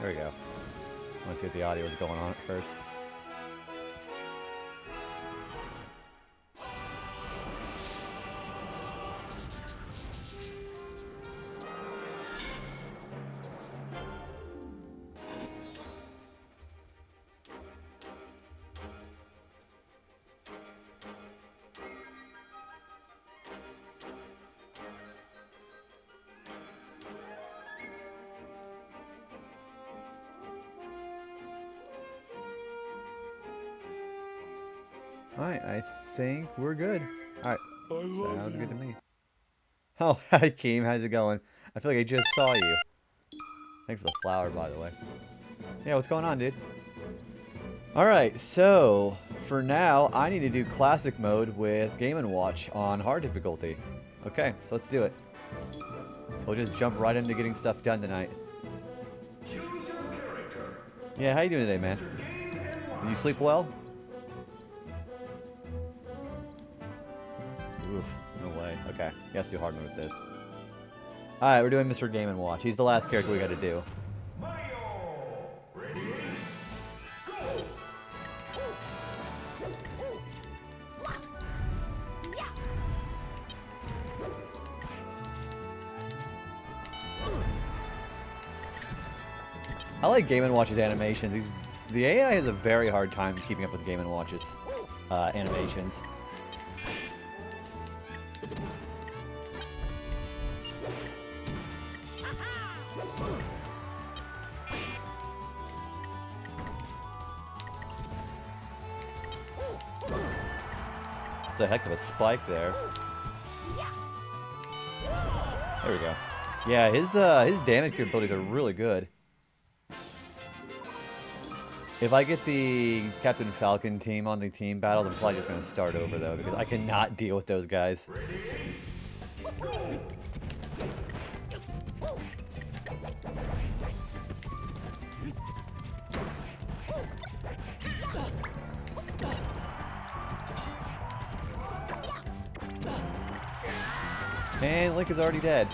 There we go. I want to see what the audio is going on at first. Alright, I think we're good. Alright, sounds good to me. Oh, hi Keem, how's it going? I feel like I just saw you. Thanks for the flower, by the way. Yeah, what's going on, dude? Alright, so, for now, I need to do classic mode with Game & Watch on hard difficulty. Okay, so let's do it. So we'll just jump right into getting stuff done tonight. Yeah, how you doing today, man? Did you sleep well? Oof, no way. Okay, you have to do hard mode with this. Alright, we're doing Mr. Game & Watch. He's the last character we gotta do. I like Game & Watch's animations. The AI has a very hard time keeping up with Game & Watch's animations. It's a heck of a spike there. There we go. Yeah, his damage capabilities are really good. If I get the Captain Falcon team on the team battles, I'm probably just going to start over, though, because I cannot deal with those guys. And Link is already dead.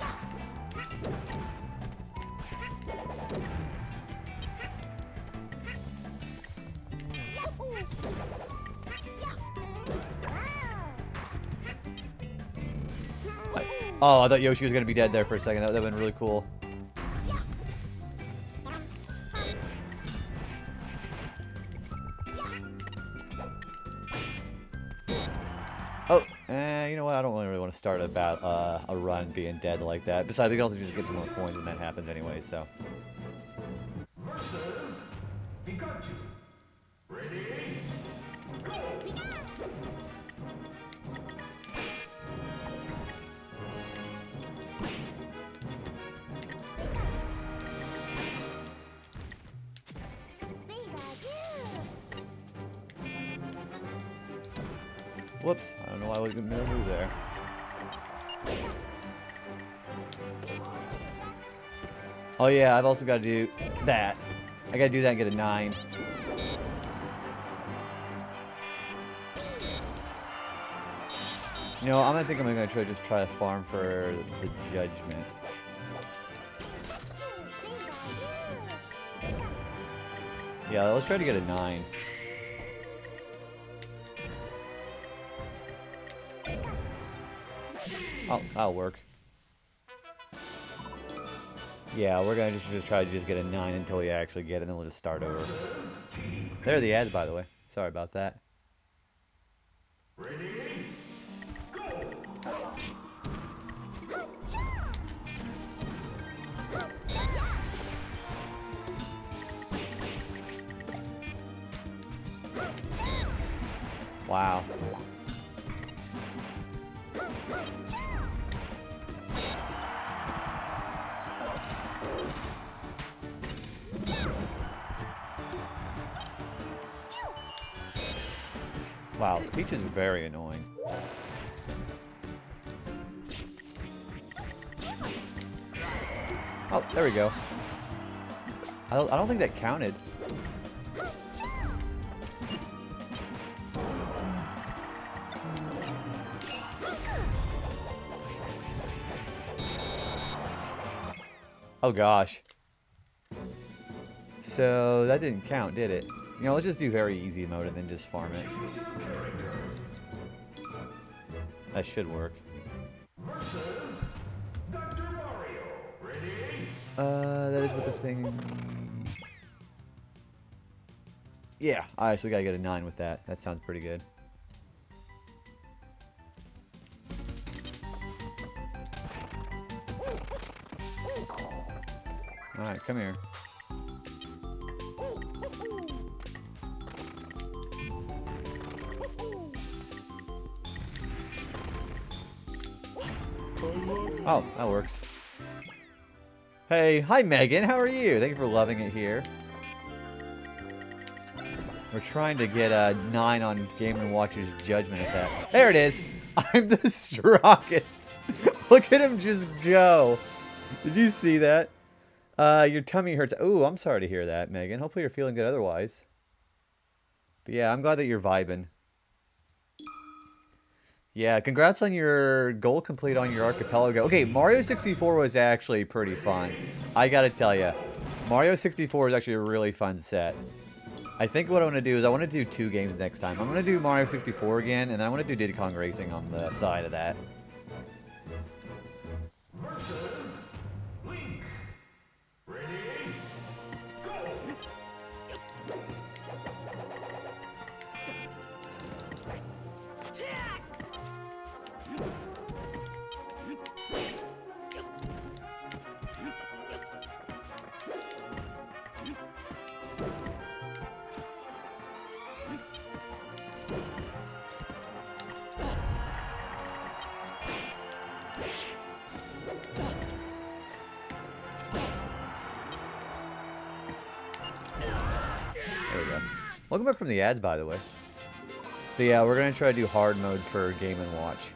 Oh, I thought Yoshi was going to be dead there for a second. That would have been really cool. Oh, you know what? I don't really want to start a run being dead like that. Besides, we can also just get some more coins when that happens anyway, so. Whoops, I don't know why I was going to move there. Oh yeah, I've also got to do that. I got to do that and get a 9. You know, I think I'm going to just try to farm for the judgment. Yeah, let's try to get a 9. Oh, that'll work. Yeah, we're gonna just try to get a 9 until we actually get it, and then we'll just start over. There are the ads, by the way. Sorry about that. Ready? Go! Wow. Wow, Peach is very annoying. Oh, there we go. I don't think that counted. Oh gosh. So that didn't count, did it? You know, let's just do very easy mode and then just farm it. That should work. That is what the thing... Yeah, alright, so we gotta get a 9 with that. That sounds pretty good. Alright, come here. Oh, that works. Hey, hi Megan, how are you? Thank you for loving it here. We're trying to get a 9 on Game & Watch's judgment attack. There it is! I'm the strongest! Look at him just go! Did you see that? Your tummy hurts. Ooh, I'm sorry to hear that, Megan. Hopefully you're feeling good otherwise. But yeah, I'm glad that you're vibing. Yeah, congrats on your goal complete on your archipelago. Okay, Mario 64 was actually pretty fun. I gotta tell you, Mario 64 is actually a really fun set. I think what I want to do is I want to do 2 games next time. I'm going to do Mario 64 again, and then I want to do Diddy Kong Racing on the side of that. There we go. Welcome back from the ads, by the way. So yeah, we're going to try to do hard mode for Game & Watch.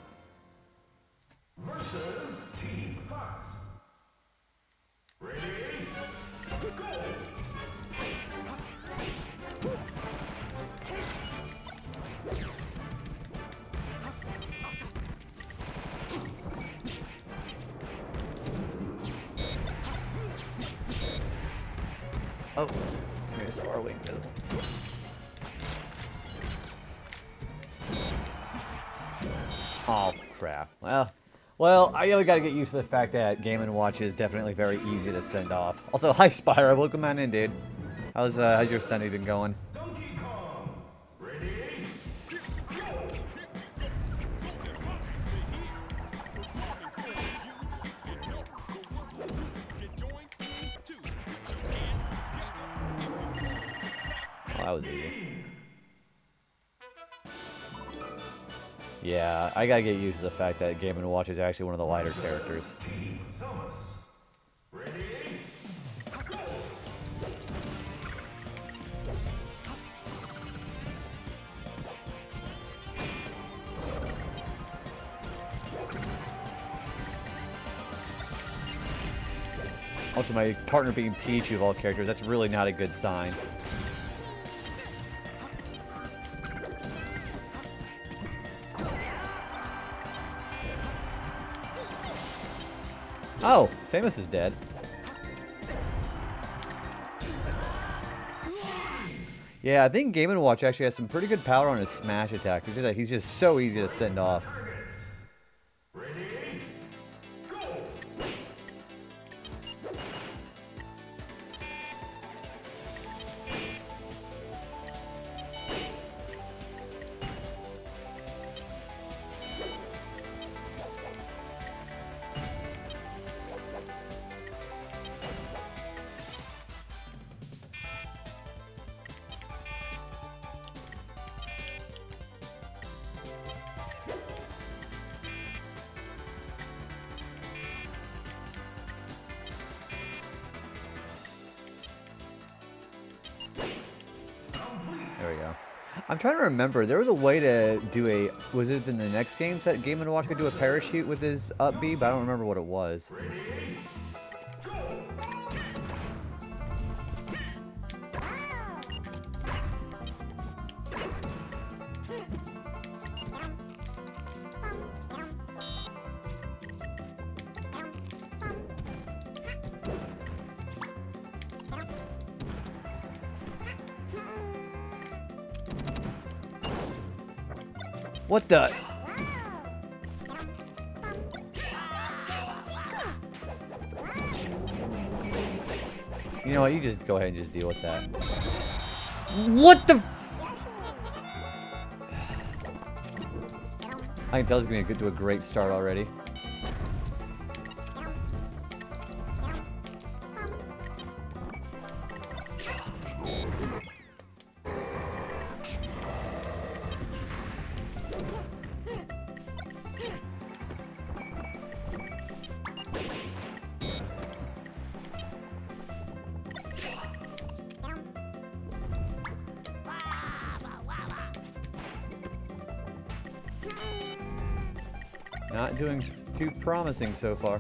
Oh, here's our wing. Oh, crap. Well, I really got to get used to the fact that Game & Watch is definitely very easy to send off. Also, hi, Spyro. Welcome on in, dude. How's your Sunday been going? Oh, that was easy. Yeah, I gotta get used to the fact that Game & Watch is actually one of the lighter characters. Also, my partner being Pichu of all characters, that's really not a good sign. Oh, Samus is dead. Yeah, I think Game & Watch actually has some pretty good power on his smash attack. It's just that he's just so easy to send off. There we go. I'm trying to remember. There was a way to do a... Was it in the next games that Game & Watch could do a parachute with his up B? But I don't remember what it was. What the? You know what? You just go ahead and just deal with that. What the? I can tell it's going to get to a great start already. Not doing too promising so far.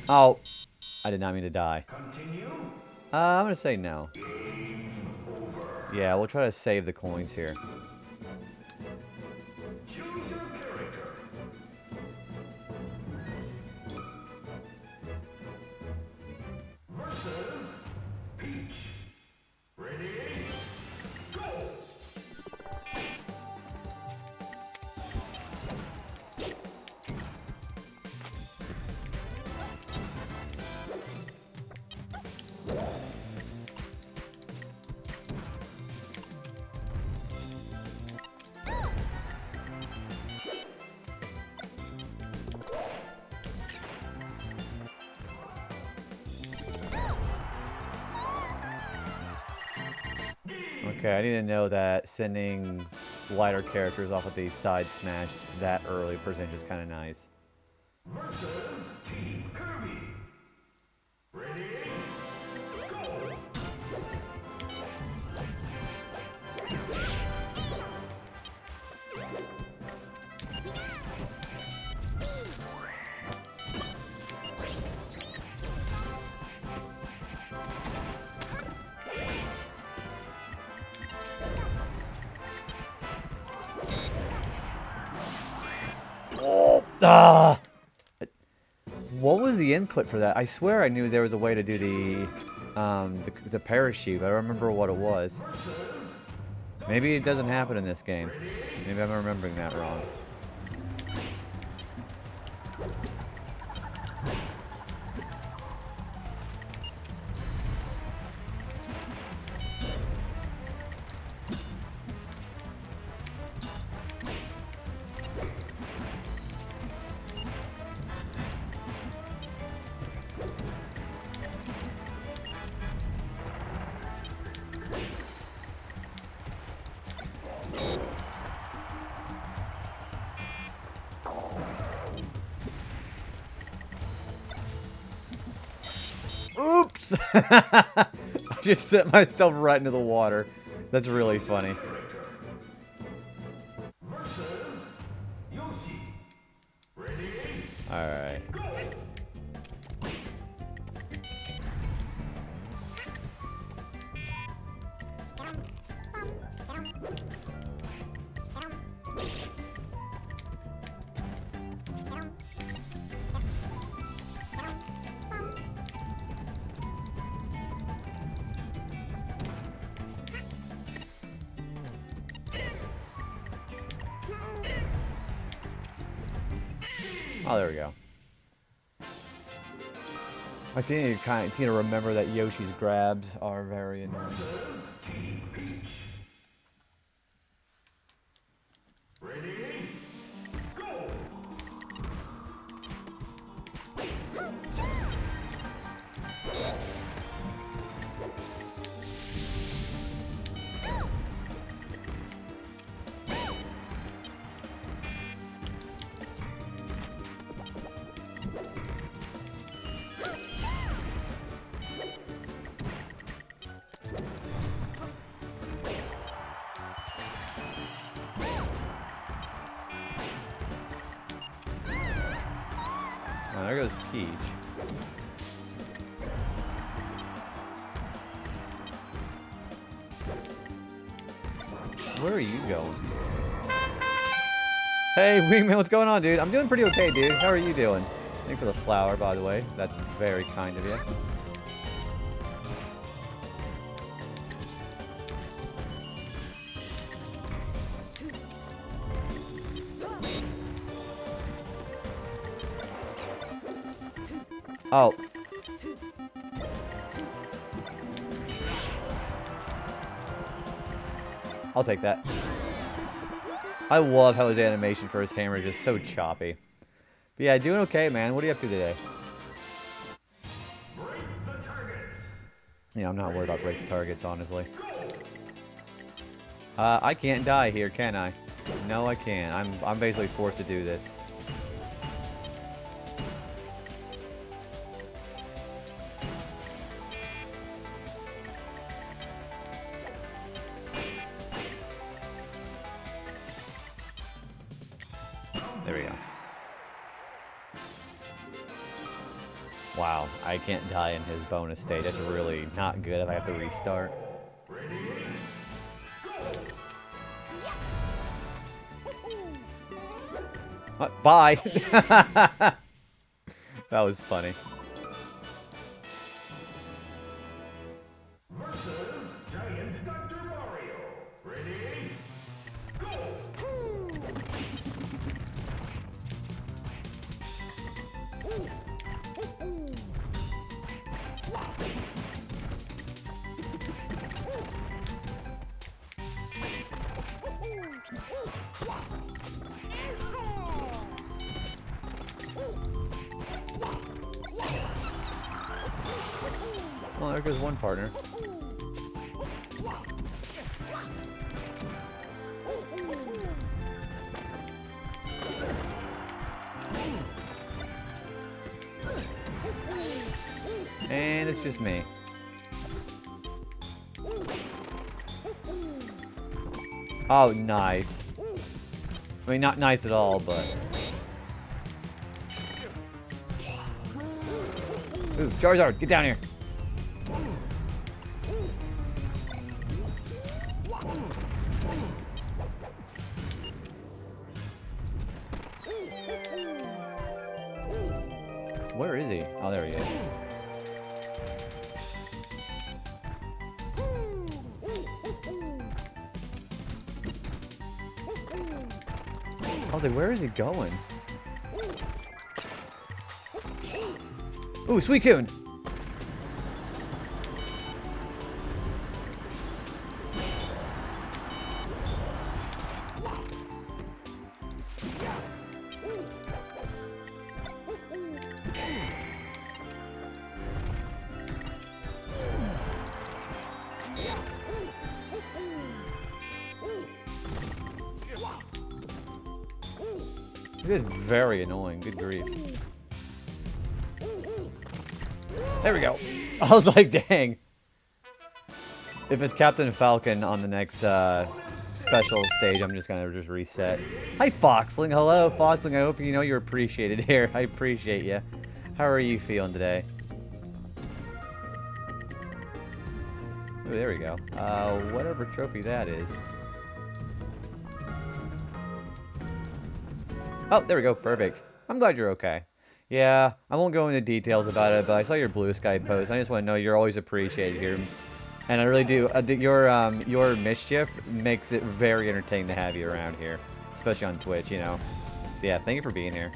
Oh, I did not mean to die. I'm gonna say no. Yeah, we'll try to save the coins here. Okay, I need to know that sending lighter characters off with the side smash that early percentage is kind of nice. Oh, ah! What was the input for that? I swear I knew there was a way to do the parachute. I don't remember what it was. Maybe it doesn't happen in this game. Maybe I'm remembering that wrong. Oops! I just set myself right into the water. That's really funny. Alright. Oh, there we go. I think you need to remember that Yoshi's grabs are very annoying. Oh, there goes Peach. Where are you going? Hey, Wingman, what's going on, dude? I'm doing pretty okay, dude. How are you doing? Thanks for the flower, by the way. That's very kind of you. Oh. I'll take that. I love how his animation for his hammer is just so choppy. But yeah, doing okay, man. What are you up to today? Yeah, I'm not worried about break the targets, honestly. I can't die here, can I? No, I can't. I'm basically forced to do this. There we go. Wow, I can't die in his bonus state. That's really not good if I have to restart. What? Bye! That was funny. Well, there goes one partner. And it's just me. Oh, nice. I mean, not nice at all, but... Ooh, Charizard, get down here. Where is he? Oh, there he is. I was like, where is he going? Ooh, Suicune! This is very annoying. Good grief. There we go. I was like, dang. If it's Captain Falcon on the next special stage, I'm just gonna reset. Hi, Foxling. Hello, Foxling. I hope you know you're appreciated here. I appreciate you. How are you feeling today? Ooh, there we go. Whatever trophy that is. Oh, there we go. Perfect. I'm glad you're okay. Yeah, I won't go into details about it, but I saw your Blue Sky post. I just want to know you're always appreciated here. And I really do. Your mischief makes it very entertaining to have you around here. Especially on Twitch, you know. So yeah, thank you for being here.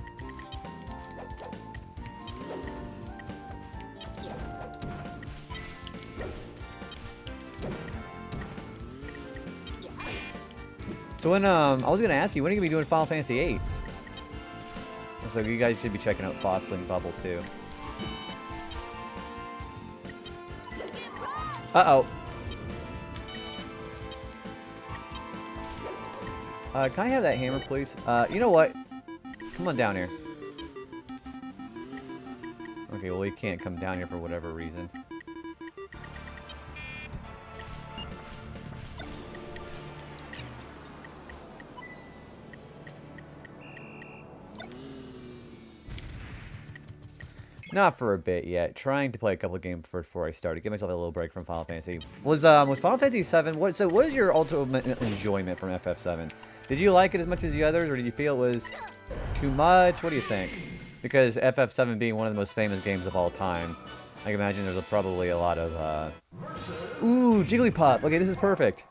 So when, I was going to ask you, when are you going to be doing Final Fantasy VIII? So you guys should be checking out Foxling Bubble too. Uh-oh. Can I have that hammer, please? You know what? Come on down here. Okay, well, he can't come down here for whatever reason. Not for a bit yet. Trying to play a couple of games before I started. Give myself a little break from Final Fantasy. Was Final Fantasy VII? What is your ultimate enjoyment from FF7? Did you like it as much as the others, or did you feel it was too much? What do you think? Because FF7 being one of the most famous games of all time, I can imagine there's probably a lot of Ooh, Jigglypuff. Okay, this is perfect.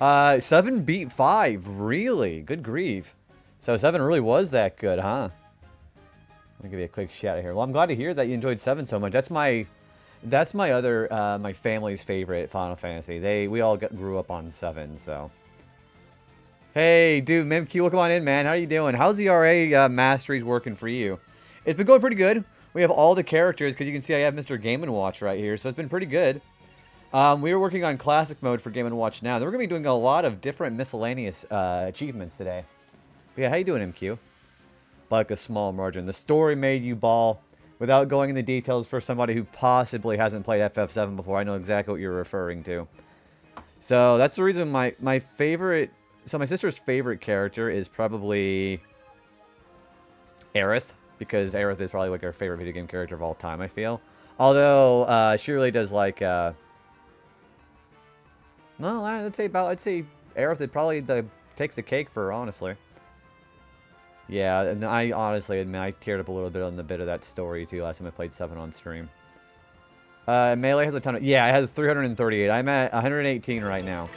7 beat 5. Really? Good grief. So 7 really was that good, huh? Let me give you a quick shout out here. Well, I'm glad to hear that you enjoyed 7 so much. That's my other my family's favorite Final Fantasy. We all grew up on 7, so. Hey, dude, Mimq, welcome on in, man. How are you doing? How's the RA masteries working for you? It's been going pretty good. We have all the characters, because you can see I have Mr. Game & Watch right here, so it's been pretty good. We are working on Classic Mode for Game & Watch now. Then we're going to be doing a lot of different miscellaneous achievements today. But yeah, how you doing, MQ? Like a small margin. The story made you ball. Without going into details for somebody who possibly hasn't played FF7 before, I know exactly what you're referring to. So that's the reason my favorite... So my sister's favorite character is probably Aerith, because Aerith is probably like our favorite video game character of all time, I feel. Although she really does like no, I'd say Aerith probably takes the cake for her, honestly. Yeah, and I honestly admit I teared up a little bit on the bit of that story too last time I played 7 on stream. Melee has a ton of... Yeah, it has 338. I'm at 118 right now.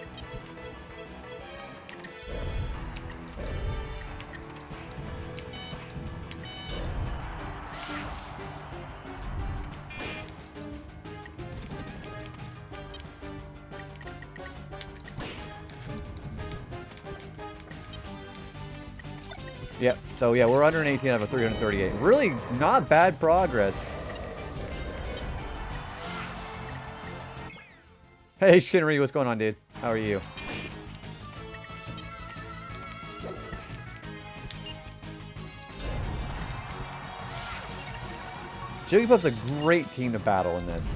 Yep, so yeah, we're 118 out of a 338. Really not bad progress. Hey, Shinry, what's going on, dude? How are you? Jigglypuff's a great team to battle in this.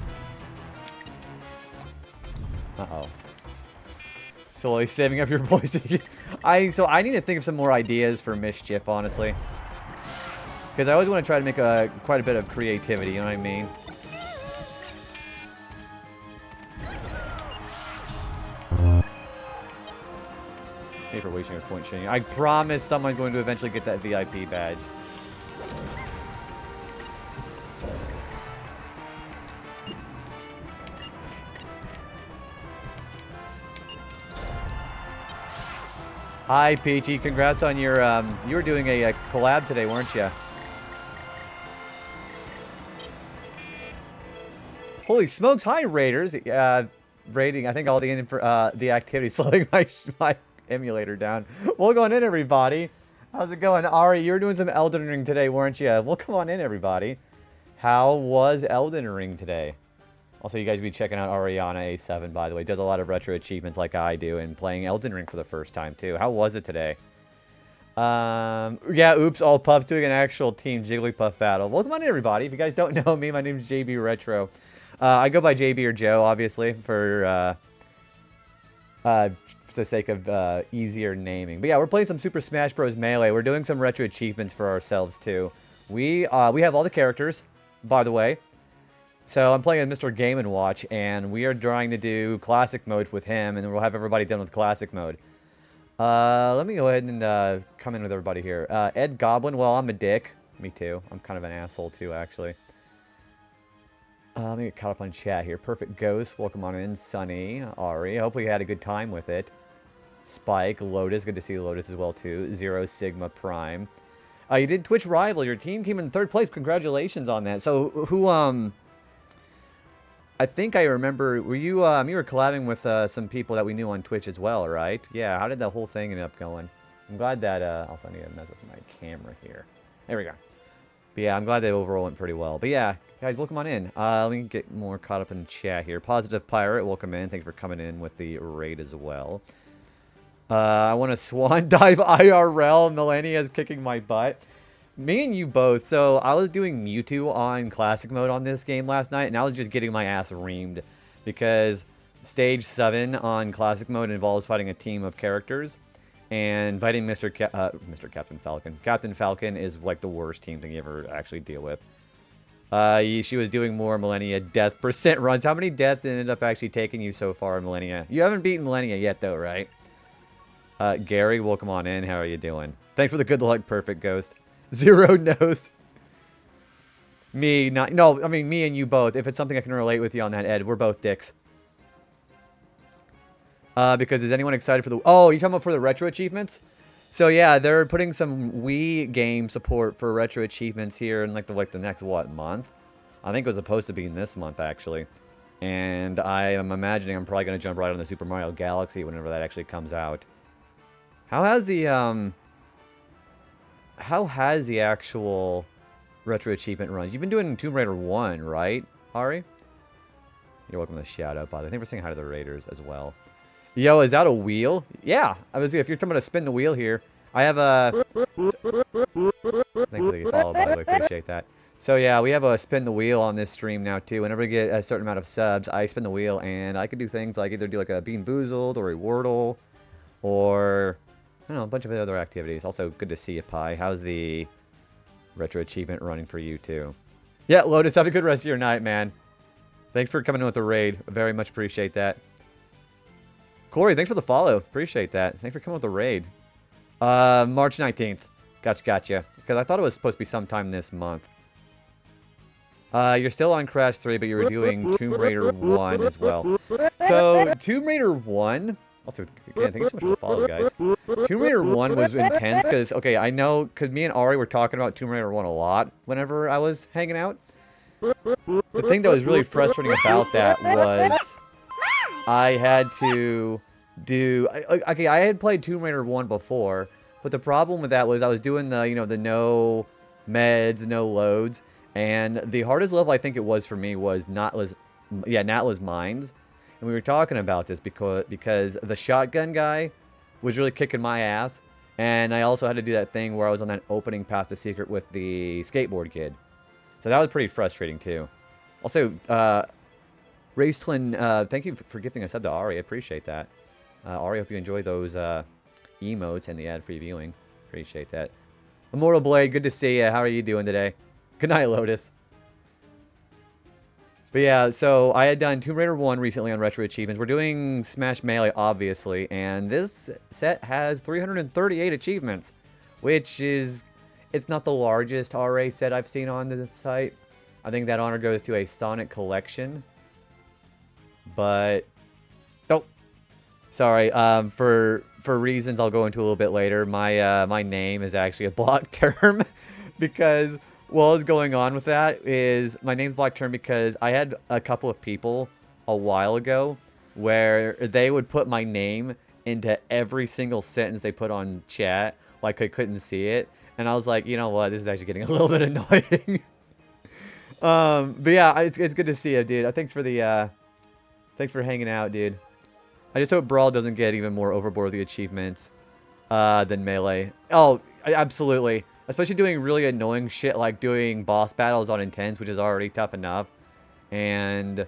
Uh-oh. Slowly saving up your voice. So I need to think of some more ideas for mischief, honestly. Because I always want to try to make quite a bit of creativity, you know what I mean? Thank you for wasting your point, Shane. I promise someone's going to eventually get that VIP badge. Hi, Peachy. Congrats on your, you were doing a collab today, weren't you? Holy smokes. Hi, Raiders. Rating, I think all the activity slowing my emulator down. Well, going in, everybody. How's it going? Ari, you were doing some Elden Ring today, weren't you? Well, come on in, everybody. How was Elden Ring today? Also, you guys be checking out Ariana A7, by the way. Does a lot of retro achievements like I do, and playing Elden Ring for the first time, too. How was it today? Yeah, oops, all puffs doing an actual Team Jigglypuff battle. Welcome on in, everybody. If you guys don't know me, my name is JB Retro. I go by JB or Joe, obviously, for the sake of easier naming. But yeah, we're playing some Super Smash Bros. Melee. We're doing some retro achievements for ourselves, too. We have all the characters, by the way. So I'm playing with Mr. Game & Watch, and we are trying to do Classic Mode with him, and then we'll have everybody done with Classic Mode. Let me go ahead and come in with everybody here. Ed Goblin, well, I'm a dick. Me too. I'm kind of an asshole too, actually. Let me get caught up on chat here. Perfect Ghost, welcome on in. Sunny, Ari, hopefully you had a good time with it. Spike, Lotus, good to see Lotus as well too. Zero Sigma Prime. You did Twitch Rival. Your team came in 3rd place. Congratulations on that. So who I think I remember, were you, you were collabing with some people that we knew on Twitch as well, right? Yeah, how did that whole thing end up going? I'm glad that, also I need to mess with my camera here. There we go. But yeah, I'm glad they overall went pretty well. But yeah, guys, welcome on in. Let me get more caught up in chat here. Positive Pirate, welcome in. Thanks for coming in with the raid as well. I want to swan dive IRL. Melania's kicking my butt. Me and you both. So I was doing Mewtwo on Classic Mode on this game last night, and I was just getting my ass reamed because Stage 7 on Classic Mode involves fighting a team of characters, and fighting Mr. Captain Falcon. Captain Falcon is like the worst team thing you ever actually deal with. She was doing more Millennia death percent runs. How many deaths ended up actually taking you so far in Millennia? You haven't beaten Millennia yet, though, right? Gary, welcome on in. How are you doing? Thanks for the good luck, Perfect Ghost. Zero knows. Me, not... No, I mean, me and you both. If it's something I can relate with you on that, Ed, we're both dicks. Because is anyone excited for the... Oh, you talking about for the retro achievements? So yeah, they're putting some Wii game support for retro achievements here in like the next what month? I think it was supposed to be in this month actually. And I am imagining I'm probably gonna jump right on the Super Mario Galaxy whenever that actually comes out. How has the actual retro achievement runs? You've been doing Tomb Raider 1, right, Ari? You're welcome to shout out, by the way. I think we're saying hi to the Raiders as well. Yo, is that a wheel? Yeah, if you're talking about to spin the wheel here, I have a... Thankfully you followed, by the way, appreciate that. So yeah, we have a spin the wheel on this stream now too. Whenever we get a certain amount of subs, I spin the wheel and I can do things like either do like a Bean Boozled or a Wordle or, I don't know, a bunch of other activities. Also, good to see you, Pi. How's the retro achievement running for you too? Yeah, Lotus, have a good rest of your night, man. Thanks for coming in with the raid. Very much appreciate that. Corey, thanks for the follow. Appreciate that. Thanks for coming with the raid. March 19th. Gotcha. Because I thought it was supposed to be sometime this month. You're still on Crash 3, but you were doing Tomb Raider 1 as well. So, Tomb Raider 1... Also, again, thank you so much for the follow, guys. Tomb Raider 1 was intense because, okay, I know, because me and Ari were talking about Tomb Raider 1 a lot whenever I was hanging out. The thing that was really frustrating about that was I had to do... Okay, I had played Tomb Raider 1 before, but the problem with that was I was doing the, the no meds, no loads, and the hardest level I think it was for me was Natla's Mines. And we were talking about this because the shotgun guy was really kicking my ass, and I also had to do that thing where I was on that opening past the secret with the skateboard kid. So that was pretty frustrating too. Also, Raistlin, thank you for gifting a sub to Ari. I appreciate that. Ari, hope you enjoy those emotes and the ad-free viewing. Appreciate that. Immortal Blade, good to see you. How are you doing today? Good night, Lotus. But yeah, so I had done Tomb Raider 1 recently on Retro Achievements. We're doing Smash Melee, obviously, and this set has 338 achievements, which is... It's not the largest RA set I've seen on the site. I think that honor goes to a Sonic Collection. But... Oh! Sorry, for reasons I'll go into a little bit later, my name is actually a block term, because... What was going on with that is my name's block term because I had a couple of people a while ago where they would put my name into every single sentence they put on chat, like I couldn't see it. And I was like, you know what, this is actually getting a little bit annoying. But yeah, it's good to see you, dude. Thanks for hanging out, dude. I just hope Brawl doesn't get even more overboard with the achievements than Melee. Oh, absolutely. Especially doing really annoying shit like doing boss battles on Intense, which is already tough enough. And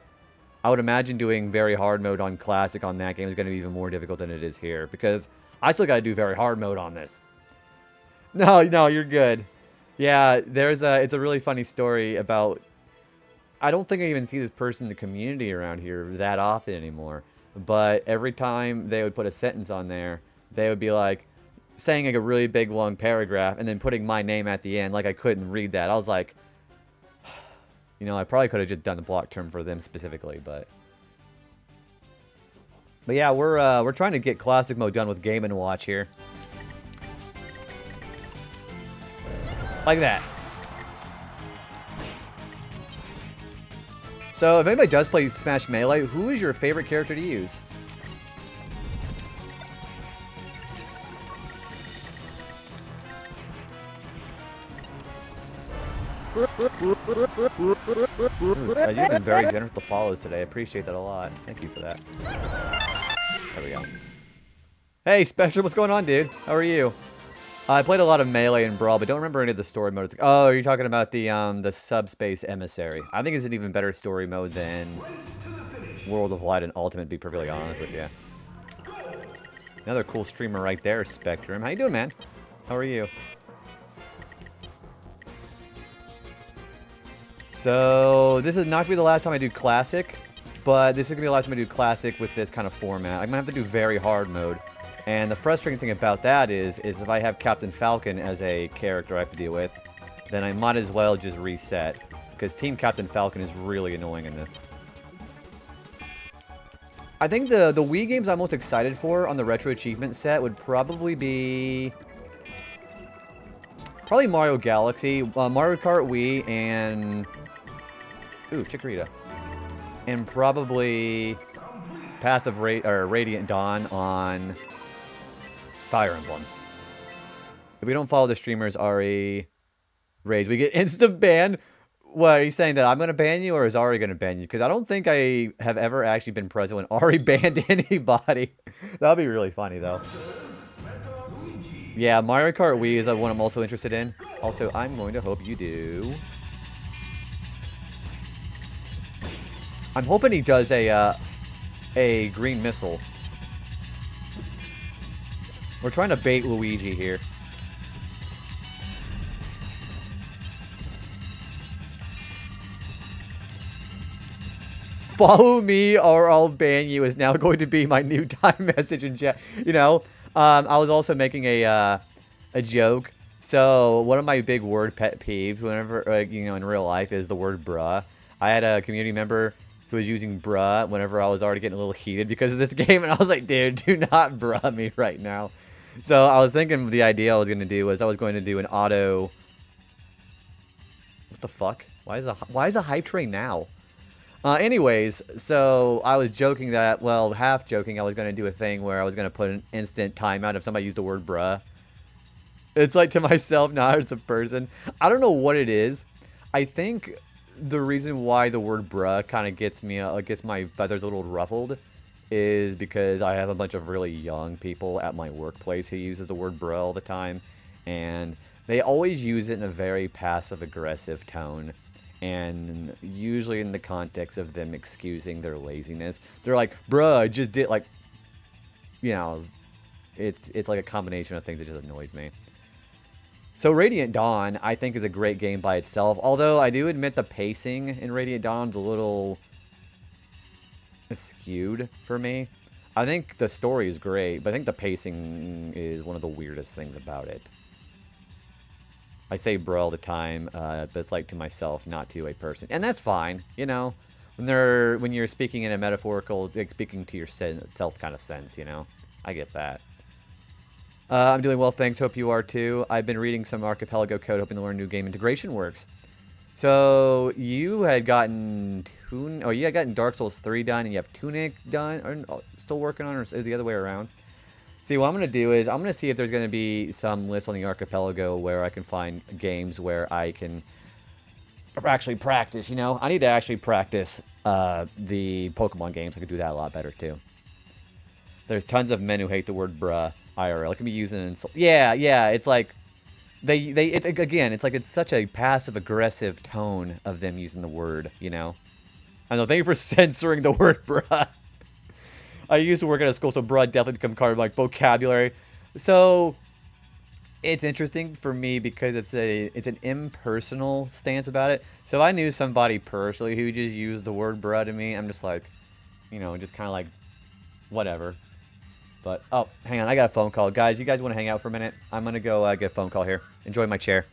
I would imagine doing very hard mode on Classic on that game is going to be even more difficult than it is here. Because I still got to do very hard mode on this. No, you're good. Yeah, it's a really funny story about... I don't think I even see this person in the community around here that often anymore. But every time they would put a sentence on there, they would be like... saying like a really big long paragraph and then putting my name at the end like I couldn't read that. I was like, I probably could have just done the block term for them specifically, but yeah, we're trying to get classic mode done with Game & Watch here. Like that. So if anybody does play Smash Melee, who is your favorite character to use? Ooh, you've been very generous with the follows today. I appreciate that a lot. Thank you for that. There we go. Hey, Spectrum, what's going on, dude? How are you? I played a lot of Melee and Brawl, but don't remember any of the story modes. Oh, you're talking about the Subspace Emissary. I think it's an even better story mode than World of Light and Ultimate, to be perfectly honest with you. Another cool streamer right there, Spectrum. How you doing, man? How are you? So, this is not going to be the last time I do Classic, but this is going to be the last time I do Classic with this kind of format. I'm going to have to do very hard mode. And the frustrating thing about that is if I have Captain Falcon as a character I have to deal with, then I might as well just reset. Because Team Captain Falcon is really annoying in this. I think the Wii games I'm most excited for on the Retro Achievement set would probably be Probably Mario Galaxy, Mario Kart Wii, and... Ooh, Chikorita. And probably Path of Radiant Dawn on Fire Emblem. If we don't follow the streamers, Ari Rage, we get instant ban. What, are you saying that I'm going to ban you, or is Ari going to ban you? Because I don't think I have ever actually been present when Ari banned anybody. That would be really funny, though. Yeah, Mario Kart Wii is one I'm also interested in. Also, I'm going to hope you do. I'm hoping he does a green missile. We're trying to bait Luigi here. Follow me or I'll ban you is now going to be my new time message in chat. You know, I was also making a joke. So one of my big word pet peeves, whenever you know, in real life, is the word bruh. I had a community member who was using bruh whenever I was already getting a little heated because of this game, and I was like, dude, do not bruh me right now. So I was thinking the idea I was going to do was I was going to do an auto. What the fuck? Why is a hype train now? Anyways, so I was joking that, well, half joking, I was going to do a thing where I was going to put an instant timeout if somebody used the word bruh. It's like to myself, not as a person. I don't know what it is. I think the reason why the word bruh kind of gets me, gets my feathers a little ruffled is because I have a bunch of really young people at my workplace who uses the word bruh all the time. And they always use it in a very passive-aggressive tone. And usually in the context of them excusing their laziness. They're like, bruh, I just did, like, you know, it's like a combination of things that just annoys me. So Radiant Dawn, I think, is a great game by itself. Although I do admit the pacing in Radiant Dawn's a little skewed for me. I think the story is great, but I think the pacing is one of the weirdest things about it. I say bro all the time, but it's like to myself, not to a person. And that's fine, you know? When you're speaking in a metaphorical, like speaking to yourself kind of sense, you know? I get that. I'm doing well, thanks. Hope you are too. I've been reading some Archipelago code, hoping to learn new game integration works. So you had gotten you had gotten Dark Souls 3 done, and you have Tunic done, or still working on, or is it the other way around? See, what I'm gonna do is I'm gonna see if there's gonna be some list on the Archipelago where I can find games where I can actually practice. You know, I need to actually practice the Pokemon games. I could do that a lot better too. There's tons of men who hate the word bruh IRL. It can be used in insult. Yeah, yeah. It's like it's like it's such a passive aggressive tone of them using the word. You know. I know. Thank you for censoring the word bruh. I used to work at a school, so bruh definitely become part of my vocabulary. So it's interesting for me because it's an impersonal stance about it. So if I knew somebody personally who just used the word bruh to me, I'm just like, you know, just kind of like, whatever. But, oh, hang on, I got a phone call. Guys, you guys want to hang out for a minute? I'm going to go get a phone call here. Enjoy my chair.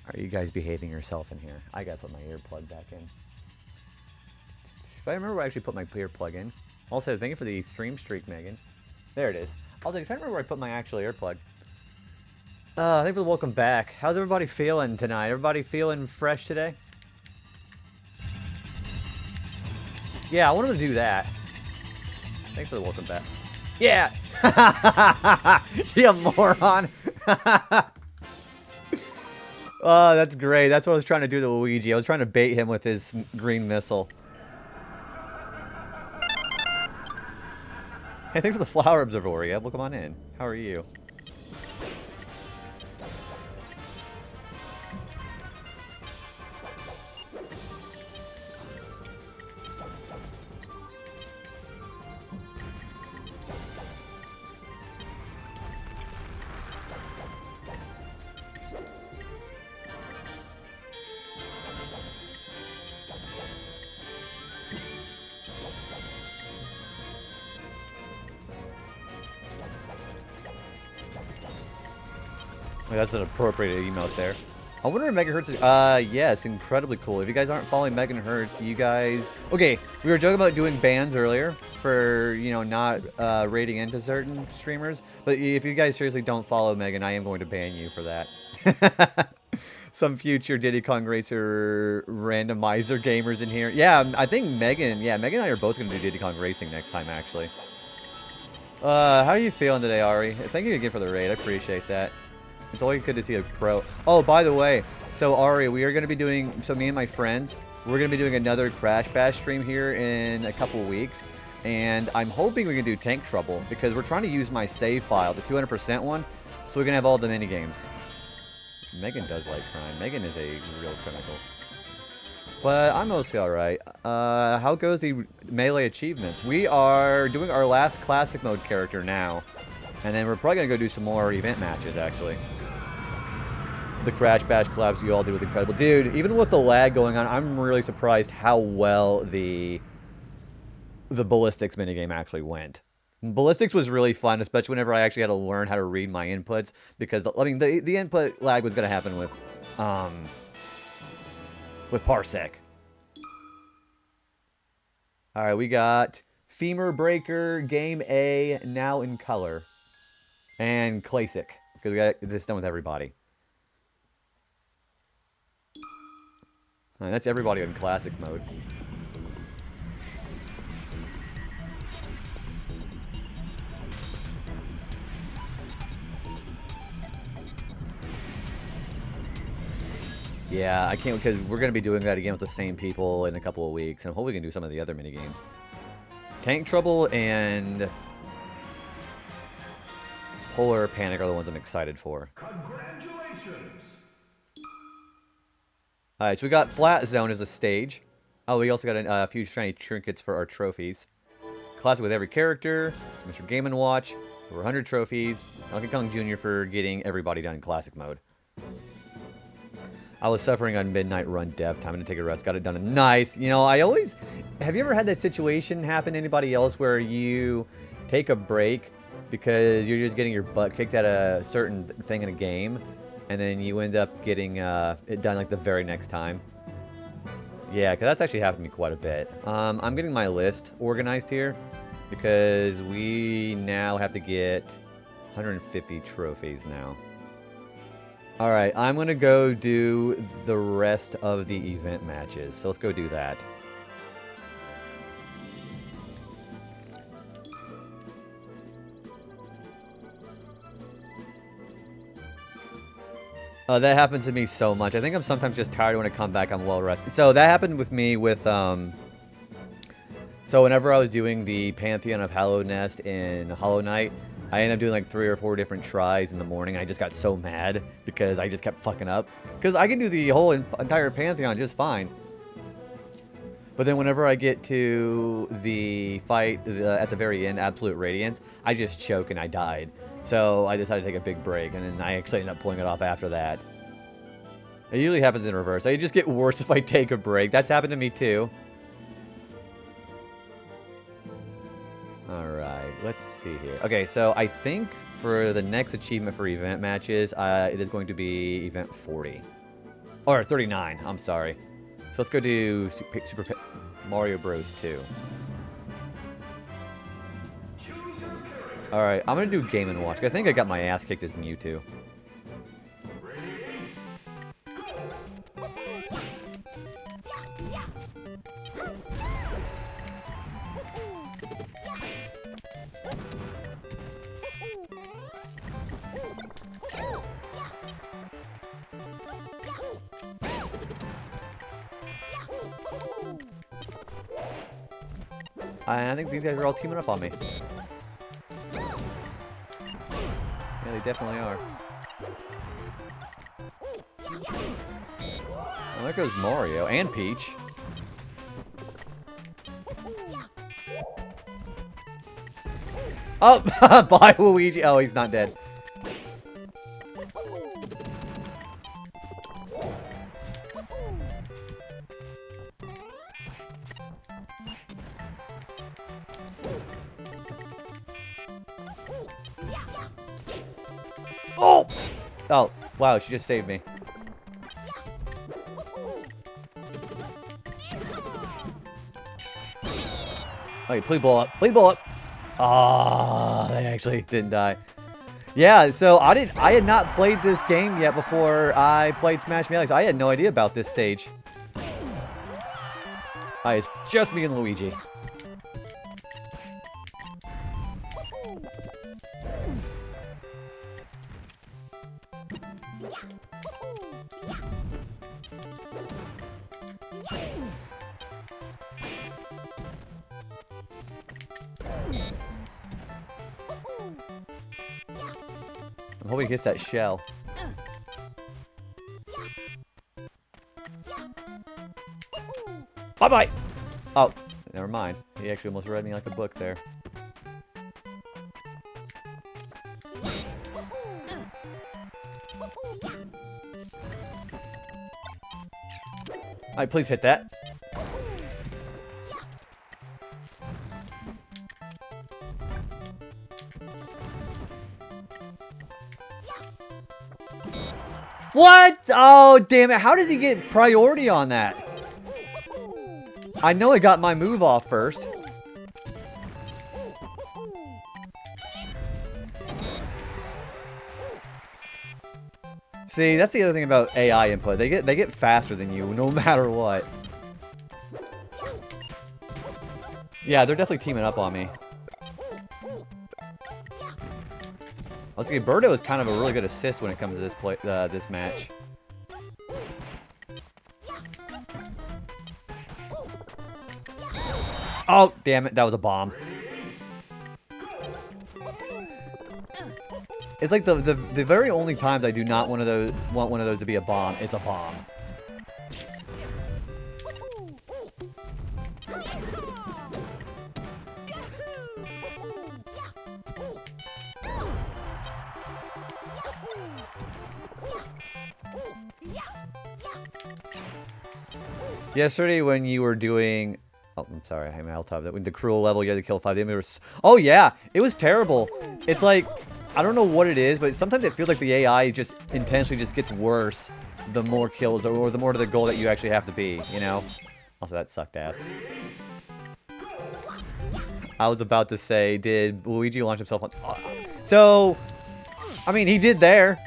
Are you guys behaving yourself in here? I gotta put my earplug back in. If I remember where I actually put my earplug in. Also, thank you for the stream streak, Megan. There it is. Also, if I remember where I put my actual earplug. Thank you for the welcome back. How's everybody feeling tonight? Everybody feeling fresh today? Yeah, I wanted to do that. Thanks for the welcome back. Yeah! You moron! Oh, that's great. That's what I was trying to do to Luigi. I was trying to bait him with his green missile. Hey, thanks for the flower observatory. Well, come on in. How are you? That's an appropriate emote there. I wonder if Megahertz is, yes, incredibly cool. If you guys aren't following Megahertz, you guys... Okay, we were joking about doing bans earlier for, you know, not rating into certain streamers. But if you guys seriously don't follow Megan, I am going to ban you for that. Some future Diddy Kong Racer randomizer gamers in here. Yeah, I think Megan and I are both going to do Diddy Kong Racing next time, actually. How are you feeling today, Ari? Thank you again for the raid. I appreciate that. It's always good to see a pro. Oh, by the way, so Ari, we are going to be doing, so me and my friends, we're going to be doing another Crash Bash stream here in a couple weeks. And I'm hoping we can do Tank Trouble, because we're trying to use my save file, the 200% one, so we can have all the minigames. Megan does like crime. Megan is a real criminal. But I'm mostly alright. How goes the Melee achievements? We are doing our last Classic Mode character now. And then we're probably going to go do some more event matches, actually. The Crash Bash collabs you all did with Incredible. Dude, even with the lag going on, I'm really surprised how well the Ballistics minigame actually went. Ballistics was really fun, especially whenever I actually had to learn how to read my inputs. Because, I mean, the input lag was going to happen with Parsec. Alright, we got Femur Breaker, Game A, now in color. And Classic, because we got this done with everybody. Right, that's everybody in Classic mode. Yeah, I can't, because we're going to be doing that again with the same people in a couple of weeks, and hopefully we can do some of the other minigames. Tank Trouble and Polar Panic are the ones I'm excited for. Congratulations! Alright, so we got Flat Zone as a stage. Oh, we also got a few shiny trinkets for our trophies. Classic with every character, Mr. Game & Watch, over 100 trophies, Donkey Kong Jr. for getting everybody done in Classic mode. I was suffering on Midnight Run dev. Time to take a rest. Got it done. Nice. You know, I always... Have you ever had that situation happen to anybody else where you take a break because you're just getting your butt kicked at a certain thing in a game, and then you end up getting it done like the very next time? Yeah, because that's actually happened to me quite a bit. I'm getting my list organized here because we now have to get 150 trophies now. Alright, I'm going to go do the rest of the event matches. So let's go do that. That happens to me so much. I think I'm sometimes just tired when I come back, I'm well rested. So that happened with me with, so whenever I was doing the Pantheon of Hallowed Nest in Hollow Knight, I ended up doing like 3 or 4 different tries in the morning. I just got so mad because I just kept fucking up. Because I can do the whole entire Pantheon just fine. But then whenever I get to the fight at the very end, Absolute Radiance, I just choke and I died. So I decided to take a big break, and then I actually ended up pulling it off after that. It usually happens in reverse. I just get worse if I take a break. That's happened to me too. Alright, let's see here. Okay, so I think for the next achievement for event matches, it is going to be event 40. Or 39, I'm sorry. So let's go do Super Mario Bros. 2. Alright, I'm gonna do Game & Watch. I think I got my ass kicked as Mewtwo. I think these guys are all teaming up on me. Yeah, they definitely are. Well, there goes Mario and Peach. Oh, bye Luigi. Oh, he's not dead. Oh! Oh, wow, she just saved me. Okay, please blow up. Please blow up. Ah, they actually didn't die. Yeah, so I had not played this game yet before I played Smash Melee, so I had no idea about this stage. Alright, it's just me and Luigi. I'm hoping he hits that shell. Bye-bye! Oh, never mind. He actually almost read me like a book there. Alright, please hit that. What? Oh, damn it. How does he get priority on that? I know I got my move off first. See, that's the other thing about AI input. They get faster than you no matter what. Yeah, they're definitely teaming up on me. Let's see, Birdo is kind of a really good assist when it comes to this match. Oh, damn it, that was a bomb. It's like the very only times I do not want one of those to be a bomb, it's a bomb. Yesterday when you were doing... Oh, I'm sorry, I mean, I'll top that. When the cruel level, you had to kill 5 enemies. Oh, yeah, it was terrible. It's like, I don't know what it is, but sometimes it feels like the AI just intentionally just gets worse the more kills, or the more to the goal that you actually have to be, you know? Also, that sucked ass. I was about to say, did Luigi launch himself on... So, I mean, he did there.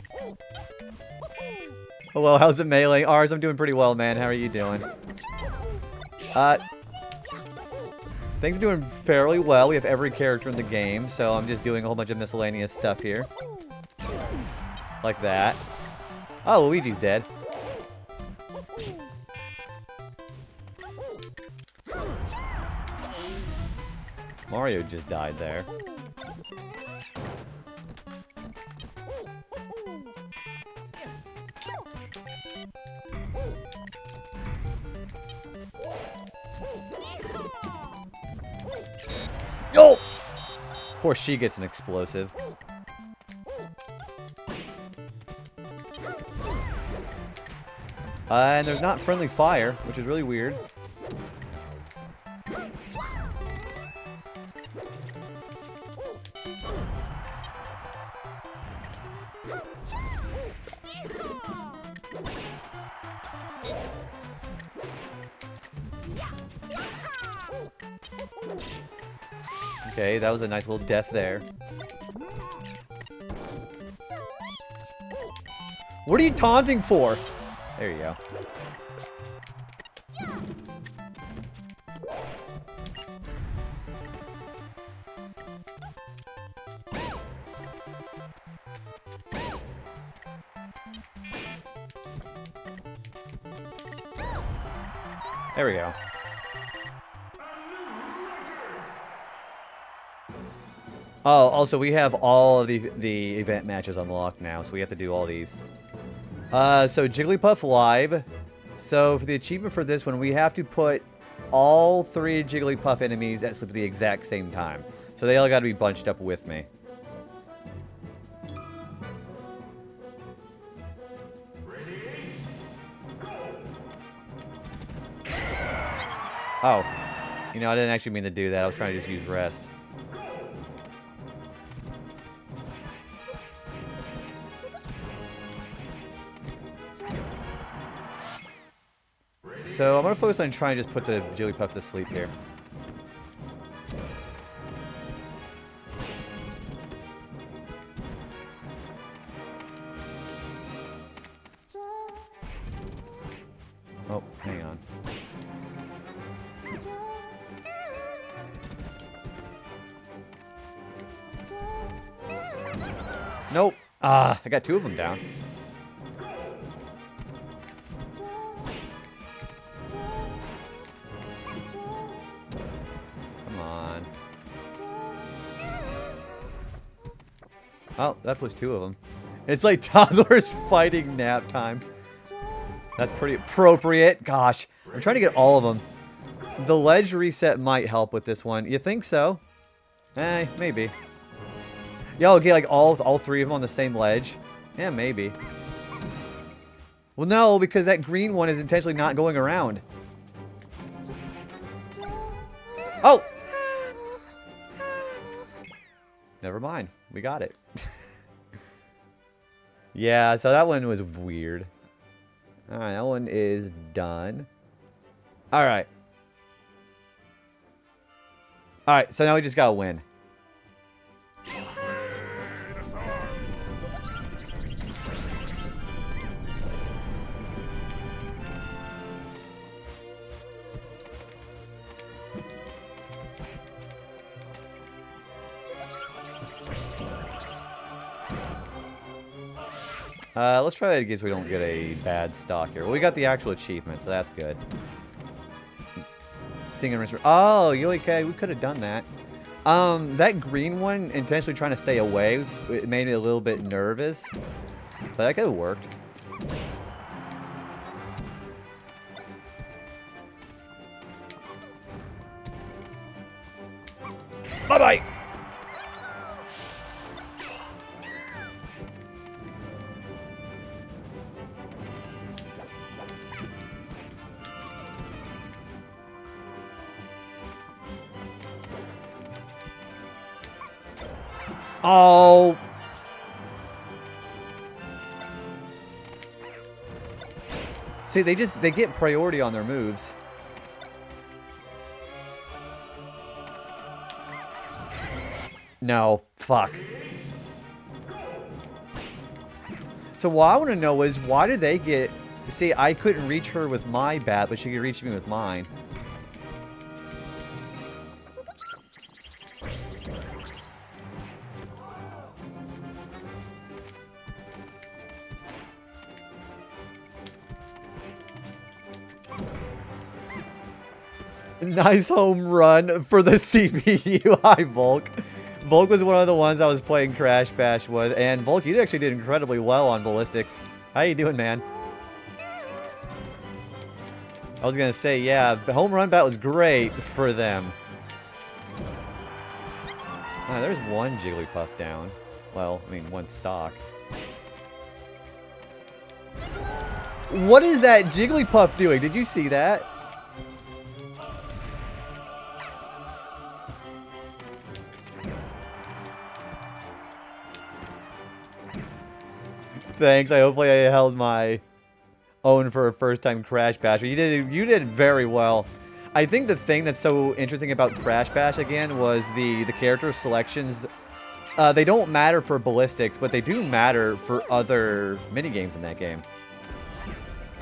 Hello, how's it, Melee? Ours, I'm doing pretty well, man. How are you doing? Things are doing fairly well. We have every character in the game, so I'm just doing a whole bunch of miscellaneous stuff here. Like that. Oh, Luigi's dead. Mario just died there. Oh! Of course she gets an explosive. And there's not friendly fire, which is really weird. Okay, that was a nice little death there. What are you taunting for? There you go. There we go. Oh, also we have all of the event matches unlocked now, so we have to do all these. So Jigglypuff Live. So for the achievement for this one, we have to put all 3 Jigglypuff enemies at the exact same time. So they all got to be bunched up with me. Oh. You know, I didn't actually mean to do that. I was trying to just use rest. So I'm going to focus on trying to just put the Jigglypuff to sleep here. Oh, hang on. Nope. Ah, I got 2 of them down. Come on. Oh, that was 2 of them. It's like toddlers fighting nap time. That's pretty appropriate. Gosh, I'm trying to get all of them. The ledge reset might help with this one. You think so? Eh, maybe. Yeah, okay, like all 3 of them on the same ledge? Yeah, maybe. Well, no, because that green one is intentionally not going around. Oh! Never mind. We got it. Yeah, so that one was weird. Alright, that one is done. Alright. Alright, so now we just gotta win. Let's try that again so we don't get a bad stock here. Well, we got the actual achievement, so that's good. Sing and rinse. Oh, okay, we could have done that. That green one, intentionally trying to stay away, it made me a little bit nervous. But that could have worked. Bye-bye! Oh. See, they get priority on their moves. No, fuck. So what I want to know is why did they get... See, I couldn't reach her with my bat, but she could reach me with mine. Nice home run for the CPU. Hi, Volk. Volk was one of the ones I was playing Crash Bash with, and Volk, you actually did incredibly well on ballistics. How you doing, man? I was gonna say, yeah, the home run bat was great for them. Ah, there's one Jigglypuff down. Well, I mean, one stock. What is that Jigglypuff doing? Did you see that? Thanks. Hopefully I held my own for a first-time Crash Bash. You did very well. I think the thing that's so interesting about Crash Bash again was the character selections. They don't matter for ballistics, but they do matter for other minigames in that game.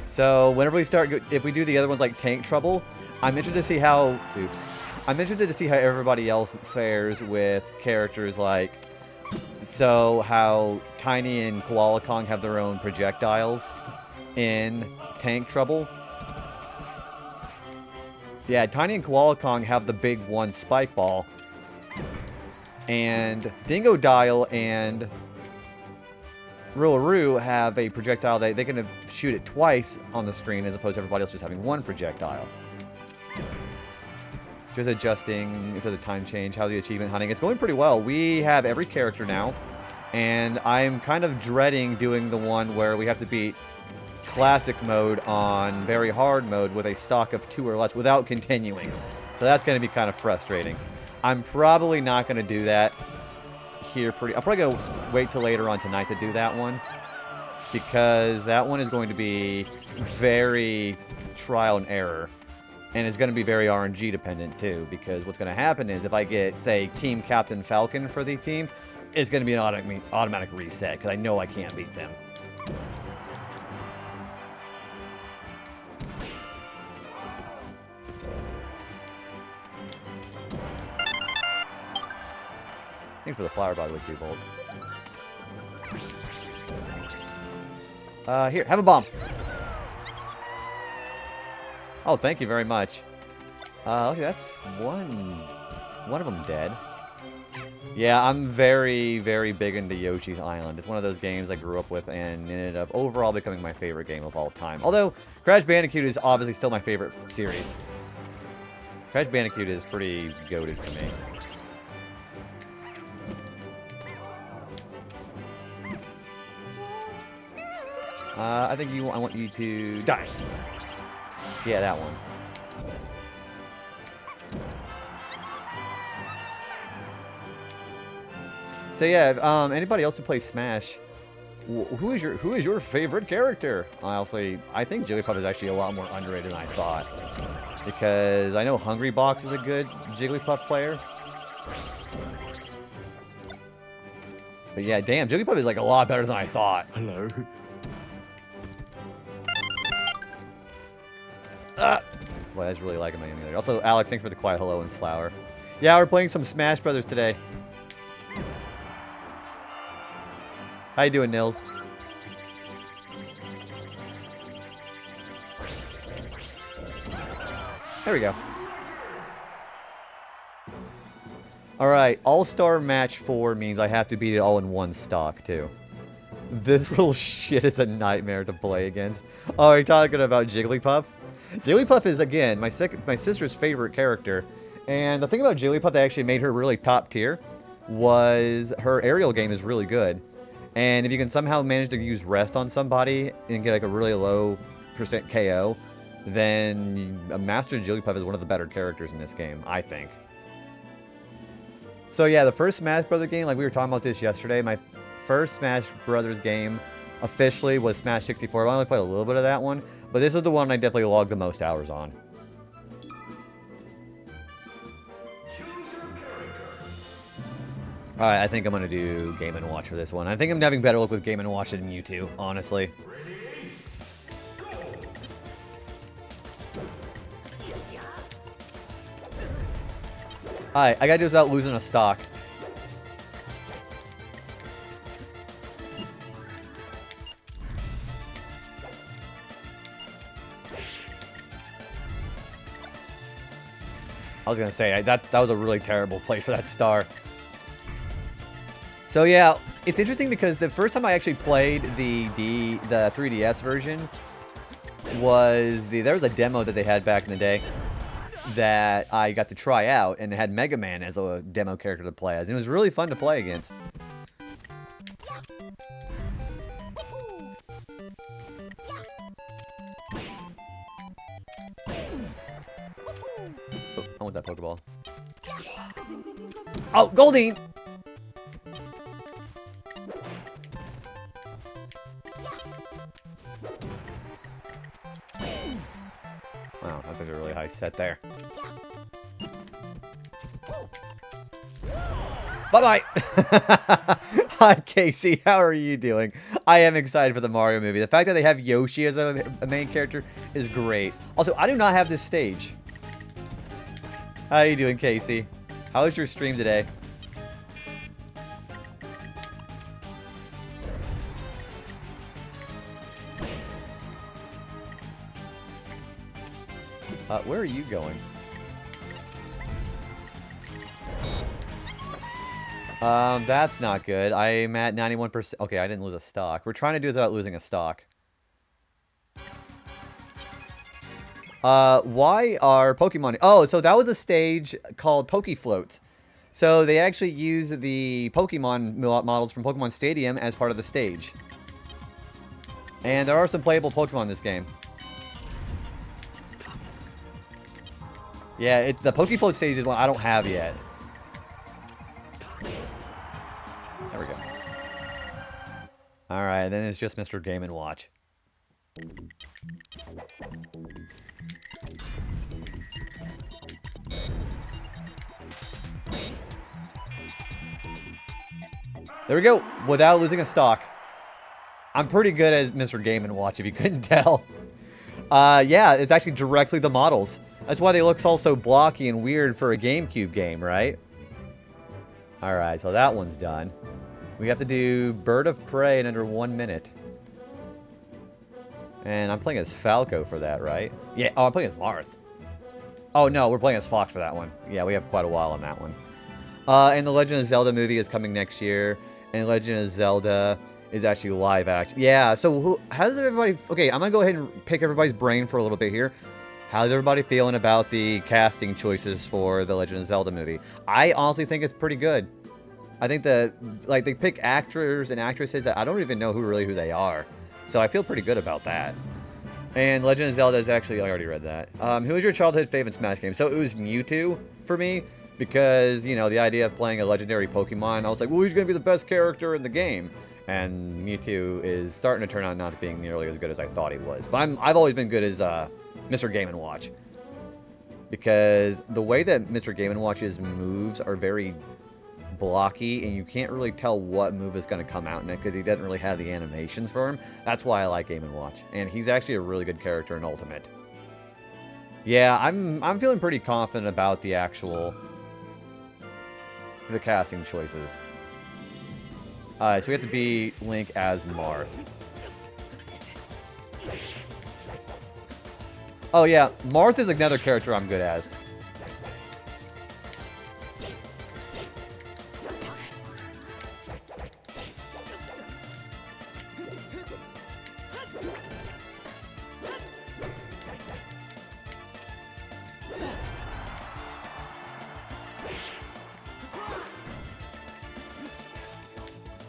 So whenever we start, if we do the other ones like Tank Trouble, I'm interested to see how. Oops. I'm interested to see how everybody else fares with characters like. So how Tiny and Koala Kong have their own projectiles in Tank Trouble. Yeah, Tiny and Koala Kong have the big one spike ball. And Dingo Dial and Roo have a projectile that they can shoot it twice on the screen as opposed to everybody else just having one projectile. Just adjusting to the time change, how the achievement hunting. It's going pretty well. We have every character now. And I'm kind of dreading doing the one where we have to beat classic mode on very hard mode with a stock of 2 or less without continuing. So that's going to be kind of frustrating. I'm probably not going to do that here I'm probably going to wait till later on tonight to do that one. Because that one is going to be very trial and error. And it's going to be very RNG dependent too. Because what's going to happen is if I get, say, Team Captain Falcon for the team, it's going to be an automatic reset. Because I know I can't beat them. Thanks for the flower, by the way, 2-Volt. Here, have a bomb. Oh, thank you very much. Okay, that's one of them dead. Yeah, I'm very, very big into Yoshi's Island. It's one of those games I grew up with and ended up overall becoming my favorite game of all time. Although, Crash Bandicoot is obviously still my favorite series. Crash Bandicoot is pretty goated for me. I think I want you to die. Yeah, that one. So yeah, anybody else who plays Smash, who is your favorite character? Honestly, I think Jigglypuff is actually a lot more underrated than I thought. Because I know Hungry Box is a good Jigglypuff player. But yeah, damn, Jigglypuff is like a lot better than I thought. Hello. Well, that's really liking my emulator. Also, Alex, thanks for the quiet hello and flower. Yeah, we're playing some Smash Brothers today. How you doing, Nils? There we go. Alright, All-Star Match 4 means I have to beat it all in one stock, too. This little shit is a nightmare to play against. Oh, are you talking about Jigglypuff? Jigglypuff is, again, my sister's favorite character. And the thing about Jigglypuff that actually made her really top tier was her aerial game is really good. And if you can somehow manage to use rest on somebody and get like a really low % KO, then Master Jigglypuff is one of the better characters in this game, I think. So yeah, the first Smash Brothers game, like we were talking about this yesterday, my first Smash Brothers game officially was Smash 64. I only played a little bit of that one, but this is the one I definitely logged the most hours on. Alright, I think I'm going to do Game & Watch for this one. I think I'm having better luck with Game & Watch than you two, honestly. Alright, I gotta do this without losing a stock. I was gonna say, that was a really terrible play for that star. So yeah, it's interesting because the first time I actually played the 3DS version was there was a demo that they had back in the day that I got to try out, and it had Mega Man as a demo character to play as. And it was really fun to play against. Oh, I want that Pokeball. Oh, Goldeen! Wow, that's a really high set there. Bye-bye! Hi, Casey. How are you doing? I am excited for the Mario movie. The fact that they have Yoshi as a main character is great. Also, I do not have this stage. How are you doing, Casey? How was your stream today? Where are you going? That's not good. I'm at 91%. Okay, I didn't lose a stock. We're trying to do this without losing a stock. Why are Pokemon... Oh, so that was a stage called Pokefloat. So they actually use the Pokemon models from Pokemon Stadium as part of the stage. And there are some playable Pokemon in this game. Yeah, the Pokefloat stage is one I don't have yet. There we go. Alright, then it's just Mr. Game & Watch. There we go, without losing a stock. I'm pretty good as Mr. Game & Watch, if you couldn't tell. Yeah, it's actually directly the models. That's why they look all so blocky and weird for a GameCube game, right? Alright, so that one's done. We have to do Bird of Prey in under 1 minute. And I'm playing as Falco for that, right? Yeah, oh, I'm playing as Marth. Oh, no, we're playing as Fox for that one. Yeah, we have quite a while on that one. And the Legend of Zelda movie is coming next year. And Legend of Zelda is actually live action. Yeah, so how's everybody... Okay, I'm going to go ahead and pick everybody's brain for a little bit here. How's everybody feeling about the casting choices for the Legend of Zelda movie? I honestly think it's pretty good. I think that, like, they pick actors and actresses that I don't even know who they are. So I feel pretty good about that. And Legend of Zelda is actually... I already read that. Who was your childhood favorite Smash game? So it was Mewtwo for me. Because, you know, the idea of playing a legendary Pokemon, I was like, well, he's going to be the best character in the game. And Mewtwo is starting to turn out not being nearly as good as I thought he was. But I've always been good as Mr. Game & Watch. Because the way that Mr. Game & Watch's moves are very blocky, and you can't really tell what move is going to come out in it because he doesn't really have the animations for him. That's why I like Game & Watch. And he's actually a really good character in Ultimate. Yeah, I'm feeling pretty confident about the casting choices. So we have to be Link as Marth. Oh yeah, Marth is another character I'm good as.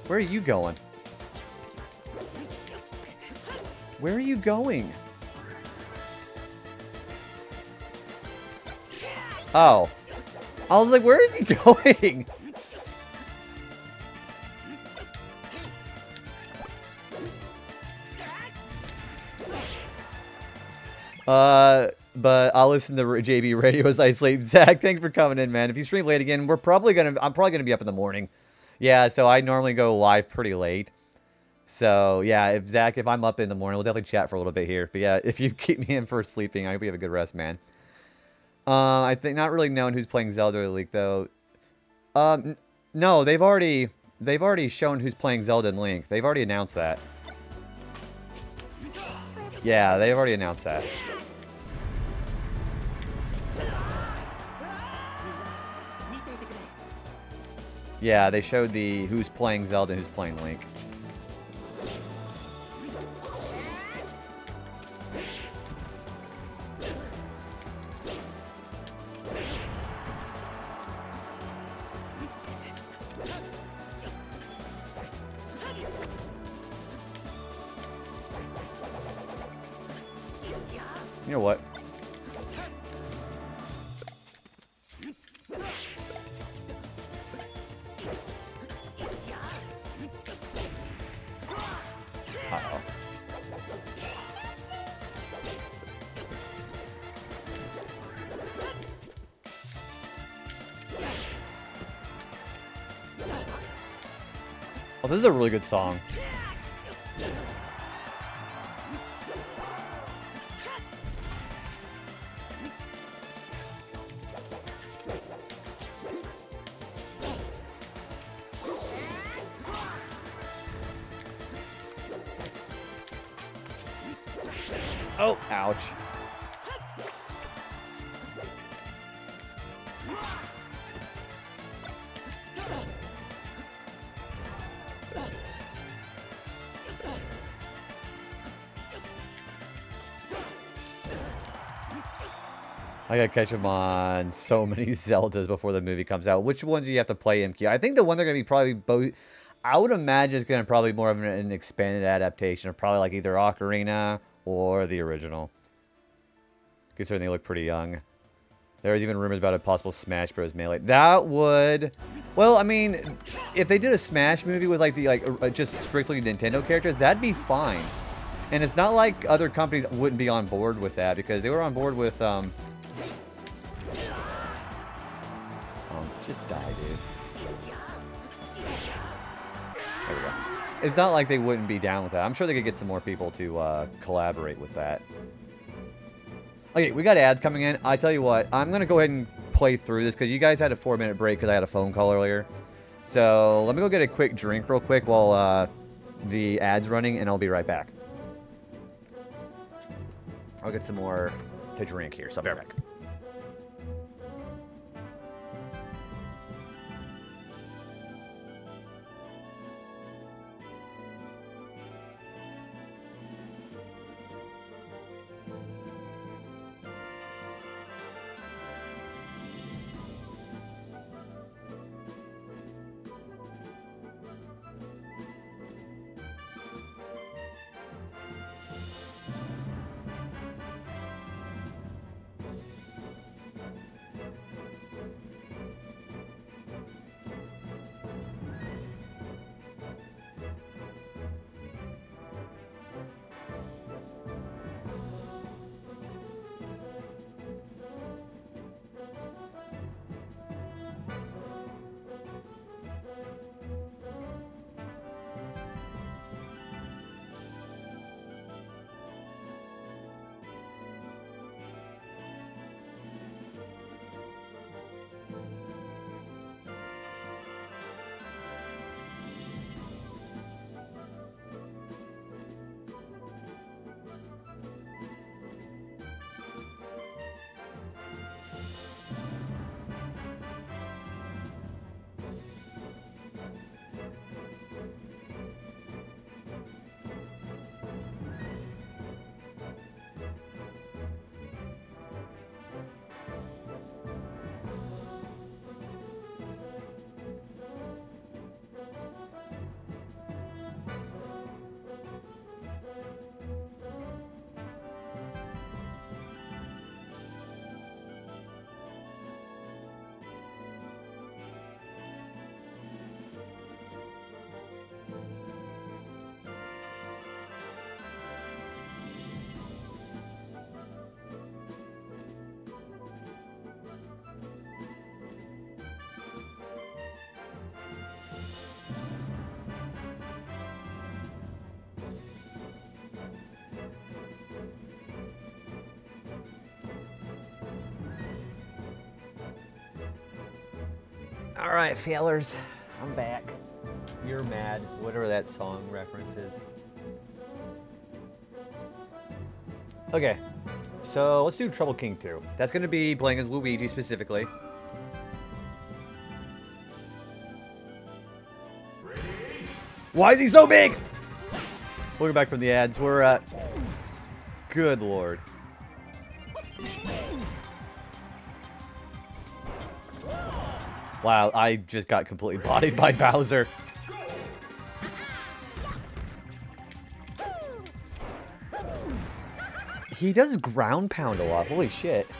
Where are you going? Where are you going? Oh. I was like, where is he going? But I'll listen to JB Radio as I sleep. Zach, thanks for coming in, man. If you stream late again, I'm probably gonna be up in the morning. Yeah, so I normally go live pretty late. So, yeah, if I'm up in the morning, we'll definitely chat for a little bit here. But yeah, if you keep me in for sleeping, I hope you have a good rest, man. I think not really known who's playing Zelda Link, though. No, they've already shown who's playing Zelda and Link. They've already announced that. Yeah, they've already announced that. Yeah, they showed who's playing Zelda and who's playing Link. You know what? Uh-oh. Oh, this is a really good song. Oh, ouch. I gotta catch them on so many Zeldas before the movie comes out. Which ones do you have to play, MQ? I think the one they're gonna be probably both. I would imagine it's gonna probably more of an expanded adaptation of probably like either Ocarina or the original. Considering they look pretty young. There's even rumors about a possible Smash Bros. Melee. That would, well, I mean, if they did a Smash movie with like the just strictly Nintendo characters, that'd be fine. And it's not like other companies wouldn't be on board with that because they were on board with just die, dude. There we go. It's not like they wouldn't be down with that. I'm sure they could get some more people to collaborate with that. Okay, we got ads coming in. I tell you what, I'm going to go ahead and play through this because you guys had a 4-minute break because I had a phone call earlier. So let me go get a quick drink real quick while the ad's running, and I'll be right back. I'll get some more to drink here, so I'll be right back. Alright, failers. I'm back. You're mad. Whatever that song reference is. Okay. So, let's do Trouble King 2. That's going to be playing as Luigi specifically. Why is he so big? Welcome back from the ads. We're at... Good lord. Wow, I just got completely bodied by Bowser. He does ground pound a lot. Holy shit.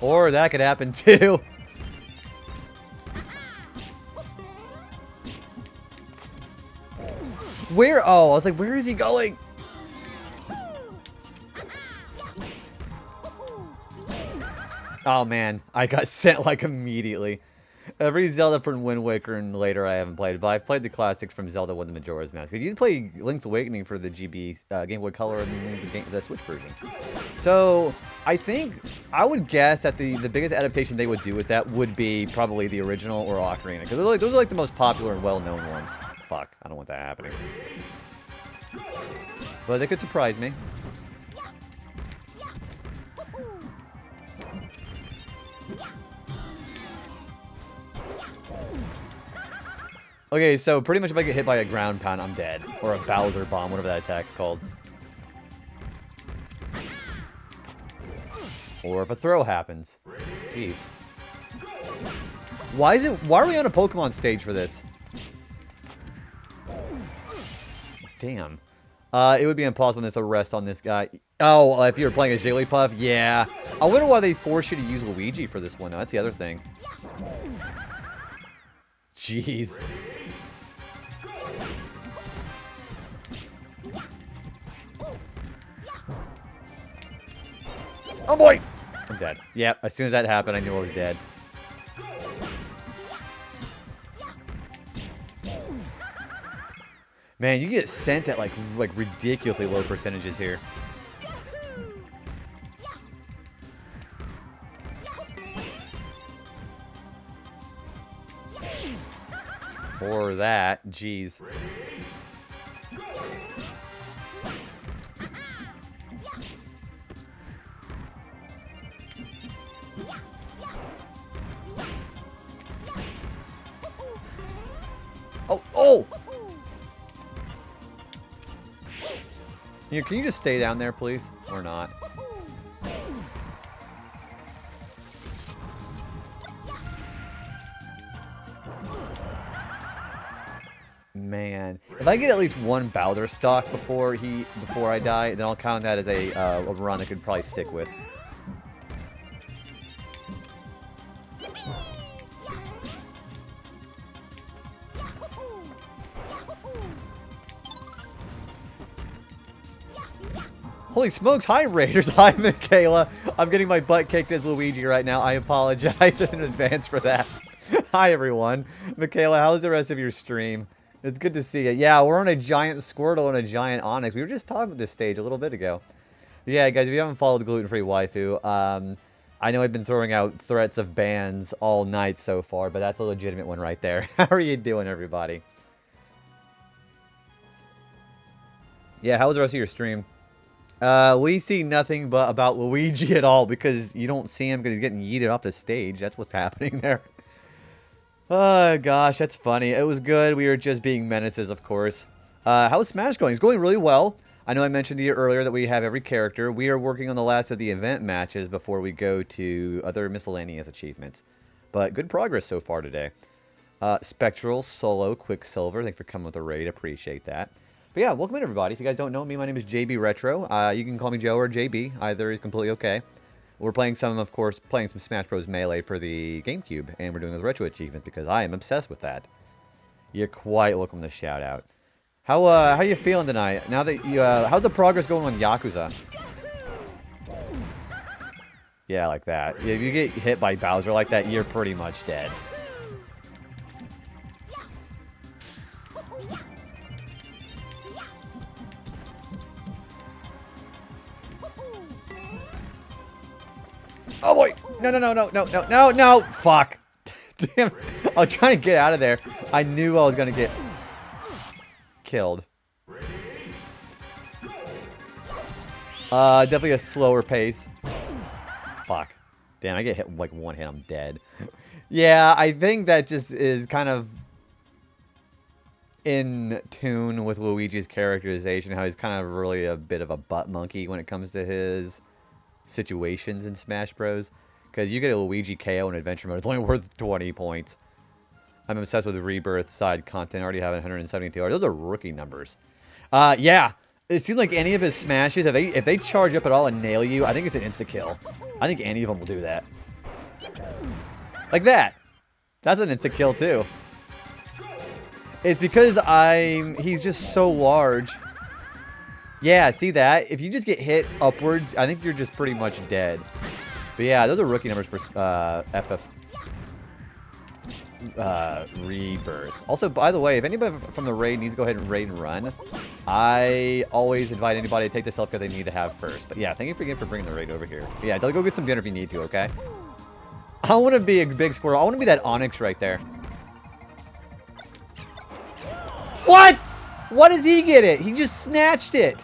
Or that could happen too. Where? Oh, I was like, where is he going? Oh man, I got sent like immediately. Every Zelda from Wind Waker and later I haven't played, but I've played the classics from Zelda when the Majora's Mask. You did play Link's Awakening for the GB Game Boy Color and the Switch version. So I think I would guess that the biggest adaptation they would do with that would be probably the original or Ocarina, because those are like the most popular and well-known ones. Fuck, I don't want that happening. But they could surprise me. Okay, so pretty much if I get hit by a ground pound, I'm dead. Or a Bowser bomb, whatever that attack's called. Or if a throw happens. Jeez. Why are we on a Pokemon stage for this? Damn. It would be impossible to arrest on this guy. Oh, if you were playing as Jigglypuff? Yeah. I wonder why they forced you to use Luigi for this one, though. That's the other thing. Jeez. Oh boy! I'm dead. Yep, as soon as that happened, I knew I was dead. Man, you get sent at like ridiculously low percentages here. Or that, jeez. Oh, oh! Can you just stay down there, please? Or not? Man, if I get at least one Bowser stock before I die, then I'll count that as a run I could probably stick with. Holy smokes, hi Raiders, hi Michaela. I'm getting my butt kicked as Luigi right now. I apologize in advance for that. Hi everyone. Michaela, how's the rest of your stream? It's good to see you. Yeah, we're on a giant Squirtle and a giant Onyx. We were just talking about this stage a little bit ago. Yeah, guys, if you haven't followed Gluten-Free Waifu, I know I've been throwing out threats of bans all night so far, but that's a legitimate one right there. How are you doing, everybody? Yeah, how was the rest of your stream? We see nothing but about Luigi at all because you don't see him because he's getting yeeted off the stage. That's what's happening there. Oh, gosh, that's funny. It was good. We were just being menaces, of course. How's Smash going? It's going really well. I know I mentioned to you earlier that we have every character. We are working on the last of the event matches before we go to other miscellaneous achievements. But good progress so far today. Spectral, Solo, Quicksilver, thanks for coming with the raid. Appreciate that. But yeah, welcome in, everybody. If you guys don't know me, my name is JB Retro. You can call me Joe or JB. Either is completely okay. We're playing some Smash Bros. Melee for the GameCube, and we're doing the Retro Achievements because I am obsessed with that. You're quite welcome to shout out. How you feeling tonight? Now that you how's the progress going on Yakuza? Yeah, like that. If you get hit by Bowser like that, you're pretty much dead. Oh boy! No! Fuck! Damn! I was trying to get out of there. I knew I was gonna get killed. Definitely a slower pace. Fuck. Damn, I get hit like one hit, I'm dead. Yeah, I think that just is kind of in tune with Luigi's characterization, how he's kind of really a bit of a butt monkey when it comes to his situations in Smash Bros. Because you get a Luigi KO in Adventure Mode, it's only worth 20 points. I'm obsessed with the Rebirth side content. I already have 172 hours. Those are rookie numbers. Yeah. It seems like any of his smashes, if they charge up at all and nail you, I think it's an insta-kill. I think any of them will do that. Like that. That's an insta-kill, too. It's because he's just so large. Yeah, see that? If you just get hit upwards, I think you're just pretty much dead. But yeah, those are rookie numbers for FFs. Rebirth. Also, by the way, if anybody from the raid needs to go ahead and raid and run, I always invite anybody to take the self-care they need to have first. But yeah, thank you again for bringing the raid over here. But yeah, go get some dinner if you need to, okay? I want to be a big squirrel. I want to be that Onyx right there. What? Why does he get it? He just snatched it.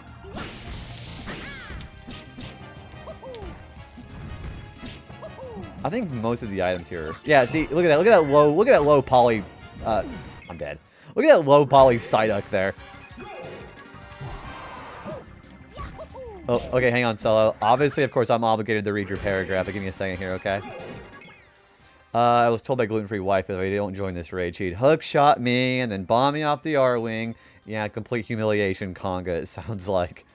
I think most of the items here. Yeah, see, look at that. Look at that low poly. I'm dead. Look at that low poly Psyduck there. Oh, okay, hang on, Solo. Obviously, of course, I'm obligated to read your paragraph. But give me a second here, okay? I was told by gluten-free wife if I don't join this raid, she'd hook shot me and then bomb me off the R-wing. Yeah, complete humiliation, Conga. It sounds like.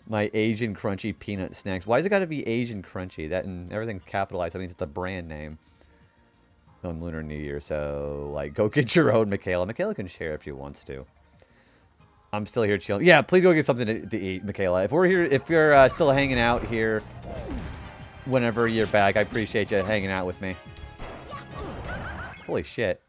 My Asian Crunchy Peanut Snacks. Why has it got to be Asian Crunchy? That and everything's capitalized. I mean, it's a brand name. On Lunar New Year, so, like, go get your own, Michaela. Michaela can share if she wants to. I'm still here chilling. Yeah, please go get something to eat, Michaela. If we're here, if you're still hanging out here whenever you're back, I appreciate you hanging out with me. Holy shit.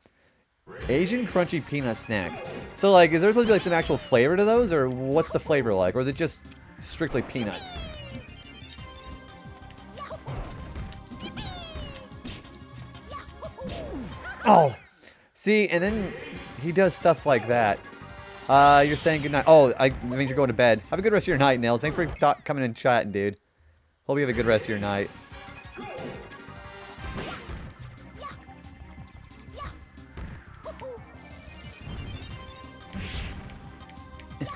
Asian Crunchy Peanut Snacks. So, like, is there supposed to be, like, some actual flavor to those, or what's the flavor like? Or is it just strictly peanuts? Oh! See, and then he does stuff like that. You're saying goodnight. Oh, that means you're going to bed. Have a good rest of your night, Nils. Thanks for coming and chatting, dude. Hope you have a good rest of your night.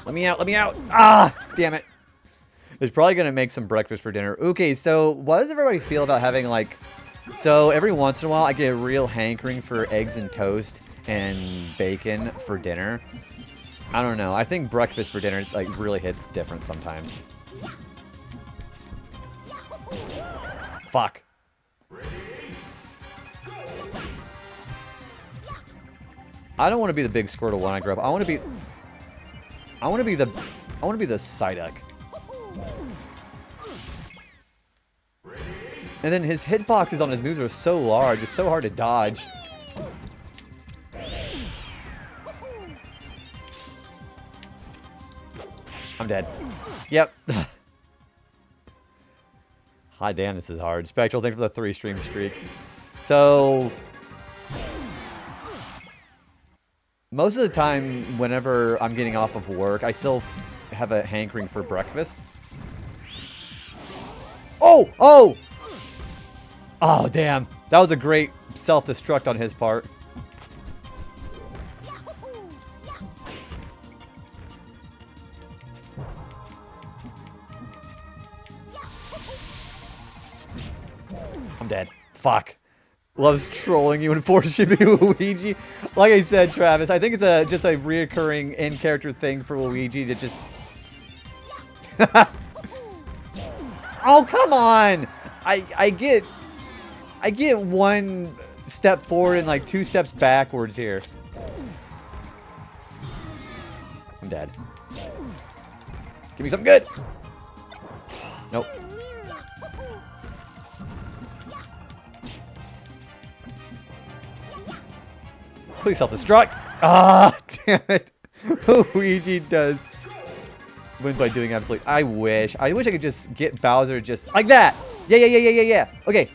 Let me out, let me out. Ah, damn it. It's probably going to make some breakfast for dinner. Okay, so what does everybody feel about having, like... So every once in a while, I get a real hankering for eggs and toast and bacon for dinner. I don't know. I think breakfast for dinner, like, really hits different sometimes. Fuck. I don't want to be the big Squirtle when I grow up. I want to be the Psyduck. And then his hitboxes on his moves are so large, it's so hard to dodge. I'm dead. Yep. Hi, damn, this is hard. Spectral, thanks for the 3-stream streak. So... most of the time, whenever I'm getting off of work, I still have a hankering for breakfast. Oh! Oh! Oh, damn. That was a great self-destruct on his part. I'm dead. Fuck. Loves trolling you and forcing you to be Luigi. Like I said, Travis, I think it's just a reoccurring in-character thing for Luigi to just... Oh, come on! I get one step forward and like 2 steps backwards here. I'm dead. Give me something good! Nope. Please self-destruct. Ah, damn it. Luigi does win by doing absolute. I wish I could just get Bowser just like that. Yeah. Okay.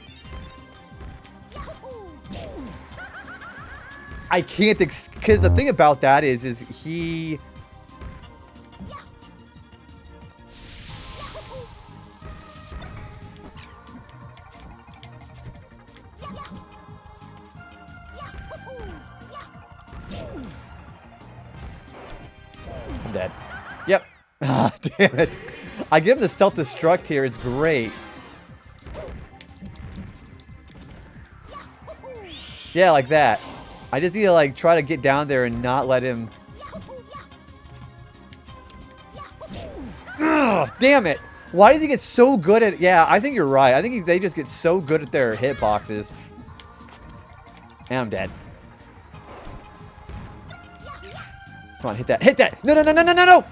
I can't because the thing about that is he. I'm dead. Yep. Ah, damn it. I give him the self-destruct here. It's great. Yeah, like that. I just need to, like, try to get down there and not let him... Ugh, damn it. Why does he get so good at... Yeah, I think you're right. I think they just get so good at their hitboxes. And I'm dead. Come on, hit that. Hit that! No!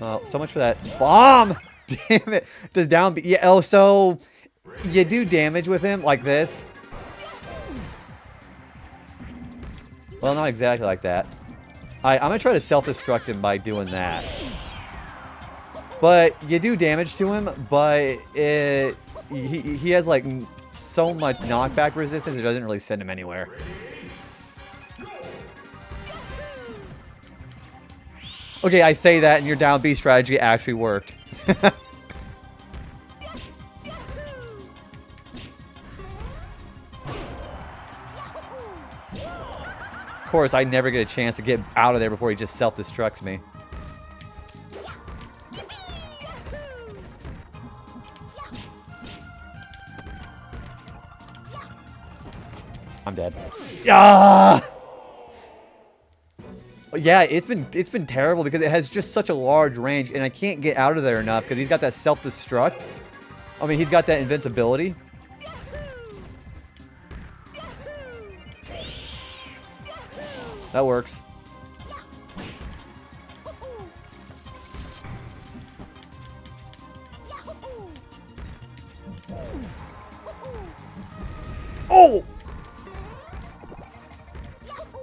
Oh, so much for that bomb! Damn it. Does down B... Yeah, oh, so... You do damage with him like this. Well, not exactly like that. I'm going to try to self-destruct him by doing that. But you do damage to him, but he has, like, so much knockback resistance, it doesn't really send him anywhere. Okay, I say that, and your down B strategy actually worked. Of course, I never get a chance to get out of there before he just self-destructs me. I'm dead. Ah! Yeah, it's been terrible because it has just such a large range, and I can't get out of there enough because he's got that self-destruct. I mean, he's got that invincibility. That works. Oh!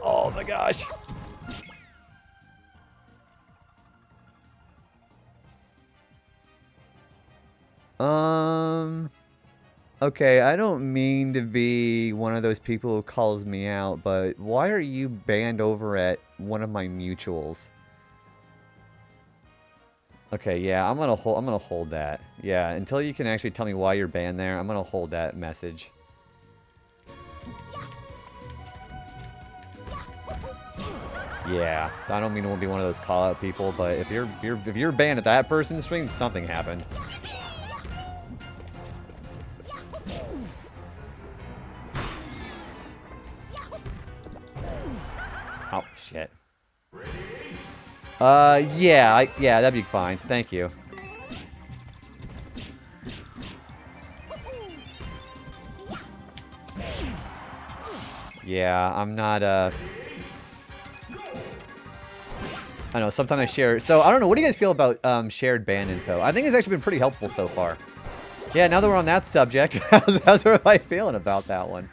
Oh my gosh. Okay, I don't mean to be one of those people who calls me out, but why are you banned over at one of my mutuals? Okay, yeah, I'm gonna hold that. Yeah, until you can actually tell me why you're banned there, I'm gonna hold that message. Yeah, I don't mean to be one of those call-out people, but if you're banned at that person's stream, something happened. Oh shit. Yeah, that'd be fine. Thank you. Yeah, I'm not, I know, sometimes I share... So, I don't know, what do you guys feel about, shared ban info? I think it's actually been pretty helpful so far. Yeah, now that we're on that subject, how's everybody feeling about that one?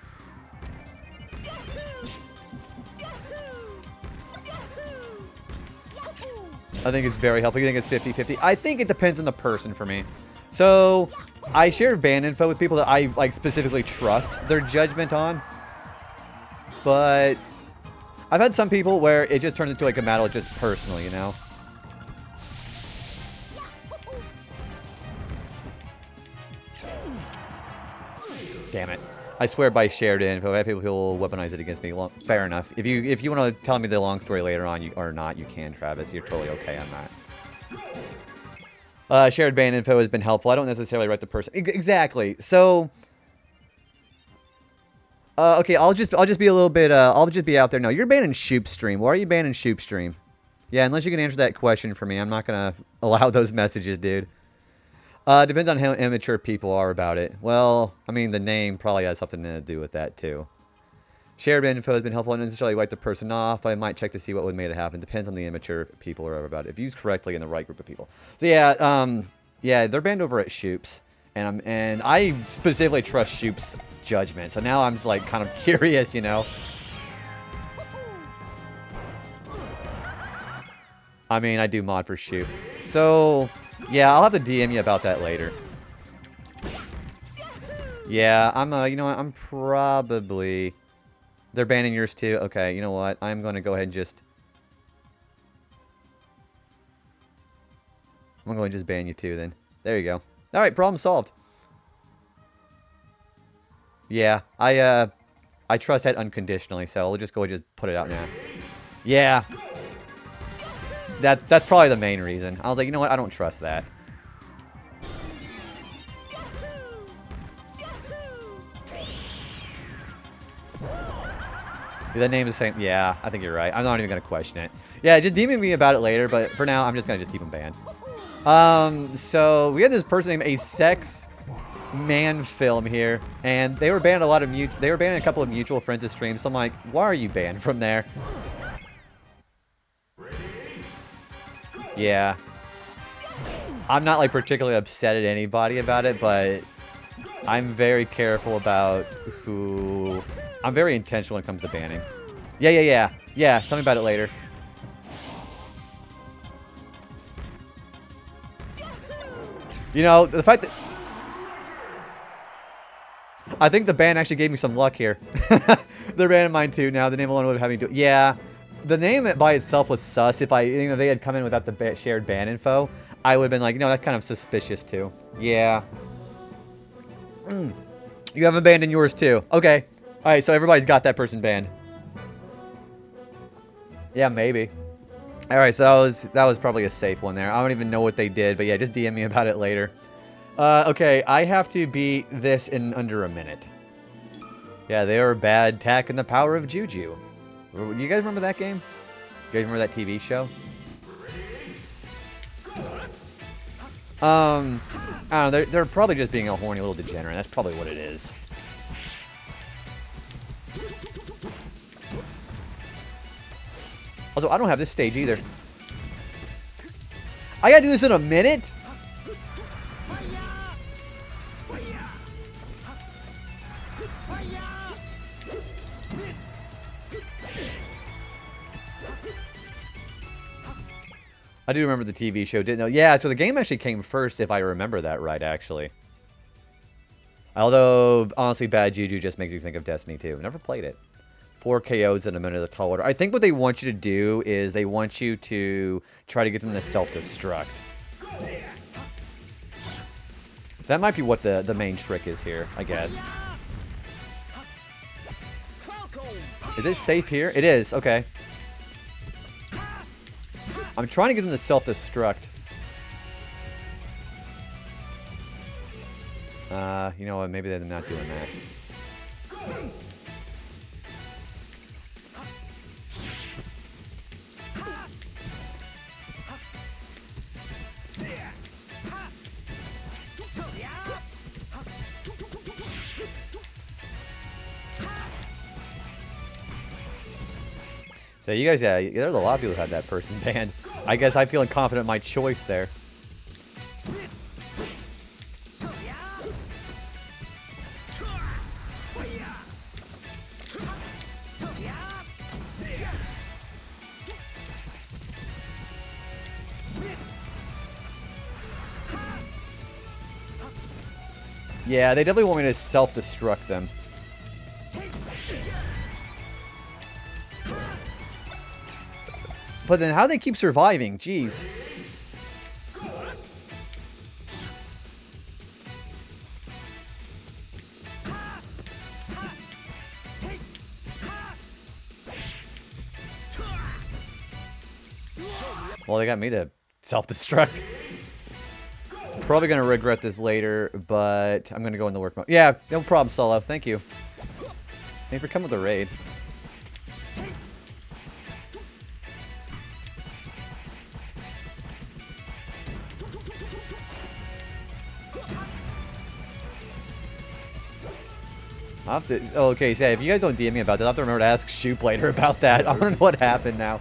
I think it's very helpful. You think it's 50-50? I think it depends on the person for me. So, I share ban info with people that I, like, specifically trust their judgment on. But I've had some people where it just turns into, like, a battle just personal, you know? Damn it. I swear by shared info, I have people who will weaponize it against me. Well, fair enough. If you want to tell me the long story later on, or not, you can, Travis. You're totally okay on that. Shared ban info has been helpful. I don't necessarily write the person. Exactly. So, okay, I'll just be a little bit. I'll just be out there. No, you're banning Shoop stream. Why are you banning Shoop stream? Yeah, unless you can answer that question for me, I'm not gonna allow those messages, dude. Depends on how immature people are about it. Well, I mean, the name probably has something to do with that, too. Shared info has been helpful. I don't necessarily wipe the person off, but I might check to see what would make it happen. Depends on the immature people are about it. If used correctly in the right group of people. So, yeah, yeah, they're banned over at Shoop's. And I specifically trust Shoop's judgment. So now I'm just, like, kind of curious, you know. I mean, I do mod for Shoop. So... yeah, I'll have to DM you about that later. Yeah, you know what, I'm probably... They're banning yours too? Okay, you know what, I'm gonna go ahead and just... I'm going to just ban you too, then. There you go. Alright, problem solved. Yeah, I trust that unconditionally, so we'll just go ahead and just put it out now. Yeah. That's probably the main reason. I was like, you know what? I don't trust that. That name is the same. Yeah, I think you're right. I'm not even going to question it. Yeah, just DM me about it later, but for now, I'm just going to just keep him banned. So we had this person named A Sex Man Film here, and they were banning a couple of mutual friends' streams. So I'm like, why are you banned from there? Yeah. I'm not like particularly upset at anybody about it, but I'm very careful about who... I'm very intentional when it comes to banning. Yeah. Tell me about it later. You know, the fact that... I think the ban actually gave me some luck here. They're banning mine too now. The name alone would have me do... Yeah. The name by itself was sus. If they had come in without the shared ban info, I would have been like, no, that's kind of suspicious too. Yeah. You have abandoned yours too. Okay. Alright, so everybody's got that person banned. Yeah, maybe. Alright, so that was probably a safe one there. I don't even know what they did, but yeah, just DM me about it later. Okay, I have to beat this in under a minute. Yeah, they are bad tech and the power of Juju. You guys remember that game? You guys remember that TV show? I don't know, they're probably just being a horny little degenerate. That's probably what it is. Also, I don't have this stage either. I gotta do this in a minute? I do remember the TV show, didn't know. Yeah, so the game actually came first, if I remember that right, actually. Although, honestly, Bad Juju just makes me think of Destiny 2. Never played it. 4 KOs in a minute of the tall order. I think what they want you to do is they want you to try to get them to self-destruct. That might be what the main trick is here, I guess. Is it safe here? It is, okay. I'm trying to get them to self-destruct. You know what? Maybe they're not doing that. So you guys, yeah, there's a lot of people who had that person banned. I guess I feel confident in my choice there. Yeah, they definitely want me to self-destruct them. But then how do they keep surviving? Jeez. Well, they got me to self-destruct. Probably going to regret this later, but I'm going to go in the work mode. Yeah, no problem, Solo. Thank you. Thanks for coming with the raid. I'll have to... Oh, okay, so yeah, if you guys don't DM me about that, I'll have to remember to ask Shoop later about that. I don't know what happened now.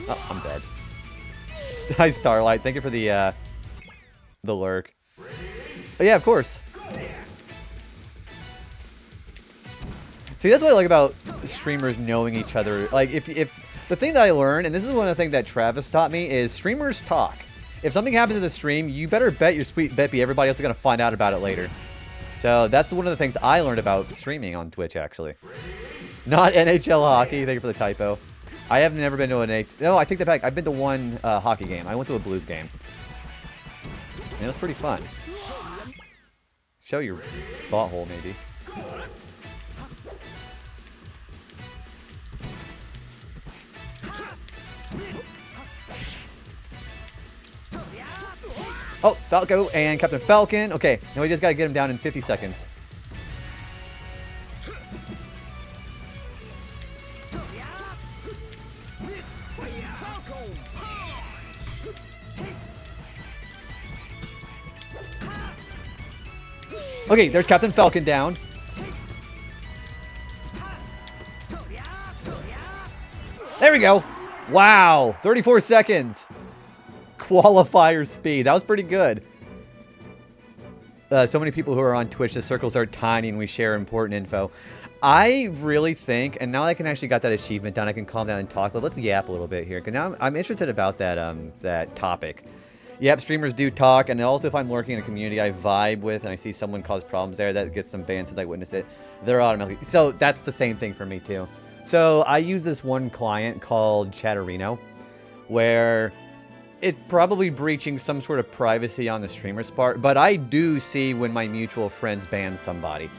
Oh, I'm dead. Hi, Starlight. Thank you for the lurk. Oh, yeah, of course. See, that's what I like about streamers knowing each other. Like, if the thing that I learned, and this is one of the things that Travis taught me, is streamers talk. If something happens in the stream, you better bet your sweet Beppy everybody else is going to find out about it later. So that's one of the things I learned about streaming on Twitch, actually. Not NHL hockey. Thank you for the typo. I have never been to an No, I take that back. I've been to one hockey game. I went to a Blues game. And it was pretty fun. Show your butthole, maybe. Oh, Falco and Captain Falcon. Okay, now we just got to get him down in 50 seconds. Okay, there's Captain Falcon down. There we go. Wow, 34 seconds. Qualifier speed. That was pretty good. So many people who are on Twitch, the circles are tiny and we share important info. I really think, and now I can actually got that achievement done, I can calm down and talk. Let's yap a little bit here, because now I'm interested about that topic. Yep, streamers do talk, and also if I'm lurking in a community I vibe with and I see someone cause problems there, that gets some banned since I witness it, they're automatically... So that's the same thing for me too. So I use this one client called Chatterino, where it's probably breaching some sort of privacy on the streamer's part, but I do see when my mutual friends ban somebody.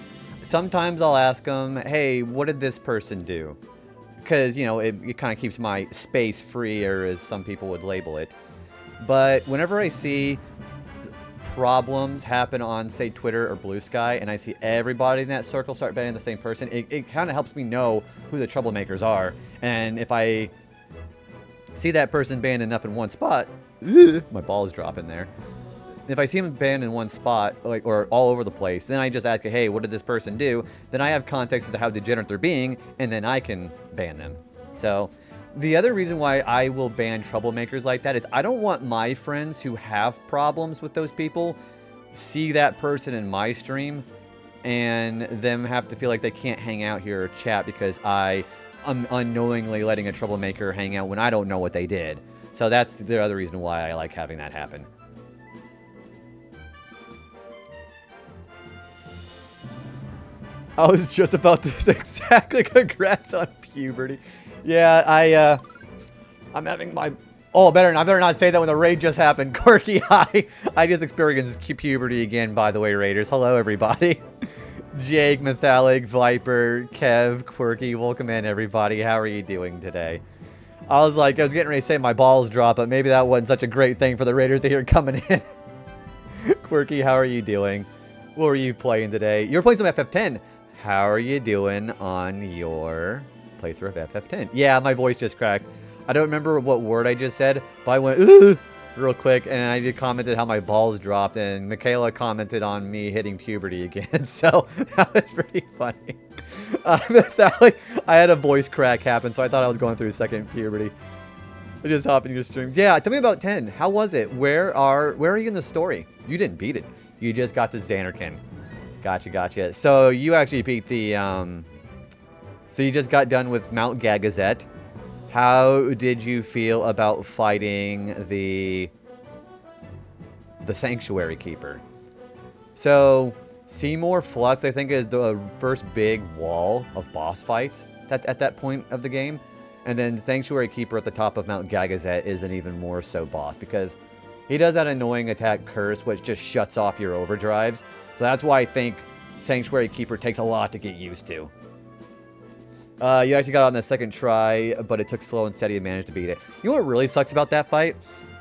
Sometimes I'll ask them, hey, what did this person do? Because, you know, it kind of keeps my space free, or as some people would label it. But whenever I see problems happen on, say, Twitter or Blue Sky, and I see everybody in that circle start banning the same person, it kind of helps me know who the troublemakers are. And if I see that person banned enough in one spot, my ball is dropping there. If I see them banned in one spot, like, or all over the place, then I just ask, hey, what did this person do? Then I have context as to how degenerate they're being, and then I can ban them. So the other reason why I will ban troublemakers like that is I don't want my friends who have problems with those people see that person in my stream and them have to feel like they can't hang out here or chat because I'm unknowingly letting a troublemaker hang out when I don't know what they did. So that's the other reason why I like having that happen. I was just about to say exactly. Congrats on puberty. Yeah, I'm having my... Oh, I better not say that when the raid just happened. Quirky, hi. I just experienced puberty again, by the way, raiders. Hello, everybody. Jake, Metallic, Viper, Kev, Quirky, welcome in, everybody. How are you doing today? I was getting ready to say my balls drop, but maybe that wasn't such a great thing for the raiders to hear coming in. Quirky, how are you doing? What were you playing today? You were playing some FF10. How are you doing on your playthrough of FF10? Yeah, my voice just cracked. I don't remember what word I just said, but I went, ooh, real quick, and I just commented how my balls dropped, and Michaela commented on me hitting puberty again, so that was pretty funny. I had a voice crack happen, so I thought I was going through second puberty. I just hopped into your streams. Yeah, tell me about 10. How was it? Where are you in the story? You didn't beat it. You just got the Xanarkin. Gotcha. So you actually beat the, so you just got done with Mount Gagazet. How did you feel about fighting the Sanctuary Keeper? So Seymour Flux, I think, is the first big wall of boss fights at that point of the game. And then Sanctuary Keeper at the top of Mount Gagazet is an even more so boss, because he does that annoying attack Curse, which just shuts off your overdrives. So that's why I think Sanctuary Keeper takes a lot to get used to. You actually got on the second try, but it took slow and steady and managed to beat it. You know what really sucks about that fight?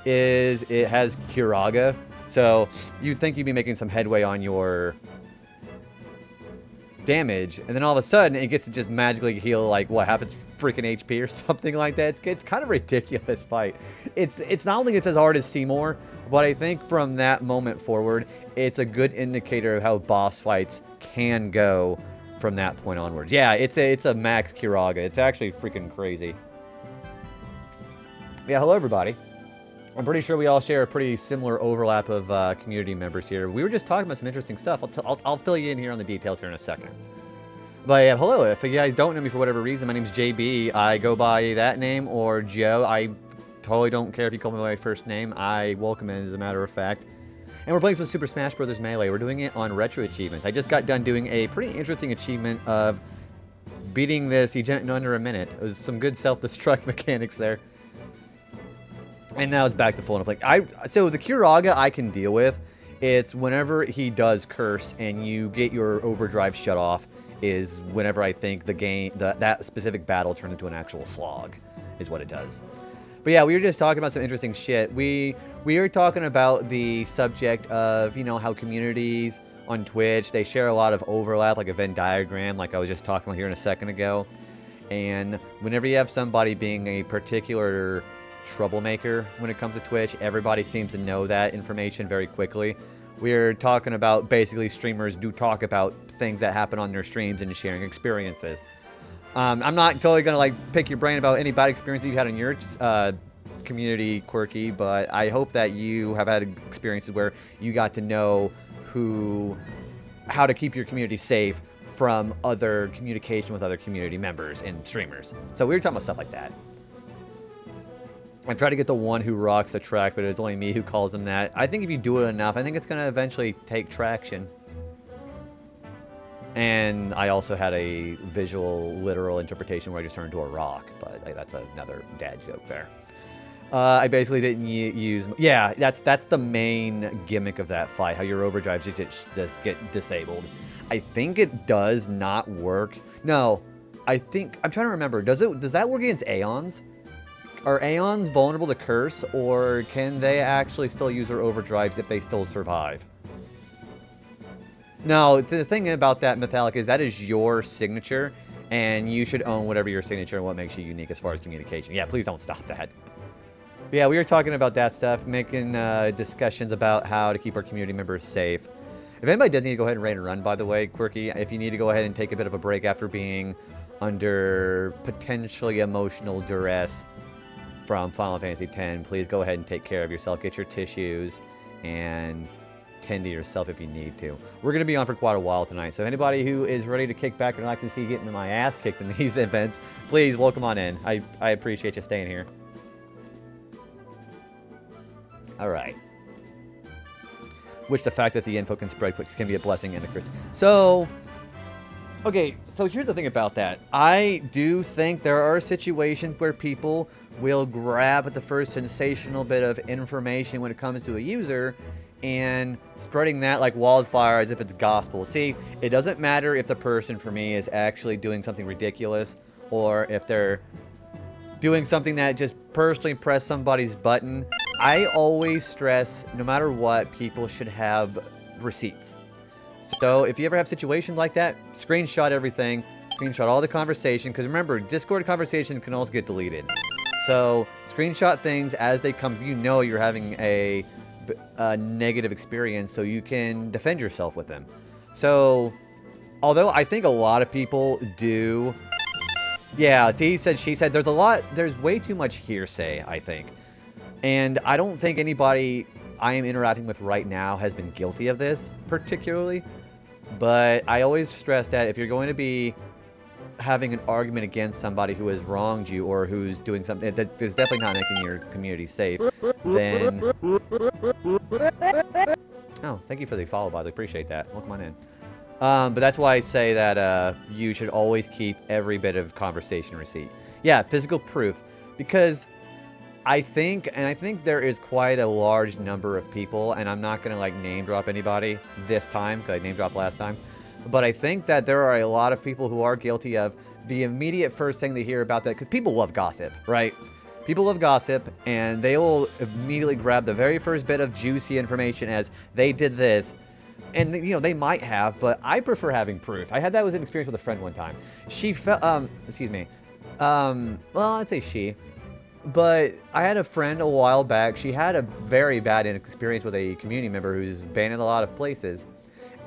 Is it has Kiraga. So you'd think you'd be making some headway on your damage, and then all of a sudden it gets to just magically heal like what happens freaking HP or something like that. It's kind of ridiculous fight. It's not only it's as hard as Seymour, but I think from that moment forward it's a good indicator of how boss fights can go from that point onwards. Yeah, it's a max Kiraga. It's actually freaking crazy. Yeah, hello everybody. I'm pretty sure we all share a pretty similar overlap of community members here. We were just talking about some interesting stuff. I'll fill you in here on the details here in a second. But yeah, hello. If you guys don't know me for whatever reason, my name's JB. I go by that name or Joe. I totally don't care if you call me by my first name. I welcome it, as a matter of fact. And we're playing some Super Smash Bros. Melee. We're doing it on Retro Achievements. I just got done doing a pretty interesting achievement of beating this Egent in under a minute. It was some good self-destruct mechanics there. And now it's back to full play. So the Kiraga I can deal with. It's whenever he does curse and you get your overdrive shut off is whenever I think the game, that specific battle turns into an actual slog, is what it does. But yeah, we were just talking about some interesting shit. We were talking about the subject of, you know, how communities on Twitch, they share a lot of overlap, like a Venn diagram, like I was just talking about here in a second ago. And whenever you have somebody being a particular troublemaker when it comes to Twitch, everybody seems to know that information very quickly. We're talking about basically streamers do talk about things that happen on their streams and sharing experiences. I'm not totally gonna like pick your brain about any bad experiences you've had in your community, Quirky, but I hope that you have had experiences where you got to know how to keep your community safe from other communication with other community members and streamers. So we were talking about stuff like that. I've tried to get the one who rocks the track, but it's only me who calls him that. I think if you do it enough, I think it's going to eventually take traction. And I also had a visual, literal interpretation where I just turned into a rock, but like, that's another dad joke there. I basically didn't use... Yeah, that's the main gimmick of that fight, how your overdrives just get disabled. I think it does not work. No, I'm trying to remember. Does that work against Aeons? Are Aeons vulnerable to curse, or can they actually still use their overdrives if they still survive? No, the thing about that, Metallic, is that is your signature, and you should own whatever your signature and what makes you unique as far as communication. Yeah, please don't stop that. Yeah, we were talking about that stuff, making discussions about how to keep our community members safe. If anybody does need to go ahead and raid and run, by the way, Quirky, if you need to go ahead and take a bit of a break after being under potentially emotional duress from Final Fantasy X, please go ahead and take care of yourself. Get your tissues and tend to yourself if you need to. We're going to be on for quite a while tonight, so anybody who is ready to kick back and relax and see getting my ass kicked in these events, please welcome on in. I appreciate you staying here. Alright. Which the fact that the info can spread quick can be a blessing and a curse. So, okay, so here's the thing about that. I do think there are situations where people will grab at the first sensational bit of information when it comes to a user and spreading that like wildfire as if it's gospel. See, it doesn't matter if the person, for me, is actually doing something ridiculous or if they're doing something that just personally pressed somebody's button. I always stress, no matter what, people should have receipts. So if you ever have situations like that, screenshot everything, screenshot all the conversation, because remember, Discord conversation can also get deleted. So screenshot things as they come. You know you're having a negative experience, so you can defend yourself with them. So, although I think a lot of people do... Yeah, see, he said, she said, there's way too much hearsay, I think. And I don't think anybody I am interacting with right now has been guilty of this, particularly. But I always stress that if you're going to be having an argument against somebody who has wronged you or who's doing something that is definitely not making your community safe, then... Oh, thank you for the follow, by the way. Appreciate that. Welcome on in. But that's why I say that you should always keep every bit of conversation receipt. Yeah, physical proof. Because I think there is quite a large number of people, and I'm not going to like name drop anybody this time, because I name dropped last time. But I think that there are a lot of people who are guilty of the immediate first thing they hear about that, because people love gossip, right? People love gossip, and they will immediately grab the very first bit of juicy information as they did this. And, you know, they might have, but I prefer having proof. I had that with an experience with a friend one time. She felt, excuse me. Well, I'd say she. But I had a friend a while back. She had a very bad experience with a community member who's banned in a lot of places.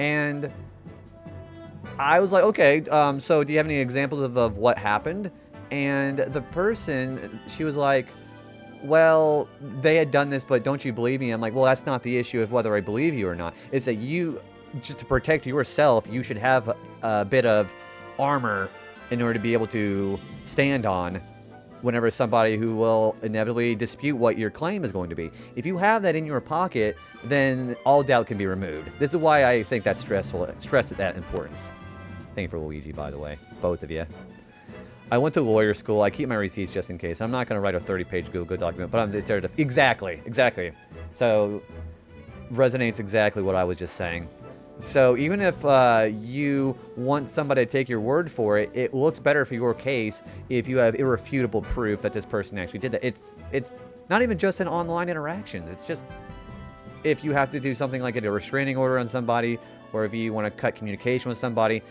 And I was like, okay, so do you have any examples of what happened? And the person, she was like, well, they had done this, but don't you believe me? I'm like, well, that's not the issue of whether I believe you or not. It's that you, just to protect yourself, you should have a bit of armor in order to be able to stand on whenever somebody who will inevitably dispute what your claim is going to be. If you have that in your pocket, then all doubt can be removed. This is why I think that's stress that importance. Thank you for Luigi, by the way. Both of you. I went to lawyer school. I keep my receipts just in case. I'm not going to write a 30-page Google document, but I'm there to... Exactly. So, resonates exactly what I was just saying. So, even if you want somebody to take your word for it, it looks better for your case if you have irrefutable proof that this person actually did that. It's not even just in online interactions. It's just if you have to do something like get a restraining order on somebody, or if you want to cut communication with somebody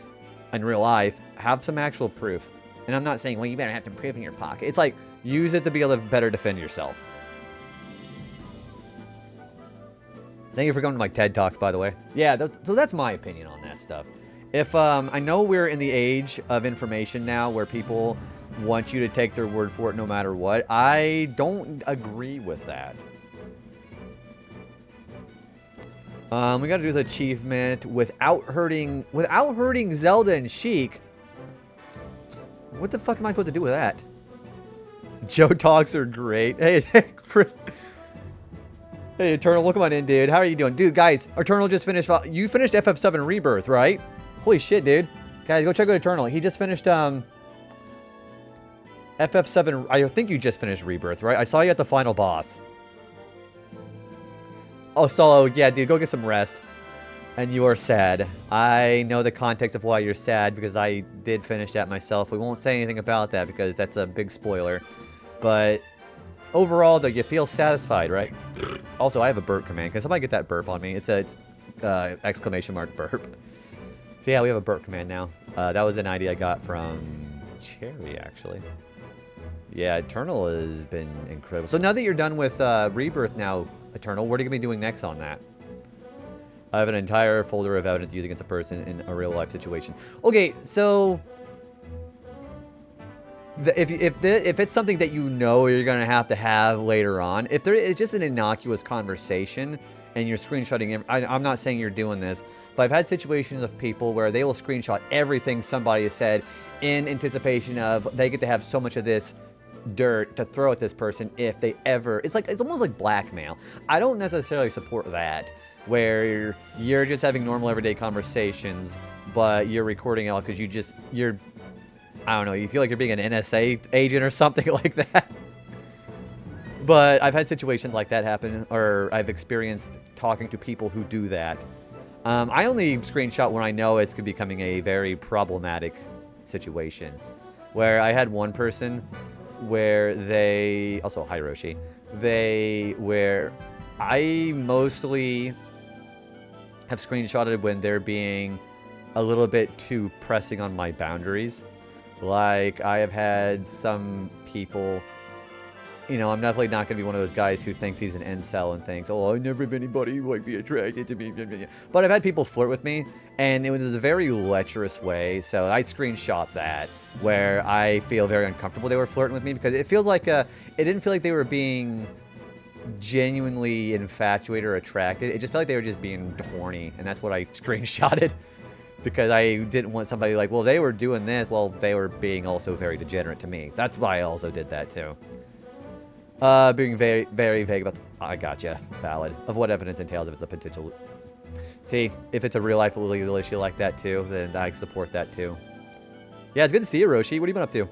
in real life, have some actual proof. And I'm not saying, well, you better have some proof in your pocket. It's like, use it to be able to better defend yourself. Thank you for coming to my TED Talks, by the way. Yeah, so that's my opinion on that stuff. If, I know we're in the age of information now where people want you to take their word for it no matter what. I don't agree with that. We gotta do the achievement without hurting Zelda and Sheik. What the fuck am I supposed to do with that? Joe talks are great. Hey, Chris. Hey, Eternal, welcome on in, dude. How are you doing? Dude, guys, Eternal just finished... You finished FF7 Rebirth, right? Holy shit, dude. Guys, go check out Eternal. He just finished, FF7... I think you just finished Rebirth, right? I saw you at the final boss. Oh, Solo. Yeah, dude, go get some rest. And you are sad. I know the context of why you're sad, because I did finish that myself. We won't say anything about that, because that's a big spoiler. But... overall, though, you feel satisfied, right? Also, I have a burp command. Can somebody get that burp on me? It's exclamation mark burp. So yeah, we have a burp command now. That was an idea I got from Cherry, actually. Yeah, Eternal has been incredible. So now that you're done with Rebirth now, Eternal, what are you going to be doing next on that? I have an entire folder of evidence used against a person in a real-life situation. Okay, so... if it's something that you know you're going to have later on, if there is just an innocuous conversation and you're screenshotting, I'm not saying you're doing this, but I've had situations of people where they will screenshot everything somebody has said in anticipation of they get to have so much of this dirt to throw at this person if they ever... It's almost like blackmail. I don't necessarily support that, where you're just having normal everyday conversations, but you're recording it all because you're... I don't know, you feel like you're being an NSA agent or something like that. But I've had situations like that happen, or I've experienced talking to people who do that. I only screenshot when I know it's becoming a very problematic situation. Where I had one person where they... Also, hi Roshi. Where I mostly have screenshotted when they're being a little bit too pressing on my boundaries. Like, I have had some people, you know, I'm definitely not going to be one of those guys who thinks he's an incel and thinks, oh, I never have anybody who might be attracted to me. But I've had people flirt with me, and it was a very lecherous way, so I screenshot that, where I feel very uncomfortable they were flirting with me, because it feels like, it didn't feel like they were being genuinely infatuated or attracted. It just felt like they were just being horny, and that's what I screenshotted. Because I didn't want somebody like, well, they were doing this, well, they were being also very degenerate to me. That's why I also did that, too. Being very, very vague about I gotcha. Valid. Of what evidence entails if it's a potential... See, if it's a real-life legal issue like that, too, then I support that, too. Yeah, it's good to see you, Roshi. What have you been up to?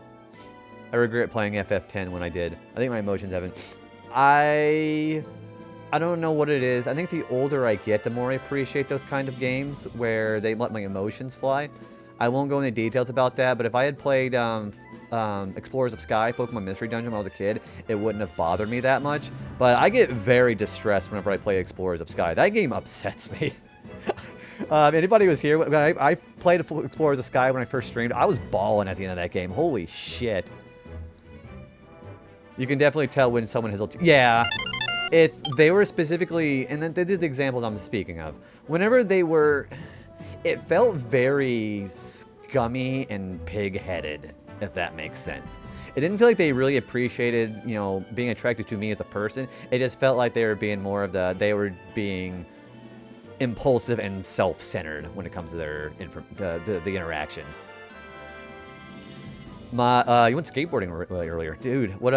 I regret playing FF10 when I did. I think my emotions haven't... I don't know what it is. I think the older I get, the more I appreciate those kind of games where they let my emotions fly. I won't go into details about that, but if I had played Explorers of Sky, Pokemon Mystery Dungeon when I was a kid, it wouldn't have bothered me that much. But I get very distressed whenever I play Explorers of Sky. That game upsets me. Anybody who was here, when I played Explorers of Sky when I first streamed, I was bawling at the end of that game. Holy shit. You can definitely tell when someone has... Yeah. They were specifically, and then these are the examples I'm speaking of. Whenever they were, it felt very scummy and pig-headed, if that makes sense. It didn't feel like they really appreciated, you know, being attracted to me as a person. It just felt like they were being more of they were being impulsive and self-centered when it comes to their, the interaction. You went skateboarding earlier. Dude, what,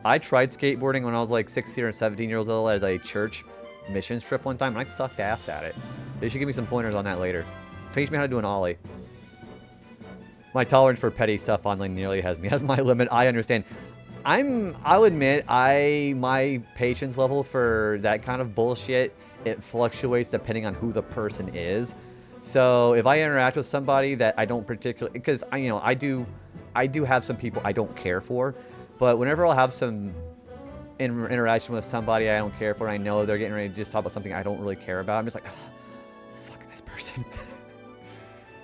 I tried skateboarding when I was like 16 or 17 years old as a church missions trip one time, and I sucked ass at it. So you should give me some pointers on that later. Teach me how to do an ollie. My tolerance for petty stuff online nearly has my limit. I understand. I'll admit, my patience level for that kind of bullshit, it fluctuates depending on who the person is. So if I interact with somebody that I don't particularly, because I do have some people I don't care for. But whenever I'll have some interaction with somebody I don't care for, and I know they're getting ready to just talk about something I don't really care about, I'm just like, oh, fuck this person.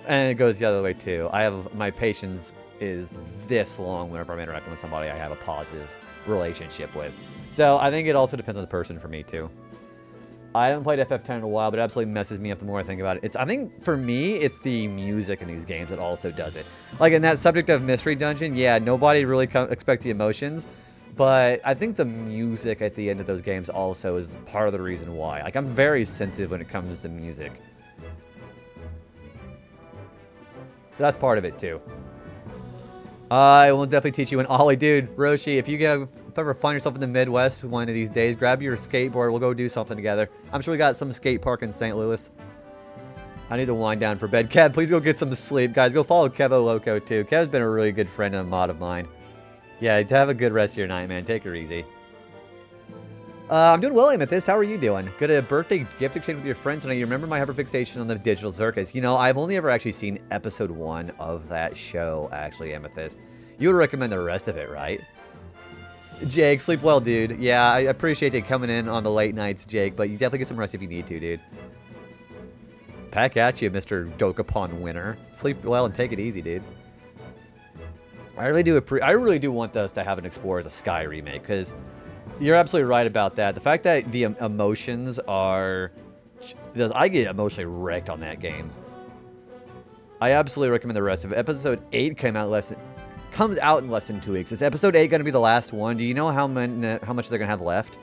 And it goes the other way, too. My patience is this long whenever I'm interacting with somebody I have a positive relationship with. So I think it also depends on the person for me, too. I haven't played FF10 in a while, but it absolutely messes me up the more I think about it. I think, for me, it's the music in these games that also does it. Like, in that subject of Mystery Dungeon, yeah, nobody really expects the emotions, but I think the music at the end of those games also is part of the reason why. Like, I'm very sensitive when it comes to music. That's part of it, too. I will definitely teach you an ollie. Dude, Roshi, if you ever find yourself in the Midwest one of these days, grab your skateboard. We'll go do something together. I'm sure we got some skate park in St. Louis. I need to wind down for bed. Kev, please go get some sleep. Guys, go follow Kevo Loco, too. Kev's been a really good friend and a mod of mine. Yeah, have a good rest of your night, man. Take her easy. I'm doing well, Amethyst. How are you doing? Good a birthday gift exchange with your friends, and I remember my hyperfixation on the Digital Circus. You know, I've only ever actually seen episode 1 of that show, actually, Amethyst. You would recommend the rest of it, right? Jake, sleep well, dude. Yeah, I appreciate you coming in on the late nights, Jake, but you definitely get some rest if you need to, dude. Pack at you, Mr. Dokapon winner. Sleep well and take it easy, dude. I really do want us to have an Explorers of Sky remake, because you're absolutely right about that. The fact that the emotions are... I get emotionally wrecked on that game. I absolutely recommend the rest of it. Episode 8 comes out in less than 2 weeks. Is episode 8 going to be the last one? Do you know how much they're going to have left?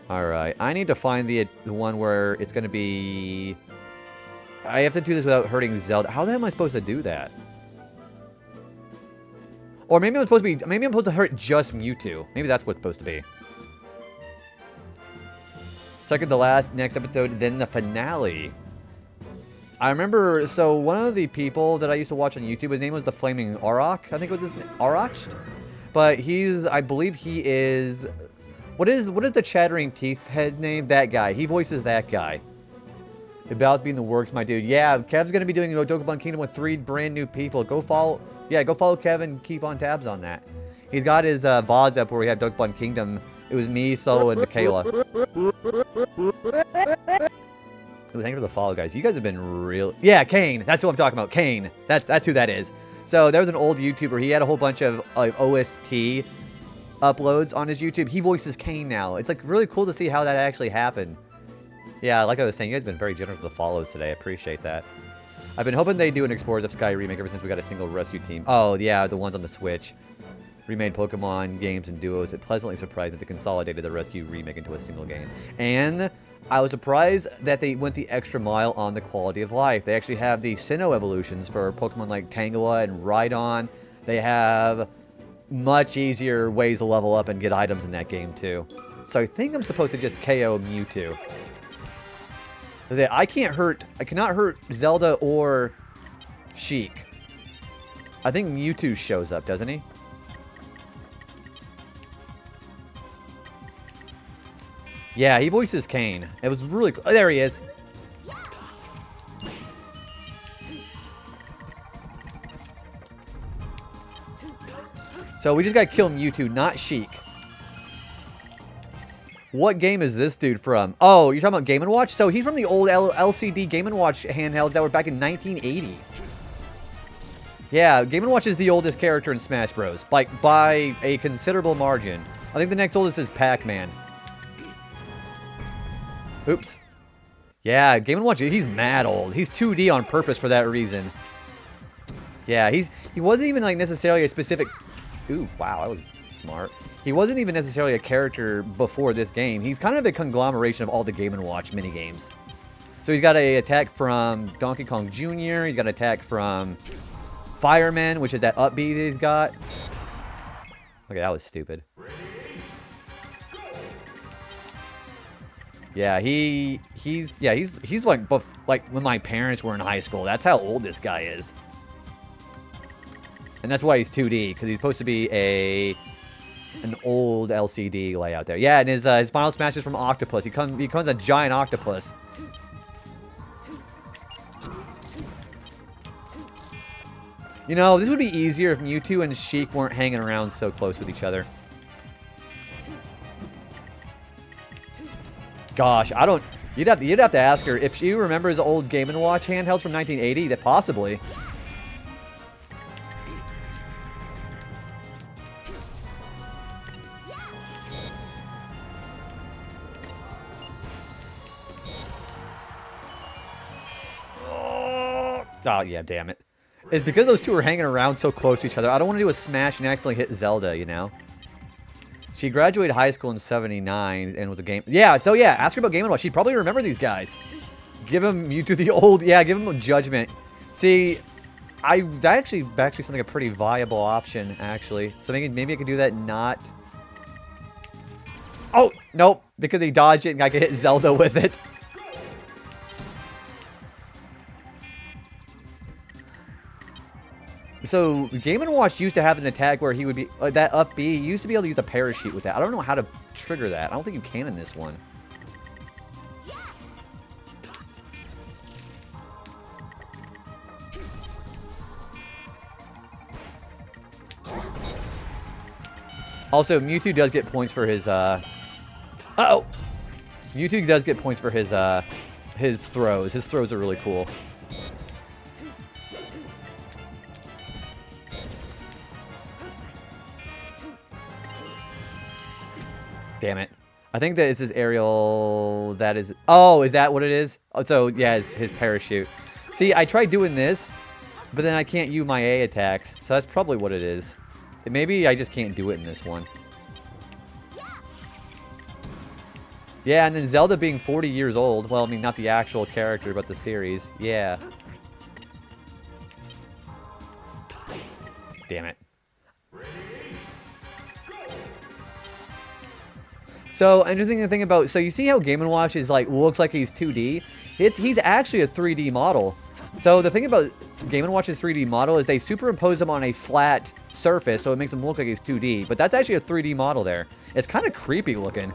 Alright. I need to find the one where it's going to be... I have to do this without hurting Zelda. How the hell am I supposed to do that? Or maybe I'm supposed to hurt just Mewtwo. Maybe that's what's supposed to be. Second to last, next episode, then the finale. I remember, so one of the people that I used to watch on YouTube, his name was the Flaming Auroch. I think it was his name, Auroch? But I believe he is, what is the Chattering Teeth head name? That guy. He voices that guy. About to be in the works, my dude. Yeah, Kev's going to be doing Dokapon Kingdom with 3 brand new people. Go follow Kev and keep on tabs on that. He's got his VODs up where we had Dokapon Kingdom. It was me, Solo, and Michaela. Thank you for the follow, guys. You guys have been real... Yeah, Kane. That's what I'm talking about. Kane. That's who that is. So, there was an old YouTuber. He had a whole bunch of OST uploads on his YouTube. He voices Kane now. It's, like, really cool to see how that actually happened. Yeah, like I was saying, you guys have been very generous with the follows today. I appreciate that. I've been hoping they do an Explorers of Sky remake ever since we got a single rescue team. Oh, yeah, the ones on the Switch. Remade Pokemon games and duos. It pleasantly surprised me that they consolidated the rescue remake into a single game. And I was surprised that they went the extra mile on the quality of life. They actually have the Sinnoh evolutions for Pokemon like Tangela and Rhydon. They have much easier ways to level up and get items in that game, too. So I think I'm supposed to just KO Mewtwo. I cannot hurt Zelda or Sheik. I think Mewtwo shows up, doesn't he? Yeah, he voices Kane. It was really cool. Oh, there he is. So we just gotta kill Mewtwo, not Sheik. What game is this dude from? Oh, you're talking about Game & Watch? So he's from the old LCD Game & Watch handhelds that were back in 1980. Yeah, Game & Watch is the oldest character in Smash Bros. Like, by a considerable margin. I think the next oldest is Pac-Man. Oops. Yeah, Game & Watch, he's mad old. He's 2D on purpose for that reason. Yeah, he wasn't even, like, necessarily a specific... Ooh, wow, that was smart. He wasn't even necessarily a character before this game. He's kind of a conglomeration of all the Game & Watch minigames. So he's got an attack from Donkey Kong Jr., he's got an attack from Fireman, which is that up B that he's got. Okay, that was stupid. Yeah, he's like when my parents were in high school. That's how old this guy is. And that's why he's 2D, because he's supposed to be an old LCD layout there. Yeah, and his final smash is from Octopus. He becomes a giant octopus. You know, this would be easier if Mewtwo and Sheik weren't hanging around so close with each other. Gosh, I don't... You'd have to ask her if she remembers old Game & Watch handhelds from 1980. That possibly. Oh, yeah, damn it. It's because those two are hanging around so close to each other. I don't want to do a smash and accidentally hit Zelda, you know? She graduated high school in 79 and was a game... Yeah, so yeah, ask her about Game & Watch. She'd probably remember these guys. Give him Mewtwo the old... Yeah, give him a Judgment. See, that actually sounds like a pretty viable option, actually. So maybe I could do that not... Oh, nope. Because he dodged it and I could hit Zelda with it. So, Game & Watch used to have an attack where he would be... that up B, he used to be able to use a parachute with that. I don't know how to trigger that. I don't think you can in this one. Also, Mewtwo does get points for his, Uh-oh! Mewtwo does get points for his throws. His throws are really cool. Damn it. I think that is his aerial... That is... Oh, is that what it is? Oh, so, yeah, it's his parachute. See, I tried doing this, but then I can't use my A attacks. So that's probably what it is. Maybe I just can't do it in this one. Yeah, and then Zelda being 40 years old. Well, I mean, not the actual character, but the series. Yeah. Damn it. So, interesting thing about... So, you see how Game & Watch is, like, looks like he's 2D? He's actually a 3D model. So, the thing about Game & Watch's 3D model is they superimpose him on a flat surface, so it makes him look like he's 2D. But that's actually a 3D model there. It's kind of creepy looking.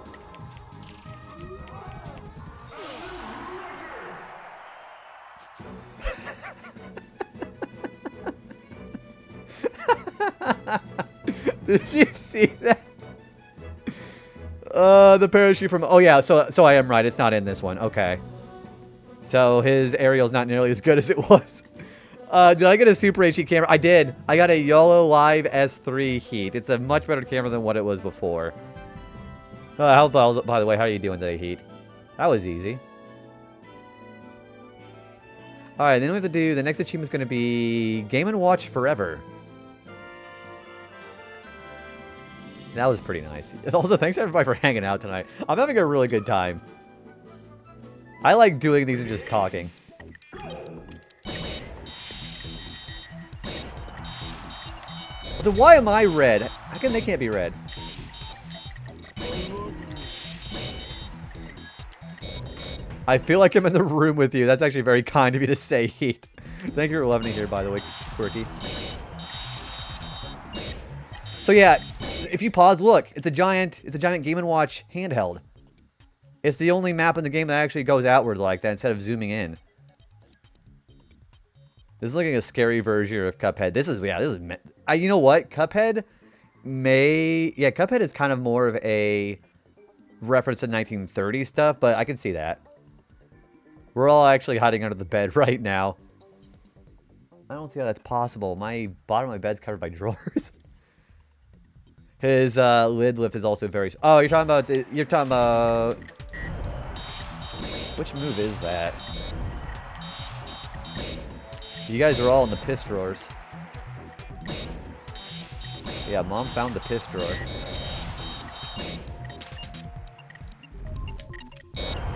Did you see that? The parachute from... Oh, yeah, so I am right. It's not in this one. Okay. So his aerial's not nearly as good as it was. Did I get a Super HD camera? I did. I got a YOLO Live S3 Heat. It's a much better camera than what it was before. By the way, how are you doing today, Heat? That was easy. Alright, then we have to do... The next achievement's going to be Game & Watch Forever. That was pretty nice. Also, thanks everybody for hanging out tonight. I'm having a really good time. I like doing these and just talking. So why am I red? How come they can't be red? I feel like I'm in the room with you. That's actually very kind of you to say, Heat. Thank you for loving me here, by the way, Quirky. So yeah, if you pause, look, it's a giant Game & Watch handheld. It's the only map in the game that actually goes outward like that instead of zooming in. This is like a scary version of Cuphead. You know what? Cuphead is kind of more of a reference to 1930s stuff, but I can see that. We're all actually hiding under the bed right now. I don't see how that's possible. My bottom of my bed's covered by drawers. His lid lift is also very... Oh, you're talking about... Which move is that? You guys are all in the piss drawers. Yeah, Mom found the piss drawer.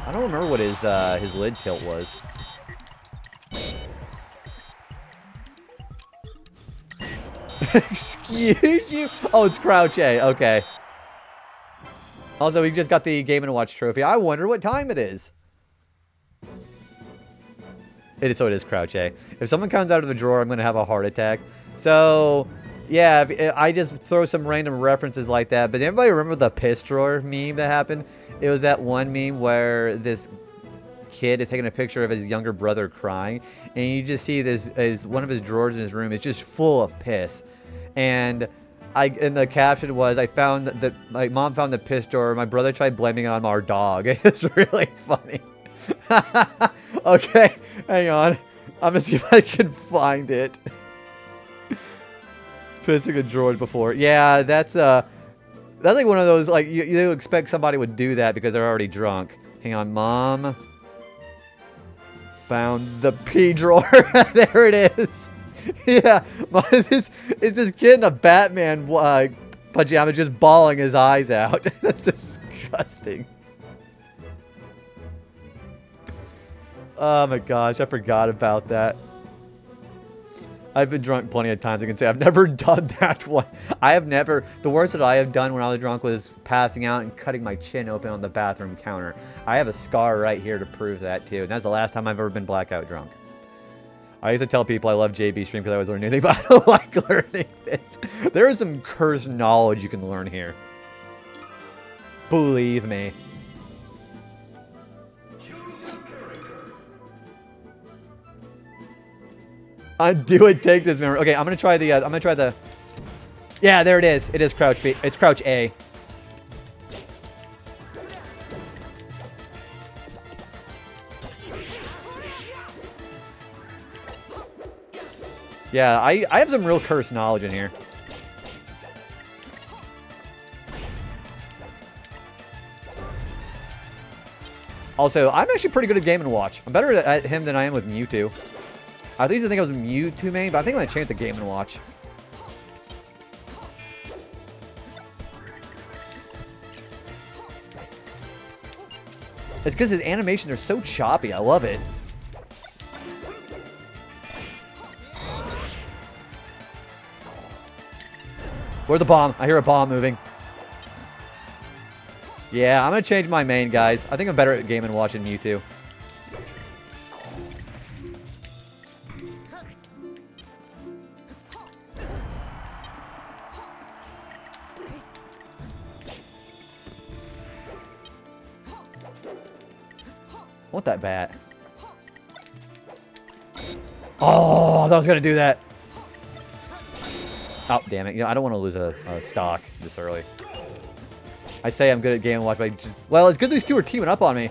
I don't remember what his lid tilt was. Excuse you? Oh, it's Crouch A. Okay. Also, we just got the Game & Watch trophy. I wonder what time it is. So it is Crouch A. If someone comes out of the drawer, I'm going to have a heart attack. So, yeah, I just throw some random references like that. But everybody remember the piss drawer meme that happened? It was that one meme where this kid is taking a picture of his younger brother crying. And you just see this, one of his drawers in his room is just full of piss. And the caption was, my mom found the piss drawer. My brother tried blaming it on our dog. It's really funny. Okay, hang on. I'm gonna see if I can find it. Pissing a droid before. Yeah, that's like one of those, like, you expect somebody would do that because they're already drunk. Hang on, Mom Found the P drawer. There it is. Yeah, it's this kid in a Batman pajama just bawling his eyes out. That's disgusting. Oh my gosh, I forgot about that. I've been drunk plenty of times. I can say I've never done that one. I have never. The worst that I have done when I was drunk was passing out and cutting my chin open on the bathroom counter. I have a scar right here to prove that too. And that's the last time I've ever been blackout drunk. I used to tell people I love JB stream because I was learning new things, but I don't like learning this. There is some cursed knowledge you can learn here. Believe me. Undo it, take this memory. Okay, I'm gonna try the, yeah, there it is. It is crouch B. It's crouch A. Yeah, I have some real cursed knowledge in here. Also, I'm actually pretty good at Game & Watch. I'm better at him than I am with Mewtwo. I used to think I was a Mewtwo main, but I think I'm going to change the Game & Watch. It's because his animations are so choppy. I love it. Where's the bomb? I hear a bomb moving. Yeah, I'm going to change my main, guys. I think I'm better at Game & Watch than Mewtwo. I want that bat. Oh, I thought I was going to do that. Oh, damn it. You know, I don't want to lose a stock this early. I say I'm good at Game & Watch, but I just... Well, it's good these two are teaming up on me.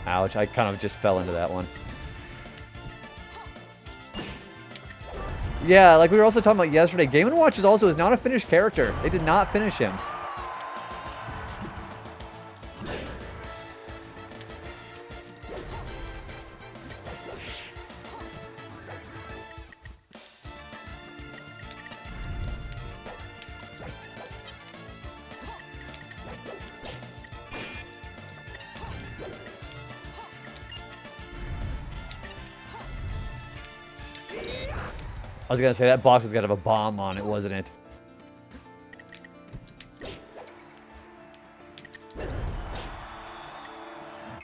Ouch, I kind of just fell into that one. Yeah, like we were also talking about yesterday, Game & Watch is not a finished character. They did not finish him. I was gonna say, that box was gonna have a bomb on it, wasn't it?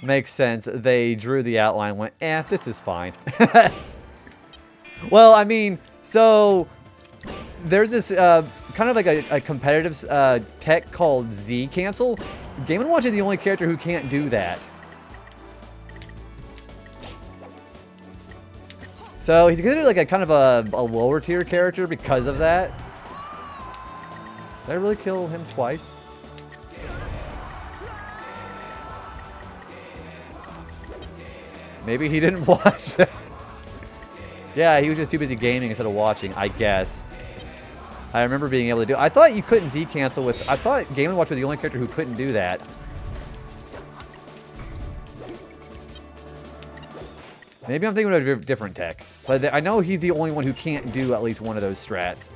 Makes sense. They drew the outline and went, eh, this is fine. Well, I mean, so there's this kind of like a competitive tech called Z cancel. Game & Watch is the only character who can't do that. So he's considered like a kind of a lower tier character because of that. Did I really kill him twice? Maybe he didn't watch that. Yeah, he was just too busy gaming instead of watching, I guess. I remember being able to do it. I thought you couldn't Z cancel with... I thought Game & Watch was the only character who couldn't do that. Maybe I'm thinking of a different tech. But I know he's the only one who can't do at least one of those strats.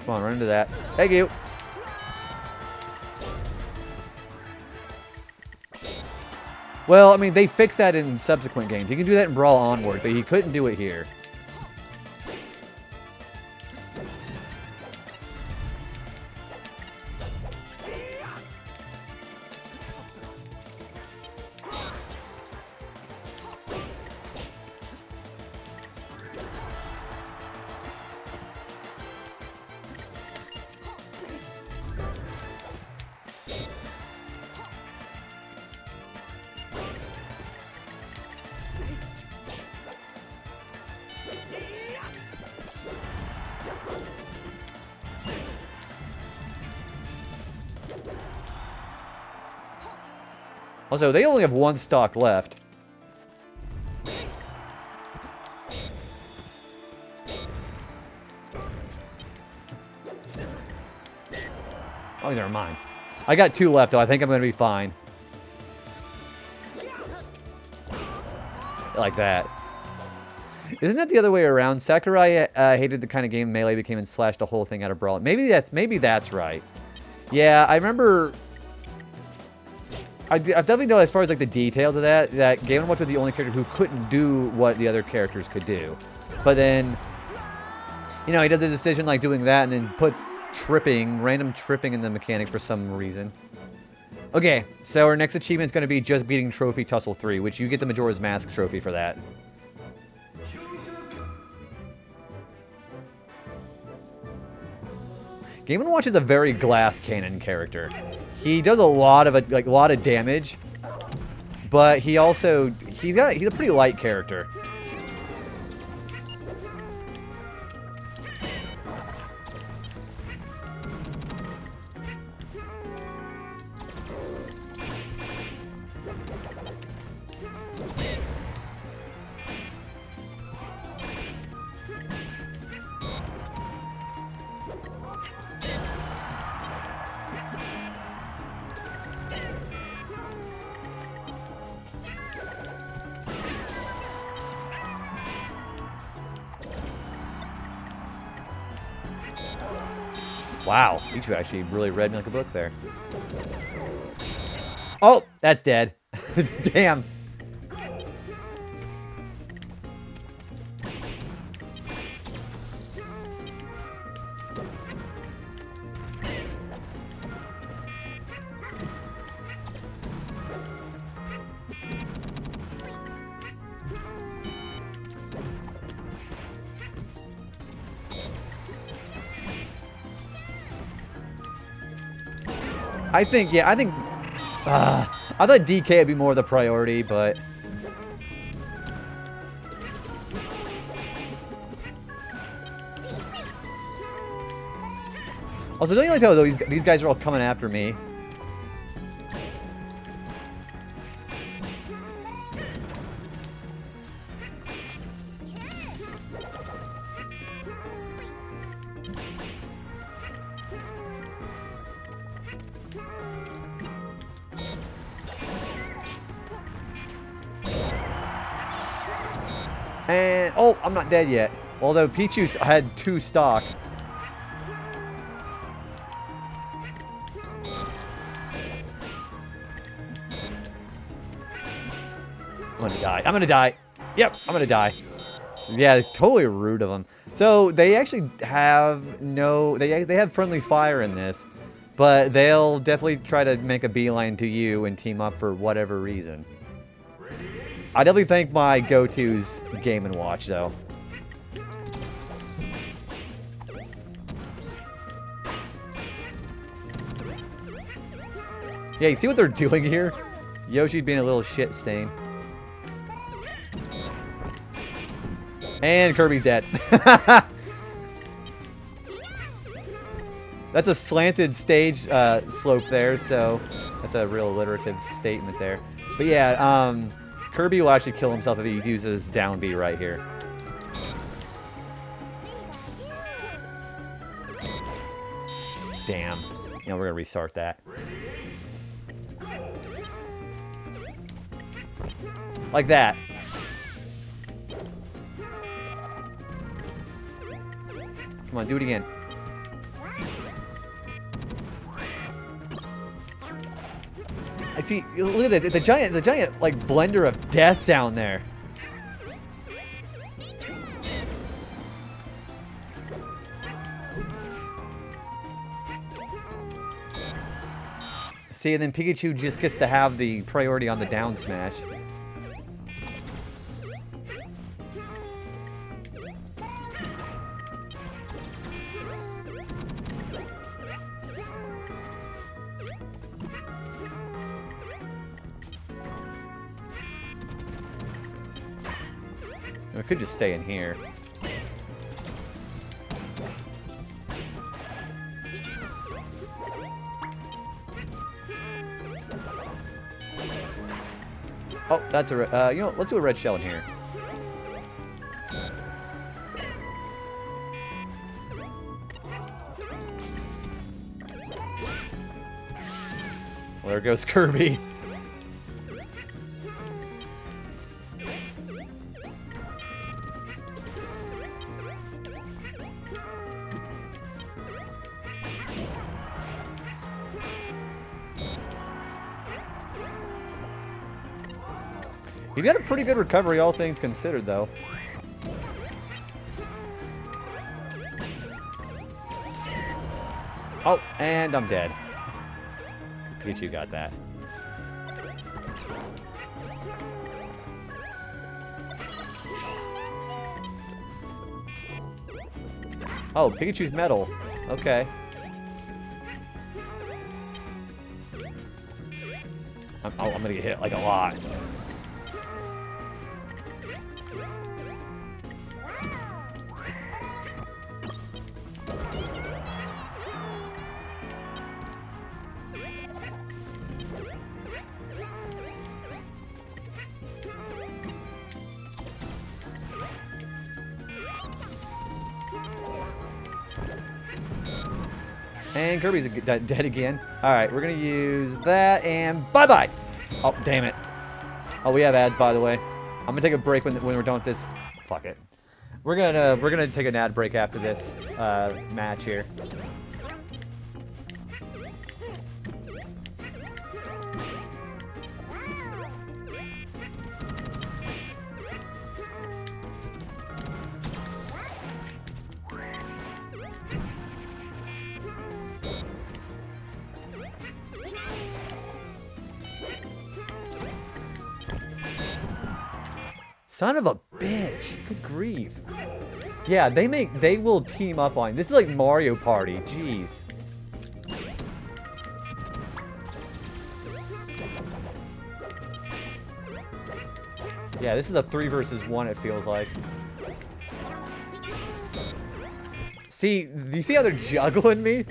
Come on, run into that. Thank you. Well, I mean, they fixed that in subsequent games. You can do that in Brawl Onward, but he couldn't do it here. Also, they only have one stock left. Oh, these are mine. I got 2 left, though. I think I'm going to be fine. Like that. Isn't that the other way around? Sakurai hated the kind of game Melee became and slashed the whole thing out of Brawl. Maybe that's right. Yeah, I remember... I definitely know as far as like the details of that Game & Watch was the only character who couldn't do what the other characters could do. But then, you know, he does the decision like doing that and then puts random tripping in the mechanics for some reason. Okay, so our next achievement is going to be just beating Trophy Tussle 3, which you get the Majora's Mask trophy for that. Game & Watch is a very glass cannon character. He does a lot of damage, but he's a pretty light character. Wow, Pichu actually really read me like a book there. Oh, that's dead. Damn. I thought DK would be more of the priority, but... Also, don't you like how these guys are all coming after me? And, oh, I'm not dead yet. Although Pichu had 2 stock. I'm gonna die. I'm gonna die. Yep, I'm gonna die. So, yeah, totally rude of them. So, they actually have they have friendly fire in this. But they'll definitely try to make a beeline to you and team up for whatever reason. I definitely think my go-to's Game & Watch, though. Yeah, you see what they're doing here? Yoshi's being a little shit stain. And Kirby's dead. That's a slanted stage slope there, so that's a real alliterative statement there. But yeah, Kirby will actually kill himself if he uses down B right here. Damn. You know, we're gonna restart that. Like that. Come on, do it again. I see. Look at this. The giant like blender of death down there. See, and then Pikachu just gets to have the priority on the down smash. We could just stay in here. Oh, that's a... you know, let's do a red shell in here. Well, there goes Kirby. He's got a pretty good recovery, all things considered, though. Oh, and I'm dead. Pikachu got that. Oh, Pikachu's metal. Okay. I'm gonna get hit like a lot. And Kirby's dead again. Alright, we're gonna use that, and bye-bye! Oh, damn it. Oh, we have ads, by the way. I'm gonna take a break when we're done with this. Fuck it. We're gonna take an ad break after this match here. Son of a bitch. Good grief. Yeah, they will team up on. This is like Mario Party. Jeez. Yeah, this is a 3 versus 1, it feels like. See, do you see how they're juggling me?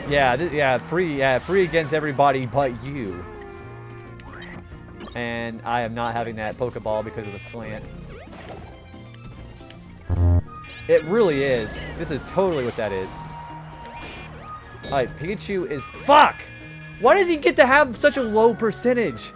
Yeah, free against everybody but you. And I am not having that Pokeball because of the slant. It really is. This is totally what that is. Alright, Pikachu is... Fuck! Why does he get to have such a low percentage?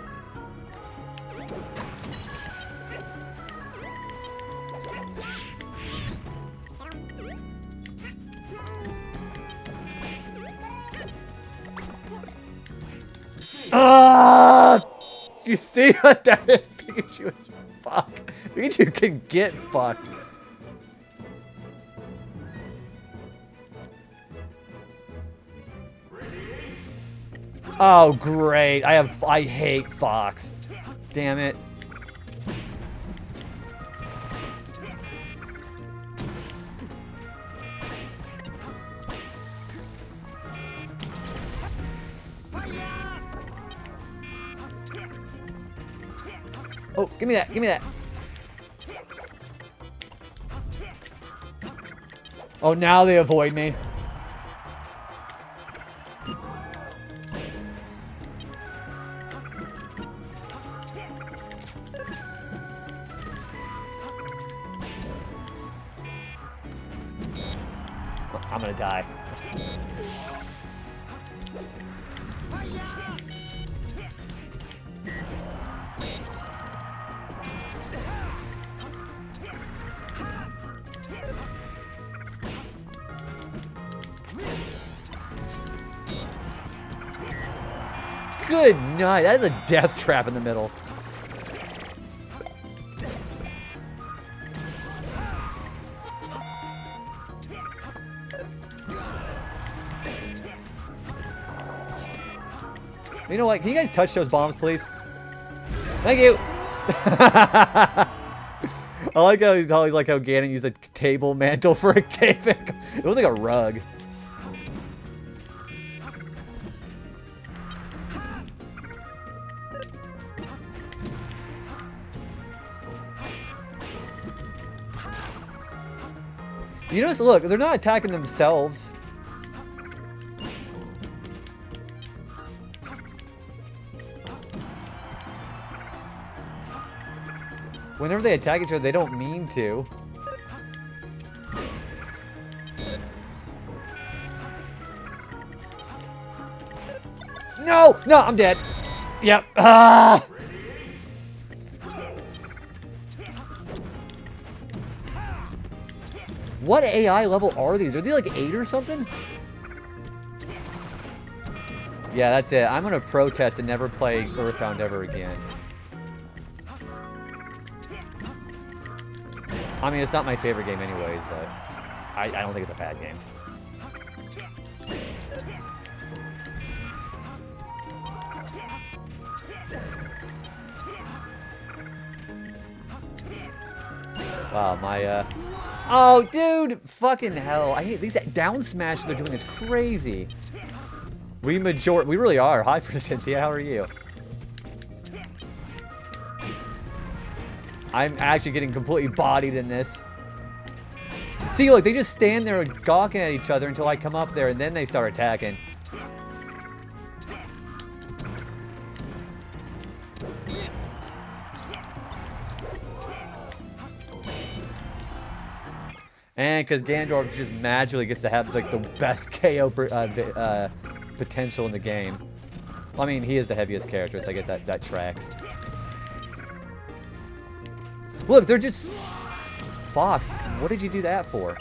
You see what that is? Pikachu is fucked. Pikachu can get fucked. Oh great. I hate Fox. Damn it. Oh, give me that, give me that. Oh, now they avoid me. I'm gonna die. Good night. That is a death trap in the middle. You know what? Can you guys touch those bombs, please? Thank you. I like how he's always like how Ganon used a table mantle for a cave. It was like a rug. You notice, look, they're not attacking themselves. Whenever they attack each other, they don't mean to. No! No, I'm dead. Yep. Ah! What AI level are these? Are they like 8 or something? Yeah, that's it. I'm gonna protest and never play Earthbound ever again. I mean, it's not my favorite game anyways, but I don't think it's a bad game. Wow, my, Oh, dude! Fucking hell. I hate these down smash they're doing is crazy. We really are. Hi, for Cynthia. How are you? I'm actually getting completely bodied in this. See, look, they just stand there gawking at each other until I come up there, and then they start attacking. And because Ganondorf just magically gets to have like the best KO potential in the game. Well, I mean, he is the heaviest character, so I guess that tracks. Look, they're just... Fox, what did you do that for?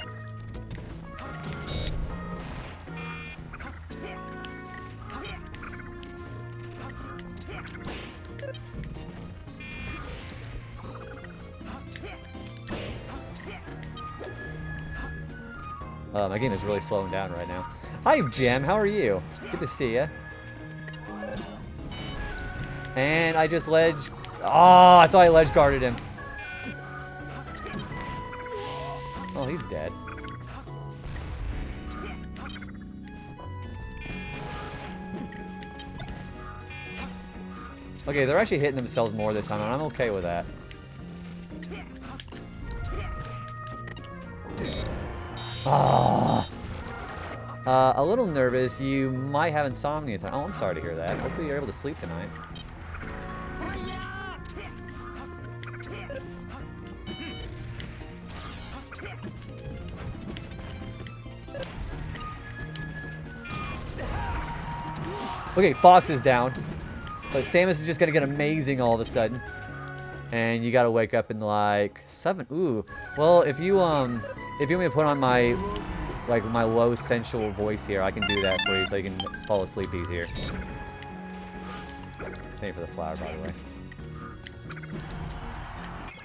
My game is really slowing down right now. Hi, Jam. How are you? Good to see ya. And I just ledge... Oh, I thought I ledge guarded him. Oh, he's dead. Okay, they're actually hitting themselves more this time, and I'm okay with that. Ah. A little nervous. You might have insomnia time. Oh, I'm sorry to hear that. Hopefully you're able to sleep tonight. Okay, Fox is down. But Samus is just gonna get amazing all of a sudden. And you gotta wake up in like 7. Ooh. Well, if you want me to put on my my low sensual voice here, I can do that for you so you can fall asleep easier. Thank you for the flower, by the way.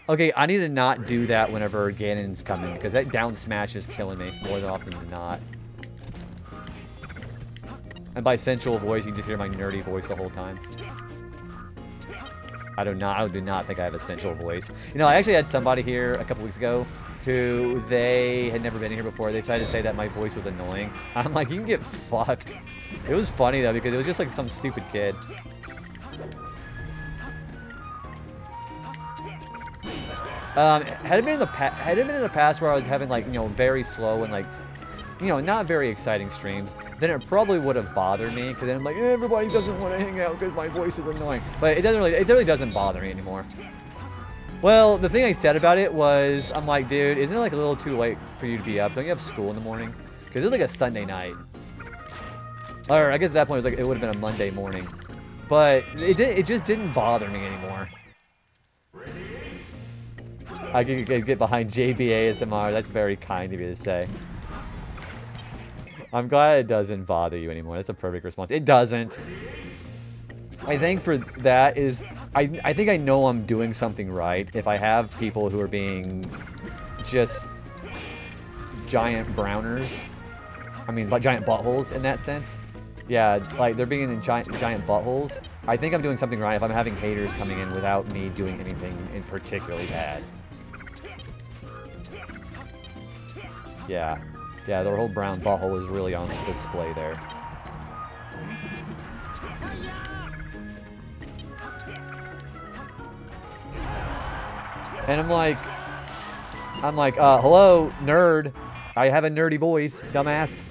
Okay, I need to not do that whenever Ganon's coming, because that down smash is killing me more than often than not. And by sensual voice, you can just hear my nerdy voice the whole time. I do not think I have a sensual voice. You know, I actually had somebody here a couple weeks ago who they had never been here before. They decided to say that my voice was annoying. I'm like, you can get fucked. It was funny though, because it was just like some stupid kid. Had it been in the past where I was having like, you know, very slow and like, you know, not very exciting streams, then it probably would have bothered me, because then I'm like, everybody doesn't want to hang out because my voice is annoying. But it really doesn't bother me anymore. Well, the thing I said about it was, I'm like, dude, isn't it like a little too late for you to be up? Don't you have school in the morning? Because it was like a Sunday night. Or I guess at that point it would have been a Monday morning. But it just didn't bother me anymore. I could get behind JBASMR. That's very kind of you to say. I'm glad it doesn't bother you anymore. That's a perfect response. It doesn't. I think for that is... I think I know I'm doing something right if I have people who are being just giant browners. I mean, giant buttholes in that sense. Yeah, like they're being in giant buttholes. I think I'm doing something right if I'm having haters coming in without me doing anything in particularly bad. Yeah. Yeah, their whole brown butthole is really on display there. And I'm like, hello, nerd. I have a nerdy voice, dumbass.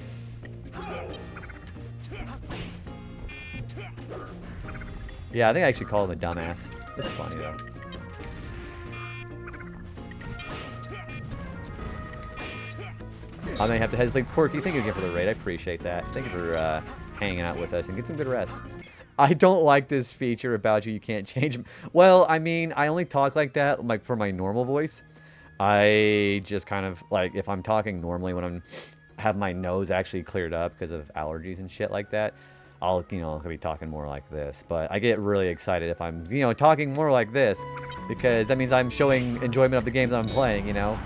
Yeah, I think I actually call him a dumbass. It's funny, though. I may have to head to sleep. Quirky, thank you again for the raid. I appreciate that. Thank you for hanging out with us and get some good rest. I don't like this feature about you. You can't change them. Well, I mean, I only talk like that like for my normal voice. I just kind of, like, if I'm talking normally when I'm have my nose actually cleared up because of allergies and shit like that, I'll, you know, be talking more like this. But I get really excited if I'm, you know, talking more like this because that means I'm showing enjoyment of the games that I'm playing, you know.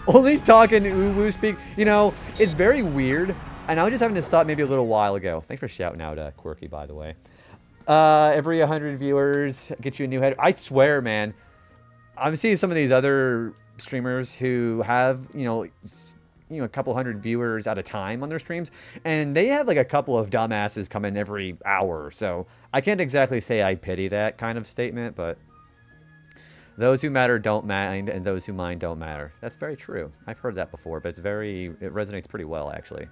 Only talking woo speak, you know, it's very weird. And I was just having to stop maybe a little while ago. Thanks for shouting out Quirky, by the way. Every 100 viewers, get you a new head. I swear, man, I'm seeing some of these other streamers who have, you know, a couple hundred viewers at a time on their streams, and they have like a couple of dumbasses come in every hour. So I can't exactly say I pity that kind of statement, but those who matter don't mind, and those who mind don't matter. That's very true. I've heard that before, but it resonates pretty well, actually.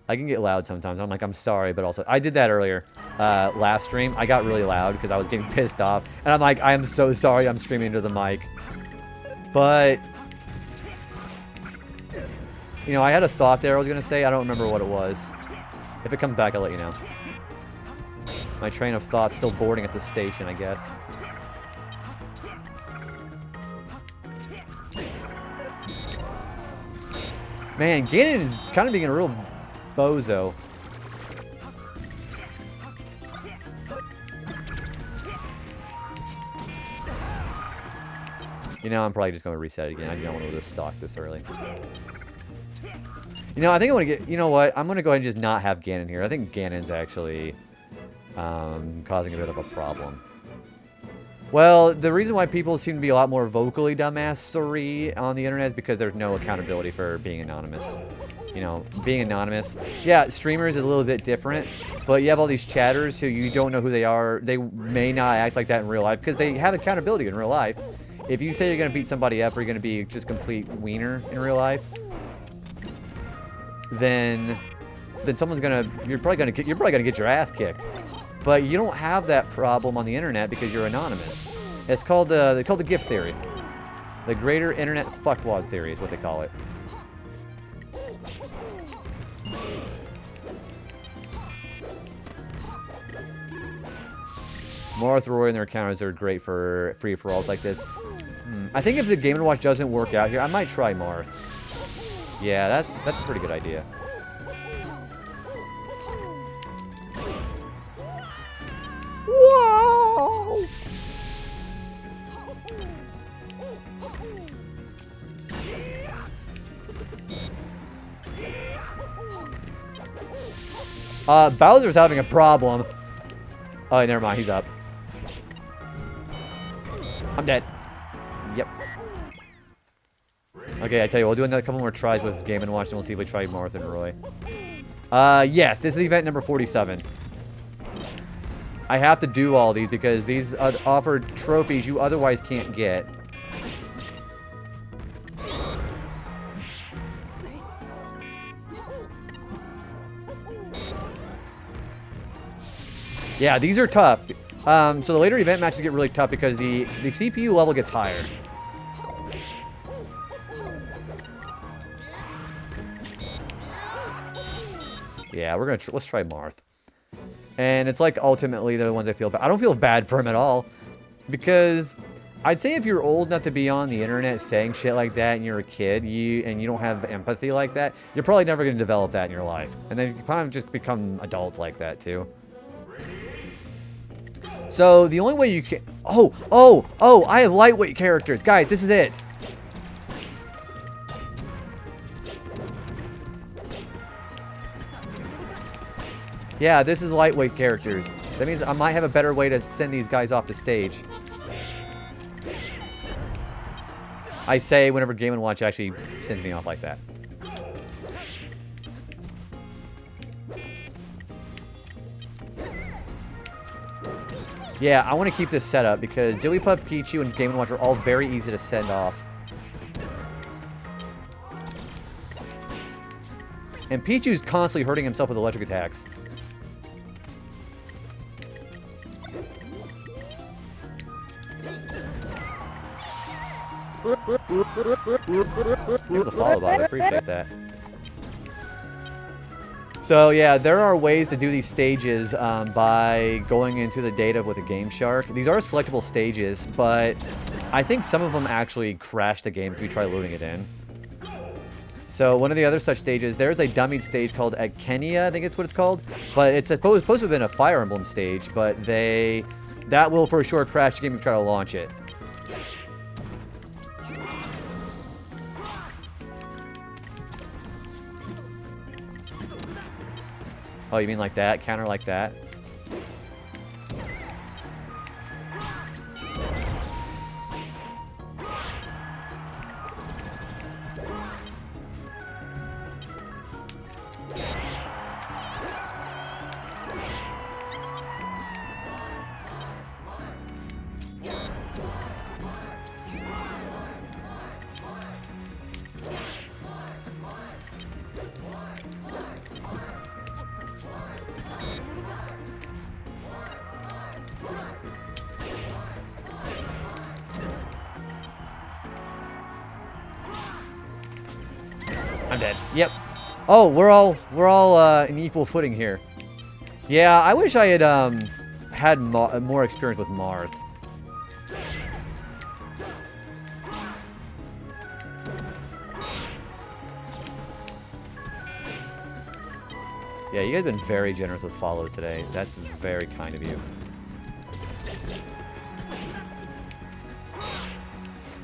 I can get loud sometimes. I'm like, I'm sorry, but also, I did that earlier. Last stream, I got really loud because I was getting pissed off. And I'm like, I am so sorry I'm screaming into the mic. But, you know, I had a thought there I was going to say. I don't remember what it was. If it comes back, I'll let you know. My train of thought's still boarding at the station, I guess. Man, Ganon is kind of being a real bozo. You know, I'm probably just going to reset it again. I don't want to stock this early. You know, I think I want to get... You know what? I'm going to go ahead and just not have Ganon here. I think Ganon's actually causing a bit of a problem. Well, the reason why people seem to be a lot more vocally dumbassery on the internet is because there's no accountability for being anonymous. You know, being anonymous. Yeah, streamers is a little bit different, but you have all these chatters who you don't know who they are. They may not act like that in real life because they have accountability in real life. If you say you're going to beat somebody up or you're going to be just complete wiener in real life, then someone's going to... You're probably going to get your ass kicked. But you don't have that problem on the internet because you're anonymous. It's called the GIF theory. The greater internet fuckwad theory is what they call it. Marth, Roy, and their encounters are great for free-for-alls like this. I think if the Game & Watch doesn't work out here, I might try Marth. Yeah, that's a pretty good idea. Whoa! Bowser's having a problem. Oh, never mind. He's up. I'm dead. Yep. Okay, I tell you, we'll do another couple more tries with Game & Watch, and we'll see if we try Marth and Roy. Yes, this is event number 47. I have to do all these because these offer trophies you otherwise can't get. Yeah, these are tough. So the later event matches get really tough because the CPU level gets higher. Yeah, we're gonna let's try Marth. And it's like ultimately they're the ones I feel bad. I don't feel bad for him at all because I'd say if you're old enough to be on the internet saying shit like that and you're a kid, and you don't have empathy like that, you're probably never going to develop that in your life. And then you kind of just become adults like that too. So the only way you can... Oh, I have lightweight characters. Guys, this is it. Yeah, this is lightweight characters. That means I might have a better way to send these guys off the stage. I say whenever Game & Watch actually sends me off like that. Yeah, I want to keep this set up because Zigglypuff, Pichu, and Game & Watch are all very easy to send off. And Pichu's constantly hurting himself with electric attacks. Give the follow, Bob. I appreciate that. So yeah, there are ways to do these stages by going into the data with a Game Shark. These are selectable stages, but I think some of them actually crash the game if you try loading it in. So one of the other such stages, there's a dummied stage called Ekenia, I think it's what it's called. But it's supposed to have been a Fire Emblem stage, but that will for sure crash the game if you try to launch it. Oh, you mean like that? Counter like that? I'm dead. Yep. Oh, we're all in equal footing here. Yeah, I wish I had had more experience with Marth. Yeah, you guys have been very generous with follows today. That's very kind of you.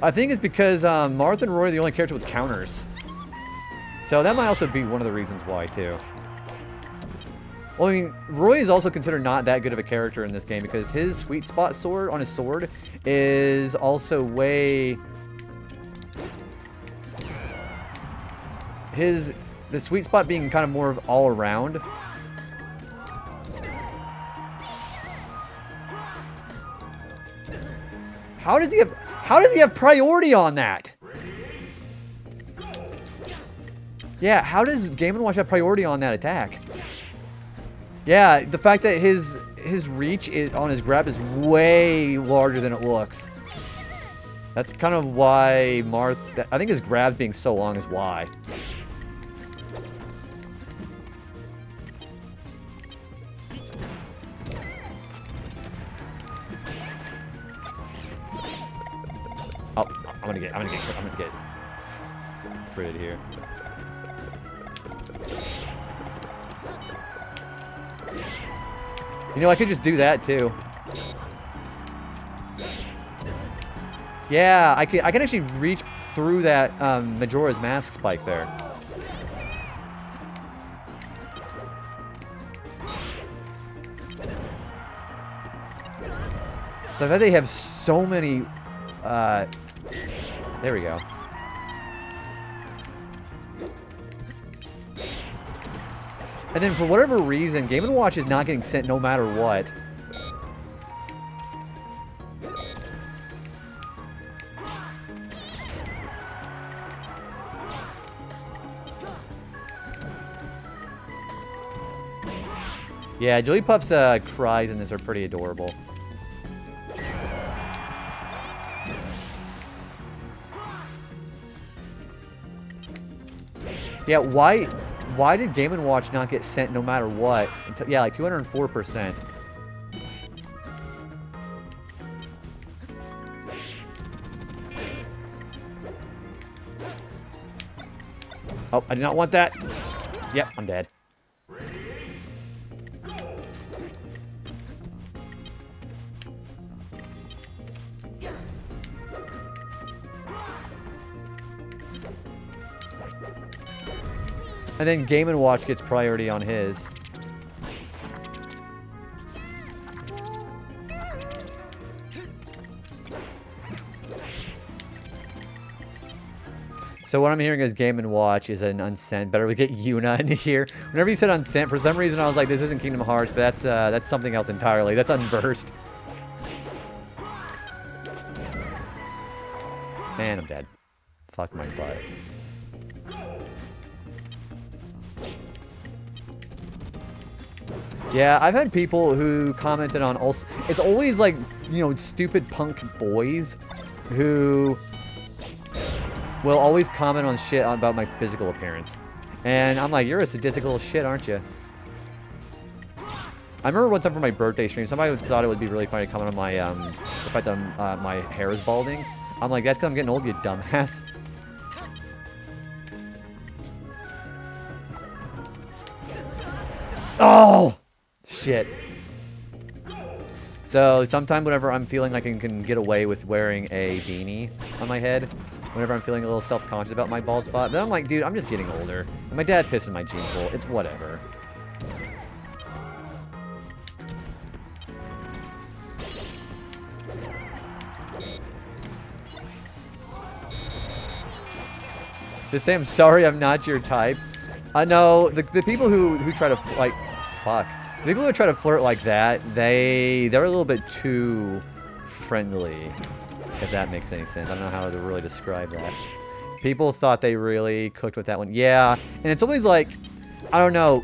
I think it's because Marth and Roy are the only character with counters. So that might also be one of the reasons why, too. Well, I mean, Roy is also considered not that good of a character in this game because his sweet spot sword on his sword is also way... The sweet spot being kind of more of all around. How does he have priority on that? Yeah, how does Game & Watch have priority on that attack? Yeah, the fact that his reach on his grab is way larger than it looks. That's kind of why Marth... I think his grab being so long is why. Oh, I'm gonna get critted here. You know, I could just do that too. Yeah, I can actually reach through that Majora's Mask spike there. The fact they have so many. There we go. And then for whatever reason, Game & Watch is not getting sent no matter what. Yeah, Jigglypuff's cries in this are pretty adorable. Yeah, why did Game & Watch not get sent no matter what? Yeah, like 204%. Oh, I did not want that. Yep, I'm dead. And then Game & Watch gets priority on his. So what I'm hearing is Game & Watch is an unsent. Better we get Yuna in here. Whenever you said unsent, for some reason I was like, this isn't Kingdom Hearts, but that's something else entirely. That's Unversed. Man, I'm dead. Fuck my butt. Yeah, I've had people who commented on also. It's always like, you know, stupid punk boys who will always comment on shit about my physical appearance. And I'm like, you're a sadistic little shit, aren't you? I remember one time for my birthday stream, somebody thought it would be really funny to comment on my, the fact that my hair is balding. I'm like, that's because I'm getting old, you dumbass. Oh! Shit. So, sometime whenever I'm feeling like I can get away with wearing a beanie on my head, whenever I'm feeling a little self-conscious about my bald spot, then I'm like, dude, I'm just getting older. And my dad pissed in my gene pool. It's whatever. Just say, I'm sorry I'm not your type. I know, the people who try to, like, fuck. The people who try to flirt like that, they're a little bit too friendly, if that makes any sense. I don't know how to really describe that. People thought they really cooked with that one. Yeah, and it's always like, I don't know,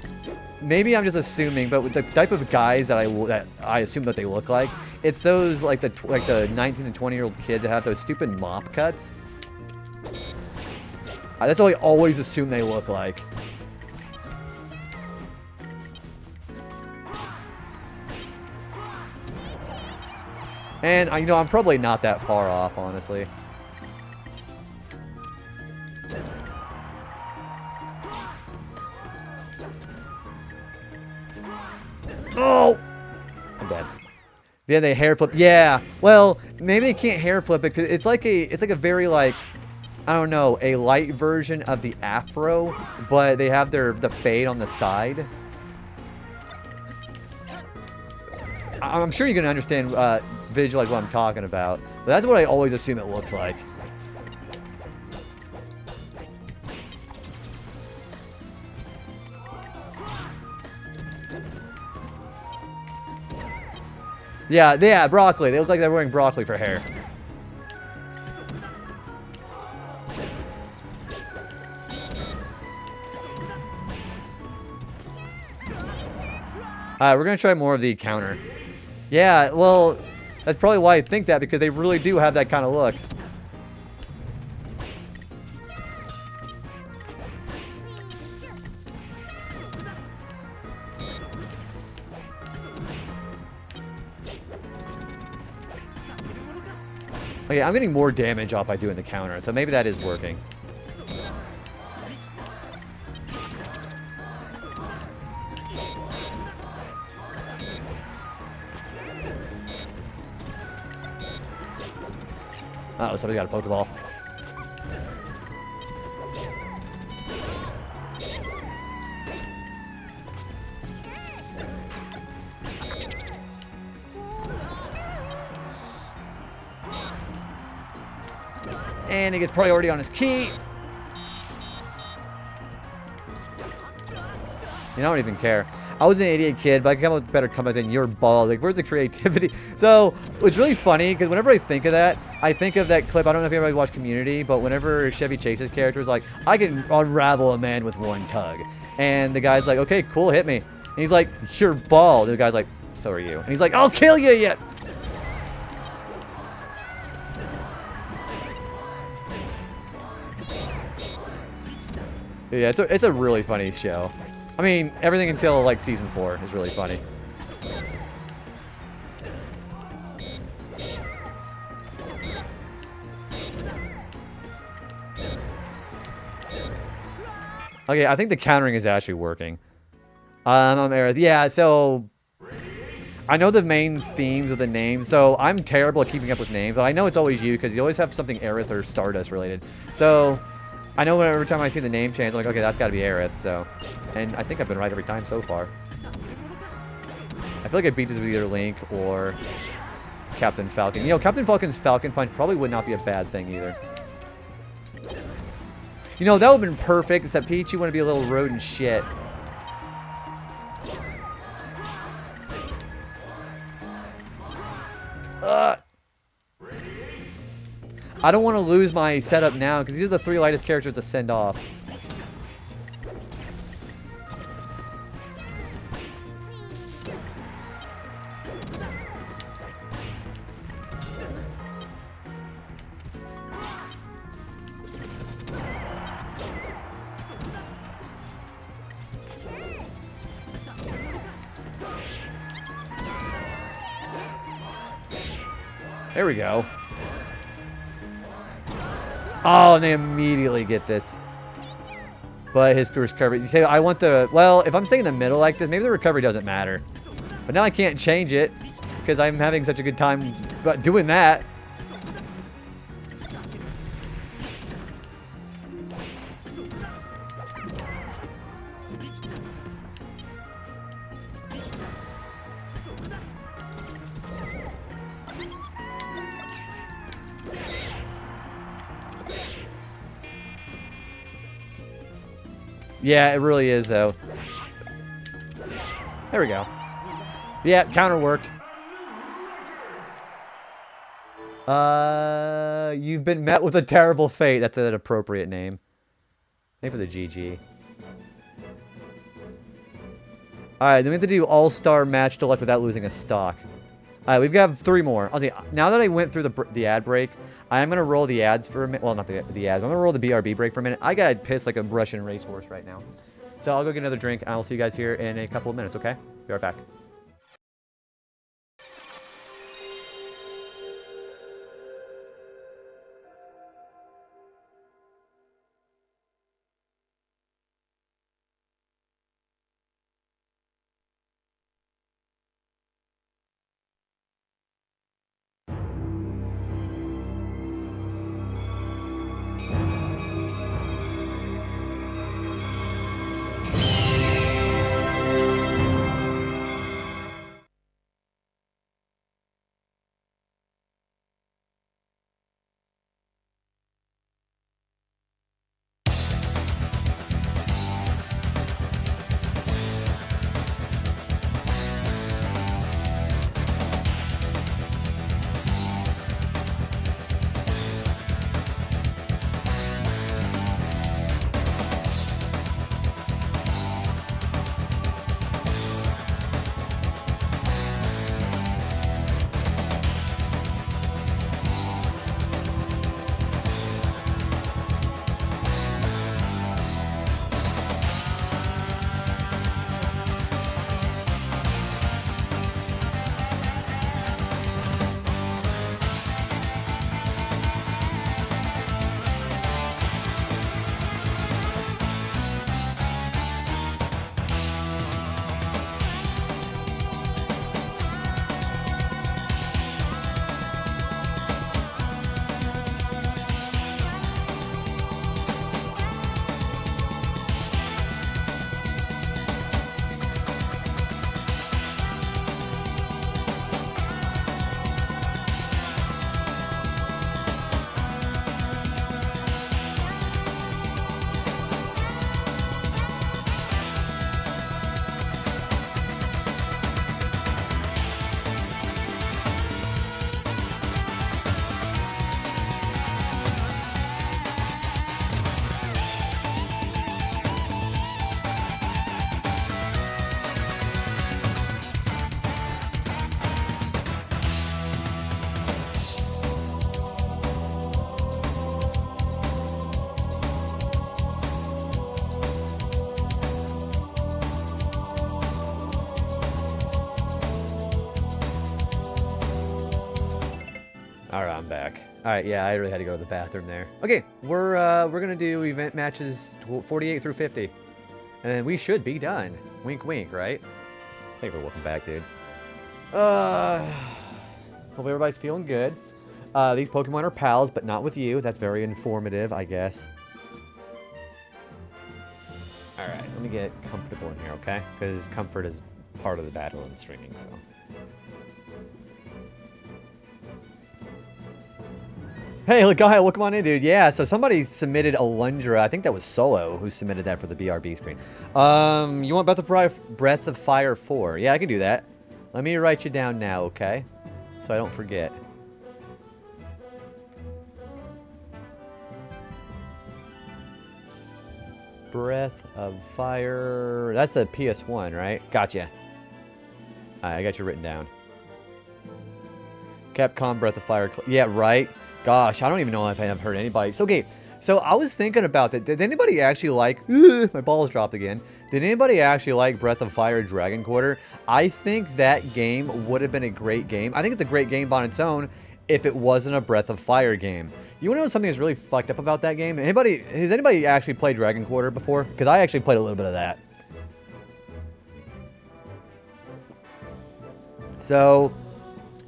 maybe I'm just assuming, but with the type of guys that I assume that they look like, it's those, like the 19 and 20-year-old kids that have those stupid mop cuts. That's what I always assume they look like. And, you know, I'm probably not that far off, honestly. Oh! I'm dead. Then they hair flip. Yeah. Well, maybe they can't hair flip it because it's like a very, like, I don't know, a light version of the afro, but they have the fade on the side. I'm sure you can understand, visualize what I'm talking about. But that's what I always assume it looks like. Yeah, broccoli. They look like they're wearing broccoli for hair. We're going to try more of the counter. Yeah, well, that's probably why I think that, because they really do have that kind of look. Okay, I'm getting more damage off by doing the counter, so maybe that is working. Uh-oh, somebody got a Pokeball. And he gets priority on his key. You don't even care. I was an idiot kid, but I can come up with better comebacks than you're bald. Like, where's the creativity? So, it's really funny, because whenever I think of that, I think of that clip. I don't know if anybody watched Community, but whenever Chevy Chase's character is like, I can unravel a man with one tug. And the guy's like, okay, cool, hit me. And he's like, you're bald. And the guy's like, so are you. And he's like, I'll kill you yet. Yeah, it's a really funny show. I mean, everything until, like, season 4 is really funny. Okay, I think the countering is actually working. I'm Aerith. Yeah, so I know the main themes of the names, so I'm terrible at keeping up with names, but I know it's always you, because you always have something Aerith or Stardust related. So I know every time I see the name change, I'm like, okay, that's got to be Aerith, so. And I think I've been right every time so far. I feel like I beat this with either Link or Captain Falcon. You know, Captain Falcon's Falcon Punch probably would not be a bad thing either. You know, that would have been perfect, except Peach, you want to be a little rodent shit. I don't want to lose my setup now, because these are the 3 lightest characters to send off. There we go. Oh, and they immediately get this. But his recovery... You say, I want the... Well, if I'm staying in the middle like this, maybe the recovery doesn't matter. But now I can't change it because I'm having such a good time doing that. Yeah, it really is, though. There we go. Yeah, counter worked. You've been met with a terrible fate. That's an appropriate name. Thank you for the GG. Alright, then we have to do all-star match to elect without losing a stock. Alright, we've got 3 more. Okay, now that I went through the ad break, I am going to roll the ads for a minute. Well, not the ads. I'm going to roll the BRB break for a minute. I got pissed like a Russian racehorse right now. So I'll go get another drink, and I'll see you guys here in a couple of minutes, okay? Be right back. Alright, I'm back. Alright, yeah, I really had to go to the bathroom there. Okay, we're gonna do event matches 48 through 50. And then we should be done. Wink wink, right? Thanks for welcome back, dude. Hope everybody's feeling good. These Pokemon are pals, but not with you. That's very informative, I guess. Alright, let me get comfortable in here, okay? Because comfort is part of the battle and streaming, so... Hey, look, go ahead, welcome on in, dude. Yeah, so somebody submitted Alundra. I think that was Solo who submitted that for the BRB screen. You want Breath of Fire 4? Yeah, I can do that. Let me write you down now, okay? So I don't forget. Breath of Fire... That's a PS1, right? Gotcha. Alright, I got you written down. Capcom Breath of Fire... Yeah, right? Gosh, I don't even know if I have heard anybody. So, okay, so I was thinking about that. Did anybody actually like... my balls dropped again. Did anybody actually like Breath of Fire Dragon Quarter? I think that game would have been a great game. I think it's a great game on its own. if it wasn't a Breath of Fire game. You want to know something that's really fucked up about that game? Has anybody actually played Dragon Quarter before? Because I actually played a little bit of that. So,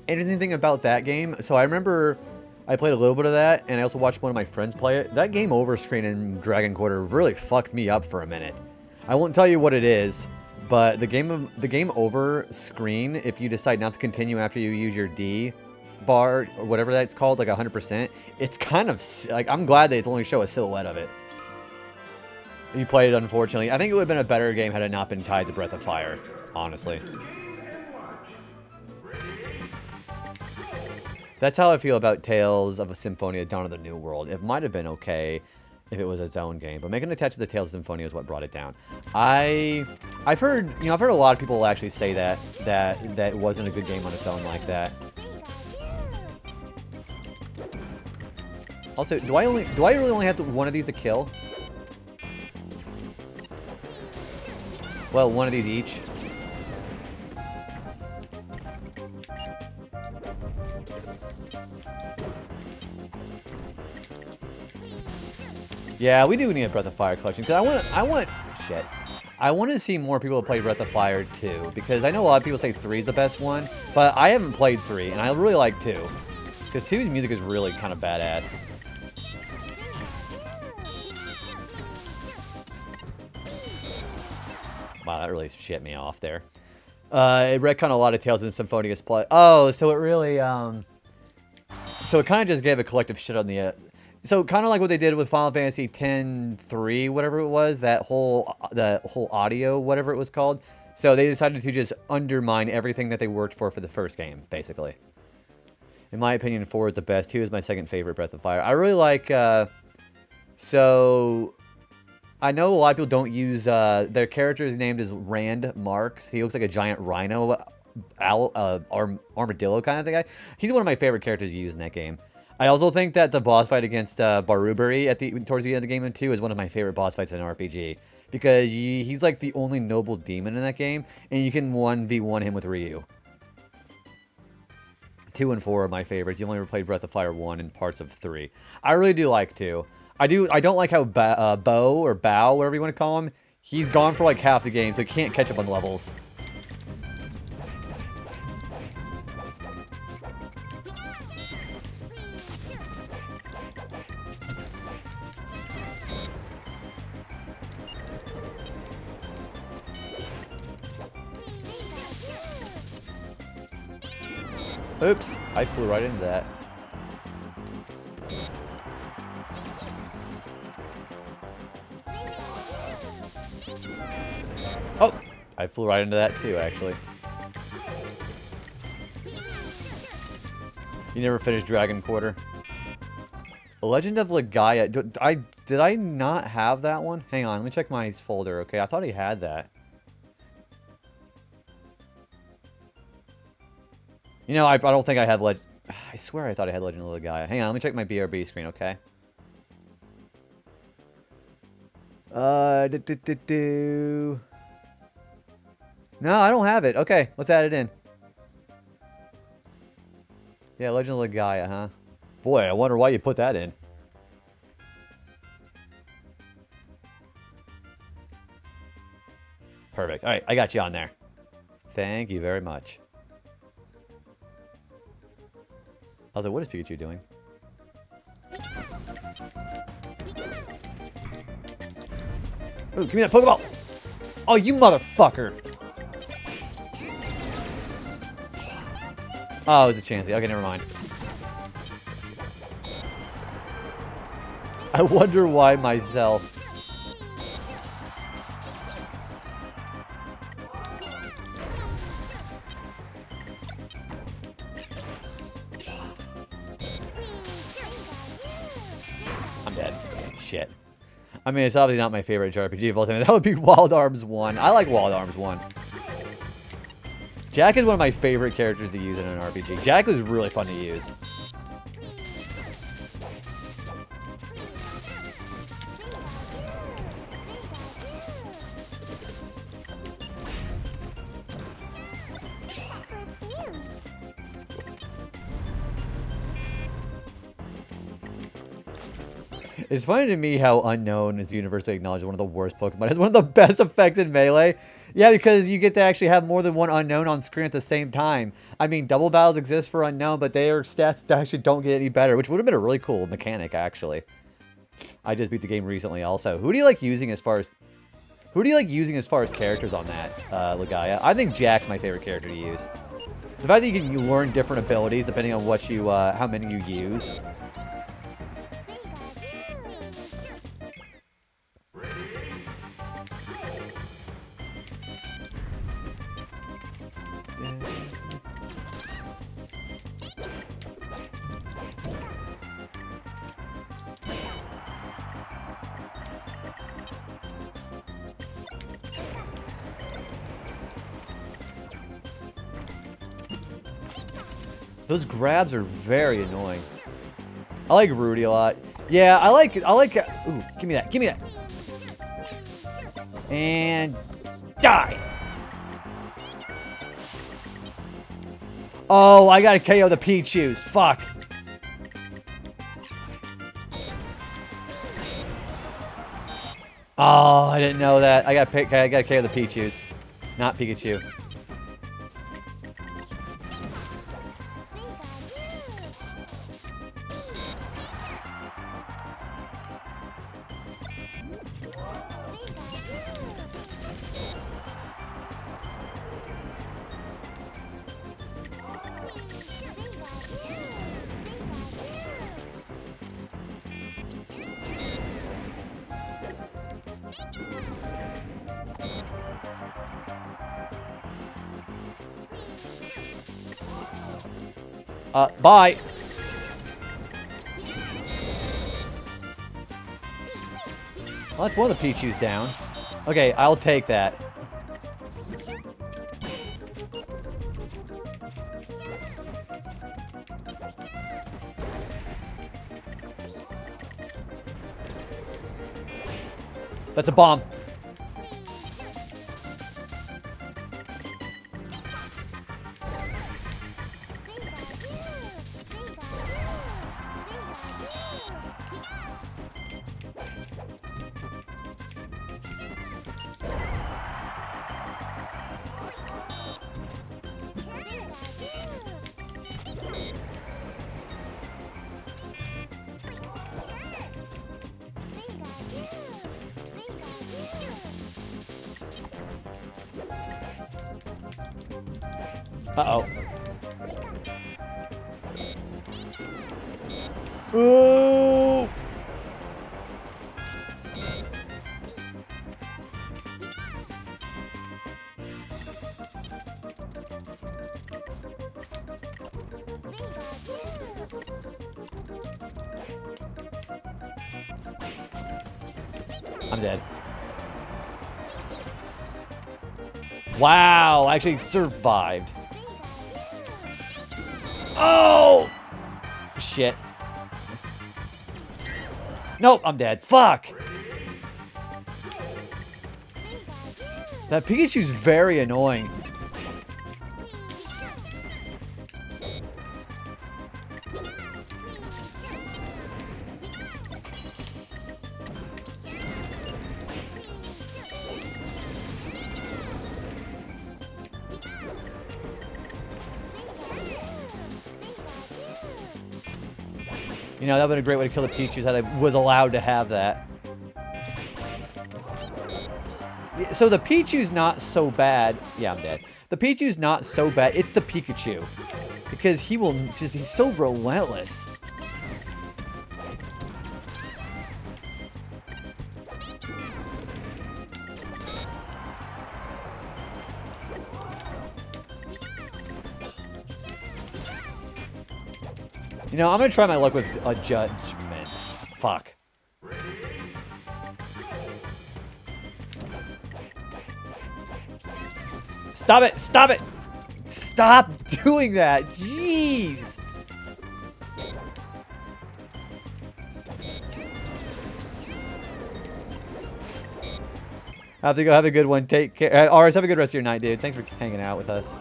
interesting thing about that game, so I remember I played a little bit of that, and I also watched one of my friends play it. That game over screen in Dragon Quarter really fucked me up for a minute. I won't tell you what it is, but the game over screen, if you decide not to continue after you use your D bar, or whatever that's called, like 100%, it's kind of, like, I'm glad they only show a silhouette of it. You played it, unfortunately. I think it would have been a better game had it not been tied to Breath of Fire, honestly. That's how I feel about Tales of a Symphonia Dawn of the New World. It might have been okay if it was its own game, but making it attached to the Tales of Symphonia is what brought it down. I've heard a lot of people actually say that it wasn't a good game on its own like that. Also, do I really only have one of these to kill? Well, one of these each. Yeah, we do need a Breath of Fire collection, because I want to see more people play Breath of Fire 2, because I know a lot of people say 3 is the best one, but I haven't played 3, and I really like 2, because 2's music is really kind of badass. Wow, that really shit me off there. It retconned a lot of Tales of Symphonia's plot. Oh, so it really, so it kind of just gave a collective shit on the, so kind of like what they did with Final Fantasy X-3, whatever it was, that whole audio, whatever it was called. So they decided to just undermine everything that they worked for the first game, basically. In my opinion, 4 is the best. 2 is my second favorite Breath of Fire. I really like, so I know a lot of people don't use, their character is named as Rand Marks. He looks like a giant rhino, armadillo kind of thing. He's one of my favorite characters to use in that game. I also think that the boss fight against Barubari towards the end of the game in 2 is one of my favorite boss fights in an RPG. Because he's like the only noble demon in that game, and you can 1v1 him with Ryu. 2 and 4 are my favorites. You only ever played Breath of Fire 1 and parts of 3. I really do like 2. I don't like how Bo, or Bao, whatever you want to call him, he's gone for like half the game, so he can't catch up on levels. Oops, I flew right into that. Oh, I flew right into that too, actually. You never finished Dragon Quarter? The Legend of Legaia. Did I not have that one? Hang on, let me check my folder, okay? I thought he had that. You know, I don't think I had I swear I thought I had Legend of Legaia. Hang on, let me check my BRB screen, okay? No, I don't have it. Okay, let's add it in. Yeah, Legend of Legaia, huh? Boy, I wonder why you put that in. Perfect. Alright, I got you on there. Thank you very much. I was like, what is Pikachu doing? Ooh, give me that Pokeball! Oh, you motherfucker! Oh, it was a Chansey. Okay, never mind. I wonder why myself. I'm dead. Shit. I mean, it's obviously not my favorite JRPG of all time. That would be Wild Arms 1. I like Wild Arms 1. Jack is one of my favorite characters to use in an RPG. Jack was really fun to use. It's funny to me how Unknown is universally acknowledged as one of the worst Pokemon. It's one of the best effects in Melee. Yeah, because you get to actually have more than one Unknown on screen at the same time. I mean, double battles exist for Unknown, but their stats actually don't get any better, which would have been a really cool mechanic, actually. I just beat the game recently also. Who do you like using as far as characters on that, Legaia? I think Jack's my favorite character to use. The fact that you can learn different abilities depending on what you, how many you use. Those grabs are very annoying. I like Rudy a lot. Yeah, I like, ooh, give me that, give me that. And die. Oh, I gotta KO the Pichus. Fuck. Oh, I didn't know that. I gotta KO the Pichus, not Pikachu. Bye. Well, that's one of the Pichus down. Okay, I'll take that. That's a bomb. Uh-oh. Ooh! I'm dead. Wow, I actually survived. Oh! Shit. Nope, I'm dead. Fuck! That Pikachu's very annoying. You know, that would have been a great way to kill the Pichus had I was allowed to have that. So the Pichu's not so bad. Yeah, I'm dead. The Pichu's not so bad. It's the Pikachu. Because he will just, he's so relentless. You know, I'm going to try my luck with a judgment. Fuck. Stop it! Stop it! Stop doing that! Jeez! I have to go have a good one. Take care. RS, have a good rest of your night, dude. Thanks for hanging out with us.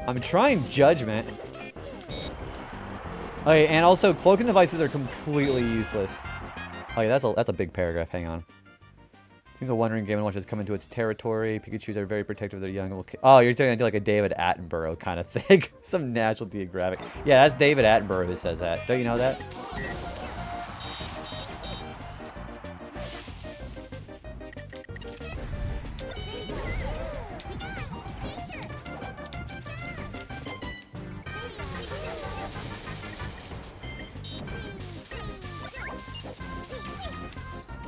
I'm trying Judgment. Okay, and also cloaking devices are completely useless. Oh yeah, that's a big paragraph. Hang on. Seems a wandering Game & Watch has come into its territory. Pikachus are very protective of their young. Oh, you're going to do like a David Attenborough kind of thing. Some National Geographic. Yeah, that's David Attenborough who says that. Don't you know that?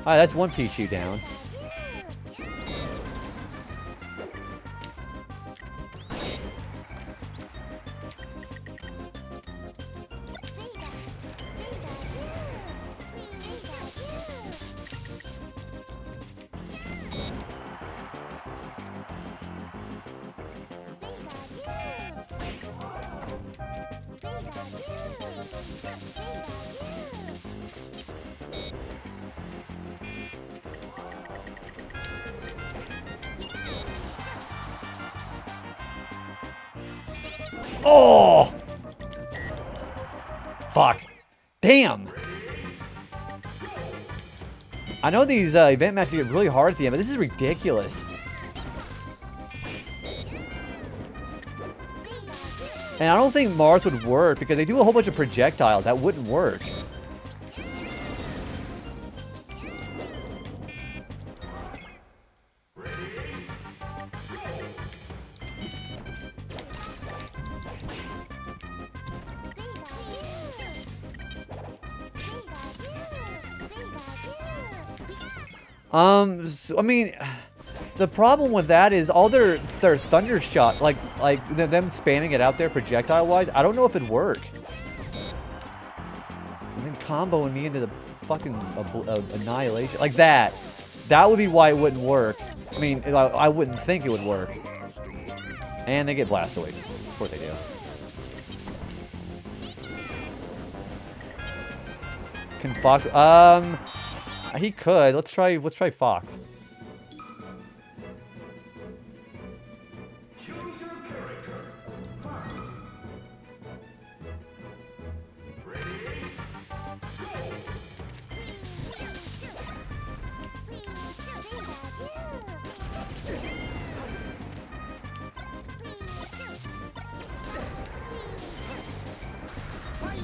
Alright, that's one Pichu down. Oh! Fuck. Damn! I know these event matches get really hard at the end, but this is ridiculous. And I don't think Mars would work, because they do a whole bunch of projectiles. That wouldn't work. So, I mean, the problem with that is all their thunder shot, like them spamming it out there projectile-wise, I don't know if it'd work. And then comboing me into the fucking annihilation. Like that. That would be why it wouldn't work. I mean, I wouldn't think it would work. And they get blastaways. Of course they do. Can Fox... he could. Let's try Fox.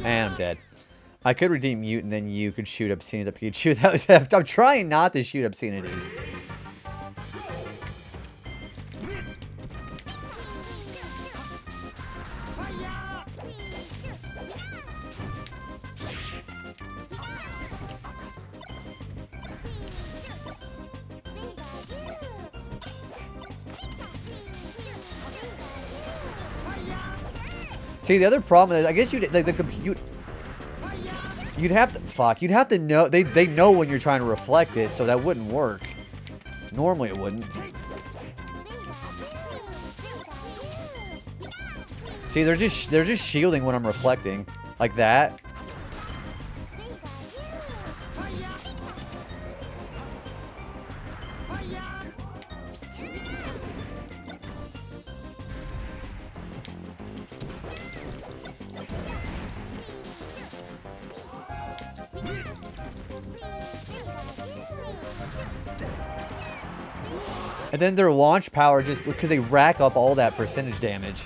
And I'm dead. I could redeem Mute, and then you could shoot obscenities at Pikachu. That was, I'm trying not to shoot obscenities. See, the other problem is, I guess you'd like the compute. You'd have to You'd have to know they know when you're trying to reflect it, so that wouldn't work. Normally it wouldn't. See, they're just shielding when I'm reflecting, like that. And then their launch power, just because they rack up all that percentage damage.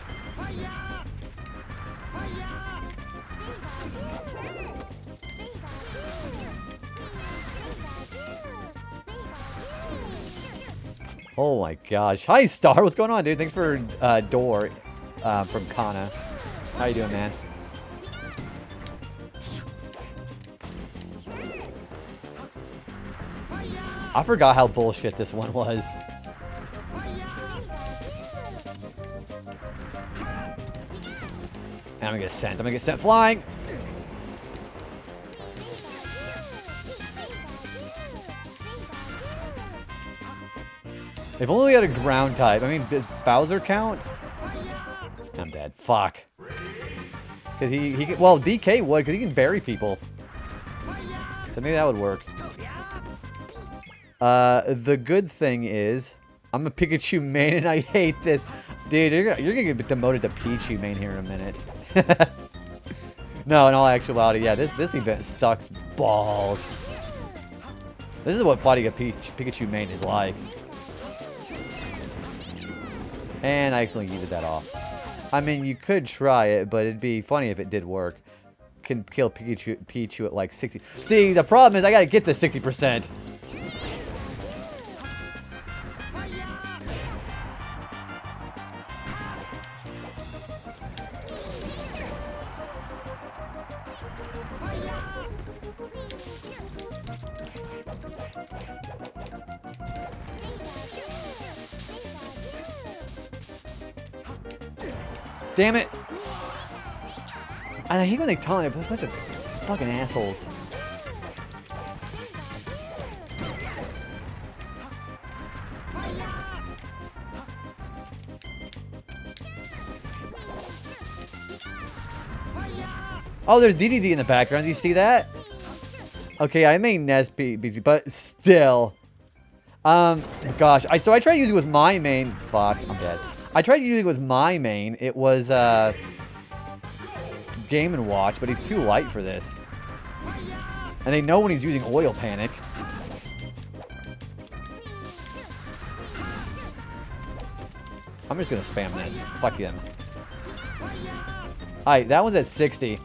Oh my gosh. Hi, Star. What's going on, dude? Thanks for Door from Kana. How you doing, man? I forgot how bullshit this one was. And I'm gonna get sent. I'm gonna get sent flying. If only we had a ground type. I mean, does Bowser count? I'm dead. Fuck. Because he can, well, DK would, because he can bury people. So maybe that would work. The good thing is, I'm a Pikachu main and I hate this. Dude, you're gonna get demoted to Pichu main here in a minute. No, in all actuality, yeah, this event sucks balls. This is what fighting a Pikachu main is like. And I accidentally yeeted that off. I mean, you could try it, but it'd be funny if it did work. Can kill Pichu at like 60. See, the problem is I gotta get to 60%. Damn it! And I hate when they taunt me, but a bunch of fucking assholes. Oh, there's DDD in the background. Do you see that? Okay, I may Nest BB, but still. Gosh. So I tried using it with my main. Fuck, I'm dead. I tried using it with my main. It was, Game & Watch, but he's too light for this. And they know when he's using Oil Panic. I'm just gonna spam this. Fuck them. Alright, that one's at 60.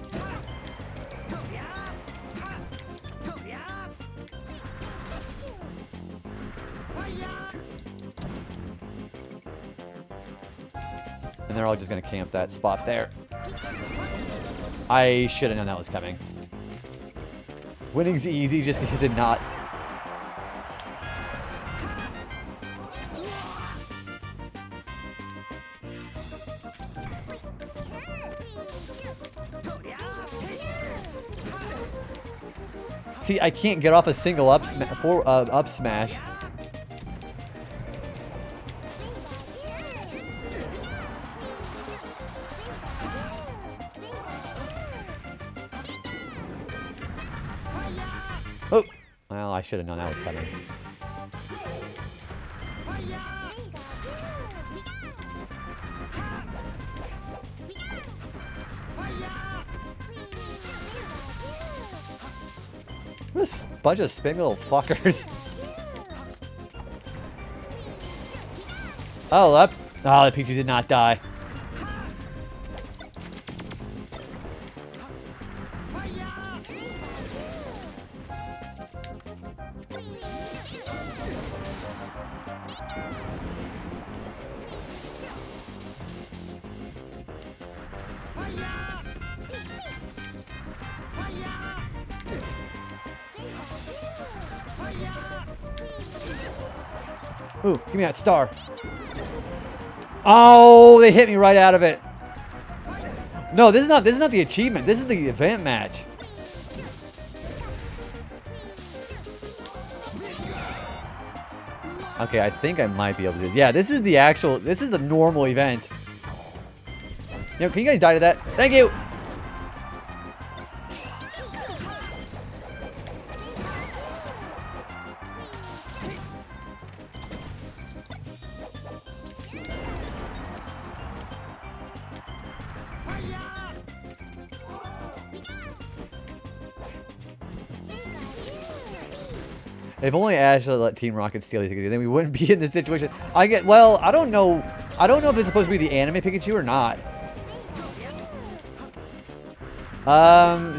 And they're all just gonna camp that spot there. I should have known that was coming. Winning's easy, just did not. See, I can't get off a single up smash. Oh! Well, I should have known that was coming. What a bunch of spin little fuckers. Oh, up. Oh, the Pichu did not die. Ooh, give me that star. Oh, they hit me right out of it. No, this is not the achievement. This is the event match. Okay, I think I might be able to do it. Yeah, this is the normal event. You know, can you guys die to that? Thank you. If only Ash let Team Rocket steal these Pikachu, then we wouldn't be in this situation. Well, I don't know if it's supposed to be the anime Pikachu or not.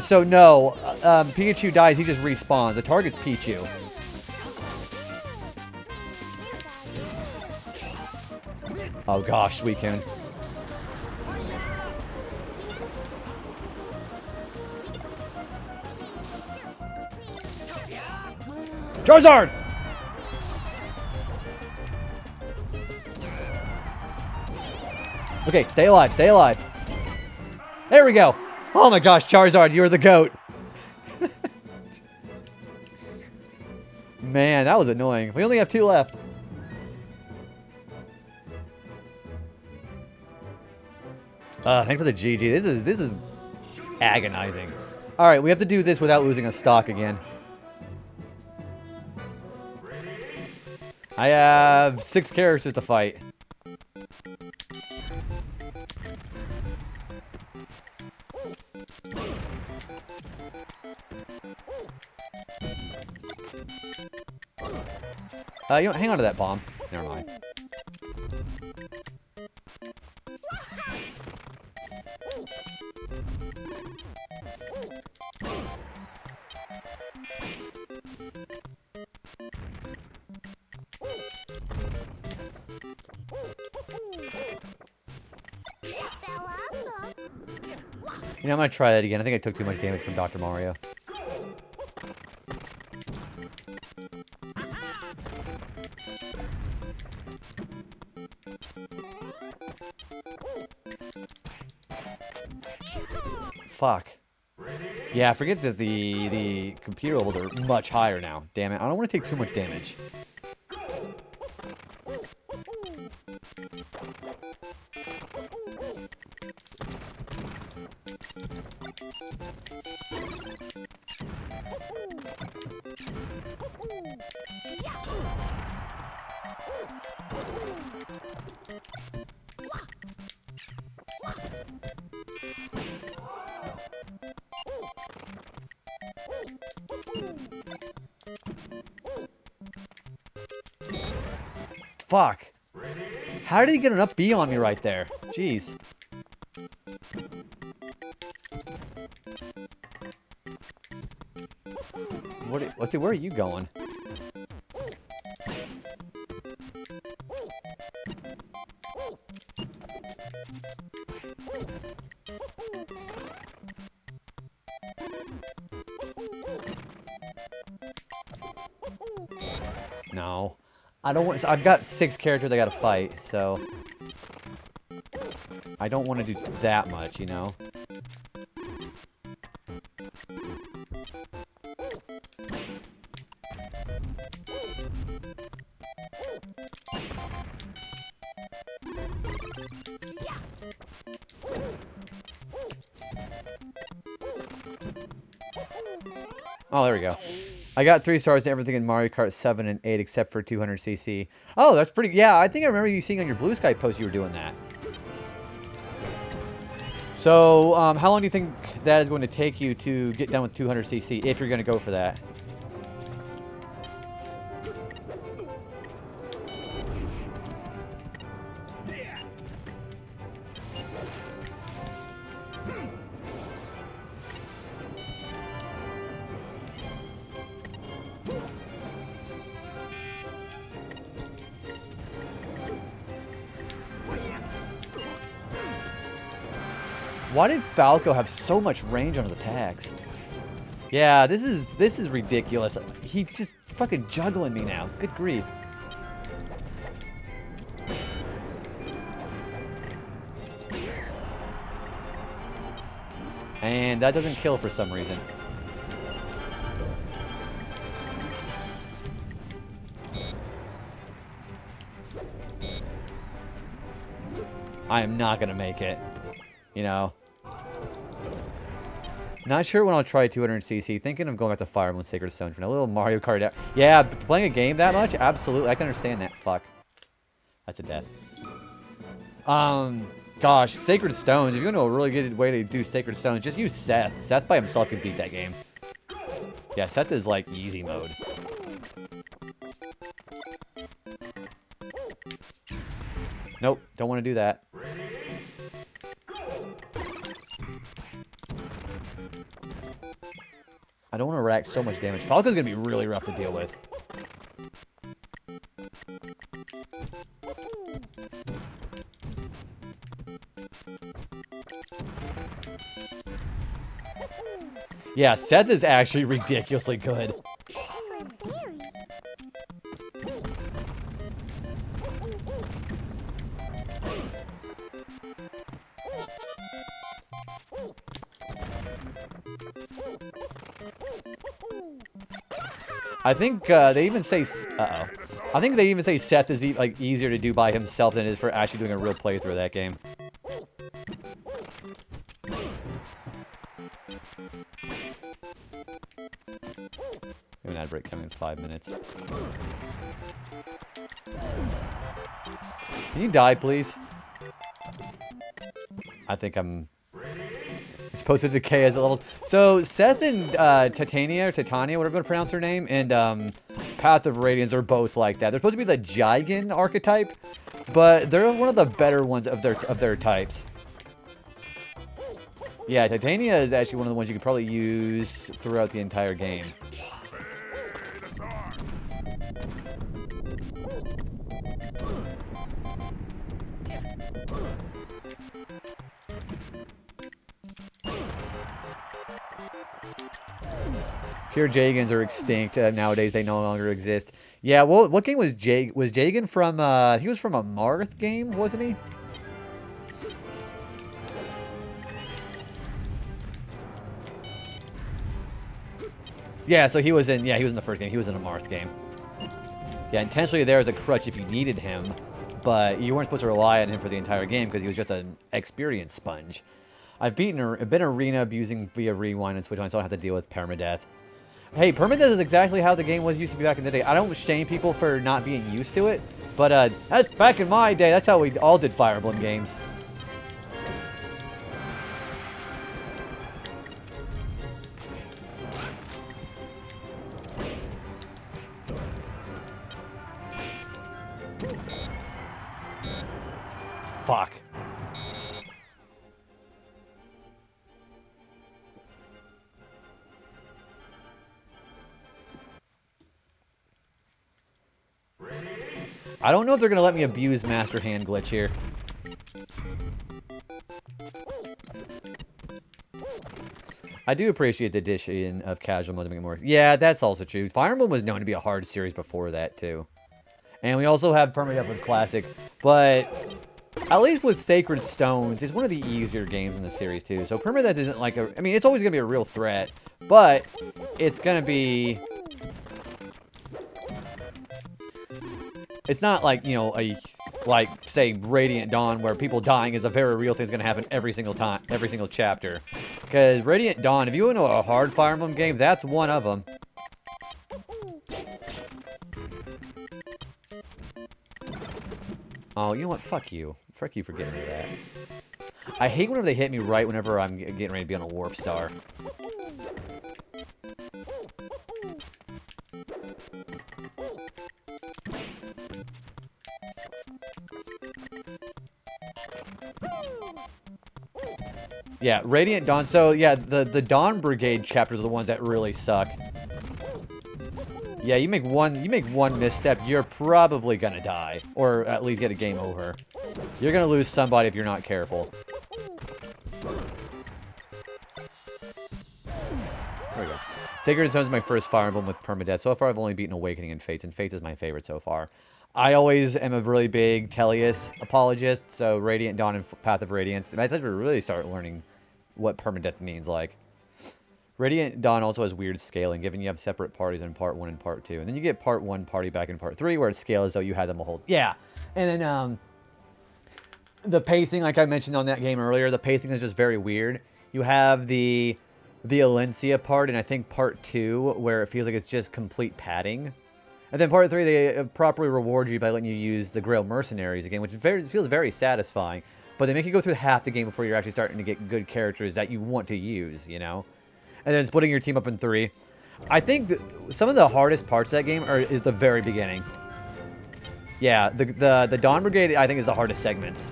So no, Pikachu dies, he just respawns. The target's Pichu. Oh gosh, Suicune. Charizard! Okay, stay alive, stay alive. There we go. Oh my gosh, Charizard, you're the GOAT. Man, that was annoying. We only have 2 left. Thanks for the GG. This is agonizing. All right, we have to do this without losing a stock again. I have 6 characters to fight. You know, hang on to that bomb. Never mind. You know, I'm gonna try that again. I think I took too much damage from Dr. Mario. Fuck. Yeah, forget that the computer levels are much higher now. Damn it. I don't want to take too much damage. Fuck. How did he get an up B on me right there? Jeez. Let's see, where are you going? No. I don't want... So I've got 6 characters I gotta fight, so... I don't want to do that much, you know? Oh, there we go. I got 3 stars and everything in Mario Kart 7 and 8 except for 200cc. Oh, that's pretty... Yeah, I think I remember you seeing on your Blue Sky post you were doing that. So, how long do you think that is going to take you to get done with 200cc, if you're going to go for that? Why did Falco have so much range on his attacks? Yeah, this is ridiculous. He's just fucking juggling me now. Good grief. And that doesn't kill for some reason. I am not gonna make it. You know. Not sure when I'll try 200cc. Thinking of going back to Fire Emblem Sacred Stone for a little Mario Kart out. Yeah, playing a game that much? Absolutely. I can understand that. Fuck. That's a death. Gosh, Sacred Stones. If you know a really good way to do Sacred Stones, just use Seth. Seth by himself can beat that game. Yeah, Seth is like easy mode. Nope, don't want to do that. I don't want to rack so much damage. Falco's going to be really rough to deal with. Yeah, Seth is actually ridiculously good. I think they even say, I think they even say Seth is like easier to do by himself than it is for actually doing a real playthrough of that game. An ad break coming in 5 minutes. Can you die, please? I think I'm... It's supposed to decay as it levels. So Seth and Titania, whatever you want to pronounce her name, and Path of Radiance are both like that. They're supposed to be the Jigen archetype, but they're one of the better ones of their types. Yeah, Titania is actually one of the ones you could probably use throughout the entire game. Pure Jagens are extinct nowadays. They no longer exist. Yeah, well, what game was Jagen from? He was from a Marth game, wasn't he? Yeah, so he was in the first game. He was in a Marth game. Yeah, intentionally there as a crutch if you needed him, but you weren't supposed to rely on him for the entire game because he was just an experience sponge. I've been arena abusing via rewind and switch on, so I don't have to deal with permadeath. Hey, permadeath is exactly how the game was used to be back in the day. I don't shame people for not being used to it, but that's back in my day. That's how we all did Fire Emblem games. Fuck. I don't know if they're going to let me abuse Master Hand Glitch here. I do appreciate the addition of casual mode to make it more... Yeah, that's also true. Fire Emblem was known to be a hard series before that, too. And we also have permadeath with Classic. But at least with Sacred Stones, it's one of the easier games in the series, too. So permadeath isn't like a... I mean, it's always going to be a real threat. But it's going to be... It's not like, you know, like, say, Radiant Dawn, where people dying is a very real thing that's going to happen every single time, every single chapter. Because Radiant Dawn, if you want to know a hard Fire Emblem game, that's one of them. Oh, you know what? Fuck you. Fuck you for getting me that. I hate whenever they hit me right whenever I'm getting ready to be on a warp star. Yeah, Radiant Dawn. So, yeah, the Dawn Brigade chapters are the ones that really suck. Yeah, you make one misstep, you're probably gonna die. Or at least get a game over. You're gonna lose somebody if you're not careful. There we go. Sacred Zone is my first Fire Emblem with permadeath. So far, I've only beaten Awakening and Fates, and Fates is my favorite so far. I always am a really big Teleus apologist, so Radiant Dawn and Path of Radiance. I had to really start learning what permadeath means like. Radiant Dawn also has weird scaling, given you have separate parties in Part 1 and Part 2. And then you get Part 1 party back in Part 3, where it scales as though you had them a whole... Yeah! And then, the pacing, like I mentioned on that game earlier, the pacing is just very weird. You have the Alencia part, and I think Part 2, where it feels like it's just complete padding. And then Part 3, they properly reward you by letting you use the Grail Mercenaries again, which feels very satisfying. But they make you go through half the game before you're actually starting to get good characters that you want to use, you know? And then splitting your team up in 3. I think some of the hardest parts of that game is the very beginning. Yeah, the Dawn Brigade, I think, is the hardest segments.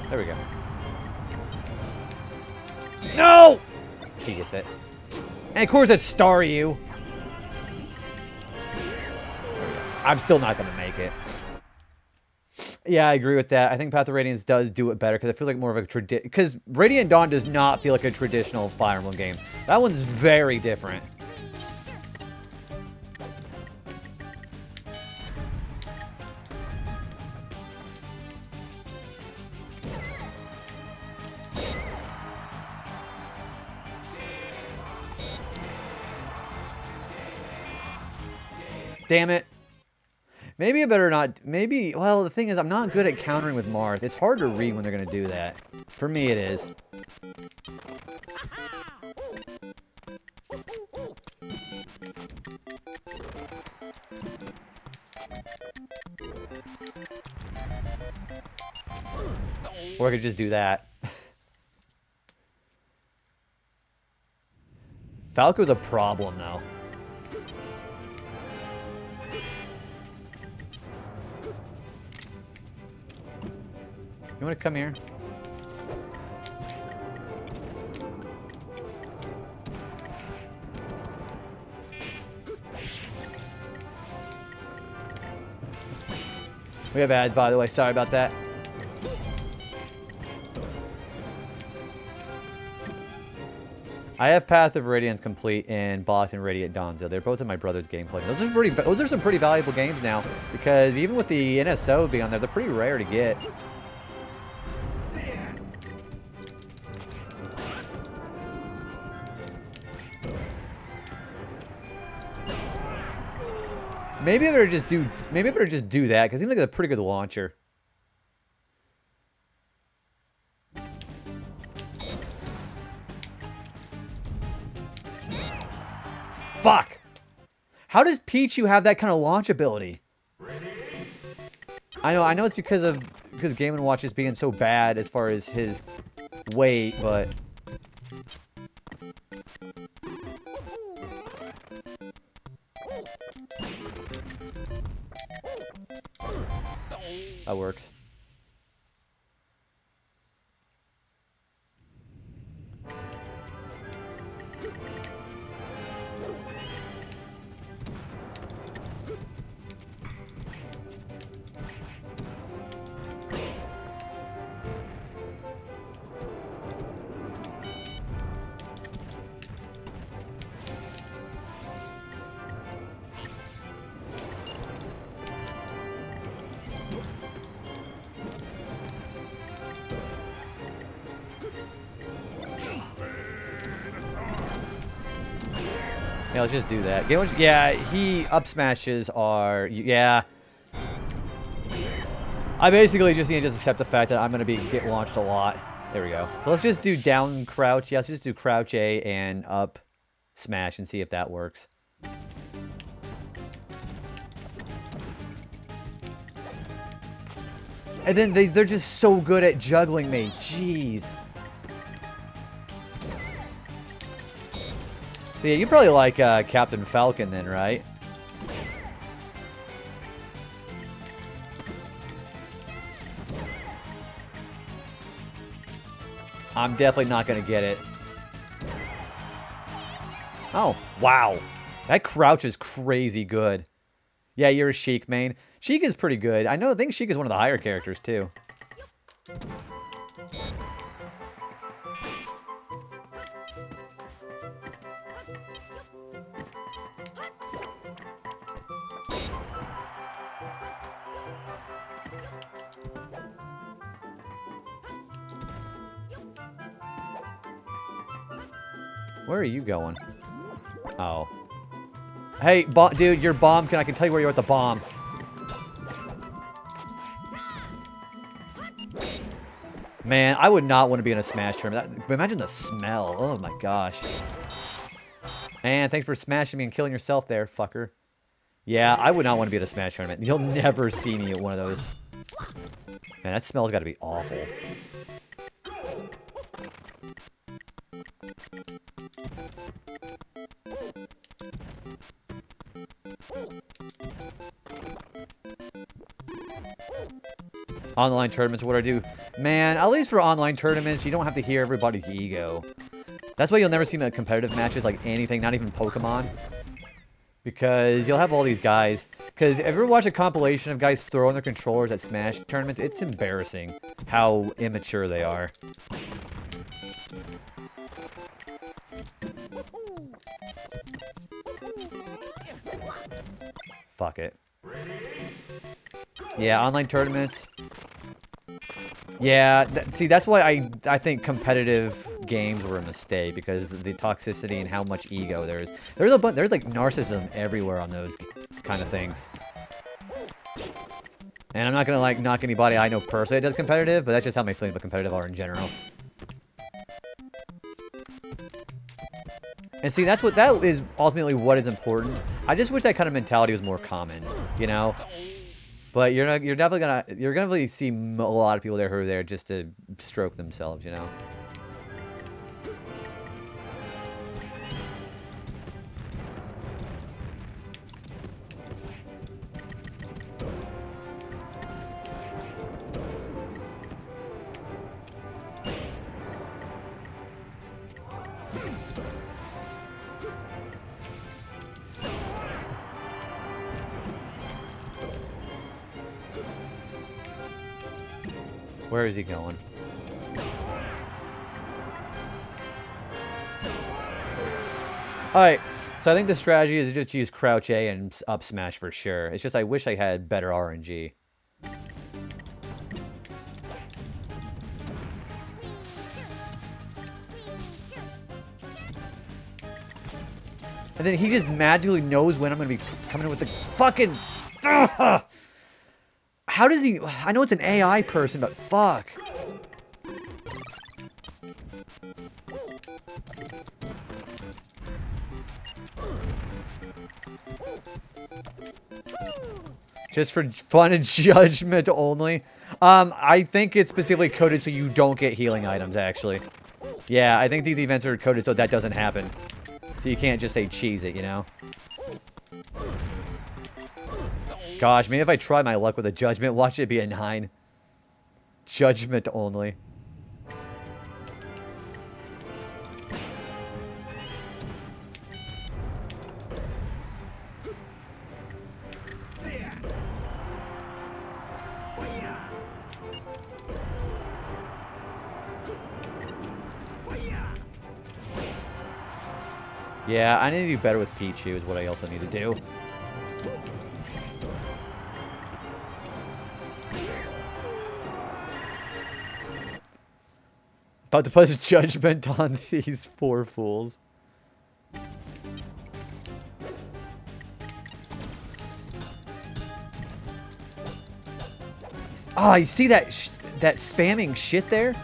There we go. No! He gets it. And of course it's Staryu. I'm still not going to make it. Yeah, I agree with that. I think Path of Radiance does do it better because it feels like more of a tradition. Because Radiant Dawn does not feel like a traditional Fire Emblem game. That one's very different. Damn it. Maybe I better not... Maybe... Well, the thing is, I'm not good at countering with Marth. It's hard to read when they're going to do that. For me, it is. Or I could just do that. Falco's a problem, though. You want to come here? We have ads, by the way. Sorry about that. I have Path of Radiance complete and Boss and Radiant Donzo. They're both in my brother's gameplay. Those are some pretty valuable games now, because even with the NSO being on there, they're pretty rare to get. Maybe I better just do that, because it seems like it's a pretty good launcher. Fuck! How does Pichu have that kind of launch ability? I know it's because Game & Watch is being so bad as far as his weight, but that works. Yeah, let's just do that. Yeah, he up smashes are... Yeah. I basically just need to accept the fact that I'm going to get launched a lot. There we go. So let's just do down crouch. Yeah, let's just do crouch A and up smash and see if that works. And then they're just so good at juggling me. Jeez. So yeah, you probably like Captain Falcon then, right? I'm definitely not going to get it. Oh, wow. That crouch is crazy good. Yeah, you're a Sheik main. Sheik is pretty good. I think Sheik is one of the higher characters, too. Where are you going? Oh. Hey, dude, your bomb. I can tell you where you are at the bomb. Man, I would not want to be in a Smash tournament. Imagine the smell. Oh my gosh. Man, thanks for smashing me and killing yourself there, fucker. Yeah, I would not want to be at a Smash tournament. You'll never see me at one of those. Man, that smell's got to be awful. Online tournaments, what do I do? Man, at least for online tournaments, you don't have to hear everybody's ego. That's why you'll never see me at competitive matches like anything, not even Pokemon. Because you'll have all these guys. Because if you ever watch a compilation of guys throwing their controllers at Smash tournaments, it's embarrassing how immature they are. Fuck it. Yeah, online tournaments. Yeah, see, that's why I think competitive games were a mistake because of the toxicity and how much ego there is. There's like narcissism everywhere on those kind of things. And I'm not gonna like knock anybody I know personally that does competitive, but that's just how my feelings about competitive are in general. And see, that is ultimately what is important. I just wish that kind of mentality was more common, you know. But you're definitely see a lot of people there who are there just to stroke themselves, you know. Where is he going? Alright, so I think the strategy is to just use crouch A and up smash for sure. It's just I wish I had better RNG. And then he just magically knows when I'm going to be coming in with the fucking... Ugh! How does he... I know it's an AI person, but fuck. Just for fun and judgment only. I think it's specifically coded so you don't get healing items, actually. Yeah, I think these events are coded so that doesn't happen. So you can't just say cheese it, you know? Gosh, maybe if I try my luck with a judgment, watch it be a 9. Judgment only. Yeah, I need to do better with Pichu is what I also need to do. About to place judgment on these 4 fools. Oh, you see that that spamming shit there?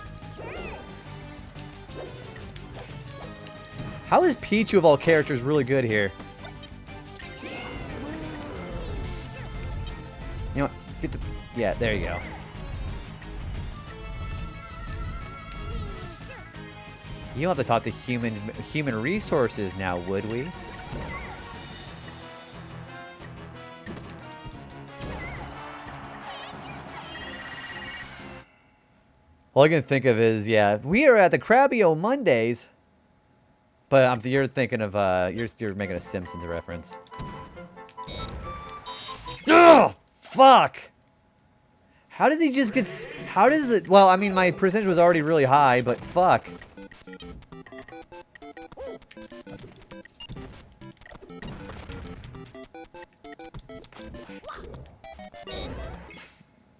How is Pichu of all characters really good here? You know what? Get the... Yeah, there you go. You don't have to talk to human resources now, would we? All I can think of is, yeah, we are at the Krabby-O Mondays. But you're thinking of, you're making a Simpsons reference. Ugh! Fuck! How did he just get... How does it... Well, I mean, my percentage was already really high, but fuck.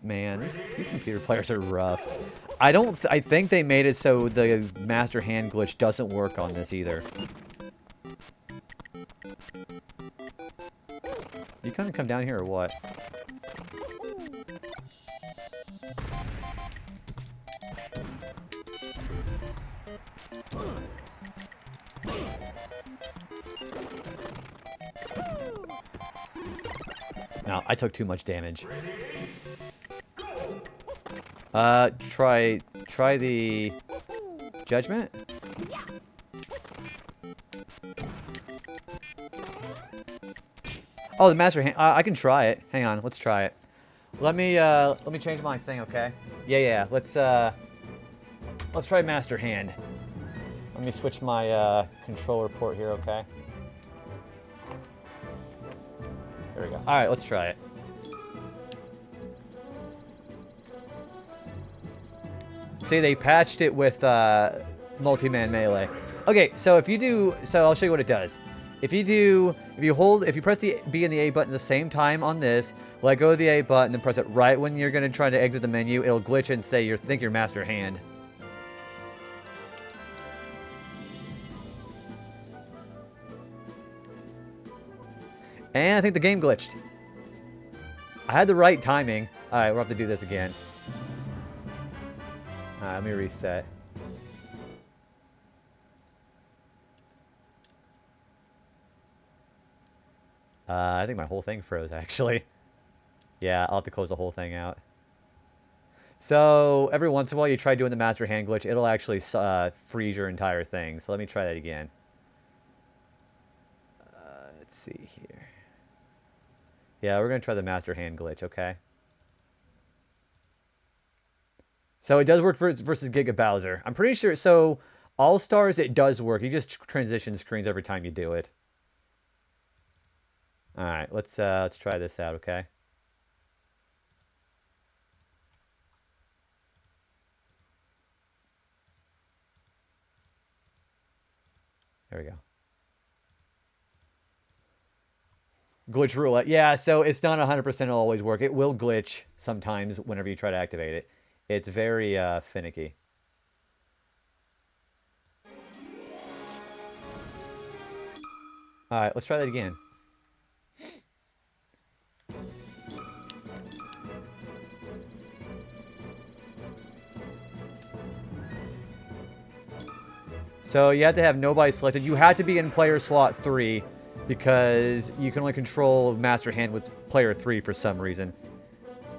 Man, these computer players are rough. I think they made it so the master hand glitch doesn't work on this either. You gonna come down here or what? No, I took too much damage. Try the judgment? Oh, the master hand. I can try it. Hang on, let's try it. Let me change my thing, okay? Yeah. Let's try master hand. Let me switch my controller port here, okay? There we go. All right, let's try it. See, they patched it with multi-man melee. Okay, so if you do, I'll show you what it does. If you press the B and the A button at the same time on this, let go of the A button, then press it right when you're gonna try to exit the menu, it'll glitch and say think your master hand. And I think the game glitched. I had the right timing. Alright, we'll have to do this again. Alright, let me reset. I think my whole thing froze, actually. Yeah, I'll have to close the whole thing out. So, every once in a while you try doing the master hand glitch, it'll actually freeze your entire thing. So let me try that again. Let's see here. Yeah, we're going to try the master hand glitch, okay? So it does work versus Giga Bowser. I'm pretty sure, so All-Stars, it does work. You just transition screens every time you do it. Alright, let's try this out, okay? There we go. Glitch roulette. Yeah, so it's not 100% always work. It will glitch sometimes whenever you try to activate it. It's very finicky. Alright, let's try that again. So you have to have nobody selected. You had to be in player slot 3 because you can only control Master Hand with player 3 for some reason.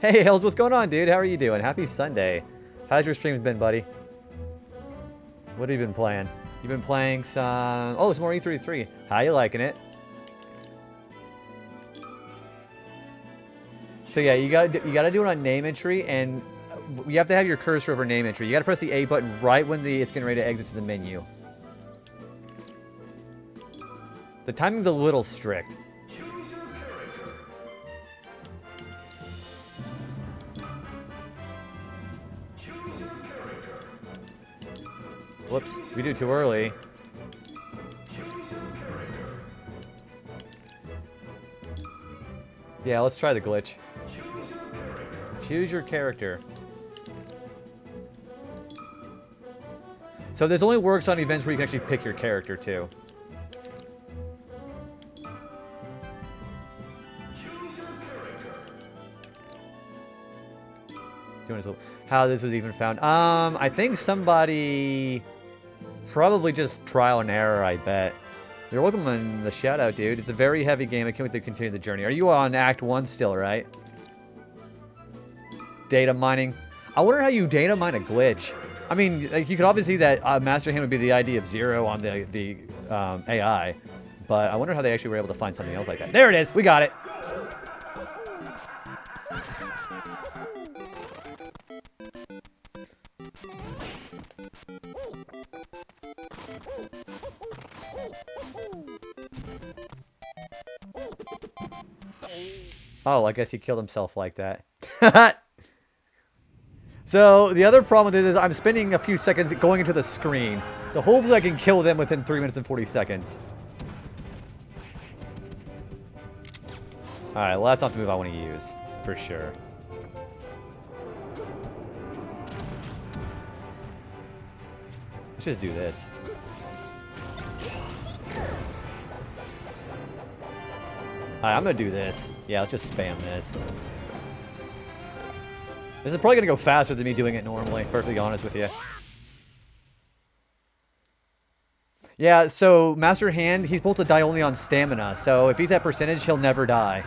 Hey, Hills, what's going on, dude? How are you doing? Happy Sunday. How's your streams been, buddy? What have you been playing? You've been playing some... Oh, some more E33. How you liking it? So yeah, you gotta do it on name entry, and you have to have your cursor over name entry. You gotta press the A button right when it's getting ready to exit to the menu. The timing's a little strict. Whoops, we do too early. Yeah, let's try the glitch. Choose your character. So this only works on events where you can actually pick your character too. How this was even found. I think somebody probably just trial and error, I bet. You're welcome on the shout out, dude. It's a very heavy game. I can't wait to continue the journey. Are you on Act 1 still, right? Data mining. I wonder how you data mine a glitch. I mean, like, you could obviously see that Master Hand would be the ID of 0 on the AI, but I wonder how they actually were able to find something else like that. There it is. We got it. Oh, I guess he killed himself like that. So, the other problem with this is I'm spending a few seconds going into the screen. So hopefully I can kill them within 3 minutes and 40 seconds. Alright, well that's not the move I want to use. For sure. Let's just do this. Alright, I'm gonna do this. Yeah, let's just spam this. This is probably gonna go faster than me doing it normally, perfectly honest with you. Yeah, so Master Hand, he's supposed to die only on stamina, so if he's at percentage, he'll never die.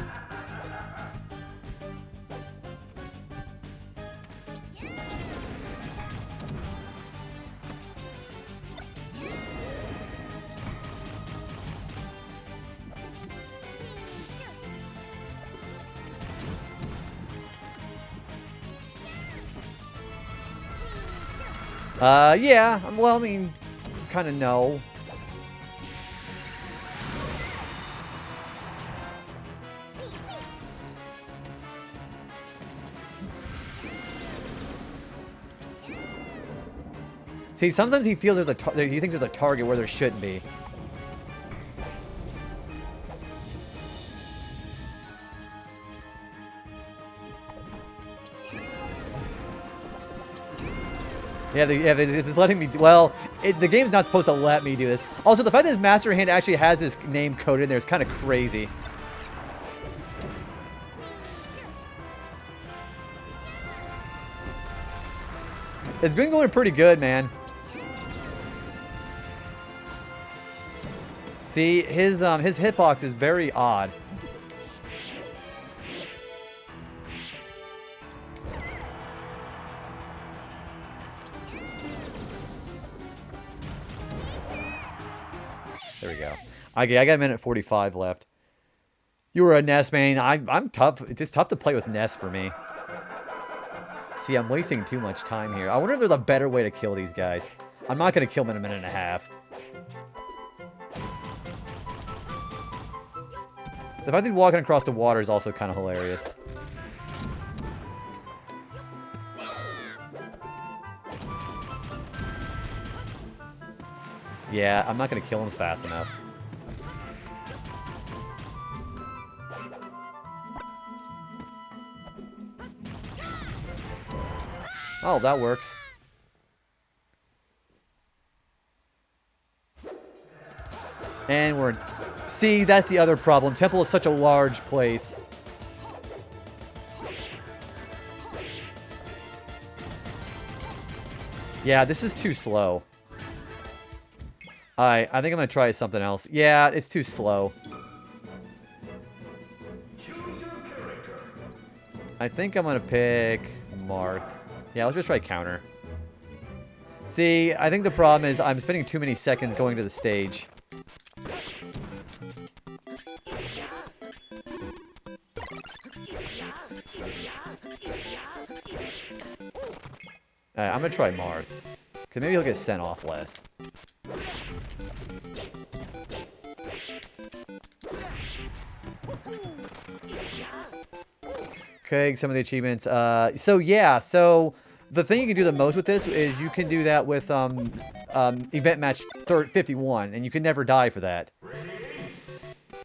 Yeah, well, I mean, kind of no. See, sometimes he feels he thinks there's a target where there shouldn't be. Yeah, if it's letting me... Well, the game's not supposed to let me do this. Also, the fact that his Master Hand actually has his name coded in there is kind of crazy. It's been going pretty good, man. See, his hitbox is very odd. There we go. Okay, I got a minute 45 left. You were a Ness main. I'm tough. It's tough to play with Ness for me. See, I'm wasting too much time here. I wonder if there's a better way to kill these guys. I'm not going to kill them in a minute and a half. The fact that he's walking across the water is also kind of hilarious. Yeah, I'm not going to kill him fast enough. Oh, that works. And we're... See, that's the other problem. Temple is such a large place. Yeah, this is too slow. Alright, I think I'm going to try something else. Yeah, it's too slow. I think I'm going to pick Marth. Yeah, let's just try counter. See, I think the problem is I'm spending too many seconds going to the stage. Alright, I'm going to try Marth. Because maybe he'll get sent off less. Okay, some of the achievements. So yeah, so the thing you can do the most with this is you can do that with event match 51, and you can never die for that.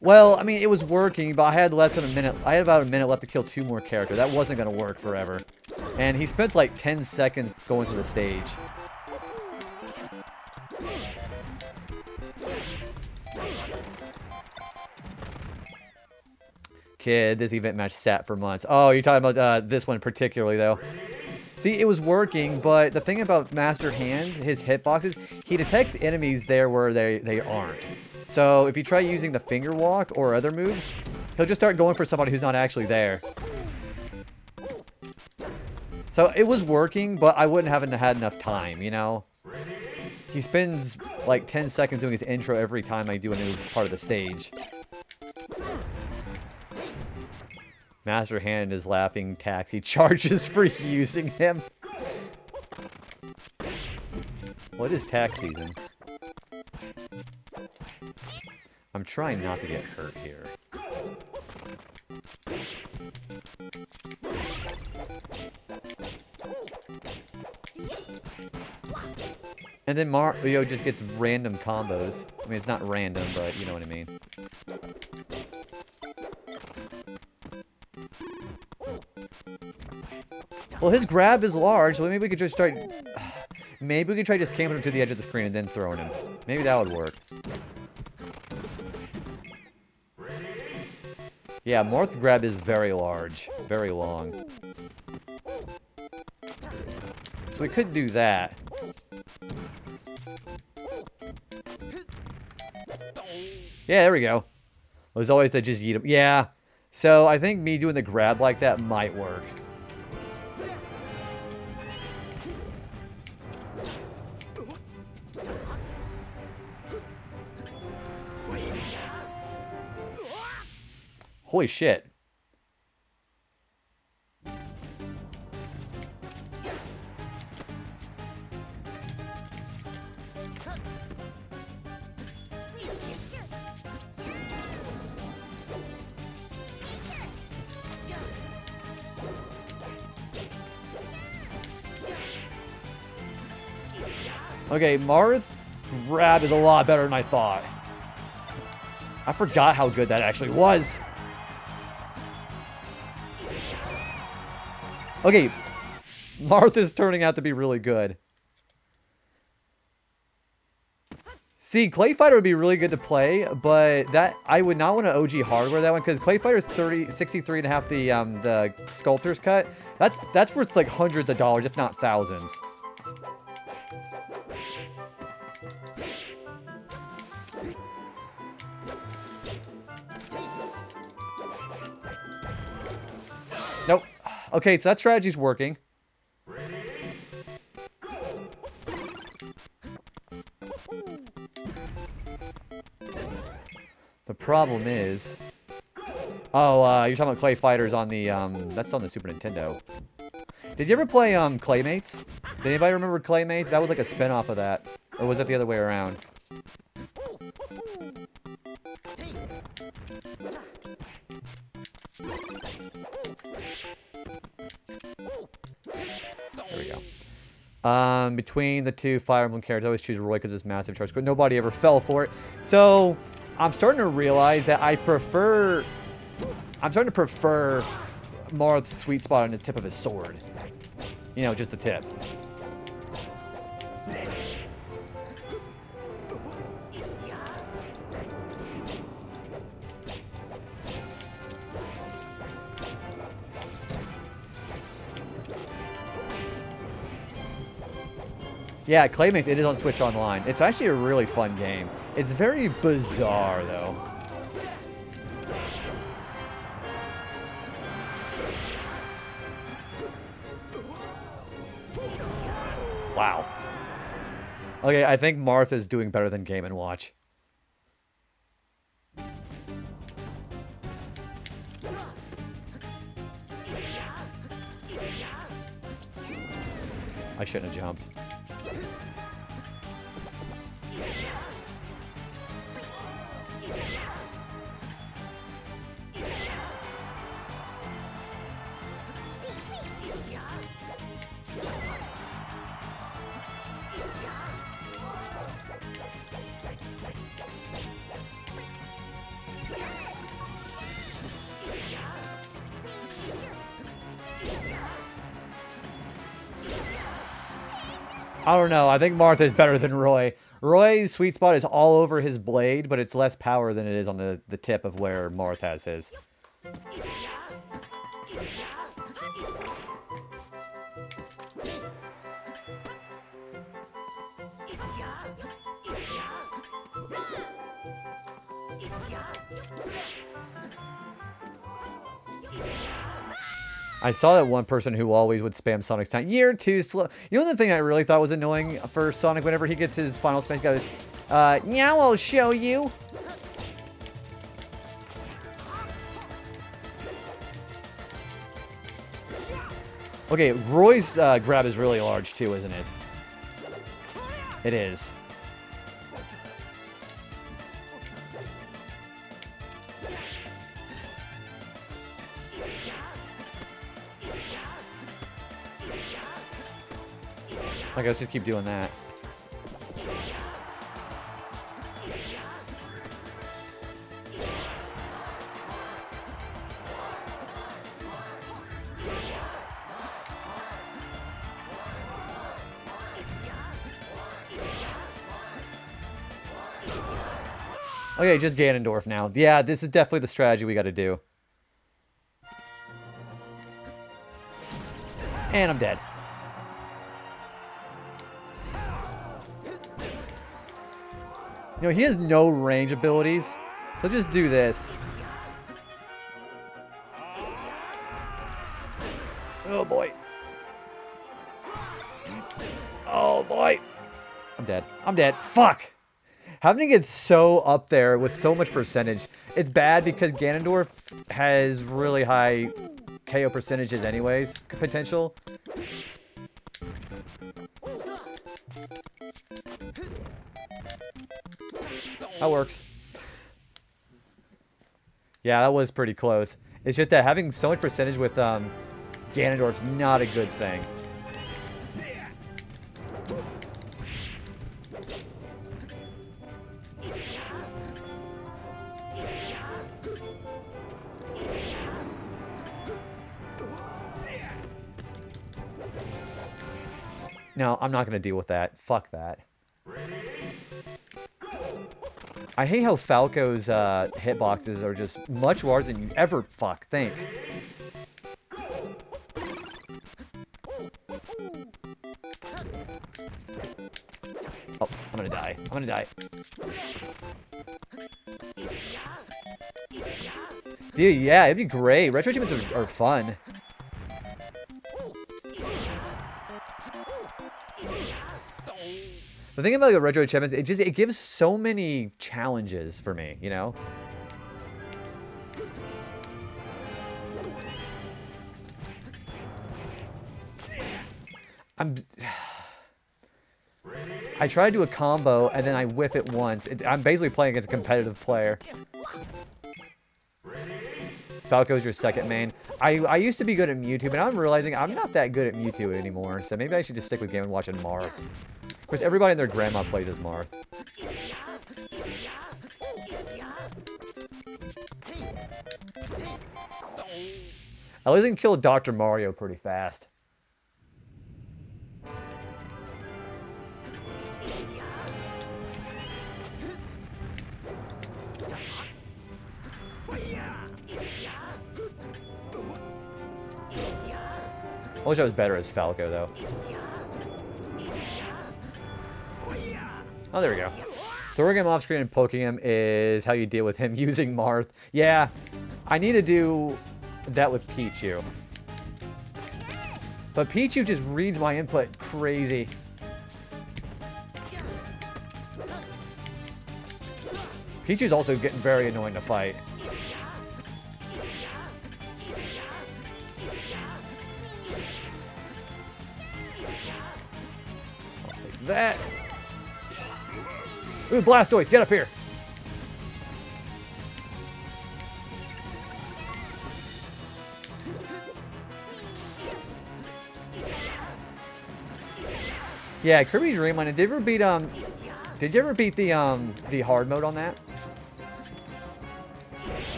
Well, I mean, it was working, but I had less than a minute. I had about a minute left to kill 2 more characters. That wasn't going to work forever. And he spent like 10 seconds going through the stage. Kid, this event match sat for months. Oh, you're talking about this one particularly, though. See, it was working, but the thing about Master Hand, his hitboxes, he detects enemies there where they aren't. So if you try using the finger walk or other moves, he'll just start going for somebody who's not actually there. So it was working, but I wouldn't have had enough time, you know? He spends like 10 seconds doing his intro every time I do a new part of the stage. Master Hand is laughing taxi charges for using him. What is tax season? I'm trying not to get hurt here. And then Mario just gets random combos. I mean, it's not random, but you know what I mean. Well, his grab is large, so maybe we could just start... Maybe we could try just camping him to the edge of the screen and then throwing him. Maybe that would work. Yeah, Marth's grab is very large. Very long. So we could do that. Yeah, there we go. There's always to just eat him. Yeah. So I think me doing the grab like that might work. Holy shit. Okay, Marth's grab is a lot better than I thought. I forgot how good that actually was. Okay, Marth is turning out to be really good. See, Clay Fighter would be really good to play, but that I would not want to OG hardware that one because Clay Fighter is 63.5 the sculptor's cut. That's worth like hundreds of dollars, if not thousands. Nope. Okay, so that strategy's working. The problem is... Oh, you're talking about Clay Fighters on the, that's on the Super Nintendo. Did you ever play, Claymates? Did anybody remember Claymates? That was like a spin-off of that. Or was it the other way around? There we go. Between the two Fire Emblem characters, I always choose Roy because of his massive charge. But nobody ever fell for it. So, I'm starting to realize that I'm starting to prefer Marth's sweet spot on the tip of his sword. You know, just the tip. Yeah, Claymates, it is on Switch Online. It's actually a really fun game. It's very bizarre, though. Wow. Okay, I think Marth is doing better than Game & Watch. I shouldn't have jumped. I don't know. I think Marth is better than Roy. Roy's sweet spot is all over his blade, but it's less power than it is on the tip of where Marth has his. I saw that one person who always would spam Sonic's time. You're too slow. You know the thing I really thought was annoying for Sonic whenever he gets his final smash, he goes, now I'll show you. Okay, Roy's grab is really large too, isn't it? It is. Okay, let's just keep doing that. Okay, just Ganondorf now. Yeah, this is definitely the strategy we got to do. And I'm dead. You know, he has no range abilities. So just do this. Oh boy. Oh boy. I'm dead. I'm dead. Fuck. Having to get so up there with so much percentage, it's bad because Ganondorf has really high KO percentages anyways, potential. That works. Yeah, that was pretty close. It's just that having so much percentage with Ganondorf's not a good thing. No, I'm not going to deal with that. Fuck that. I hate how Falco's hitboxes are just much larger than you ever think. Oh, I'm gonna die. I'm gonna die. Dude, yeah, it'd be great. Retro achievements are fun. The thing about like, retro achievements, it gives so many challenges for me, you know? I try to do a combo, and then I whiff it once. I'm basically playing against a competitive player. Falco's your second main. I used to be good at Mewtwo, but I'm realizing I'm not that good at Mewtwo anymore, so maybe I should just stick with Game & Watch and Marth. Of course, everybody and their grandma plays as Marth. At least I can kill Dr. Mario pretty fast. I wish I was better as Falco, though. Oh, there we go. Throwing him off screen and poking him is how you deal with him using Marth. Yeah, I need to do that with Pichu. But Pichu just reads my input crazy. Pichu's also getting very annoying to fight. I'll take that. Ooh, Blastoise, get up here. Yeah, Kirby Dream Land. Did you ever beat the hard mode on that?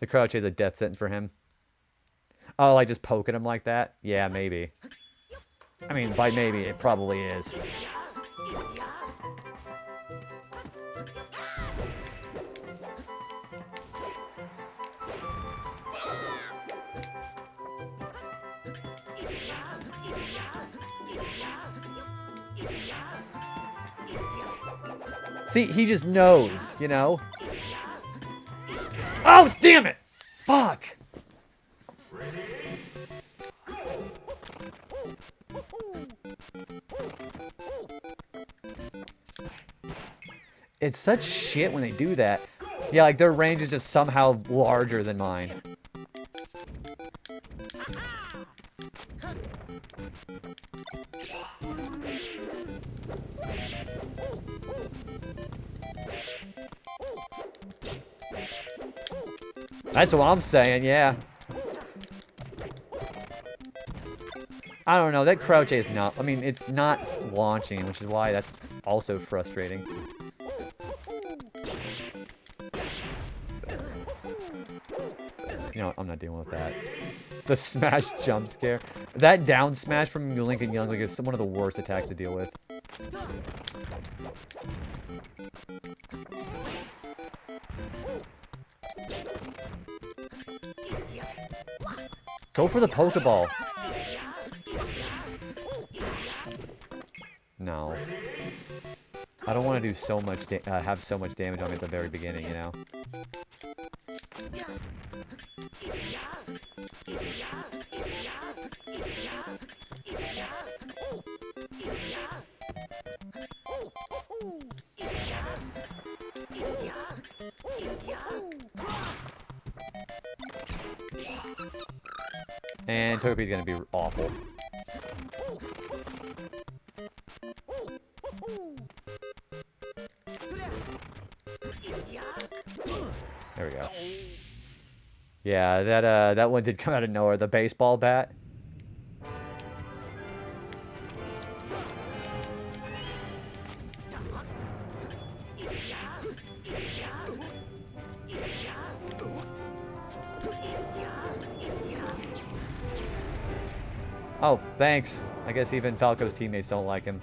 The crouch is a death sentence for him. Oh, like just poking him like that? Yeah, maybe. I mean, by maybe, it probably is. See, he just knows, you know? Oh, damn it! Fuck! It's such shit when they do that. Yeah, like their range is just somehow larger than mine. That's what I'm saying, yeah. I don't know, that crouch is not, I mean, it's not launching, which is why that's also frustrating. You know what, I'm not dealing with that. The smash jump scare. That down smash from Link and Young is one of the worst attacks to deal with. Go for the Pokeball. No. I don't want to do so much have so much damage on me at the very beginning, you know. And Togepi's gonna be awful. There we go. Yeah, that one did come out of nowhere. The baseball bat. Oh, thanks. I guess even Falco's teammates don't like him.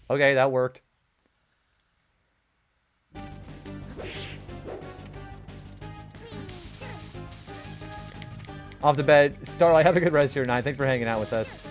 Okay, that worked. Off the bed. Starlight, have a good rest of your night. Thanks for hanging out with us.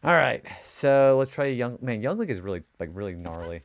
All right, so let's try Young. Man, Young Link is really really gnarly.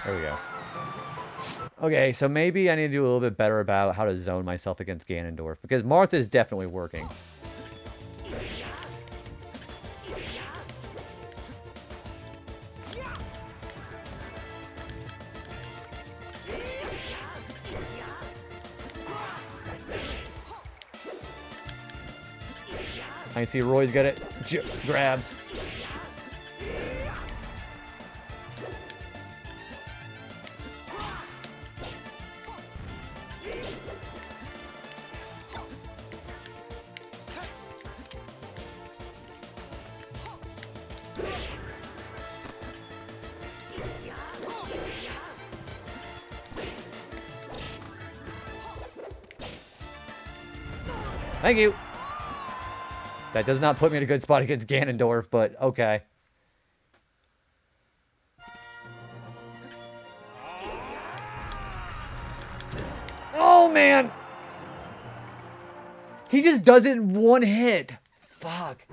There we go. Okay, so maybe I need to do a little bit better about how to zone myself against Ganondorf, because Martha is definitely working. I can see Roy's got it. Grabs. Thank you. That does not put me in a good spot against Ganondorf, but okay. Oh, man! He just does it in one hit. Fuck.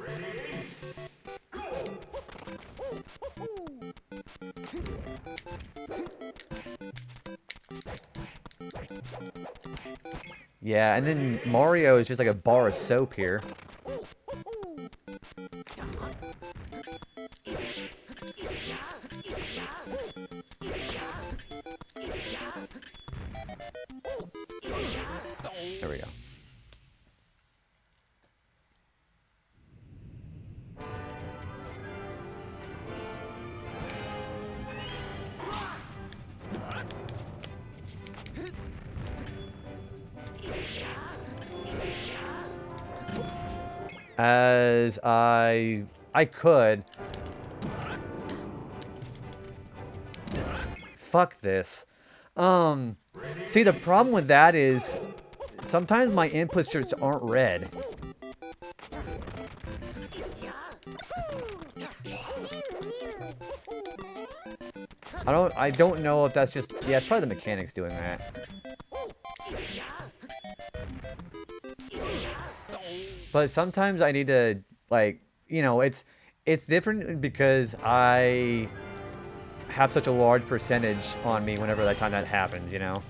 Yeah, and then Mario is just like a bar of soap here. There we go. As I could. Fuck this. See, the problem with that is sometimes my inputs just aren't read. I don't know if that's just, yeah, it's probably the mechanics doing that. But sometimes I need to, like, you know, it's different because I have such a large percentage on me whenever that happens, you know?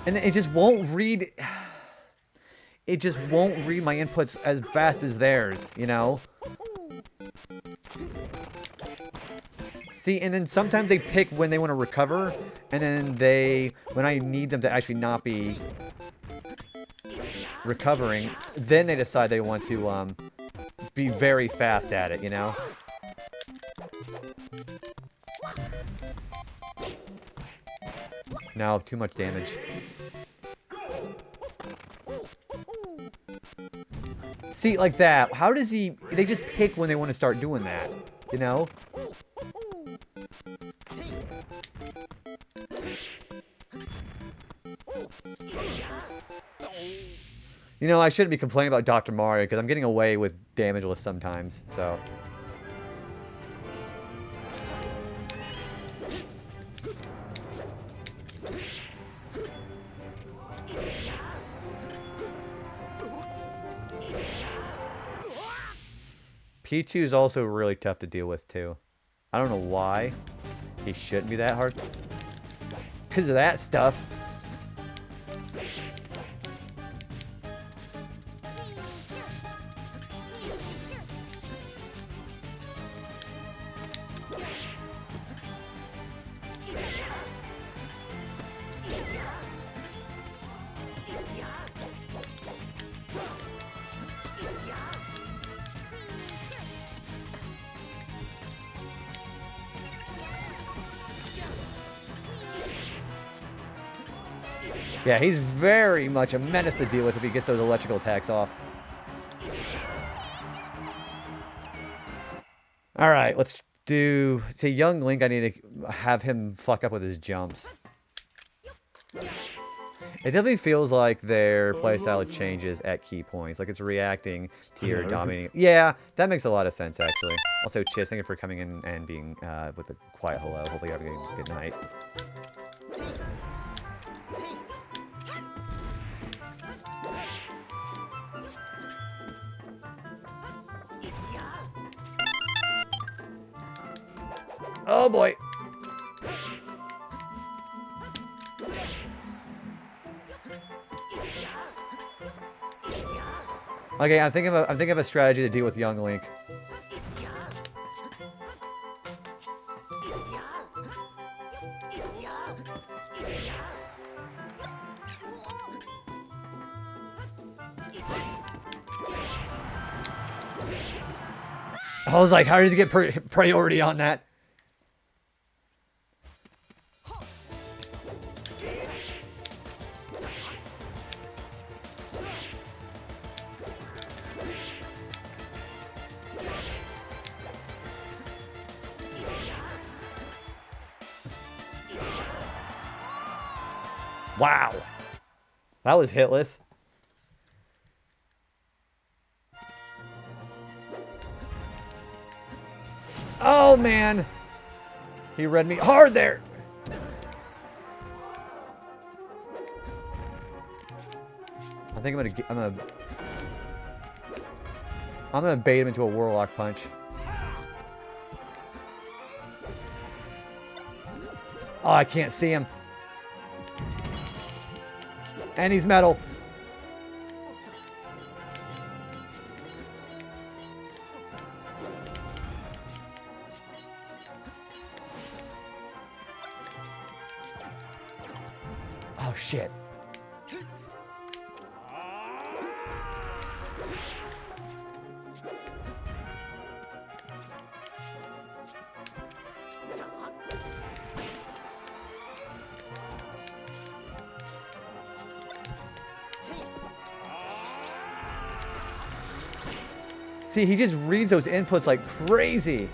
And it just won't read... It just won't read my inputs as fast as theirs, you know? See, and then sometimes they pick when they want to recover, and then when I need them to actually not be recovering, then they decide they want to, be very fast at it, you know? No, too much damage. See, like that. How does he... They just pick when they want to start doing that, you know? You know, I shouldn't be complaining about Dr. Mario, because I'm getting away with damageless sometimes, so... Pichu is also really tough to deal with, too. I don't know why he shouldn't be that hard. Because of that stuff. Yeah, he's very much a menace to deal with if he gets those electrical attacks off. Alright, let's do... To young Link, I need to have him fuck up with his jumps. It definitely feels like their playstyle changes at key points. Like it's reacting to your dominating... Yeah, that makes a lot of sense, actually. Also, Chiz, thank you for coming in and being with a quiet hello. Hopefully you're having a good night. Oh boy. Okay, I'm thinking of a strategy to deal with young Link. I was like, how did you get priority on that? Wow. That was hitless. Oh, man. He read me hard there. I think I'm gonna bait him into a Warlock punch. Oh, I can't see him. And he's metal. Oh, shit. See, he just reads those inputs like crazy.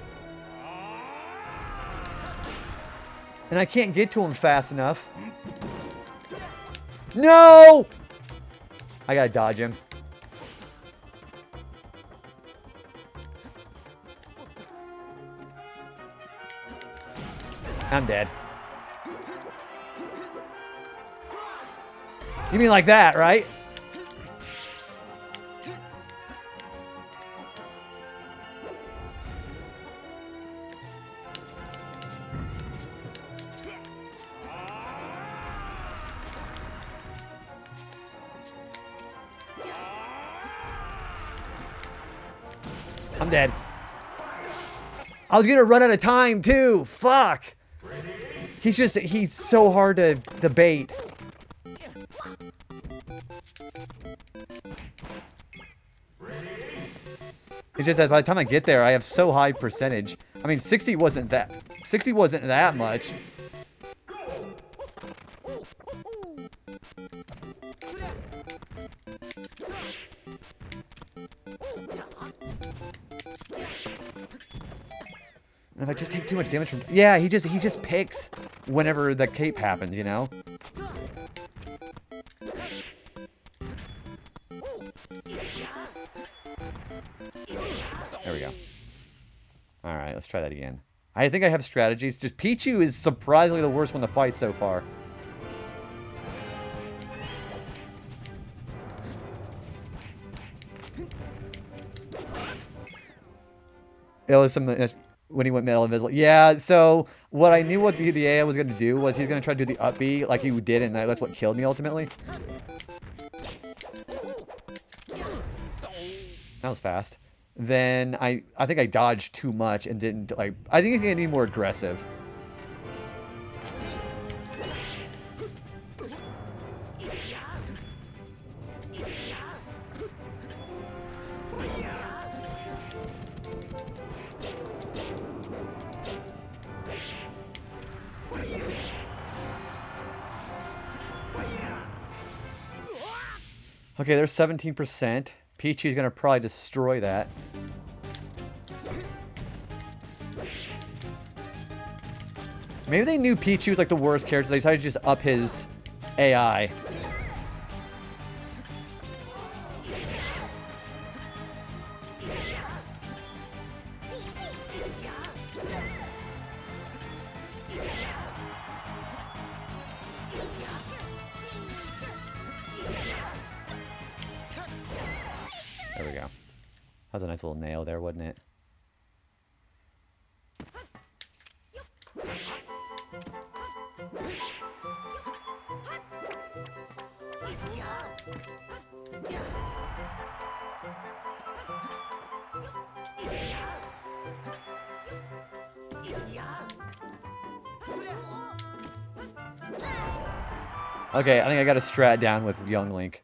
And I can't get to him fast enough. No! I gotta dodge him. I'm dead. You mean like that, right? I'm dead. I was gonna run out of time too. Fuck. He's so hard to debate. It's just that by the time I get there, I have so high percentage. I mean, 60 wasn't that much. And if I just take too much damage from... Yeah, he just picks whenever the cape happens, you know? There we go. Alright, let's try that again. I think I have strategies. Just Pichu is surprisingly the worst one to fight so far. It was some... when he went metal invisible. Yeah, so what I knew what the AI was going to do was he's going to try to do the up B like he did, and that's what killed me ultimately. That was fast. Then I think I dodged too much and didn't, like, I think he's going to be more aggressive. Okay, there's 17%. Peachy's gonna probably destroy that. Maybe they knew Peachy was like the worst character. They decided to just up his AI. There we go. That was a nice little nail there, wasn't it? Okay, I think I got a strat down with young Link.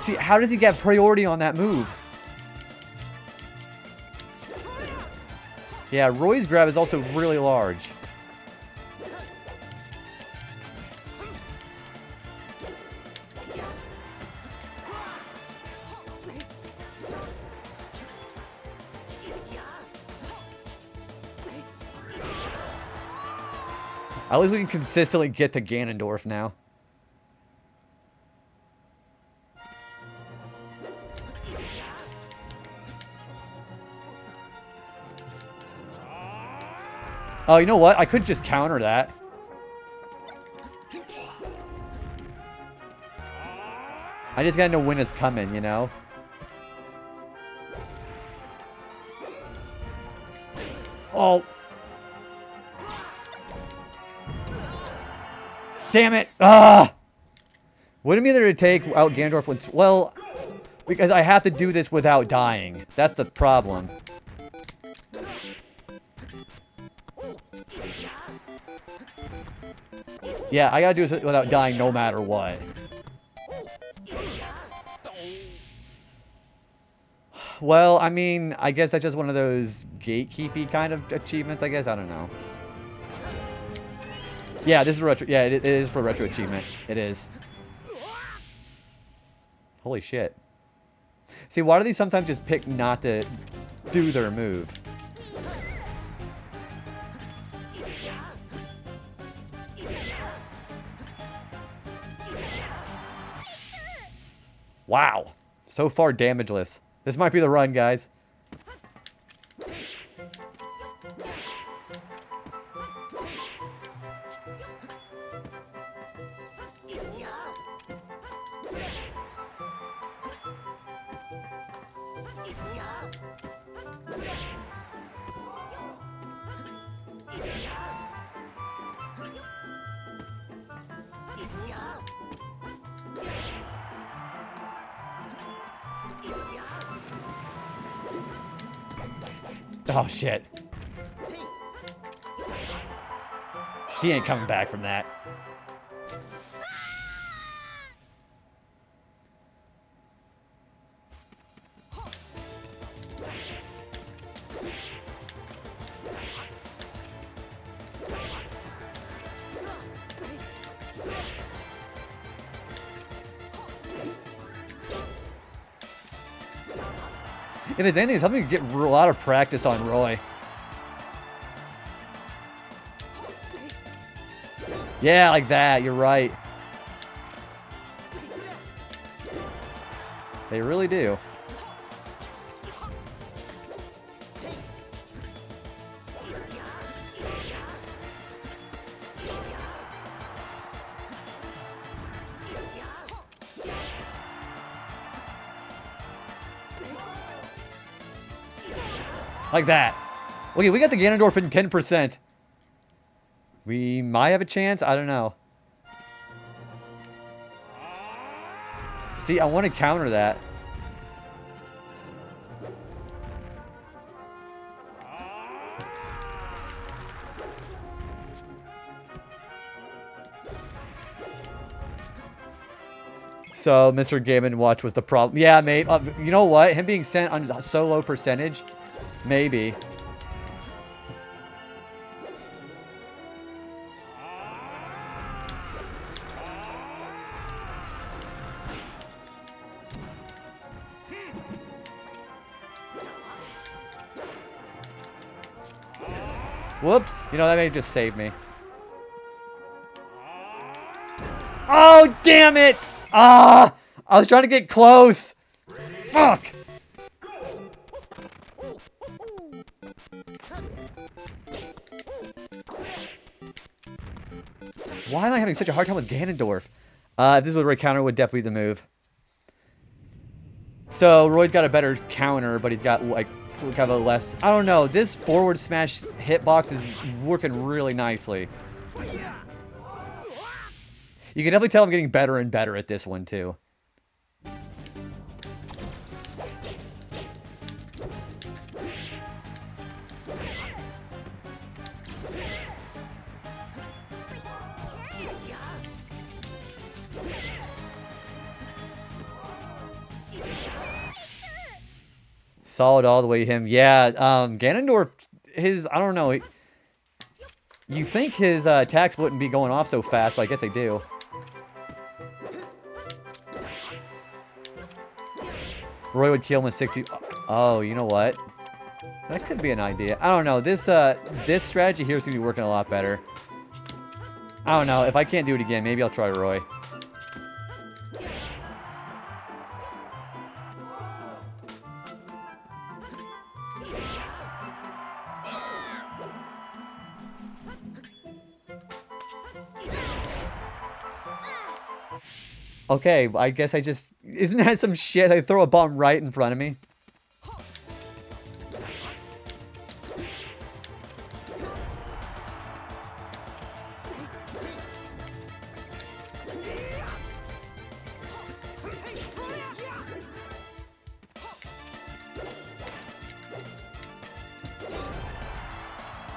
See, how does he get priority on that move? Yeah, Roy's grab is also really large. At least we can consistently get to Ganondorf now. Oh, you know what? I could just counter that. I just gotta know when it's coming, you know? Oh. Damn it! Ah! Wouldn't be there to take out Ganondorf once. Well, because I have to do this without dying. That's the problem. Yeah, I gotta do this without dying no matter what. Well, I mean, I guess that's just one of those gatekeepy kind of achievements, I guess. I don't know. Yeah, this is retro. Yeah, it is for retro achievement. It is. Holy shit. See, why do they sometimes just pick not to do their move? Wow. So far, damageless. This might be the run, guys. Oh, shit. He ain't coming back from that. If it's anything, it's helping me get a lot of practice on Roy. Yeah, like that. You're right. They really do. Like that. Okay, we got the Ganondorf in 10%. We might have a chance. I don't know. See, I want to counter that. So, Mr. Game & Watch was the problem. Yeah, mate. You know what? Him being sent on so low percentage, maybe. Whoops. You know, that may just save me. Oh, damn it! Ah! I was trying to get close. Fuck! Why am I having such a hard time with Ganondorf? If this was Roy counter, would definitely be the move. So, Roy's got a better counter, but he's got, like, kind of a less... I don't know. This forward smash hitbox is working really nicely. You can definitely tell I'm getting better and better at this one, too. Solid all the way him. Yeah, Ganondorf, I don't know. You think his attacks wouldn't be going off so fast, but I guess they do. Roy would kill him with 60. Oh, you know what? That could be an idea. I don't know. This strategy here is going to be working a lot better. I don't know. If I can't do it again, maybe I'll try Roy. Okay, I guess I just... Isn't that some shit? I throw a bomb right in front of me.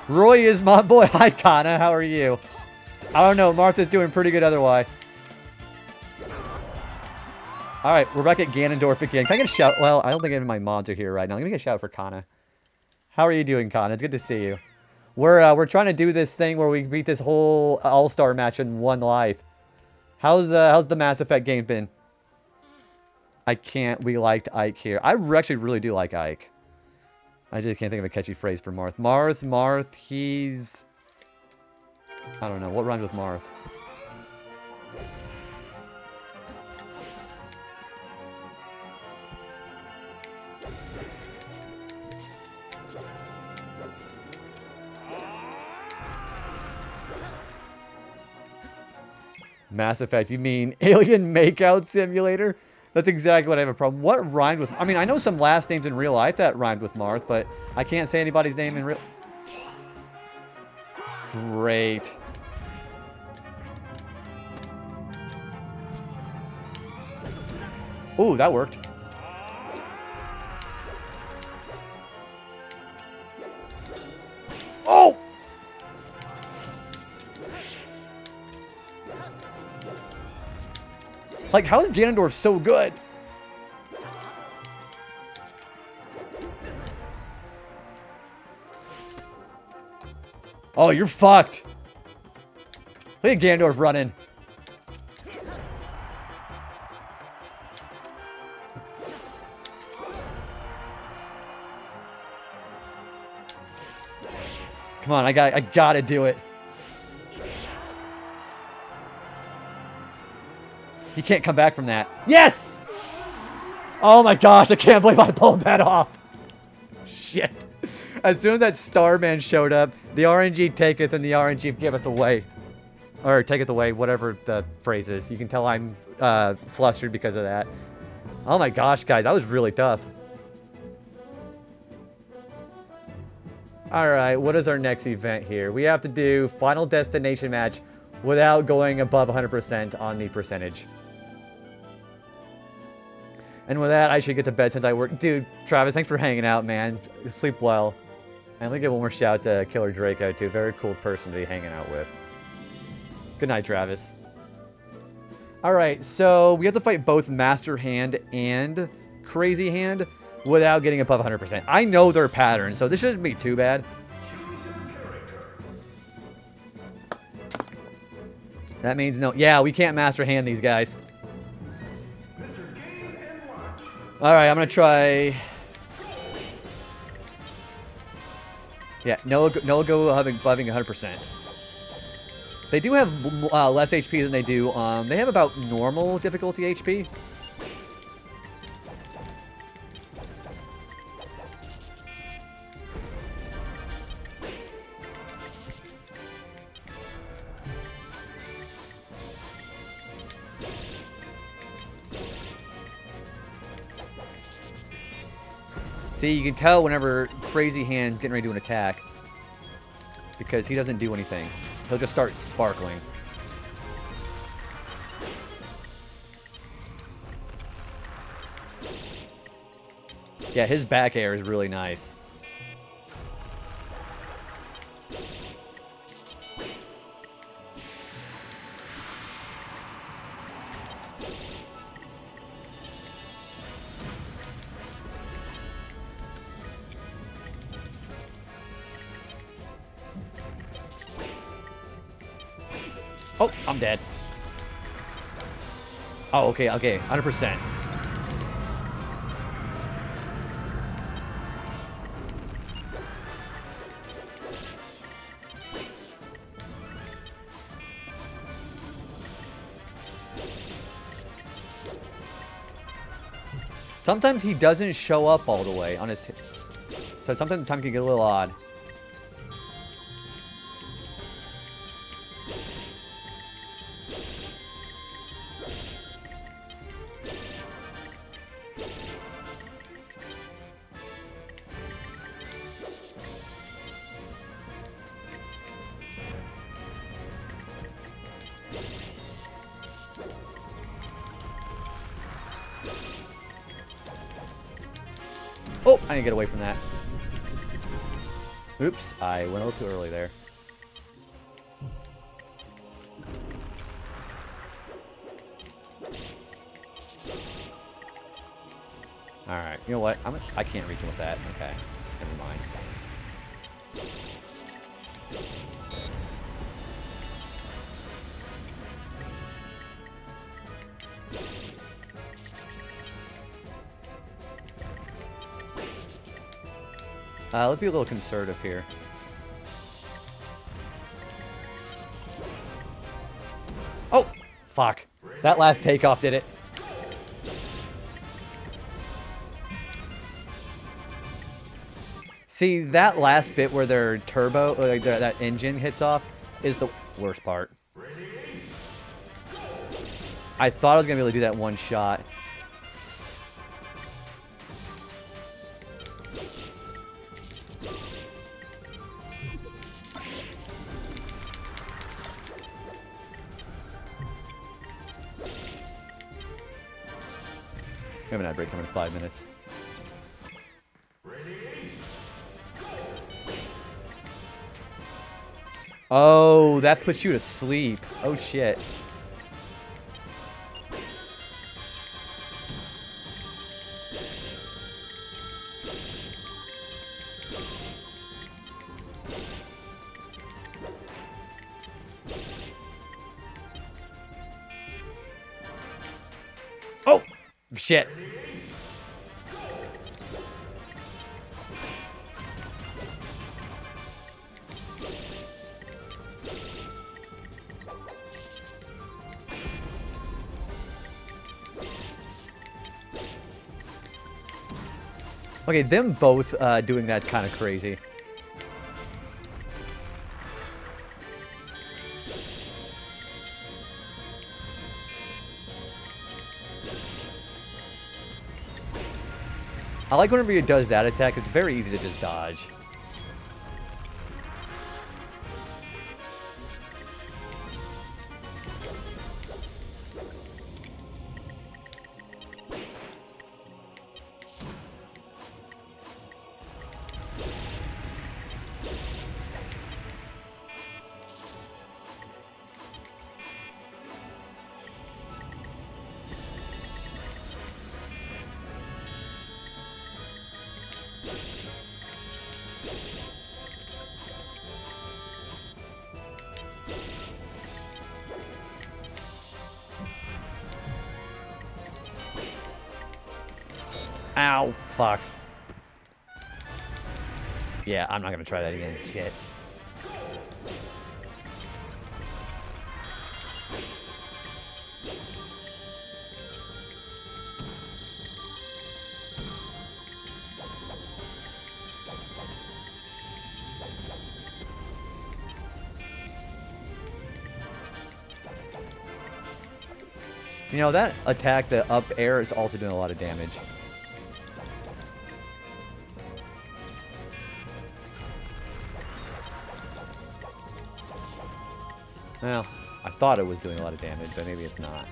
Roy is my boy. Hi, Kana. How are you? I don't know. Martha's doing pretty good otherwise. Alright, we're back at Ganondorf again. Can I get a shout? Well, I don't think any of my mods are here right now. Let me get a shout for Kana. How are you doing, Kana? It's good to see you. We're trying to do this thing where we beat this whole all-star match in one life. How's the Mass Effect game been? I can't. We liked Ike here. I actually really do like Ike. I just can't think of a catchy phrase for Marth. Marth, he's... I don't know. What rhymes with Marth? Mass Effect, you mean Alien Makeout Simulator? That's exactly what I have a problem. What rhymed with... I mean, I know some last names in real life that rhymed with Marth, but I can't say anybody's name in real... Great. Ooh, that worked. Oh! Like, how is Ganondorf so good? Oh, you're fucked. Look at Ganondorf running. Come on, I gotta do it. He can't come back from that. Yes! Oh my gosh, I can't believe I pulled that off. Shit. As soon as that Starman showed up, the RNG taketh and the RNG giveth away. Or taketh away, whatever the phrase is. You can tell I'm flustered because of that. Oh my gosh, guys, that was really tough. Alright, what is our next event here? We have to do Final Destination match without going above 100% on the percentage. And with that, I should get to bed since I work. Dude, Travis, thanks for hanging out, man. Sleep well. And let me give one more shout to Killer Draco, too. Very cool person to be hanging out with. Good night, Travis. Alright, so we have to fight both Master Hand and Crazy Hand without getting above 100%. I know their patterns, so this shouldn't be too bad. That means no. Yeah, we can't Master Hand these guys. Alright, I'm gonna try... Yeah, no go having 100%. They do have less HP than they do. They have about normal difficulty HP. See, you can tell whenever Crazy Hand's getting ready to do an attack. Because he doesn't do anything. He'll just start sparkling. Yeah, his back air is really nice. Oh, I'm dead. Oh, okay, 100%. Sometimes he doesn't show up all the way on his hit. So sometimes the time can get a little odd. Oh, I need to get away from that. Oops, I went a little too early there. Alright, you know what? I can't reach him with that. Okay, never mind. Let's be a little conservative here. Oh! Fuck. That last takeoff did it. See, that last bit where their turbo, like that engine hits off, is the worst part. I thought I was going to be able to do that one shot. We haven't had a break coming in 5 minutes. Oh, that puts you to sleep. Oh, shit. Oh, shit. Okay, them both doing that kind of crazy. I like whenever he does that attack, it's very easy to just dodge. Ow, fuck. Yeah, I'm not gonna try that again. Shit. You know, that attack, the up air, is also doing a lot of damage. Well, I thought it was doing a lot of damage, but maybe it's not.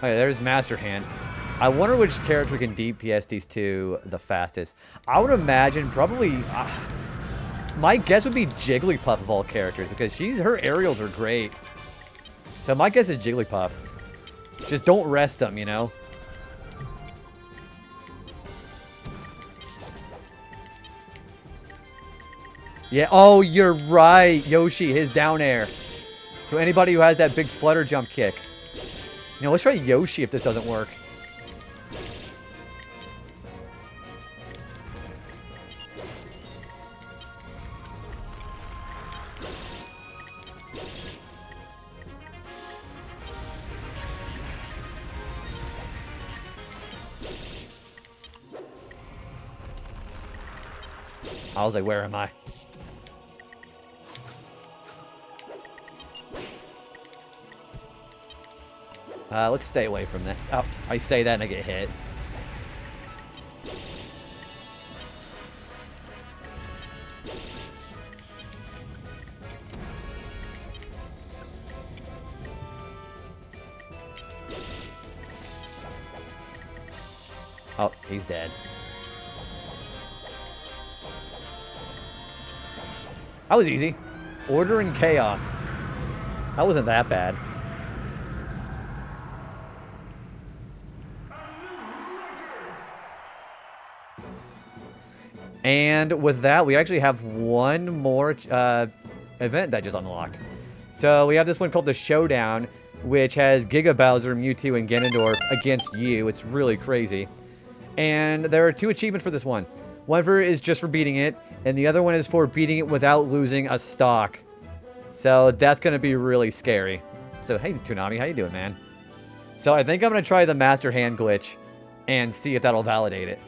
Okay, there's Master Hand. I wonder which character can DPS these two the fastest. I would imagine probably... my guess would be Jigglypuff of all characters, because her aerials are great. So my guess is Jigglypuff. Just don't rest them, you know? Yeah, oh, you're right. Yoshi, his down air. So anybody who has that big flutter jump kick. You know, let's try Yoshi if this doesn't work. I was like, where am I? Let's stay away from that. Oh, I say that and I get hit. Oh, he's dead. That was easy. Order and chaos. That wasn't that bad. And with that, we actually have one more event that just unlocked. So we have this one called the Showdown, which has Giga Bowser, Mewtwo, and Ganondorf against you. It's really crazy. And there are 2 achievements for this one. One for is just for beating it, and the other one is for beating it without losing a stock. So that's going to be really scary. So hey, Toonami, how you doing, man? So I think I'm going to try the Master Hand glitch and see if that'll validate it.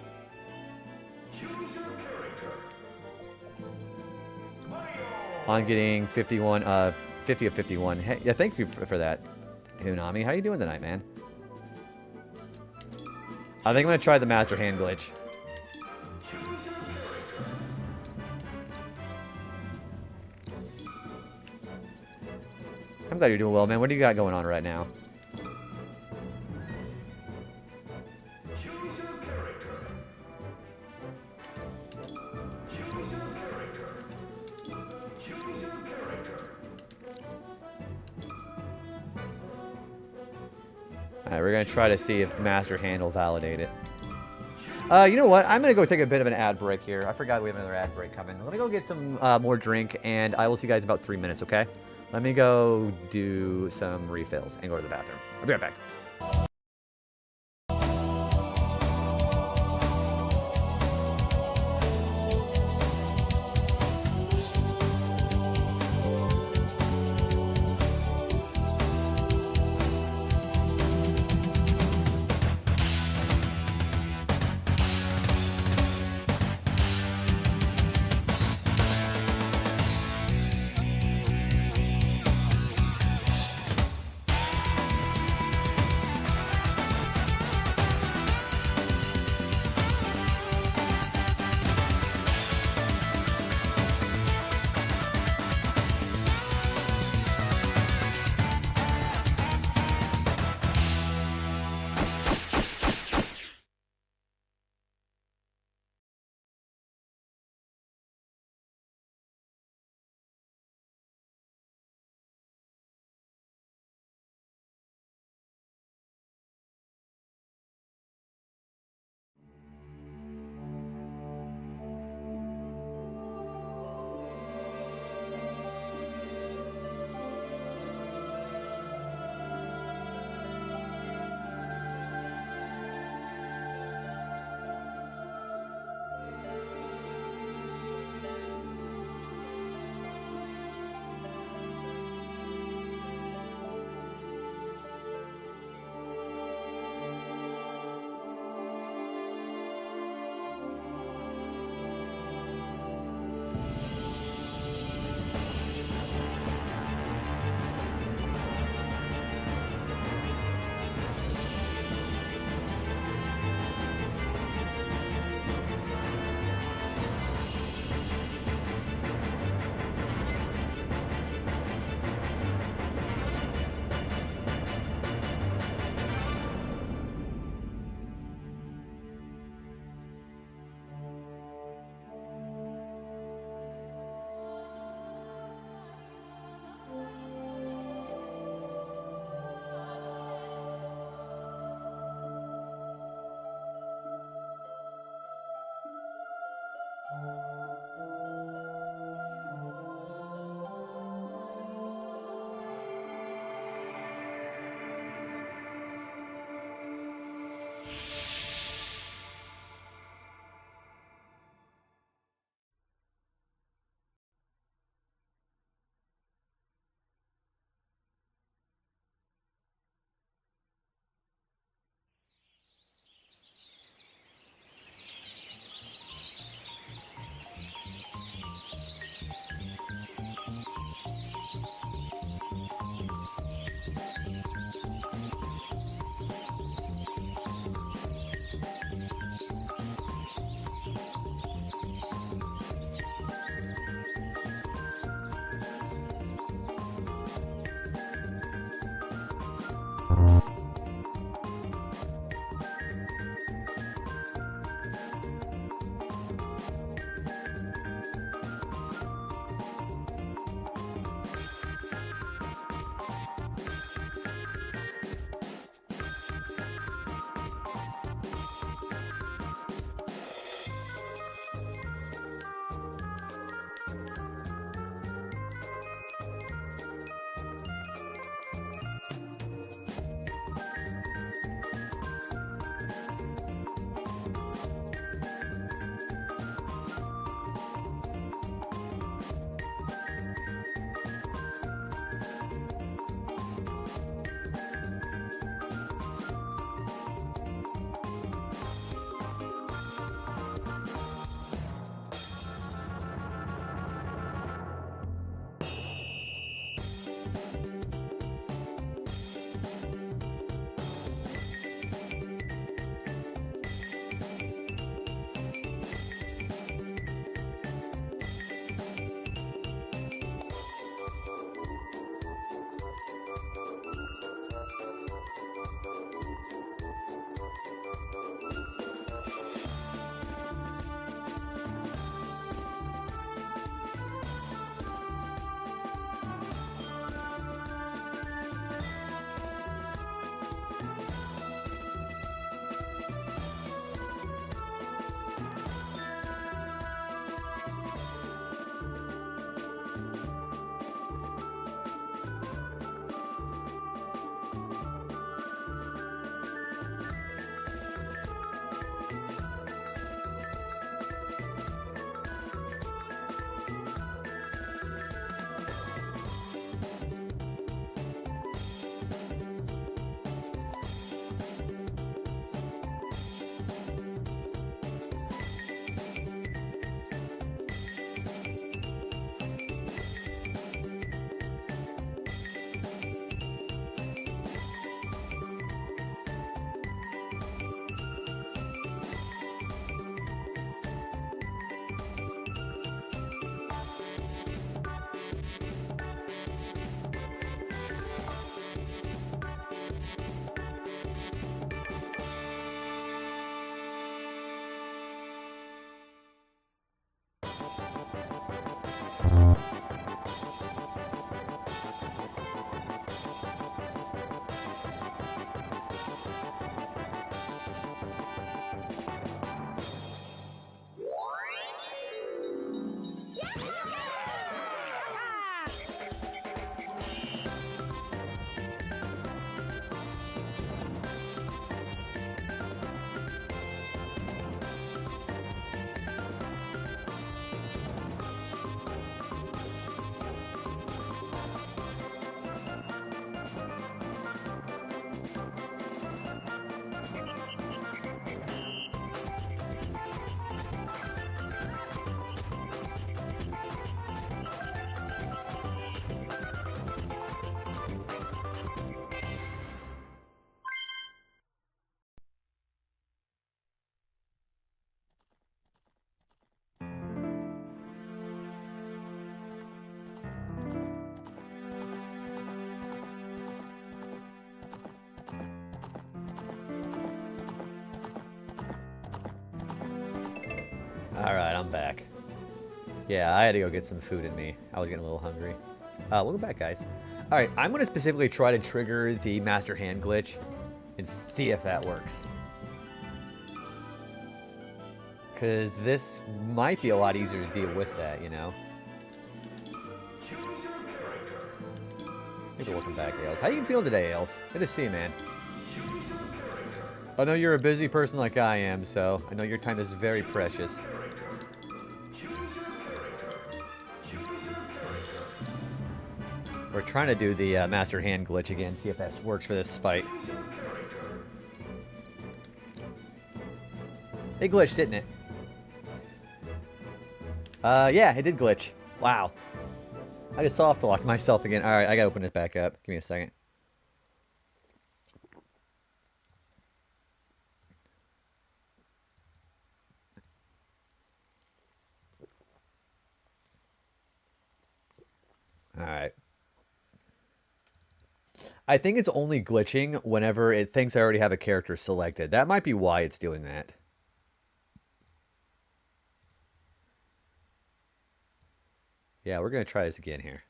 I'm getting 51, 50 of 51. Hey, yeah, thank you for that, Toonami. How you doing tonight, man? I think I'm going to try the Master Hand glitch. I'm glad you're doing well, man. What do you got going on right now? Alright, we're going to try to see if Master Hand will validate it. You know what? I'm going to go take a bit of an ad break here. I forgot we have another ad break coming. Let me go get some more drink, and I will see you guys in about 3 minutes, okay? Let me go do some refills and go to the bathroom. I'll be right back. Alright, I'm back. Yeah, I had to go get some food in me. I was getting a little hungry. Welcome back, guys. Alright, I'm going to specifically try to trigger the Master Hand glitch and see if that works. Because this might be a lot easier to deal with that, you know? Thanks for welcome back, Ailes. How you feeling today, Ailes? Good to see you, man. I know you're a busy person like I am, so I know your time is very precious. We're trying to do the Master Hand glitch again, see if that works for this fight. It glitched, didn't it? Yeah, it did glitch. Wow. I just soft locked myself again. Alright, I gotta open it back up. Give me a second. Alright. I think it's only glitching whenever it thinks I already have a character selected. That might be why it's doing that. Yeah, we're going to try this again here.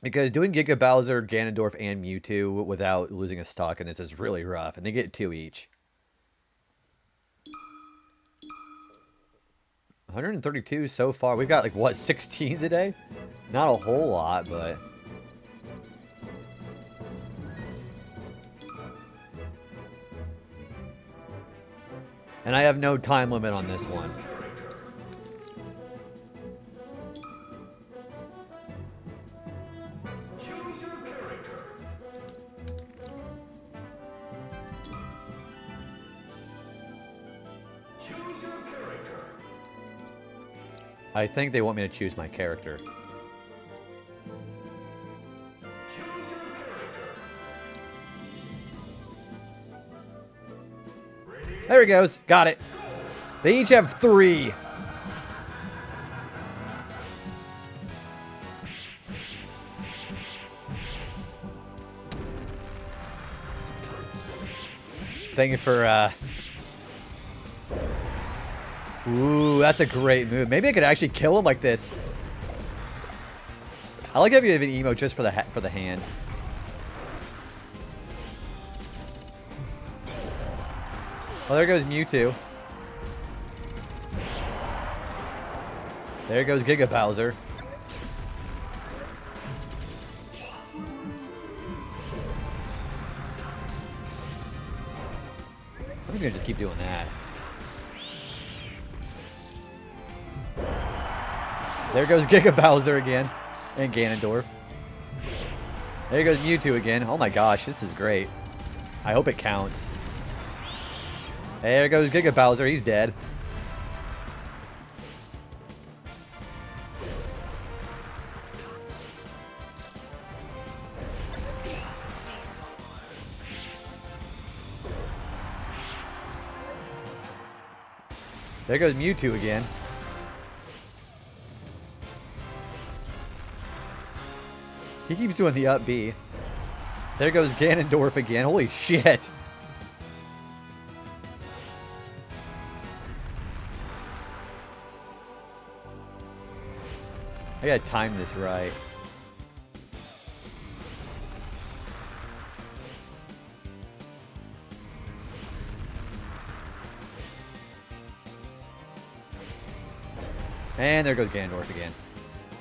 Because doing Giga Bowser, Ganondorf, and Mewtwo without losing a stock in this is really rough. And they get 2 each. 132 so far. We've got, like, what, 16 today? Not a whole lot, but... And I have no time limit on this one. I think they want me to choose my character. There he goes. Got it. They each have 3. Thank you for, Ooh, that's a great move. Maybe I could actually kill him like this. I like having an emote just for the hand. Well, there goes Mewtwo. There goes Giga Bowser. I'm just gonna just keep doing that. There goes Giga Bowser again. And Ganondorf. There goes Mewtwo again. Oh my gosh, this is great. I hope it counts. There goes Giga Bowser. He's dead. There goes Mewtwo again. He keeps doing the up B. There goes Ganondorf again. Holy shit. I gotta time this right. And there goes Ganondorf again.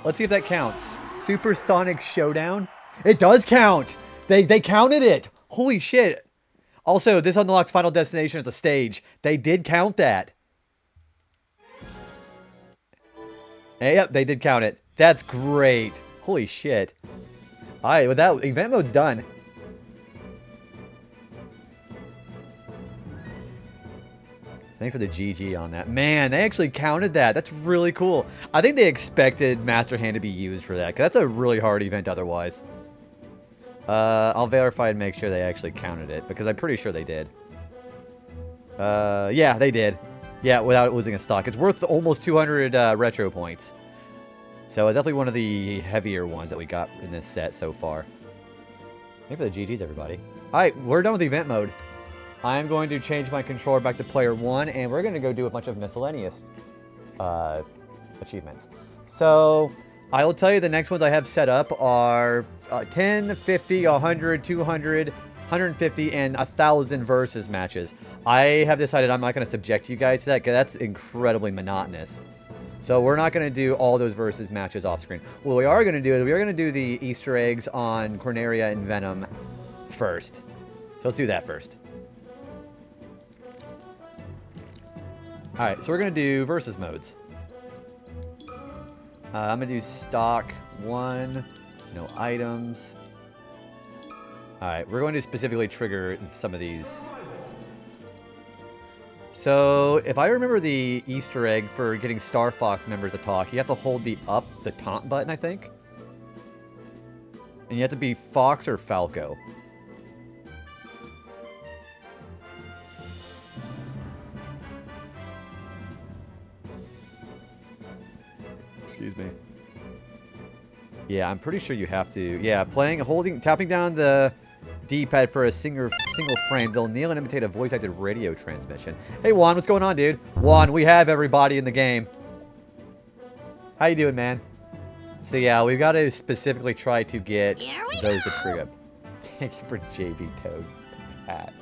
Let's see if that counts. Supersonic Showdown? It does count! They counted it! Holy shit! Also, this unlocked Final Destination as a stage. They did count that. And, yep, they did count it. That's great. Holy shit. Alright, with that, event mode's done. Thanks for the GG on that. Man, they actually counted that. That's really cool. I think they expected Master Hand to be used for that, because that's a really hard event otherwise. I'll verify and make sure they actually counted it, because I'm pretty sure they did. Yeah, they did. Yeah, without losing a stock. It's worth almost 200 retro points. So it's definitely one of the heavier ones that we got in this set so far. Thanks for the GGs, everybody. Alright, we're done with the event mode. I'm going to change my controller back to player 1, and we're going to go do a bunch of miscellaneous achievements. So, I will tell you the next ones I have set up are 10, 50, 100, 200, 150, and 1,000 versus matches. I have decided I'm not going to subject you guys to that, because that's incredibly monotonous. So we're not going to do all those versus matches off screen. What we are going to do is we are going to do the Easter eggs on Corneria and Venom first. So let's do that first. Alright, so we're going to do versus modes. I'm going to do stock 1, no items. Alright, we're going to specifically trigger some of these. So, if I remember the Easter egg for getting Star Fox members to talk, you have to hold the taunt button, I think. And you have to be Fox or Falco. Excuse me. Yeah, I'm pretty sure you have to. Yeah, tapping down the D-pad for a single frame, they'll nail and imitate a voice-acted radio transmission. Hey, Juan, what's going on, dude? Juan, we have everybody in the game. How you doing, man? So, yeah, we've got to specifically try to get those to trigger. Thank you for JB Toad, Pat.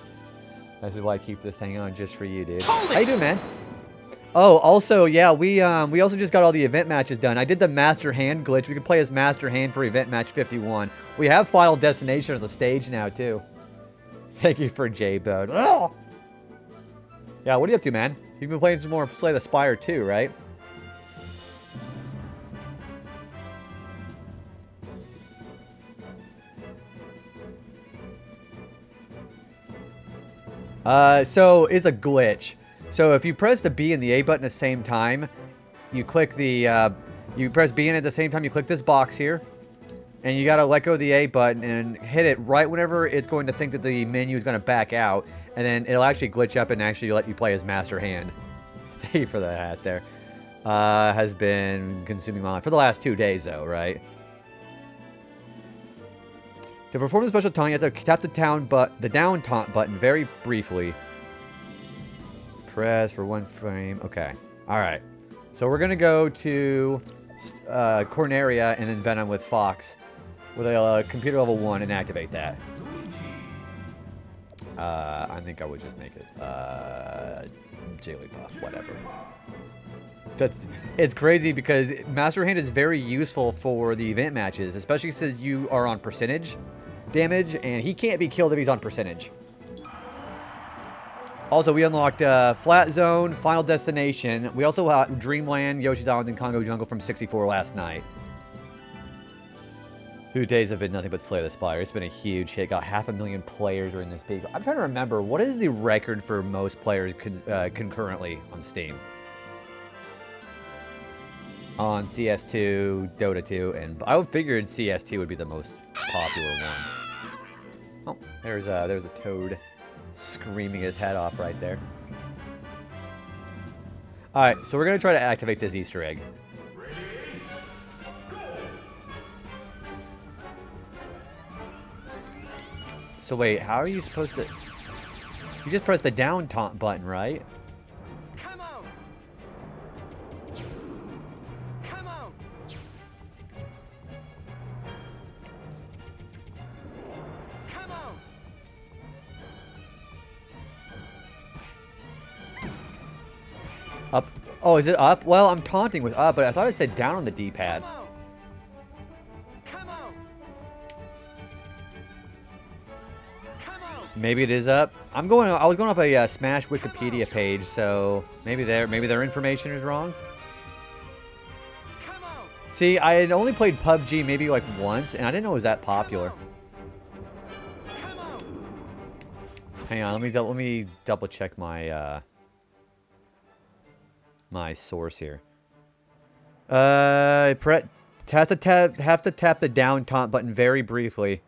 This is why I keep this thing on just for you, dude. How you doing, man? Oh, also, yeah, we also just got all the event matches done. I did the Master Hand glitch. We can play as Master Hand for event match 51. We have Final Destination as a stage now, too. Thank you for J-Bone. Oh! Yeah, what are you up to, man? You've been playing some more Slay the Spire, too, right? So, it's a glitch. So if you press the B and the A button at the same time, you click the, you press B and at the same time you click this box here, and you gotta let go of the A button and hit it right whenever it's going to think that the menu is going to back out, and then it'll actually glitch up and actually let you play as Master Hand. Thank you for the hat there. Has been consuming my life for the last 2 days though, right? To perform the special taunt, you have to tap the down taunt button very briefly. Press for 1 frame. Okay. Alright. So we're going to go to Corneria and then Venom with Fox with a computer level 1 and activate that. I think I would just make it Jigglypuff, whatever. It's crazy because Master Hand is very useful for the event matches, especially since you are on percentage damage, and he can't be killed if he's on percentage. Also, we unlocked Flat Zone, Final Destination. We also got Dreamland, Yoshi's Island, and Congo Jungle from 64 last night. 2 days have been nothing but Slay the Spire. It's been a huge hit. Got 500,000 players during this peak. I'm trying to remember, what is the record for most players concurrently on Steam? On CS2, Dota 2, and I figured CS2 would be the most popular one. Oh, there's a Toad screaming his head off right there. Alright, so we're going to try to activate this Easter egg. So wait, how are you supposed to... You just press the down taunt button, right? Come on. Come on. Come on. Up. Oh, is it up? Well, I'm taunting with up, but I thought it said down on the D-pad. Maybe it is up. I was going off a Smash Wikipedia page, so maybe their information is wrong. See, I had only played PUBG maybe like once, and I didn't know it was that popular. Hang on, let me double check my my source here. Have to tap the down taunt button very briefly.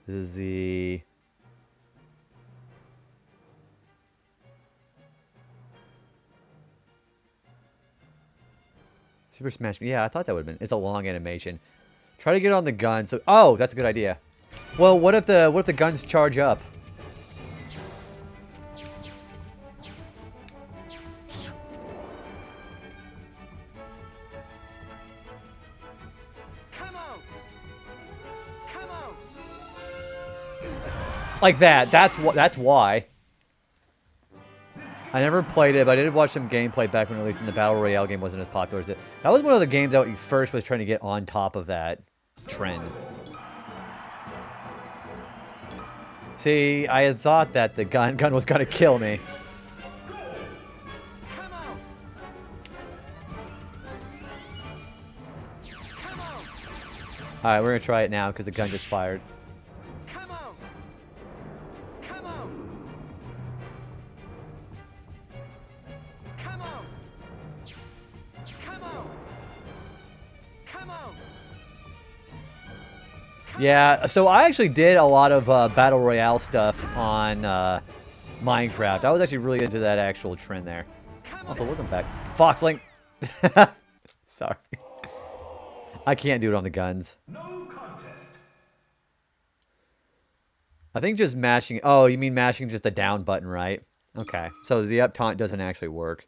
This is the... Super Smash... Yeah, I thought that would have been... It's a long animation. Try to get on the gun, so... Oh, that's a good idea. Well, what if the guns charge up? Like that. That's why. I never played it, but I did watch some gameplay back when at least in the Battle Royale game wasn't as popular as it. That was one of the games that first was trying to get on top of that trend. See, I had thought that the gun was gonna kill me. Alright, we're gonna try it now because the gun just fired. Yeah, so I actually did a lot of Battle Royale stuff on Minecraft. I was actually really into that actual trend there. Also, welcome back. Foxling! Sorry. I can't do it on the guns. No contest. I think just mashing... Oh, you mean mashing just the down button, right? Okay. So the up taunt doesn't actually work.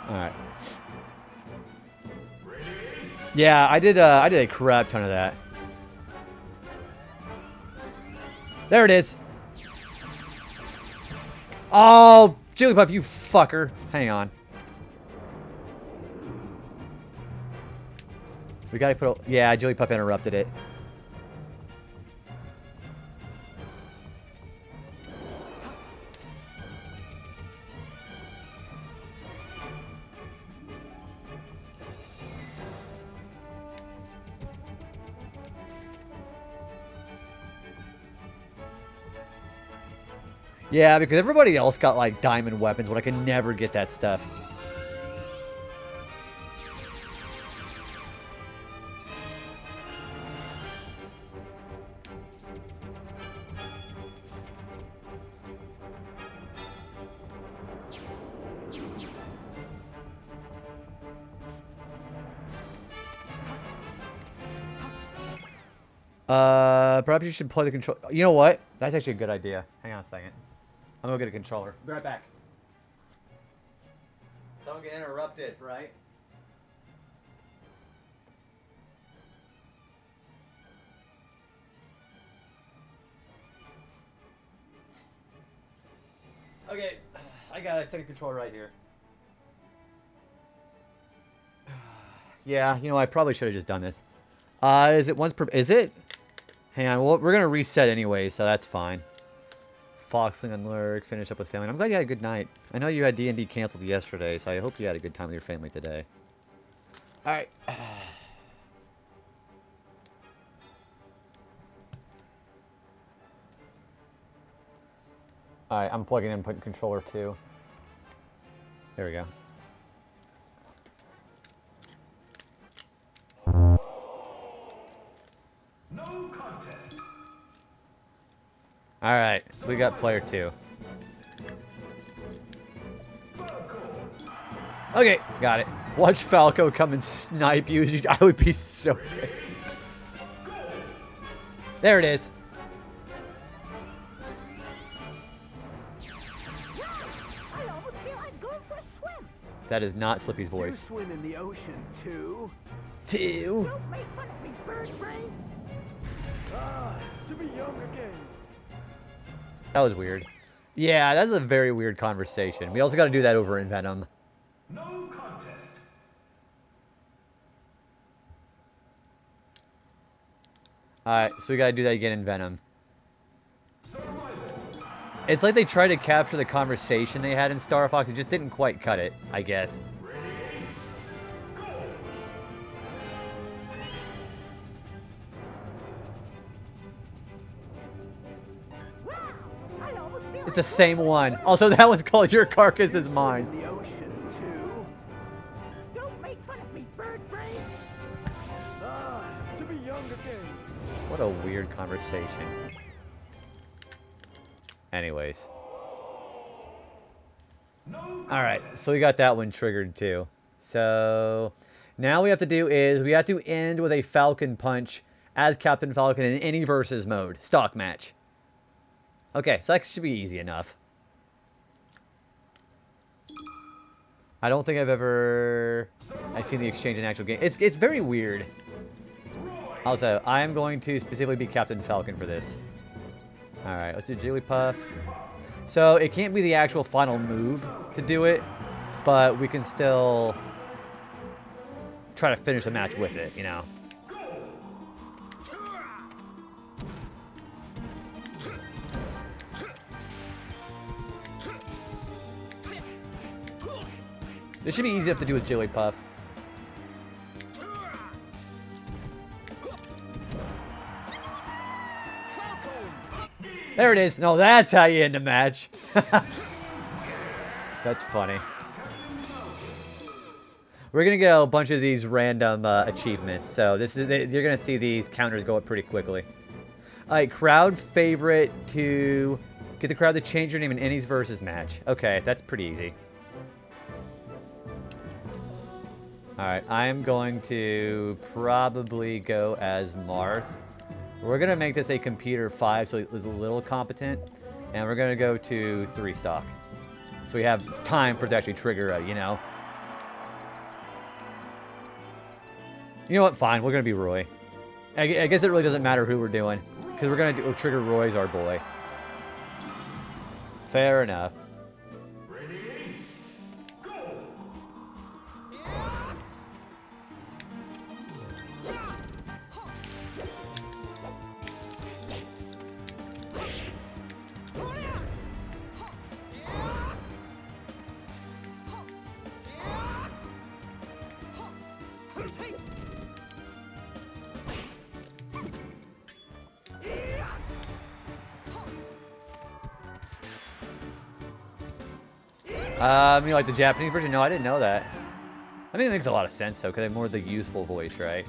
Alright. Yeah, I did a crap ton of that. There it is. Oh, Jigglypuff, you fucker. Hang on. We gotta put a... Yeah, Jigglypuff interrupted it. Yeah, because everybody else got, like, diamond weapons, but I can never get that stuff. Perhaps you should play the control... You know what? That's actually a good idea. Hang on a second. I'm gonna get a controller. Be right back. Don't get interrupted, right? Okay, I got a second controller right here. Yeah, you know, I probably should have just done this. Is it once per... Is it? Hang on, well, we're gonna reset anyway, so that's fine. Foxling and Lurk, finish up with family. I'm glad you had a good night. I know you had D&D canceled yesterday, so I hope you had a good time with your family today. Alright. Alright, I'm plugging in controller 2. There we go. No contest. Alright, so we got player 2. Okay, got it. Watch Falco come and snipe you. I would be so pissed. There it is. That is not Slippy's voice. You swim in the ocean too. Don't make fun of me, bird brain. To be young again. That was weird. Yeah, that's a very weird conversation. We also got to do that over in Venom. No contest. Alright, so we got to do that again in Venom. It's like they tried to capture the conversation they had in Star Fox. It just didn't quite cut it, I guess. It's the same one. Also, that one's called Your Carcass Is Mine. In the ocean too. Don't make fun of me, bird brain. To be young again. What a weird conversation. Anyways. Alright, so we got that one triggered too. So, now we have to do is, we have to end with a Falcon Punch as Captain Falcon in any versus mode. Stock match. Okay, so that should be easy enough. I don't think I've seen the exchange in actual game. It's very weird. Also, I am going to specifically be Captain Falcon for this. Alright, let's do Jigglypuff. So, it can't be the actual final move to do it, but we can still try to finish the match with it, you know? This should be easy enough to do with Jigglypuff. There it is. No, that's how you end a match. That's funny. We're gonna get a bunch of these random achievements, so you're gonna see these counters go up pretty quickly. Alright, crowd favorite to get the crowd to change their name in Annie's versus match. Okay, that's pretty easy. Alright, I'm going to probably go as Marth. We're going to make this a computer 5 so it's a little competent. And we're going to go to 3 stock. So we have time for it to actually trigger, you know. You know what? Fine. We're going to be Roy. I guess it really doesn't matter who we're doing. Because we're going to trigger Roy as our boy. Fair enough. You know, like the Japanese version? No, I didn't know that. I mean, it makes a lot of sense, though, because they have more of the youthful voice, right?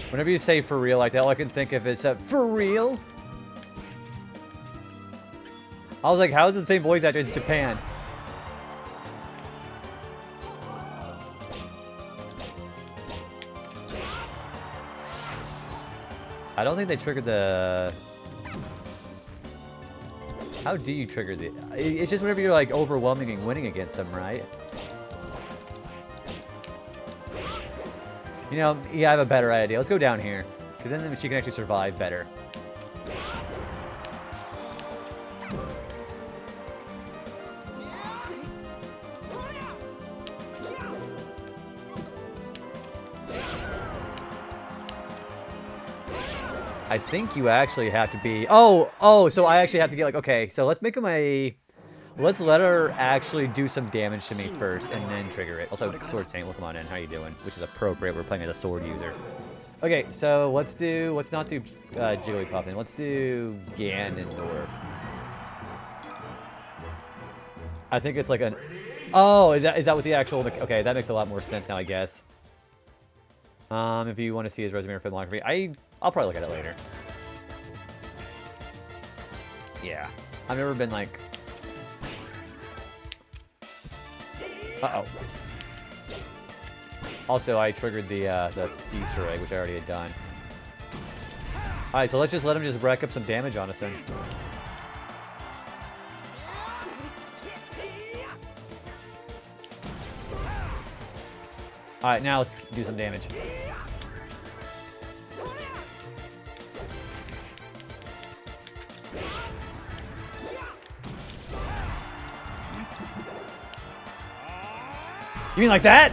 Whenever you say for real like that, all I can think of is, for real? I was like, how is it the same voice actor as Japan? I don't think they triggered the... How do you trigger the... It's just whenever you're, like, overwhelming and winning against them, right? You know, yeah, I have a better idea. Let's go down here. Because then she can actually survive better. I think you actually have to be... Oh, so I actually have to get, like, okay, so let's make him a... Let's let her actually do some damage to me first, and then trigger it. Also, Sword Saint, welcome on in. How you doing? Which is appropriate. We're playing as a sword user. Okay, so let's not do Jigglypuff, then. Let's do Ganondorf. I think it's like an... Oh, is that what the actual... Okay, that makes a lot more sense now, I guess. If you want to see his resume or filmography, I'll probably look at it later. Yeah. I've never been like... Uh-oh. Also, I triggered the Easter egg, which I already had done. Alright, so let's just let him just rack up some damage on us then. Alright, now let's do some damage. You mean like that?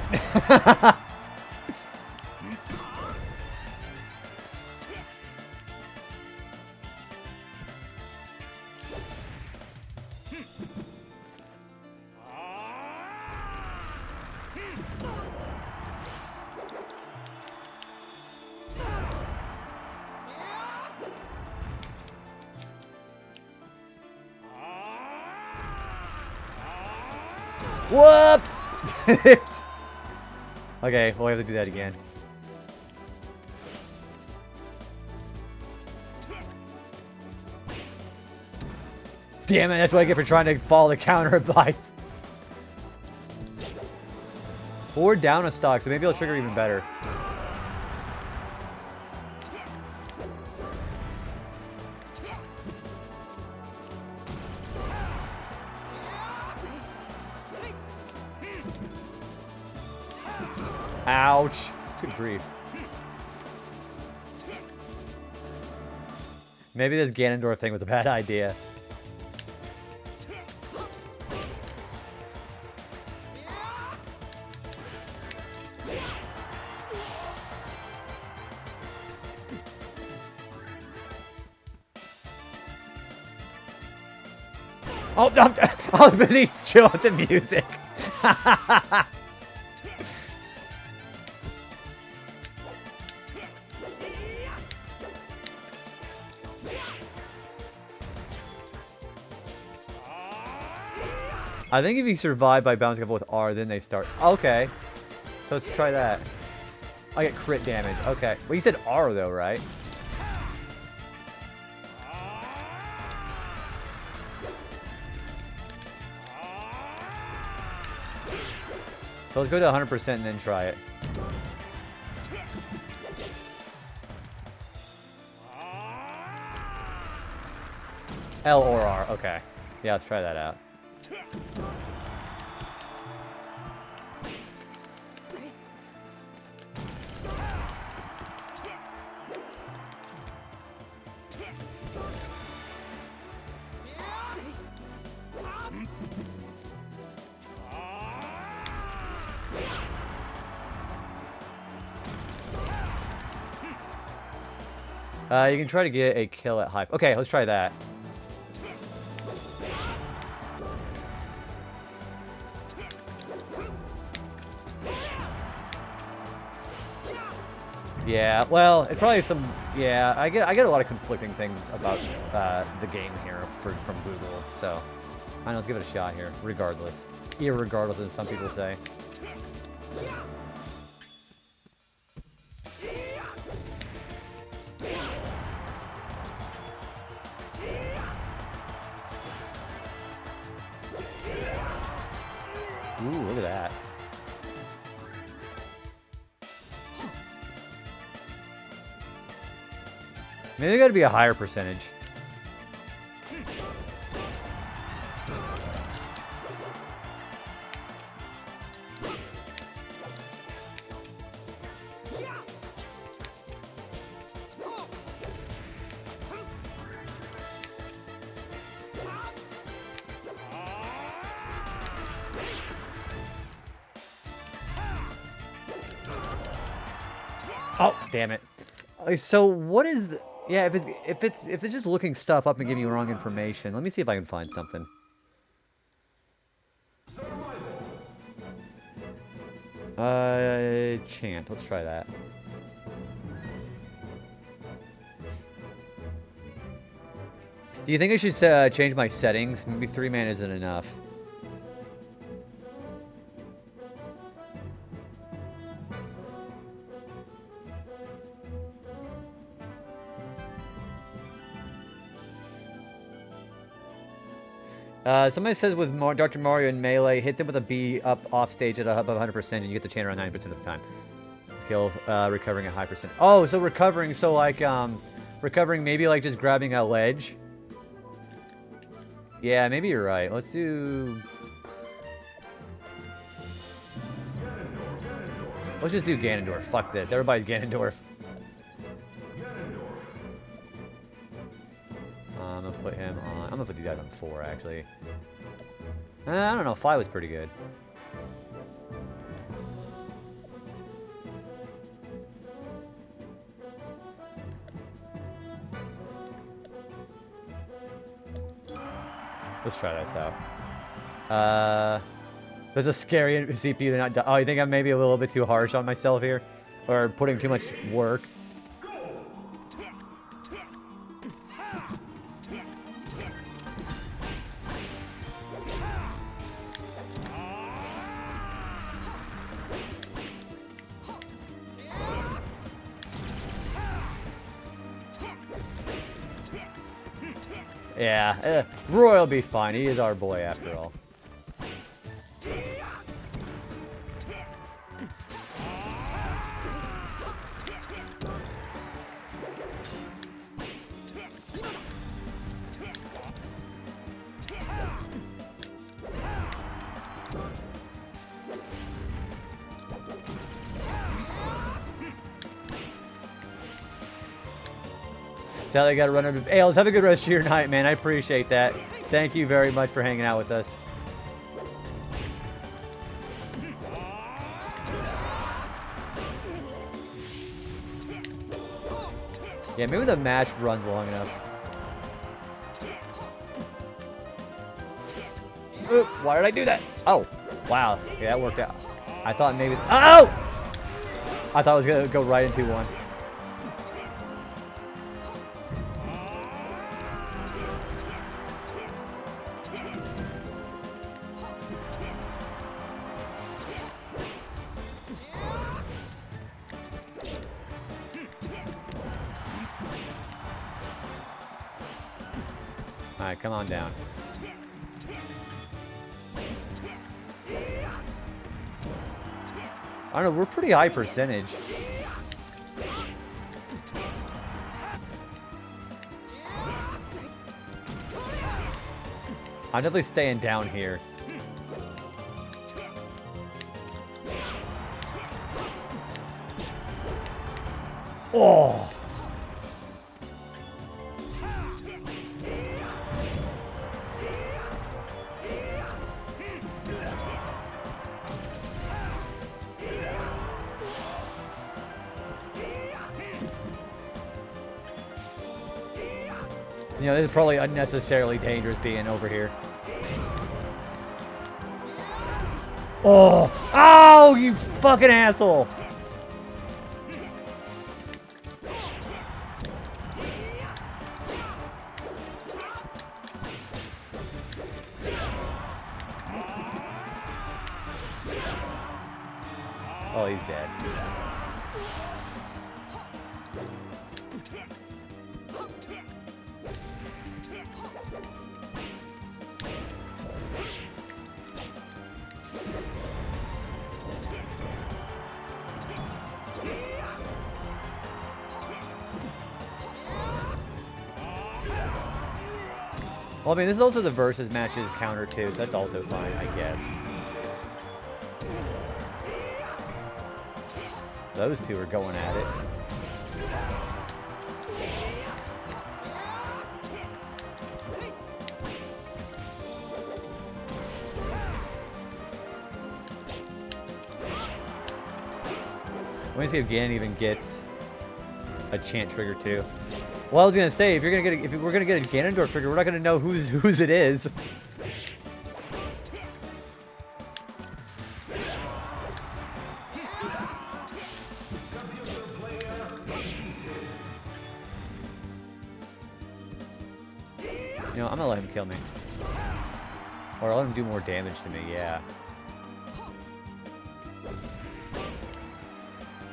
Whoops! Okay, we'll have to do that again. Damn it, that's what I get for trying to follow the counter advice. 4 down a stock, so maybe I'll trigger even better. Ouch. Good grief. Maybe this Ganondorf thing was a bad idea. Oh, I was busy chilling with the music. I think if you survive by bouncing up with R, then they start. Okay. So let's try that. I get crit damage. Okay. Well, you said R, though, right? So let's go to 100% and then try it. L or R. Okay. Yeah, let's try that out. You can try to get a kill at high. Okay, let's try that. Yeah, well, it's probably some. Yeah, I get a lot of conflicting things about the game here from Google. So, I don't know, let's give it a shot here, regardless, irregardless, as some people say. Ooh, look at that. Maybe there got to be a higher percentage. Oh, damn it. So what is the, yeah, if it's just looking stuff up and giving you wrong information. Let me see if I can find something. Chant. Let's try that. Do you think I should change my settings? Maybe 3-man isn't enough. Somebody says with Dr. Mario and Melee, hit them with a B up off stage at above 100% and you get the chant around 90% of the time. Kill, recovering a high percent. Oh, so recovering, so like, recovering maybe like just grabbing a ledge. Yeah, maybe you're right. Let's do... Let's just do Ganondorf. Fuck this. Everybody's Ganondorf. I'm gonna put him on... I'm gonna put these guys on 4, actually. I don't know. 5 was pretty good. Let's try this out. There's a scary CPU to not die. Oh, you think I'm maybe a little bit too harsh on myself here? Or putting too much work? Yeah, Roy will be fine. He is our boy after all. Sally got to run over. Hey, let's have a good rest of your night, man. I appreciate that. Thank you very much for hanging out with us. Yeah, maybe the match runs long enough. Oop, why did I do that? Oh, wow. Yeah, that worked out. I thought maybe... Oh! I thought I was going to go right into one. Alright, come on down. I don't know, we're pretty high percentage. I'm definitely staying down here. Oh! You know, this is probably unnecessarily dangerous being over here. Oh! Oh, you fucking asshole! Oh, he's dead. Well, I mean, this is also the versus matches counter too, so that's also fine, I guess. Those two are going at it. Let me see if Gan even gets a chant trigger too. Well, I was gonna say if we're gonna get a Ganondorf trigger, we're not gonna know whose it is. You know, I'm gonna let him kill me. Or I'll let him do more damage to me, yeah.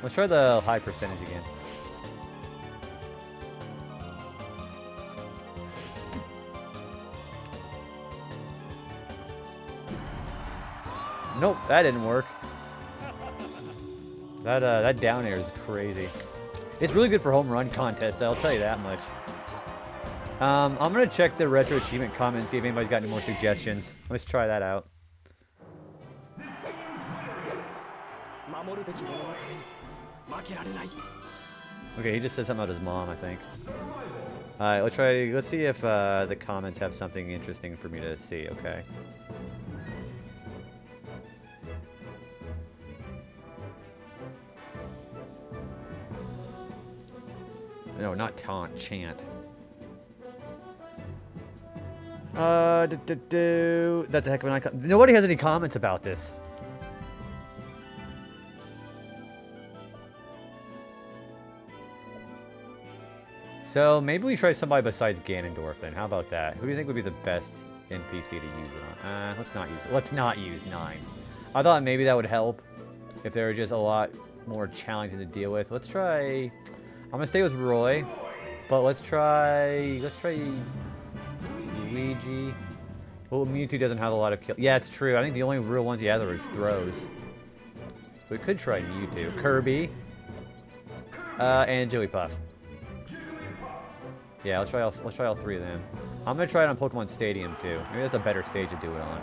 Let's try the high percentage again. Nope, that didn't work. That down air is crazy. It's really good for home run contests, I'll tell you that much. I'm gonna check the retro achievement comments, see if anybody's got any more suggestions. Let's try that out. Okay, he just said something about his mom, I think. Alright, let's see if the comments have something interesting for me to see, okay? No, not taunt, chant. That's a heck of an icon. Nobody has any comments about this. So maybe we try somebody besides Ganondorf then. How about that? Who do you think would be the best NPC to use it on? Let's not use it. Let's not use 9. I thought maybe that would help if they were just a lot more challenging to deal with. Let's try... I'm gonna stay with Roy, but let's try Luigi. Well, Mewtwo doesn't have a lot of kills. Yeah, it's true. I think the only real ones he has are his throws. We could try Mewtwo, Kirby, and Jigglypuff. Yeah, let's try all 3 of them. I'm gonna try it on Pokemon Stadium too. Maybe that's a better stage to do it on.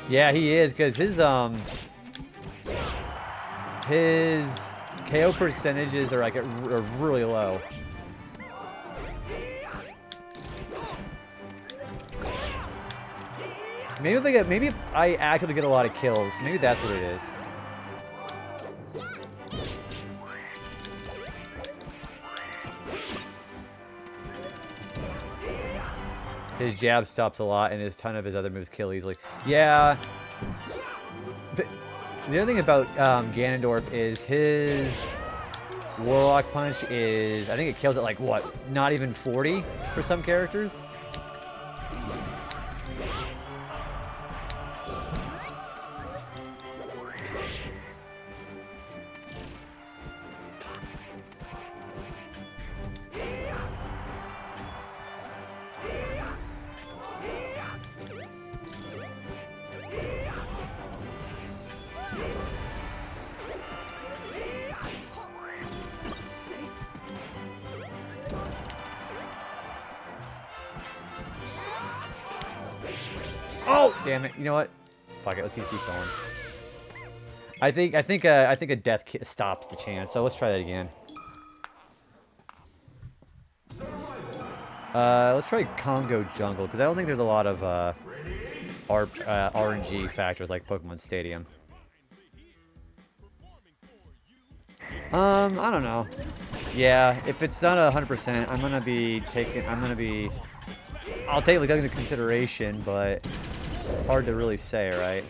Yeah, he is, because his KO percentages are like are really low. Maybe if I actively get a lot of kills, maybe that's what it is. His jab stops a lot, and his ton of his other moves kill easily. Yeah. The other thing about Ganondorf is his Warlock Punch is, I think it kills at like, what, not even 40 for some characters? Oh, damn it! You know what? Fuck it. Let's just keep going. I think a death stops the chance. So let's try that again. Let's try Congo Jungle because I don't think there's a lot of RNG factors like Pokemon Stadium. I don't know. Yeah, if it's not 100%, I'll take like that into consideration, but hard to really say, right?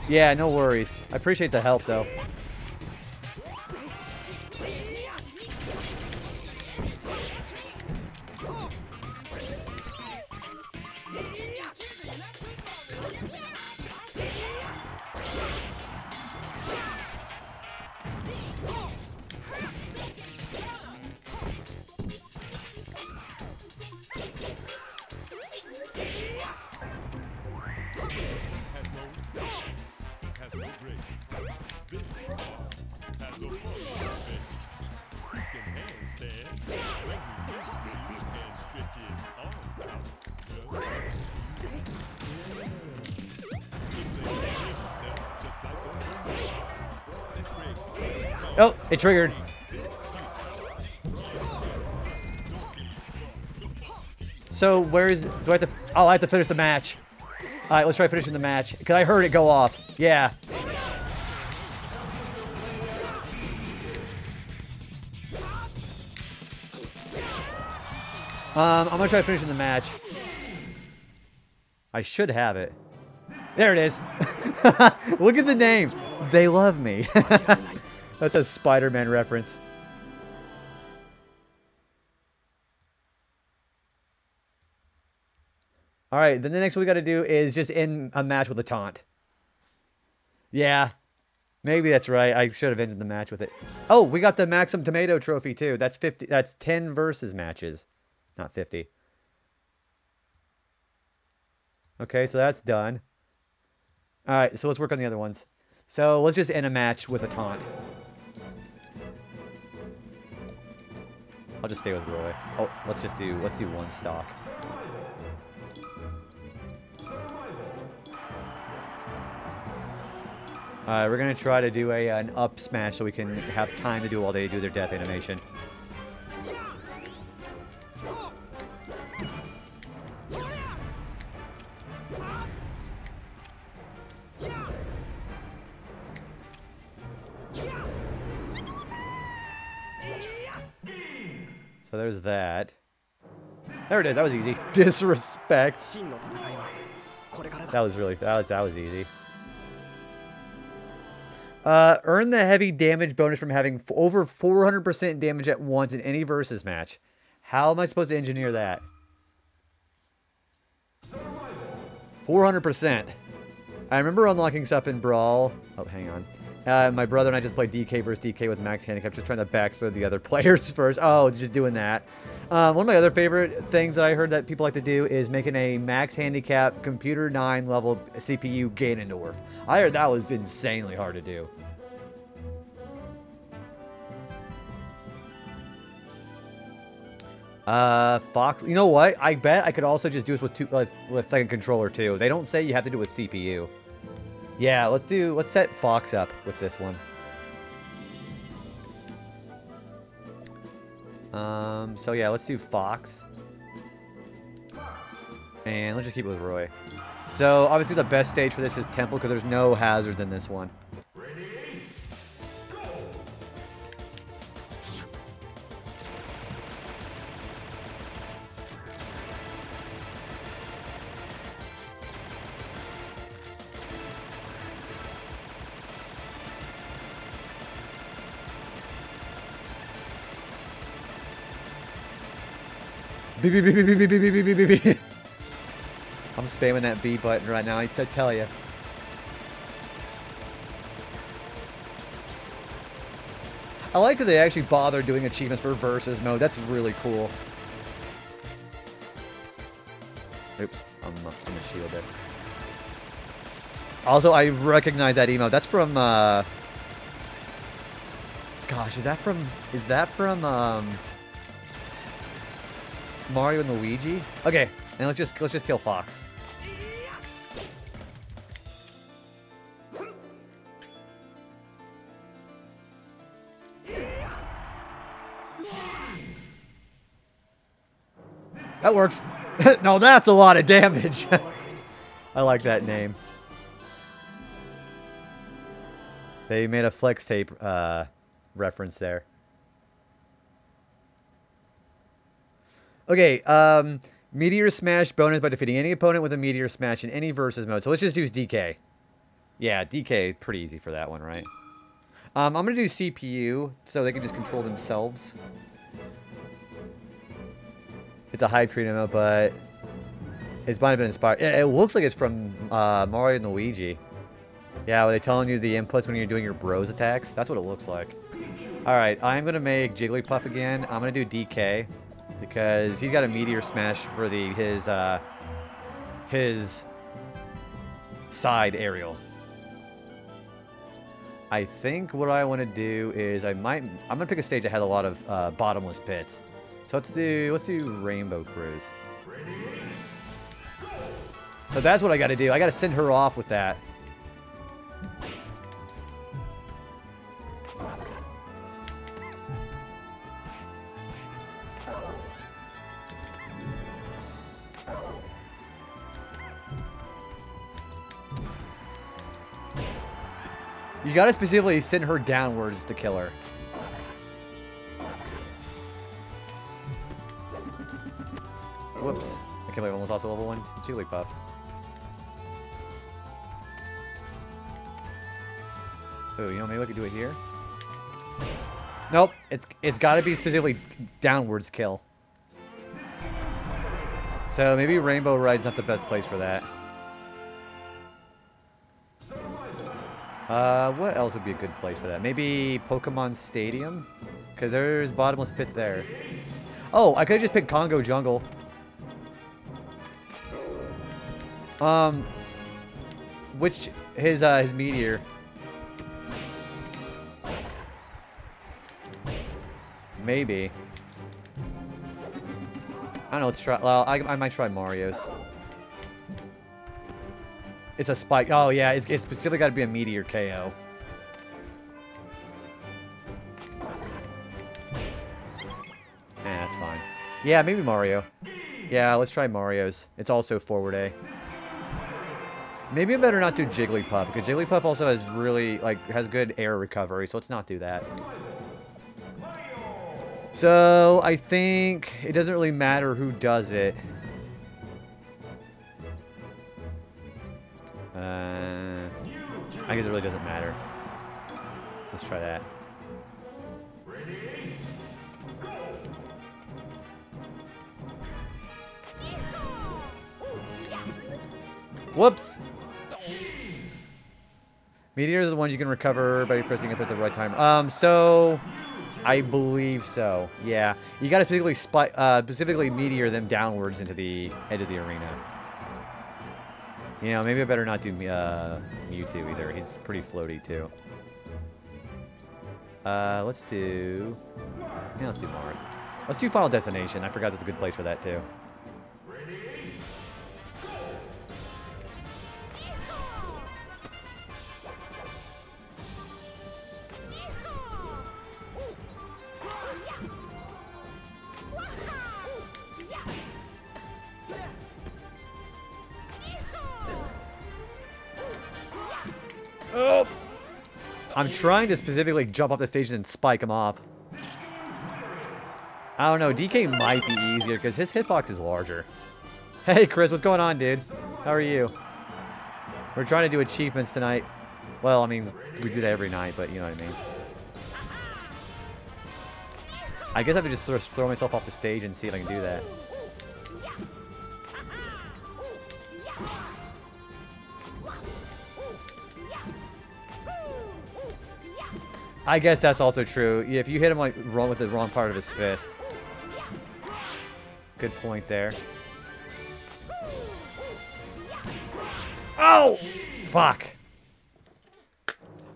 Yeah, no worries. I appreciate the help, though. Oh, it triggered. So where is? Do I have to? Oh, I have to finish the match. All right, let's try finishing the match because I heard it go off. Yeah. I'm gonna try finishing the match. I should have it. There it is. Look at the name. They love me. That's a Spider-Man reference. All right, then the next one we got to do is just end a match with a taunt. Yeah, maybe that's right. I should have ended the match with it. Oh, we got the Maxim Tomato Trophy too. That's 50. That's 10 versus matches, not 50. Okay, so that's done. All right, so let's work on the other ones. So let's just end a match with a taunt. I'll just stay with Roy. Oh, let's do one stock. We're gonna try to do an up smash so we can have time to do while they do their death animation. So there's that. There it is. That was easy. Disrespect. That was easy. Earn the heavy damage bonus from having over 400% damage at once in any versus match. How am I supposed to engineer that? 400%. I remember unlocking stuff in Brawl. Oh, hang on. My brother and I just played DK versus DK with max handicap, just trying to backthrow the other players first. Oh, just doing that. One of my other favorite things that I heard that people like to do is making a max handicap computer 9 level CPU Ganondorf. I heard that was insanely hard to do. Fox. You know what? I bet I could also just do this with second controller too. They don't say you have to do it with CPU. Yeah, let's set Fox up with this one. So yeah, let's do Fox. And let's just keep it with Roy. So obviously the best stage for this is Temple because there's no hazards in this one. I'm spamming that B button right now, I tell you. I like that they actually bother doing achievements for versus mode. That's really cool. Oops, I'm a shielded. Also, I recognize that emote. That's from, gosh, is that from Mario and Luigi? Okay, and let's just kill Fox. That works. No, that's a lot of damage. I like that name. They made a flex tape reference there. Okay, Meteor Smash bonus by defeating any opponent with a Meteor Smash in any versus mode. So let's just use DK. Yeah, DK, pretty easy for that one, right? I'm going to do CPU, so they can just control themselves. It's a hype treatment mode, but it's might have been inspired. It looks like it's from Mario and Luigi. Yeah, were they telling you the inputs when you're doing your bros attacks? That's what it looks like. Alright, I'm going to make Jigglypuff again. I'm going to do DK. Because he's got a Meteor Smash for his side aerial. I think what I want to do is I'm gonna pick a stage that has a lot of bottomless pits. So let's do Rainbow Cruise. So that's what I got to do. I got to send her off with that. You gotta specifically send her downwards to kill her. Whoops. I can't believe I almost also level 1 Jigglypuff. Oh, you know, maybe I could do it here? Nope. It's gotta be specifically downwards kill. So maybe Rainbow Ride's not the best place for that. What else would be a good place for that? Maybe Pokemon Stadium? Because there's bottomless pit there. Oh, I could just pick Congo Jungle. Which, his Meteor. Maybe. I don't know, let's try, well, I might try Mario's. It's a spike. Oh, yeah. It's specifically got to be a Meteor KO. That's fine. Yeah, maybe Mario. Yeah, let's try Mario's. It's also forward A. Maybe I better not do Jigglypuff, because Jigglypuff also has has good air recovery, so let's not do that. So, I think it doesn't really matter who does it. I guess it really doesn't matter. Let's try that. Ready? Go! Whoops! Meteors are the ones you can recover by pressing up at the right time. So I believe so. Yeah, you got to specifically meteor them downwards into the edge of the arena. You know, maybe I better not do Mewtwo either. He's pretty floaty too. Let's do. Yeah, let's do Marth. Let's do Final Destination. I forgot that's a good place for that too. Oh! I'm trying to specifically jump off the stage and spike him off. I don't know. DK might be easier because his hitbox is larger. Hey, Chris, what's going on, dude? How are you? We're trying to do achievements tonight. Well, I mean, we do that every night, but you know what I mean. I guess I have to just throw myself off the stage and see if I can do that. I guess that's also true. If you hit him like wrong with the wrong part of his fist. Good point there. Oh! Fuck.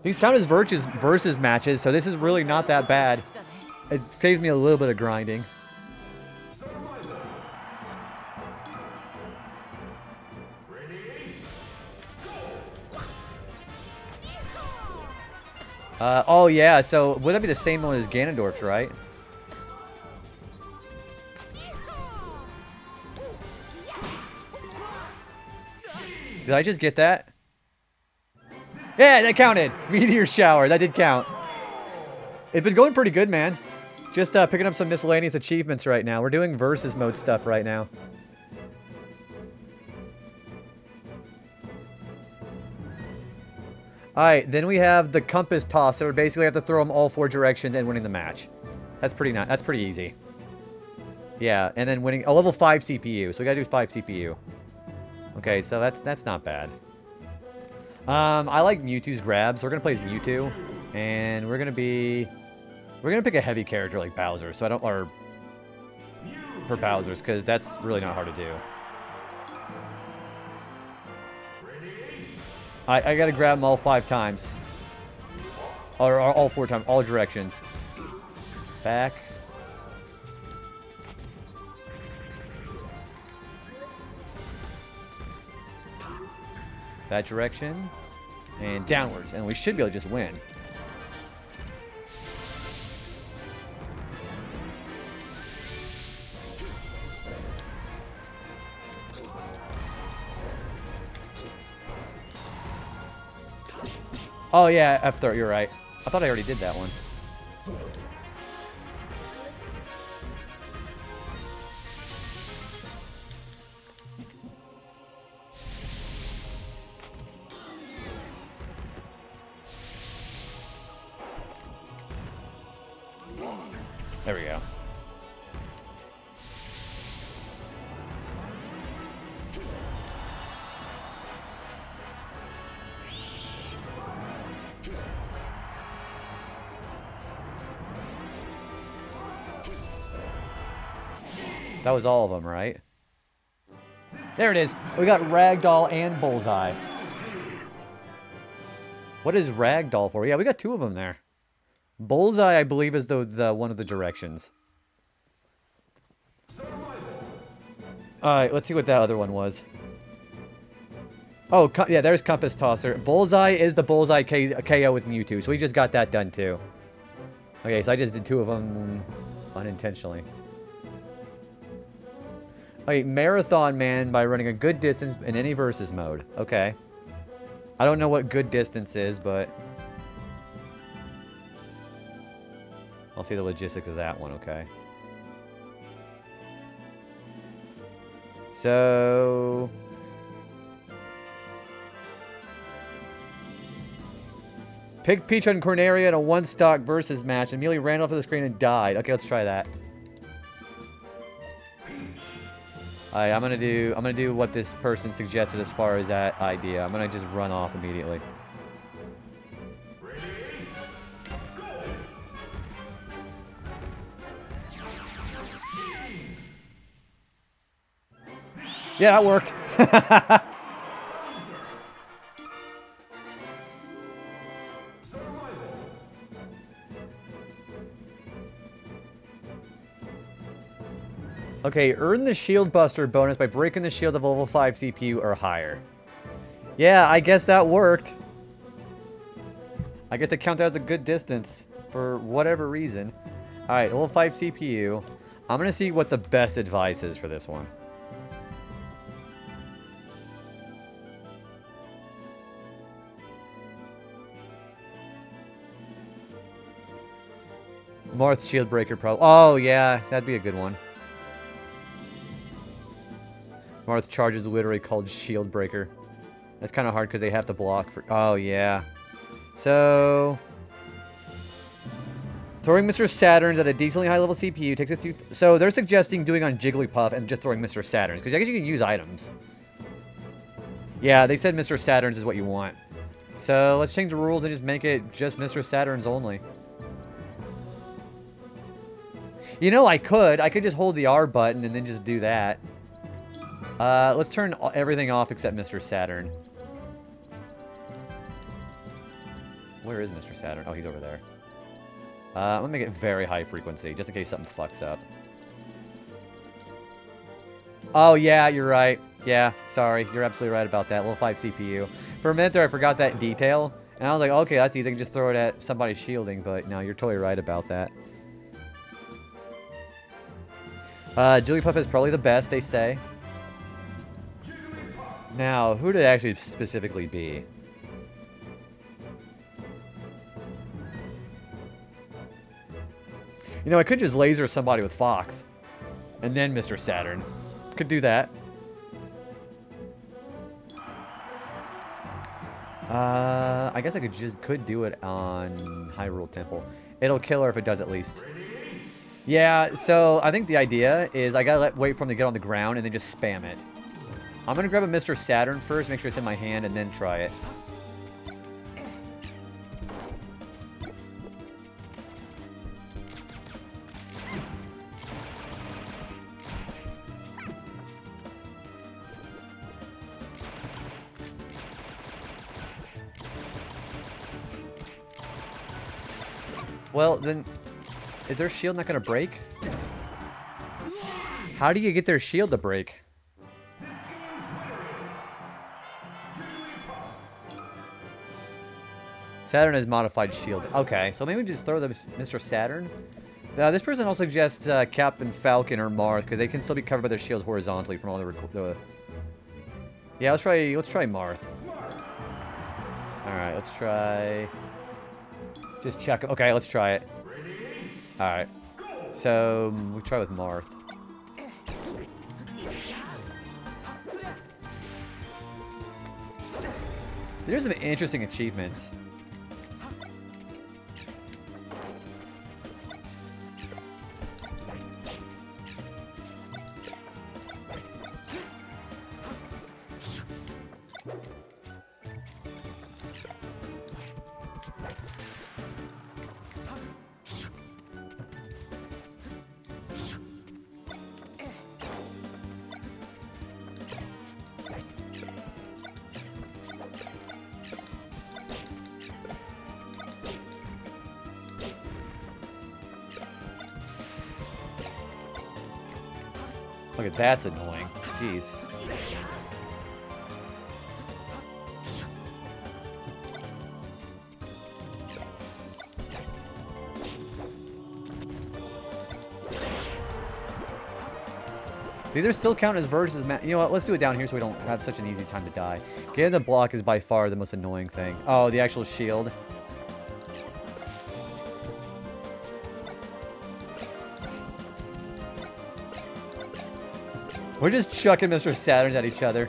These count as versus matches, so this is really not that bad. It saves me a little bit of grinding. Oh yeah, so would that be the same one as Ganondorf's, right? Did I just get that? Yeah, that counted! Meteor shower, that did count. It's been going pretty good, man. Just picking up some miscellaneous achievements right now. We're doing versus mode stuff right now. Alright, then we have the compass tosser. Basically, I have to throw them all 4 directions and winning the match. That's pretty nice. That's pretty easy. Yeah, and then winning a level 5 CPU. So we gotta do 5 CPU. Okay, so that's not bad. I like Mewtwo's grab, so we're gonna play as Mewtwo, and we're gonna pick a heavy character like Bowser. So I don't for Bowser's, because that's really not hard to do. I gotta grab them all 5 times. Or all 4 times, all directions. Back. That direction. And downwards. And we should be able to just win. Oh yeah, F-throw, you're right. I thought I already did that one. There we go. That was all of them, right? There it is. We got Ragdoll and Bullseye. What is Ragdoll for? Yeah, we got 2 of them there. Bullseye, I believe, is the one of the directions. Alright, let's see what that other one was. Oh, yeah, there's Compass Tosser. Bullseye is the Bullseye KO with Mewtwo, so we just got that done, too. Okay, so I just did 2 of them unintentionally. Okay, Marathon Man by running a good distance in any versus mode. Okay. I don't know what good distance is, but I'll see the logistics of that one, okay. So Pick Peach and Corneria in a one-stock versus match and immediately ran off of the screen and died. Okay, let's try that. Alright, I'm gonna do what this person suggested as far as that idea. I'm gonna just run off immediately. Yeah, that worked. Okay, earn the Shield Buster bonus by breaking the shield of level 5 CPU or higher. Yeah, I guess that worked. I guess it counted as a good distance for whatever reason. Alright, level 5 CPU. I'm gonna see what the best advice is for this one. Marth Shield Breaker Pro. Oh, yeah, that'd be a good one. Marth charge is literally called Shield Breaker. That's kind of hard because they have to block for... Oh, yeah. So... Throwing Mr. Saturn's at a decently high level CPU takes it through... So they're suggesting doing on Jigglypuff and just throwing Mr. Saturn's. Because I guess you can use items. Yeah, they said Mr. Saturn's is what you want. So let's change the rules and just make it just Mr. Saturn's only. You know, I could just hold the R button and then just do that. Let's turn everything off except Mr. Saturn. Where is Mr. Saturn? Oh, he's over there. I'm gonna make it very high frequency, just in case something fucks up. Oh, yeah, you're right. Yeah, sorry. You're absolutely right about that. Level 5 CPU. For a minute there, I forgot that detail. And I was like, okay, that's easy. I can just throw it at somebody's shielding. But no, you're totally right about that. Jigglypuff is probably the best, they say. Now, who did it actually specifically be? You know, I could just laser somebody with Fox. And then Mr. Saturn. Could do that. I guess I could do it on Hyrule Temple. It'll kill her if it does at least. Yeah, so I think the idea is I gotta wait for him to get on the ground and then just spam it. I'm gonna grab a Mr. Saturn first, make sure it's in my hand, and then try it. Well, then, is their shield not gonna break? How do you get their shield to break? Saturn has modified shield. Okay, so maybe just throw the Mr. Saturn. This person also suggests Captain Falcon or Marth because they can still be covered by their shields horizontally from all the. Yeah, let's try Marth. All right, let's try. Just check. Okay, let's try it. All right. So we try with Marth. There's some interesting achievements. Look at that's annoying. Jeez. Do either still count as versus match? You know what? Let's do it down here so we don't have such an easy time to die. Getting the block is by far the most annoying thing. Oh, the actual shield. We're just chucking Mr. Saturns at each other.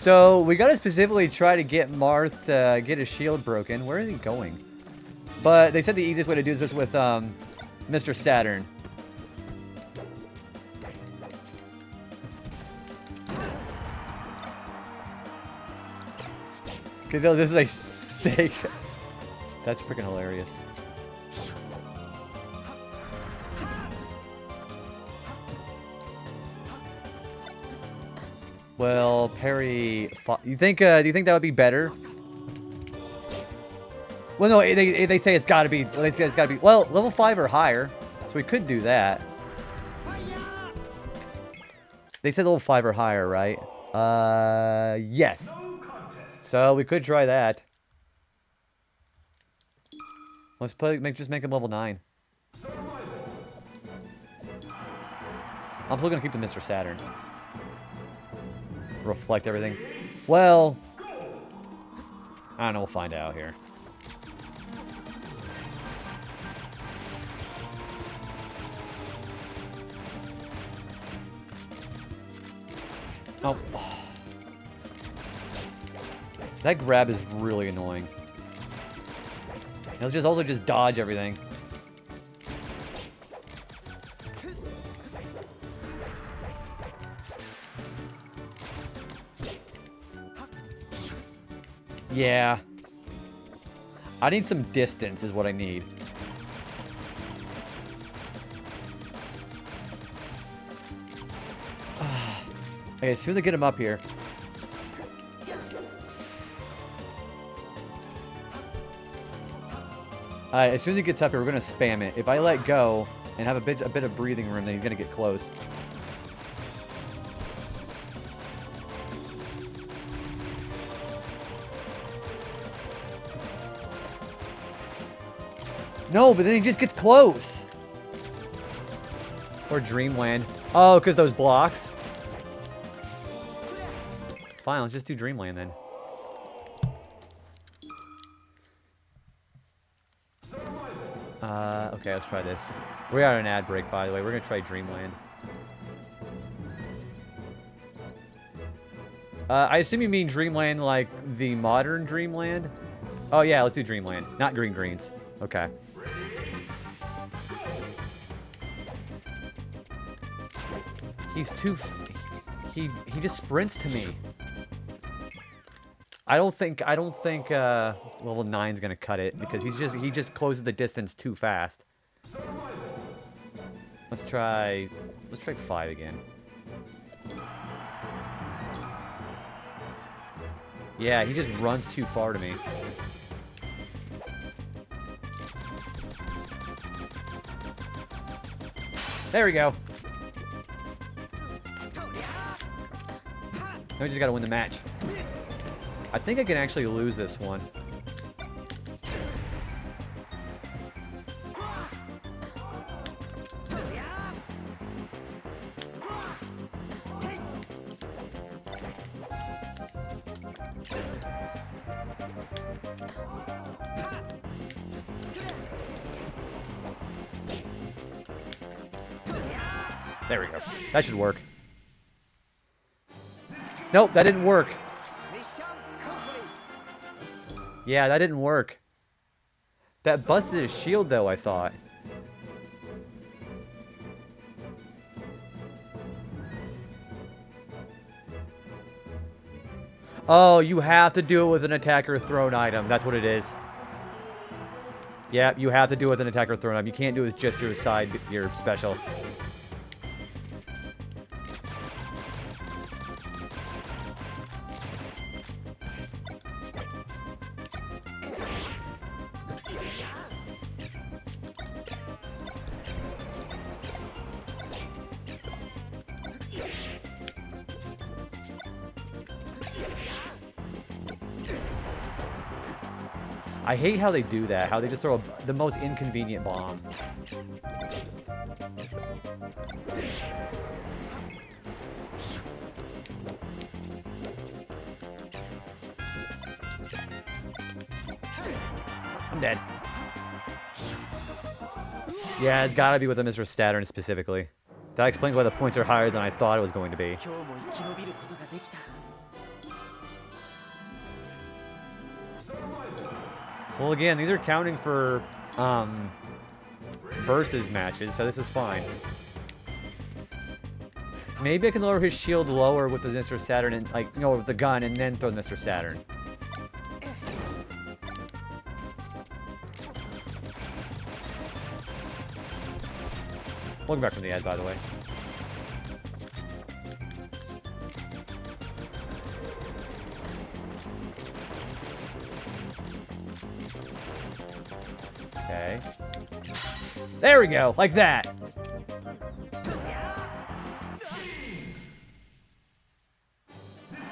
So we gotta specifically try to get Marth to get his shield broken. Where is he going? But they said the easiest way to do this is with Mr. Saturn. Because this is a sick... That's freaking hilarious. Well, parry... You think? Do you think that would be better? Well, no. They say it's got to be. They say it's got to be. Well, level 5 or higher, so we could do that. They said level 5 or higher, right? Yes. So we could try that. Let's just make him level 9. I'm still gonna keep the Mr. Saturn. Reflect everything. Well, I don't know. We'll find out here. Oh. That grab is really annoying. He'll just also just dodge everything. Yeah. I need some distance is what I need. Okay, as soon as I get him up here. Alright, as soon as he gets up here, we're going to spam it. If I let go and have a bit of breathing room, then he's going to get close. No, but then he just gets close. Or Dreamland. Oh, because those blocks. Fine, let's just do Dreamland then. Okay, let's try this. We are on an ad break, by the way. We're going to try Dreamland. I assume you mean Dreamland like the modern Dreamland? Oh, yeah, let's do Dreamland. Not Green Greens. Okay. He's too... He just sprints to me. I don't think level 9's gonna cut it because he just closes the distance too fast. Let's try 5 again. Yeah, he just runs too far to me. There we go. Now we just gotta win the match. I think I can actually lose this one. There we go. That should work. Nope, that didn't work. Yeah, that didn't work. That busted his shield, though, I thought. Oh, you have to do it with an attacker thrown item. That's what it is. Yeah, you have to do it with an attacker thrown item. You can't do it with just your your special. I hate how they do that, how they just throw the most inconvenient bomb. I'm dead. Yeah, it's gotta be with the Mr. Saturn specifically. That explains why the points are higher than I thought it was going to be. Well, again, these are counting for versus matches, so this is fine. Maybe I can lower his shield lower with the Mr. Saturn and, like, you know, with the gun and then throw the Mr. Saturn. Welcome back from the ad, by the way. Okay. There we go, like that.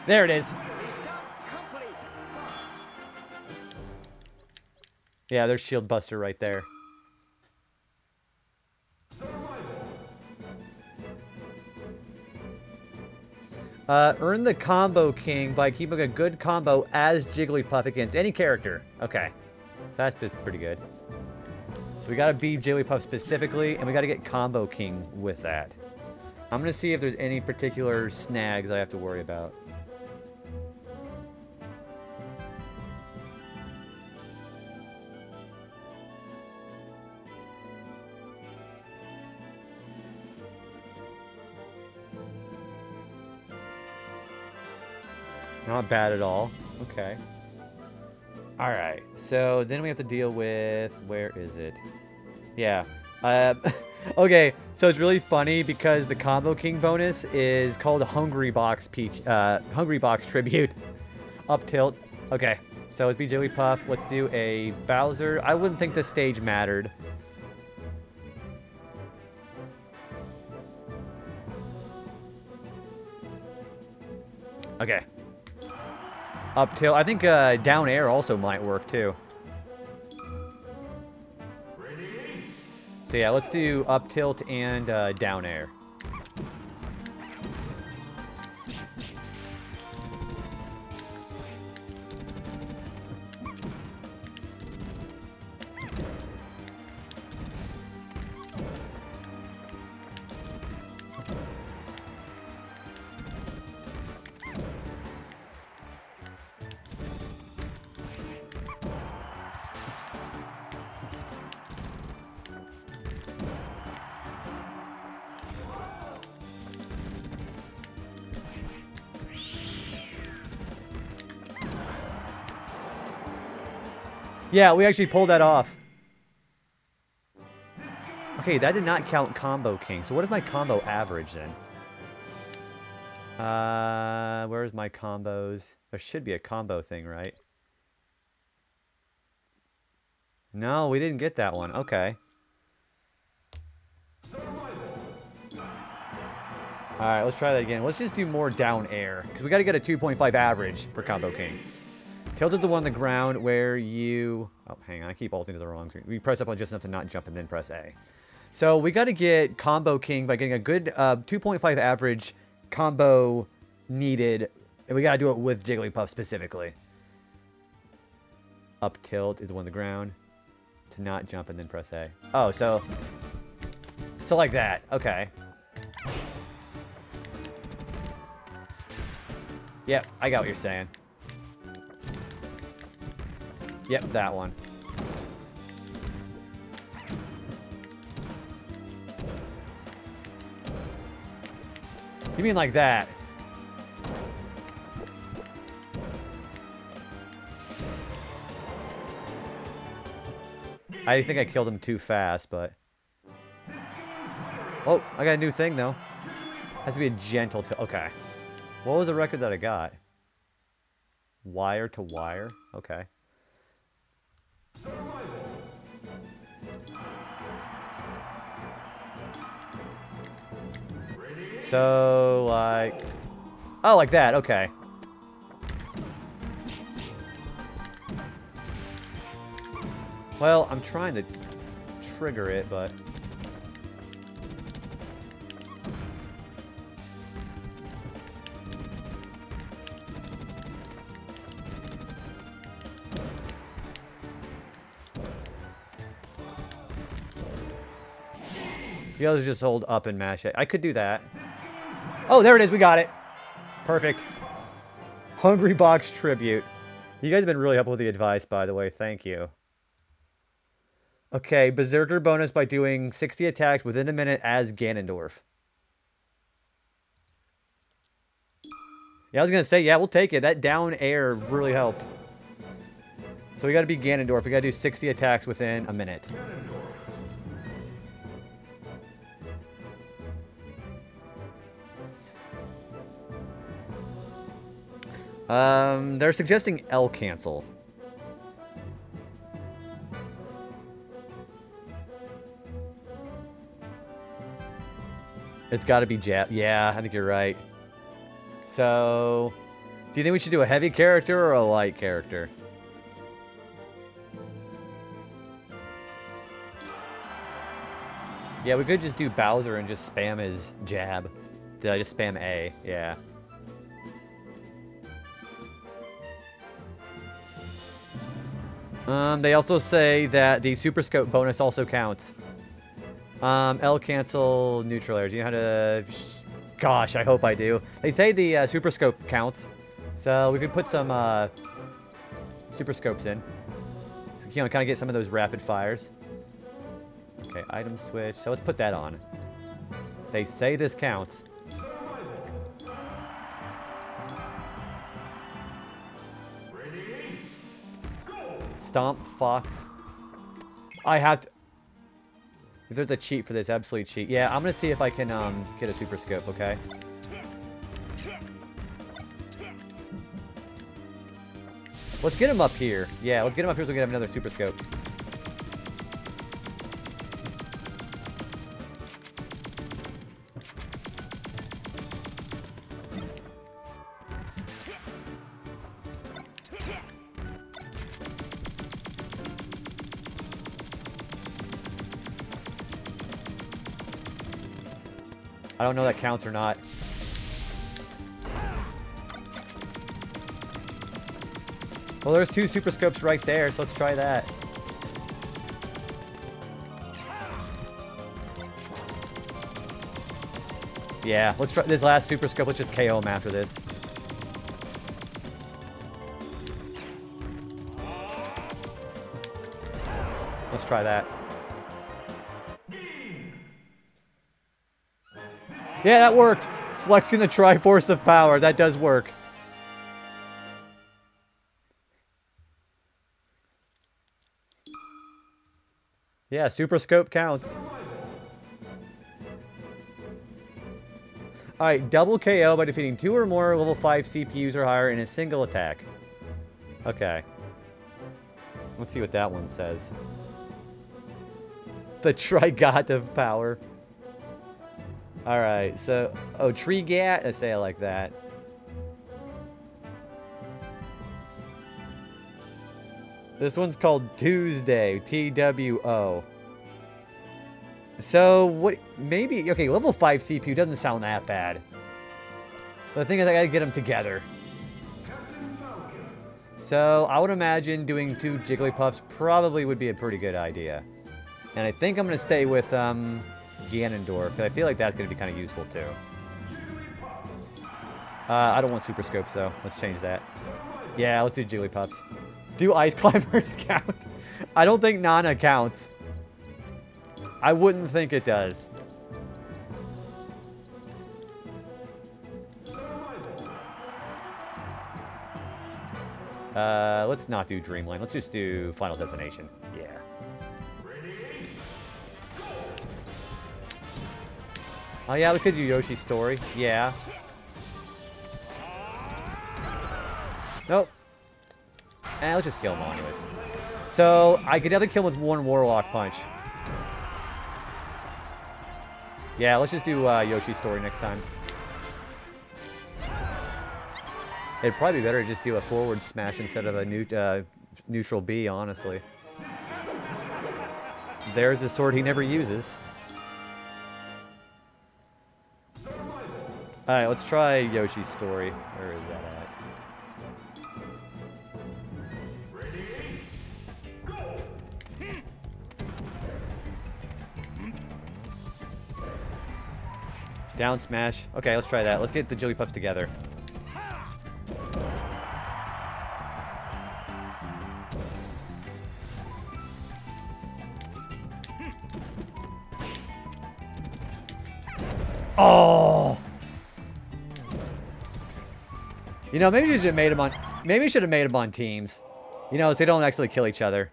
There it is. Yeah, there's Shield Buster right there. Earn the Combo King by keeping a good combo as Jigglypuff against any character. Okay. That's pretty good. So we gotta beat Jigglypuff specifically, and we gotta get Combo King with that. I'm gonna see if there's any particular snags I have to worry about. Not bad at all. Okay. Alright, so then we have to deal with... Where is it? Yeah. Okay, so it's really funny because the Combo King bonus is called Hungry Box Tribute. Up tilt. Okay, so it's be Jigglypuff. Let's do a Bowser. I wouldn't think the stage mattered. Okay. Up tilt. I think down air also might work too. So yeah, let's do up tilt and down air. Yeah, we actually pulled that off. Okay, that did not count Combo King. So what is my combo average then? Where's my combos? There should be a combo thing, right? No, we didn't get that one. Okay. Alright, let's try that again. Let's just do more down air. Because we got to get a 2.5 average for Combo King. Tilted the one on the ground where you... Oh, hang on. I keep ulting to the wrong screen. We press up on just enough to not jump and then press A. So we got to get Combo King by getting a good 2.5 average combo needed. And we got to do it with Jigglypuff specifically. Up tilt is the one on the ground. To not jump and then press A. Oh, so... So like that. Okay. Yep, I got what you're saying. Yep, that one. You mean like that? I think I killed him too fast, but... Oh, I got a new thing, though. Has to be a gentle tilt. Okay. What was the record that I got? Wire to wire? Okay. So, like... Oh, like that. Okay. Well, I'm trying to trigger it, but... You guys just hold up and mash it. I could do that. Oh, there it is. We got it. Perfect. Hungry Box Tribute. You guys have been really helpful with the advice, by the way. Thank you. Okay, Berserker bonus by doing 60 attacks within a minute as Ganondorf. Yeah, I was going to say, yeah, we'll take it. That down air really helped. So we got to be Ganondorf. We got to do 60 attacks within a minute. They're suggesting L cancel. It's got to be jab. Yeah, I think you're right. So, do you think we should do a heavy character or a light character? Yeah, we could just do Bowser and just spam his jab. Did I just spam A? Yeah. They also say that the Super Scope bonus also counts. L cancel neutral air. Do you know how to... Gosh, I hope I do. They say the Super Scope counts. So we could put some Super Scopes in. So, you know, kind of get some of those rapid fires. Okay, item switch. So let's put that on. They say this counts. Stomp Fox. I have to... If there's a cheat for this, absolute cheat. Yeah, I'm going to see if I can get a Super Scope, okay? Let's get him up here. Yeah, let's get him up here so we can have another Super Scope. I don't know if that counts or not. Well, there's 2 Super Scopes right there, so let's try that. Yeah, let's try this last Super Scope. Let's just KO him after this. Let's try that. Yeah, that worked. Flexing the Triforce of Power. That does work. Yeah, Super Scope counts. Alright, double KO by defeating 2 or more level 5 CPUs or higher in a single attack. Okay. Let's see what that one says. The Trigot of Power. Alright, so... Oh, Trigat? I say it like that. This one's called Tuesday. TWO. So, what... Maybe... Okay, level 5 CPU doesn't sound that bad. But the thing is, I gotta get them together. So, I would imagine doing 2 Jigglypuffs probably would be a pretty good idea. And I think I'm gonna stay with, Ganondorf, because I feel like that's going to be kind of useful, too. I don't want Super Scopes, though. Let's change that. Yeah, let's do Jigglypuffs. Do Ice Climbers count? I don't think Nana counts. I wouldn't think it does. Let's not do Dreamland. Let's just do Final Destination. Yeah. Oh yeah, we could do Yoshi's Story. Yeah. Nope. Let's just kill him all anyways. So, I could definitely kill him with 1 Warlock Punch. Yeah, let's just do Yoshi's Story next time. It'd probably be better to just do a forward smash instead of a neutral B, honestly. There's a sword he never uses. Alright, let's try Yoshi's Story. Where is that at? Down smash. Okay, let's try that. Let's get the Jigglypuffs together. You know, maybe we should have made them on. Maybe we should have made them on teams. You know, so they don't actually kill each other.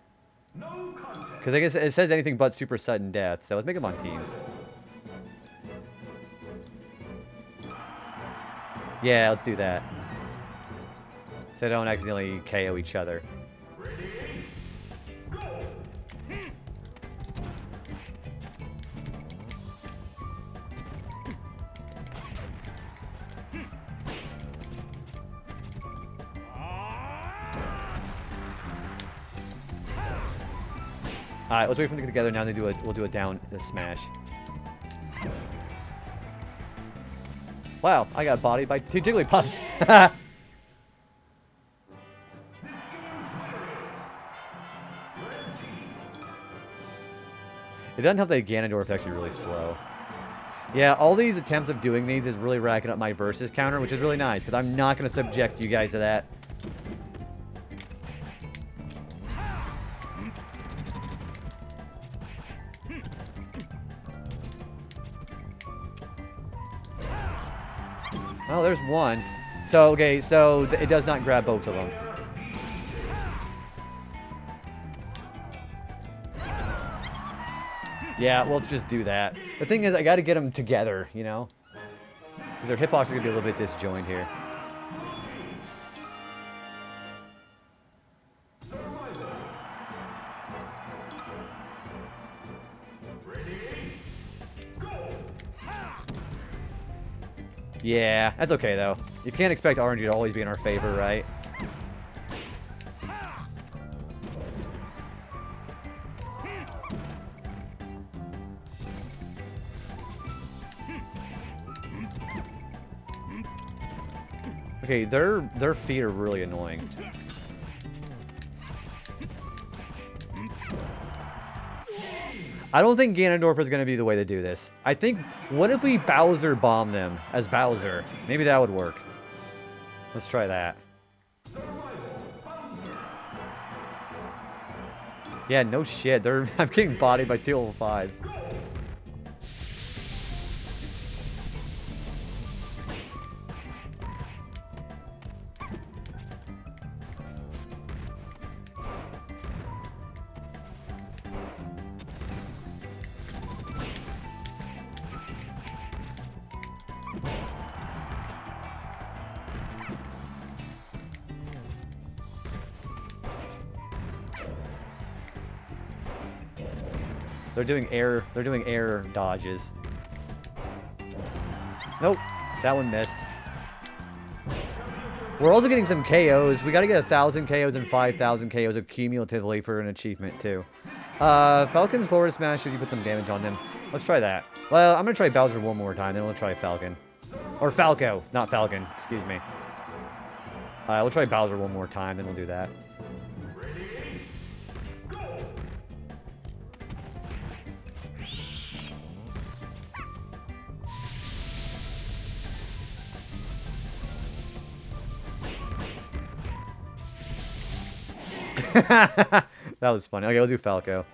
No contest. Because I guess it says anything but super sudden death. So let's make them on teams. Yeah, let's do that. So they don't accidentally KO each other. Alright, let's wait for them to get together now. We'll do a down smash. Wow, I got bodied by 2 Jigglypuffs. It doesn't help that Ganondorf's actually really slow. Yeah, all these attempts of doing these is really racking up my versus counter, which is really nice, because I'm not going to subject you guys to that. Oh, there's one. So, okay, so it does not grab both of them. Yeah, well, let's just do that. The thing is, I got to get them together, you know? Because their hitbox is going to be a little bit disjointed here. Yeah, that's okay, though. You can't expect RNG to always be in our favor, right? Okay, their feet are really annoying. I don't think Ganondorf is going to be the way to do this. I think, what if we Bowser bomb them as Bowser? Maybe that would work. Let's try that. Yeah, no shit. I'm getting bodied by 2 level 5s. They're doing air dodges. Nope, that one missed. We're also getting some KOs. We gotta get 1,000 KOs and 5,000 KOs cumulatively for an achievement too. Falcon's forward smash if you put some damage on them. Let's try that. Well, I'm gonna try Bowser one more time, then we'll try Falcon. Or Falco, not Falcon, excuse me. We'll try Bowser one more time, then we'll do that. That was funny. Okay, we'll do Falco.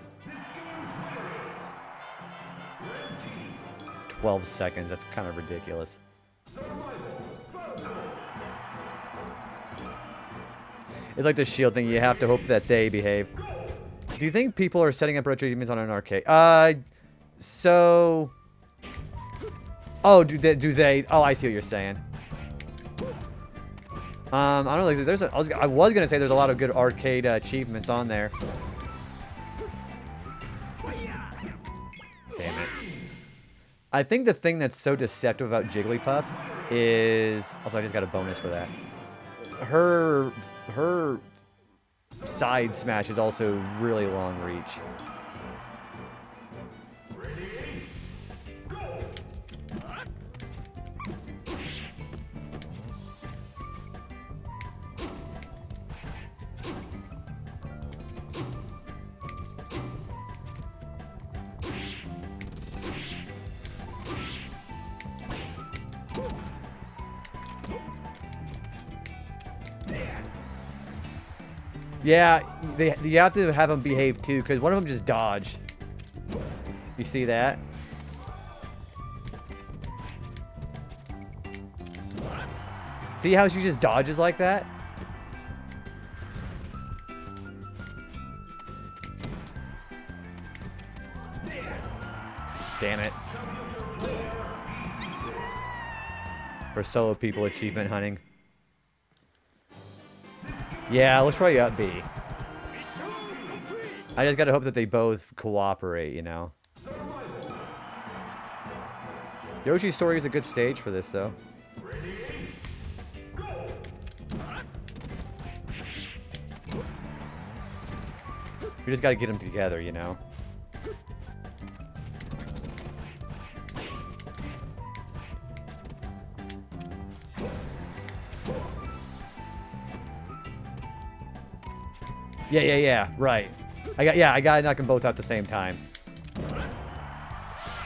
12 seconds. That's kind of ridiculous. It's like the shield thing. You have to hope that they behave. Do you think people are setting up retro demons on an arcade? So... Oh, do they... Oh, I see what you're saying. I don't know. Like, I was gonna say there's a lot of good arcade achievements on there. Damn it. I think the thing that's so deceptive about Jigglypuff is... Also, I just got a bonus for that. Her side smash is also really long reach. Yeah, you have to have them behave too, because one of them just dodged. You see that? See how she just dodges like that? Damn it. For solo people achievement hunting. Yeah, let's try up B. I just gotta hope that they both cooperate, you know. Yoshi's Story is a good stage for this, though. You just gotta get them together, you know. Yeah, right. I gotta knock them both out at the same time.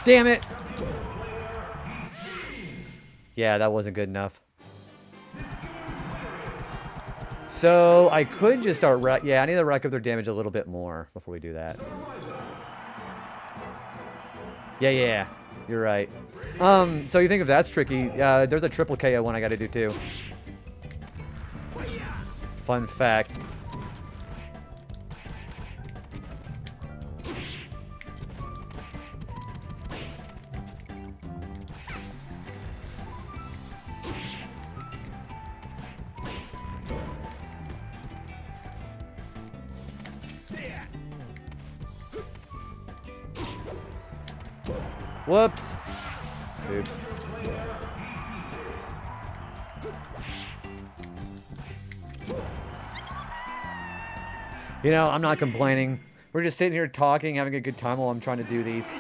Damn it! Yeah, that wasn't good enough. So, I could just start... Yeah, I need to rack up their damage a little bit more before we do that. Yeah. You're right. So you think if that's tricky, there's a triple KO one I gotta do too. Fun fact. Whoops. Oops. You know, I'm not complaining. We're just sitting here talking, having a good time while I'm trying to do these.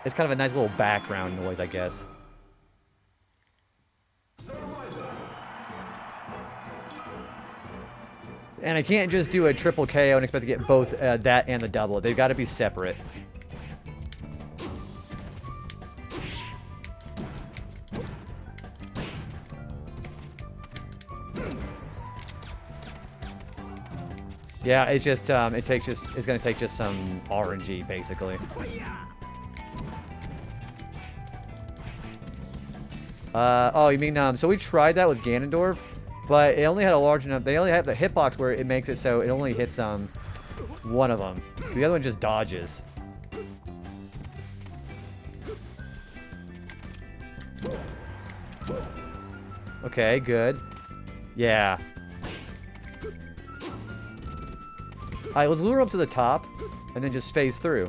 It's kind of a nice little background noise, I guess. And I can't just do a triple KO and expect to get both that and the double. They've got to be separate. Yeah, it's just it's gonna take just some RNG basically. Oh, you mean so we tried that with Ganondorf, but it only had a large enough. They only have the hitbox where it makes it so it only hits one of them. The other one just dodges. Okay, good. Yeah. Alright, let's lure up to the top, and then just phase through.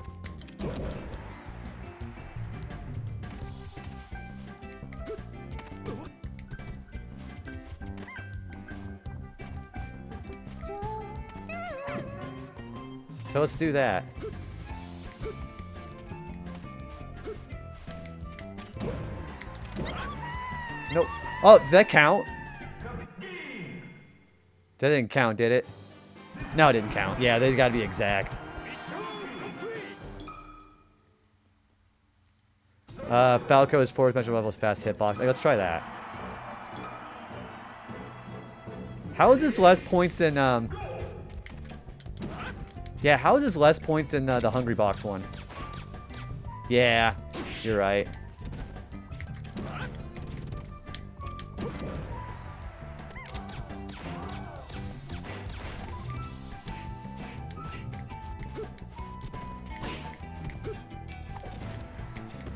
So let's do that. Nope. Oh, did that count? That didn't count, did it? No, it didn't count. Yeah, they gotta be exact. Falco is 4 special levels fast hitbox. Let's try that. How is this less points than Yeah, how is this less points than the Hungry Box one? Yeah, you're right.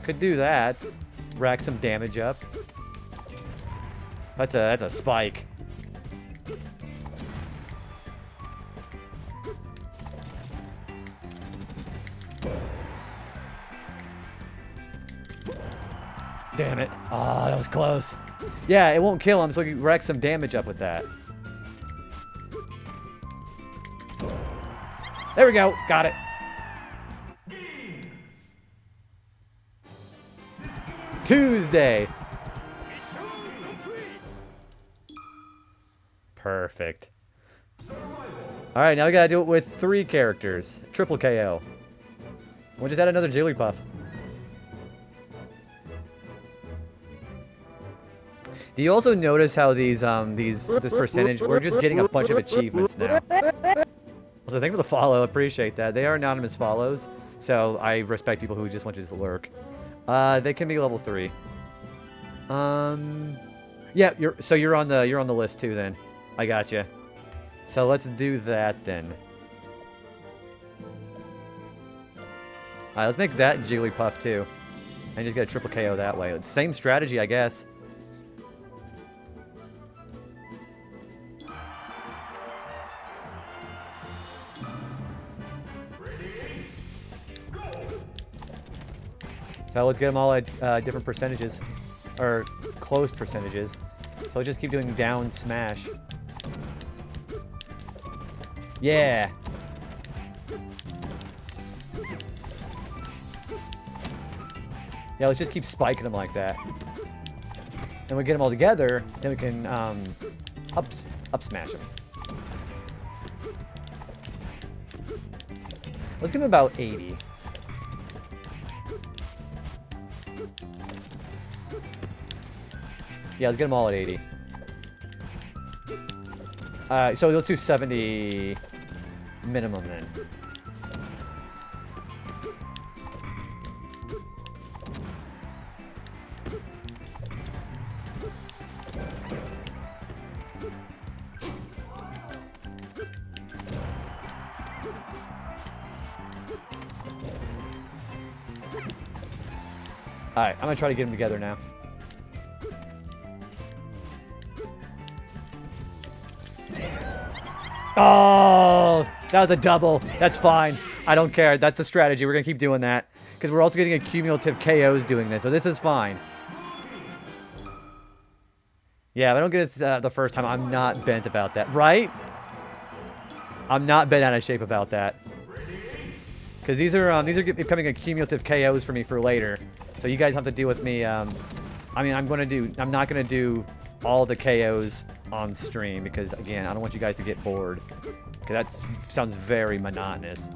Could do that. Rack some damage up. That's a spike. Damn it. Oh, that was close. Yeah, it won't kill him, so you rack some damage up with that. There we go. Got it. Tuesday. Perfect. Alright, now we gotta do it with 3 characters. Triple KO. We'll just add another Jigglypuff. Do you also notice how this percentage, we're just getting a bunch of achievements now. Also, thank you for the follow, appreciate that. They are anonymous follows, so I respect people who just want to just lurk. They can be level 3. I Yeah, you're on the list too then. I gotcha. So let's do that then. Alright, let's make that Jigglypuff too. And just get a triple KO that way. Same strategy, I guess. So let's get them all at different percentages. Or close percentages. So let's just keep doing down smash. Yeah. Yeah, let's just keep spiking them like that. And we get them all together, then we can up smash them. Let's give them about 80. Yeah, let's get them all at 80. So let's do 70 minimum then. Alright, I'm gonna try to get them together now. Oh, that was a double. That's fine. I don't care. That's the strategy. We're going to keep doing that. Because we're also getting a cumulative KOs doing this. So this is fine. Yeah, if I don't get it the first time, I'm not bent about that. Right? I'm not bent out of shape about that. Because these are becoming a cumulative KOs for me for later. So you guys have to deal with me. I mean, I'm not going to do all the KOs on stream because, again, I don't want you guys to get bored. Because that sounds very monotonous.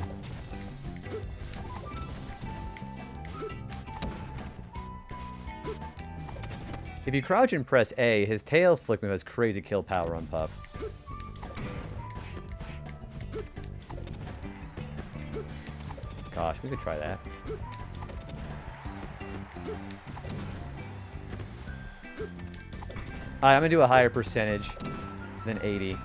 If you crouch and press A, his tail flick move has crazy kill power on Puff. Gosh, we could try that. Alright, I'm gonna do a higher percentage than 80.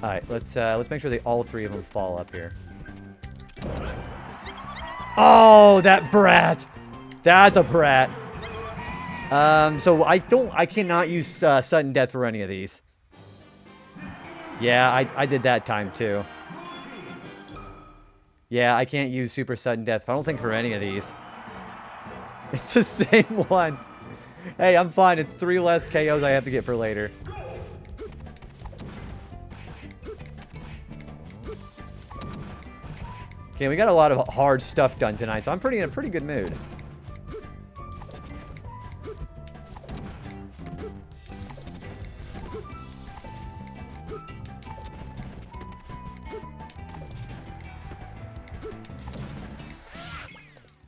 Alright, let's make sure all three of them fall up here. Oh, that brat! That's a brat. So I cannot use sudden death for any of these. Yeah, I did that time too. Yeah, I can't use super sudden death. I don't think for any of these. It's the same one. Hey, I'm fine. It's 3 less KOs I have to get for later. Okay, we got a lot of hard stuff done tonight, so I'm in a pretty good mood.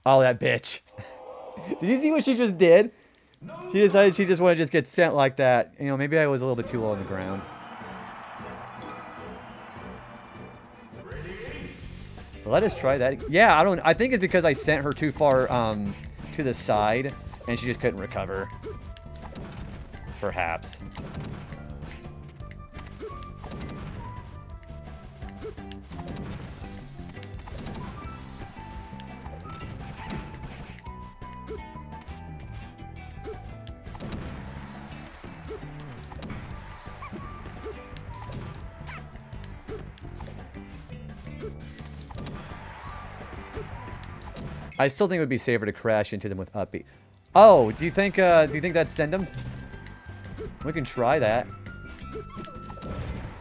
Oh, that bitch. Did you see what she just did? She decided she just wanted to just get sent like that. You know, maybe I was a little bit too low on the ground. Let us try that. Yeah, I think it's because I sent her too far to the side and she just couldn't recover. Perhaps. I still think it would be safer to crash into them with up B. Oh, do you think that'd send them? We can try that.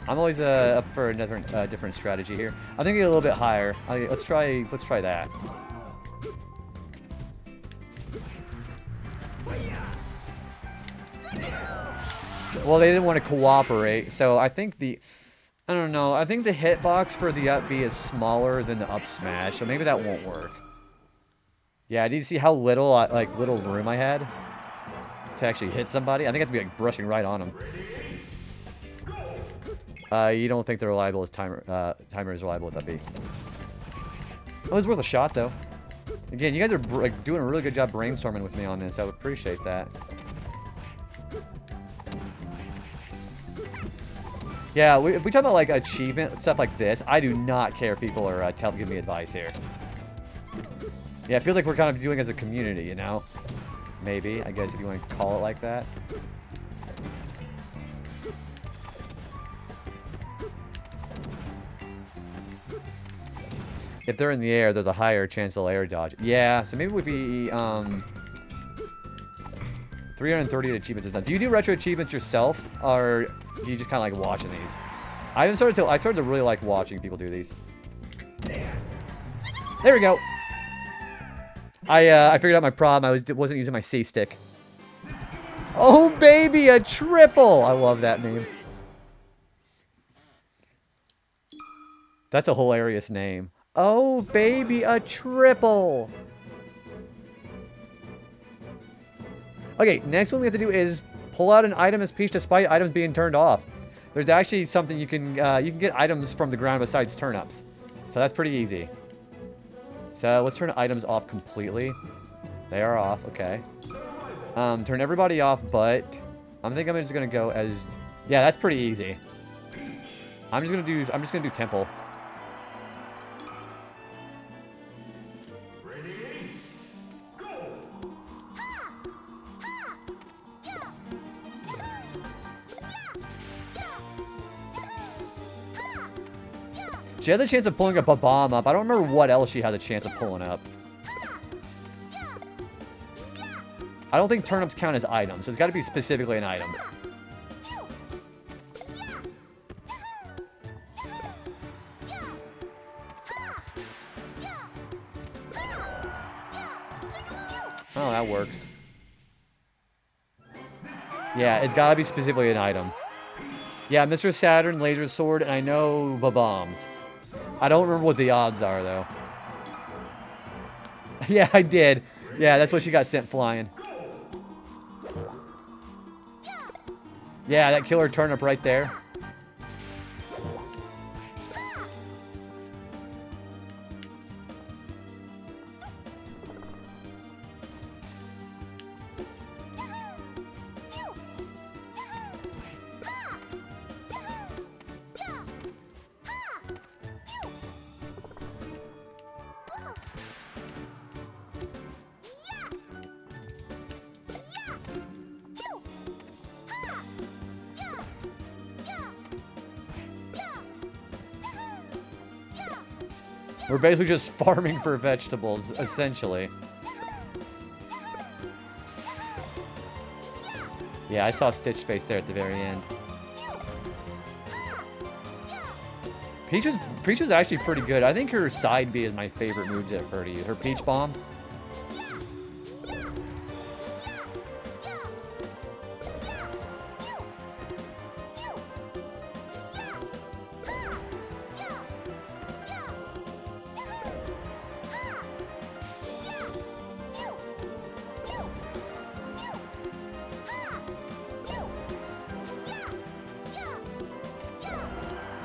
I'm always up for another different strategy here. I think get a little bit higher. Let's try that. Well, they didn't want to cooperate, so I think I don't know. I think the hitbox for the up B is smaller than the up smash, so maybe that won't work. Yeah, did you see how little room I had to actually hit somebody? I think I have to be like brushing right on them. You don't think they're reliable as timer is reliable with that bee. Oh, it was worth a shot, though. Again, you guys are like, doing a really good job brainstorming with me on this. I would appreciate that. Yeah, if we talk about, like, achievement, stuff like this, I do not care if people are giving me advice here. Yeah, I feel like we're kind of doing as a community, you know? Maybe, I guess, if you want to call it like that. If they're in the air, there's a higher chance they'll air dodge. Yeah, so maybe if we, 330 achievements is done. Do you do retro achievements yourself, or do you just kind of like watching these? I've started to really like watching people do these. There we go. I figured out my problem. I wasn't using my C stick. Oh baby, a triple! I love that name. That's a hilarious name. Oh baby, a triple! Okay, next one we have to do is pull out an item as Peach despite items being turned off. There's actually something you can get items from the ground besides turnips. So that's pretty easy. So let's turn items off completely. They are off, okay. Turn everybody off, but I'm just gonna go as, yeah, that's pretty easy. I'm just gonna do temple. She had the chance of pulling a bomb up. I don't remember what else she had the chance of pulling up. I don't think turnips count as items, so it's got to be specifically an item. Oh, that works. Yeah, it's got to be specifically an item. Yeah, Mr. Saturn, Laser Sword, and I know bombs. I don't remember what the odds are, though. Yeah, I did. Yeah, that's what she got sent flying. Yeah, that killer turnip right there. We're basically just farming for vegetables, essentially. Yeah, I saw Stitch face there at the very end. Peach is actually pretty good. I think her side B is my favorite moveset for her to use. Her Peach Bomb.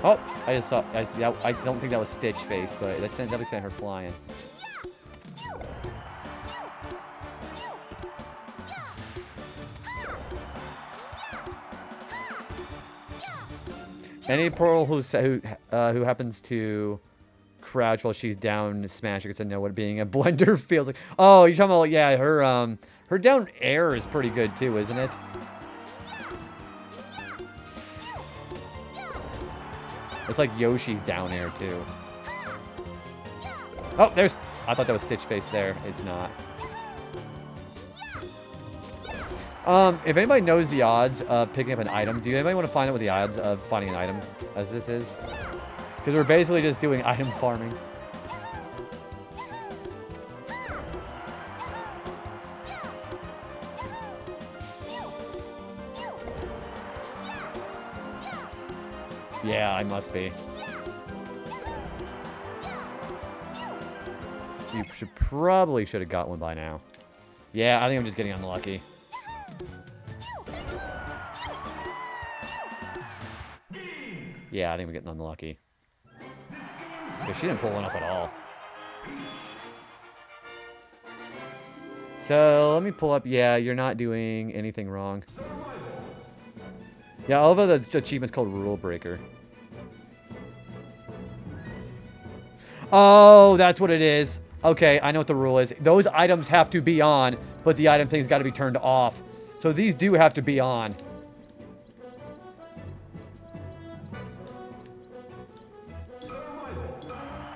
Oh, I just saw. I don't think that was Stitch face, but that's definitely sent her flying. Any Pearl who happens to crouch while she's down smash gets to know what being a blender feels like. Oh, you're talking about, yeah, her down air is pretty good too, isn't it? It's like Yoshi's down air, too. Oh, there's... I thought that was Stitch face there. It's not. If anybody knows the odds of picking up an item, do anybody want to find out what the odds of finding an item as this is? Because we're basically just doing item farming. Yeah, I must be. You probably should have got one by now. Yeah, I think I'm just getting unlucky. Yeah, I think we're getting unlucky. Because she didn't pull one up at all. So, let me pull up. Yeah, you're not doing anything wrong. Yeah, all of the achievement's called Rule Breaker. Oh, that's what it is. Okay, I know what the rule is. Those items have to be on, but the item thing's got to be turned off. So these do have to be on.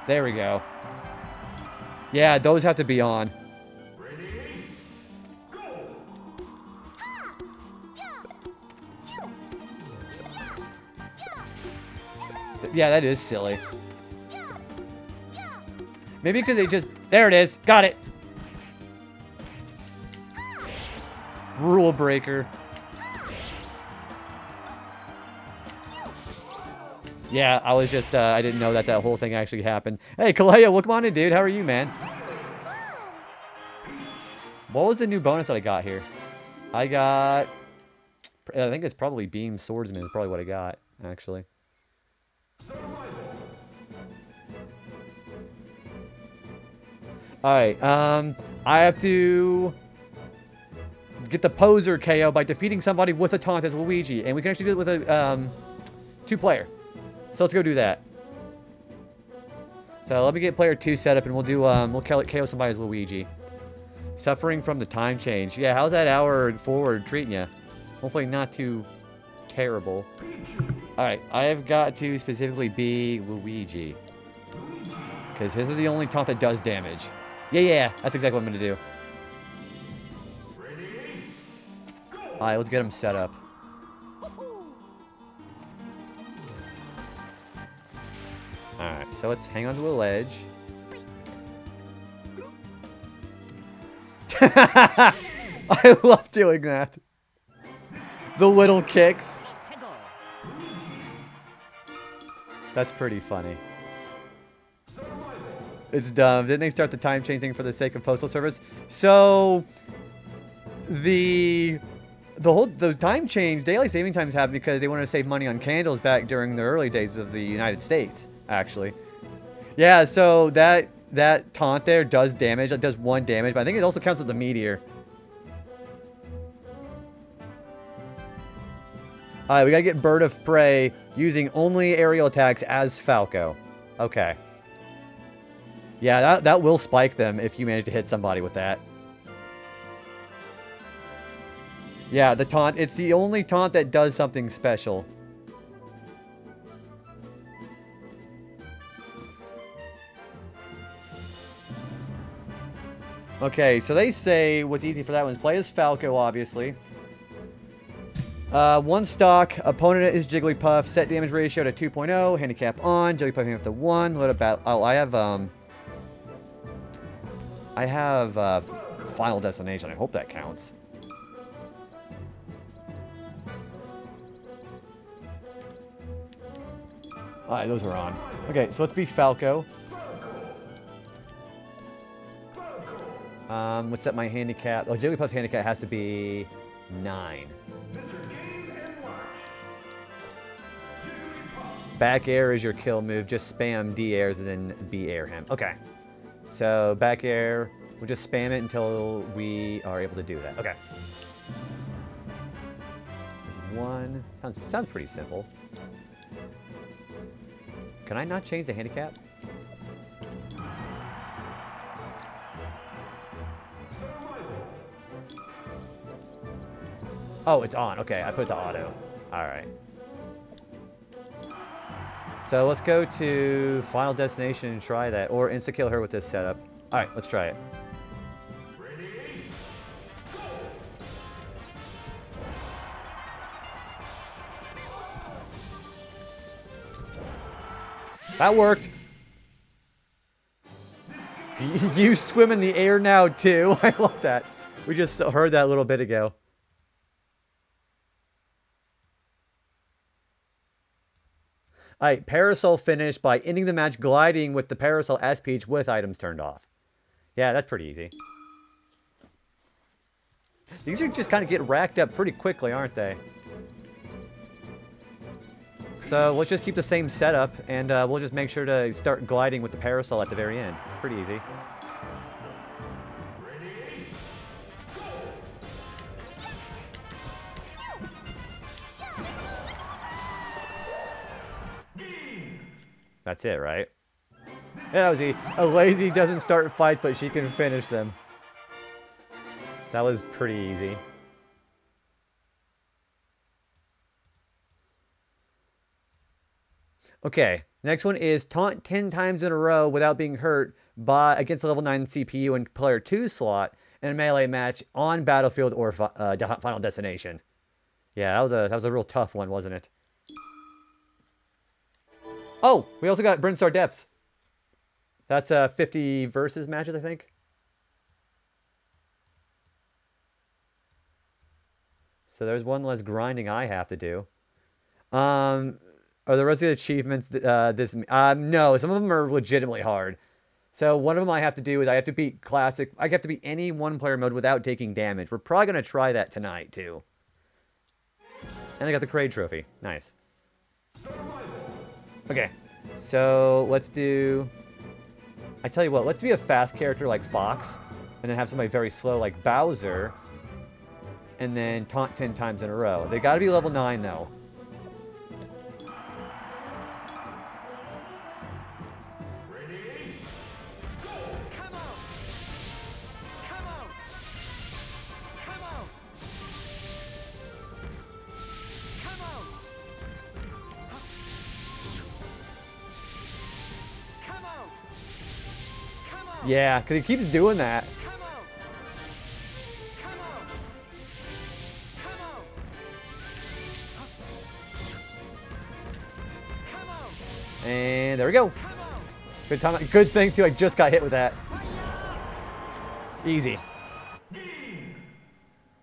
There we go. Yeah, those have to be on. Yeah, that is silly. Maybe because they just... There it is. Got it. Rule breaker. Yeah, I was just... I didn't know that whole thing actually happened. Hey, Kaleo, welcome on in, dude. How are you, man? What was the new bonus that I got here? I got... I think it's probably Beam Swordsman is probably what I got, actually. Alright, I have to get the poser KO by defeating somebody with a taunt as Luigi. And we can actually do it with a, 2-player. So let's go do that. So let me get player 2 set up and we'll do, we'll KO somebody as Luigi. Suffering from the time change. Yeah, how's that hour forward treating you? Hopefully not too terrible. Alright, I have got to specifically be Luigi. Because his is the only taunt that does damage. Yeah, that's exactly what I'm going to do. Alright, let's get him set up. Alright, so let's hang on to a ledge. I love doing that. The little kicks. That's pretty funny. It's dumb. Didn't they start the time change thing for the sake of postal service? So the time change, daylight saving times happened because they wanted to save money on candles back during the early days of the United States, actually. Yeah, so that taunt there does damage. It does 1 damage, but I think it also counts as a meteor. Alright, we gotta get Bird of Prey using only aerial attacks as Falco. Okay. Yeah, that will spike them if you manage to hit somebody with that. Yeah, the taunt. It's the only taunt that does something special. Okay, so they say what's easy for that one is play as Falco, obviously. 1 stock, opponent is Jigglypuff, set damage ratio to 2.0, handicap on, Jigglypuff handicap to 1, load up battle. Oh, I have Final Destination. I hope that counts. Alright, those are on. Okay, so let's be Falco. Let's set my handicap. Oh, Jigglypuff's handicap has to be 9. Back air is your kill move. Just spam D airs and then B air him. Okay. So back air, we'll just spam it until we are able to do that. Okay. There's 1. Sounds pretty simple. Can I not change the handicap? Oh, it's on. Okay, I put it to auto. Alright. So let's go to Final Destination and try that. Or insta-kill her with this setup. Alright, let's try it. That worked. You swim in the air now, too. I love that. We just heard that a little bit ago. Alright, Parasol finished by ending the match gliding with the Parasol as Peach with items turned off. Yeah, that's pretty easy. These are just kind of get racked up pretty quickly, aren't they? So let's just keep the same setup, and we'll just make sure to start gliding with the parasol at the very end. Pretty easy. That's it, right? Yeah, that was easy. A lazy doesn't start fights, but she can finish them. That was pretty easy. Okay, next one is taunt 10 times in a row without being hurt against a level 9 CPU and player 2 slot in a melee match on Battlefield or Final Destination. Yeah, that was a real tough one, wasn't it? Oh, we also got Brinstar Depths. That's 50 versus matches, I think. So there's one less grinding I have to do. Are the rest of the achievements no, some of them are legitimately hard. So one of them I have to do is I have to beat classic. I have to beat any one-player mode without taking damage. We're probably gonna try that tonight too. And I got the Kraid trophy. Nice. Okay, so let's do... I tell you what, let's be a fast character like Fox, and then have somebody very slow like Bowser, and then taunt 10 times in a row. They gotta be level 9 though. Yeah, because he keeps doing that. And there we go. Good time. Good thing too. I just got hit with that. Easy.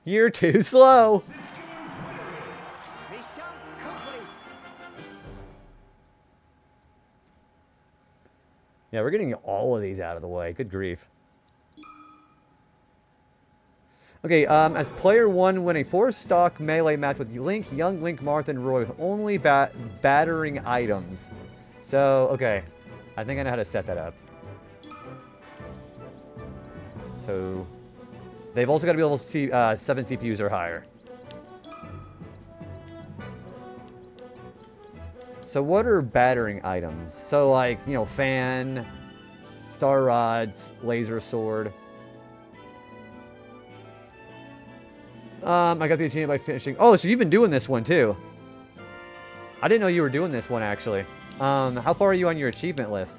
You're too slow. Yeah, we're getting all of these out of the way. Good grief. Okay, as player 1, win a 4-stock melee match with Link, Young Link, Marth, and Roy with only battering items. So, okay. I think I know how to set that up. So, they've also got to be able to see 7 CPUs or higher. So what are battering items? So like, you know, fan, star rods, laser sword. I got the achievement by finishing. Oh, so you've been doing this one too. I didn't know you were doing this one actually. How far are you on your achievement list?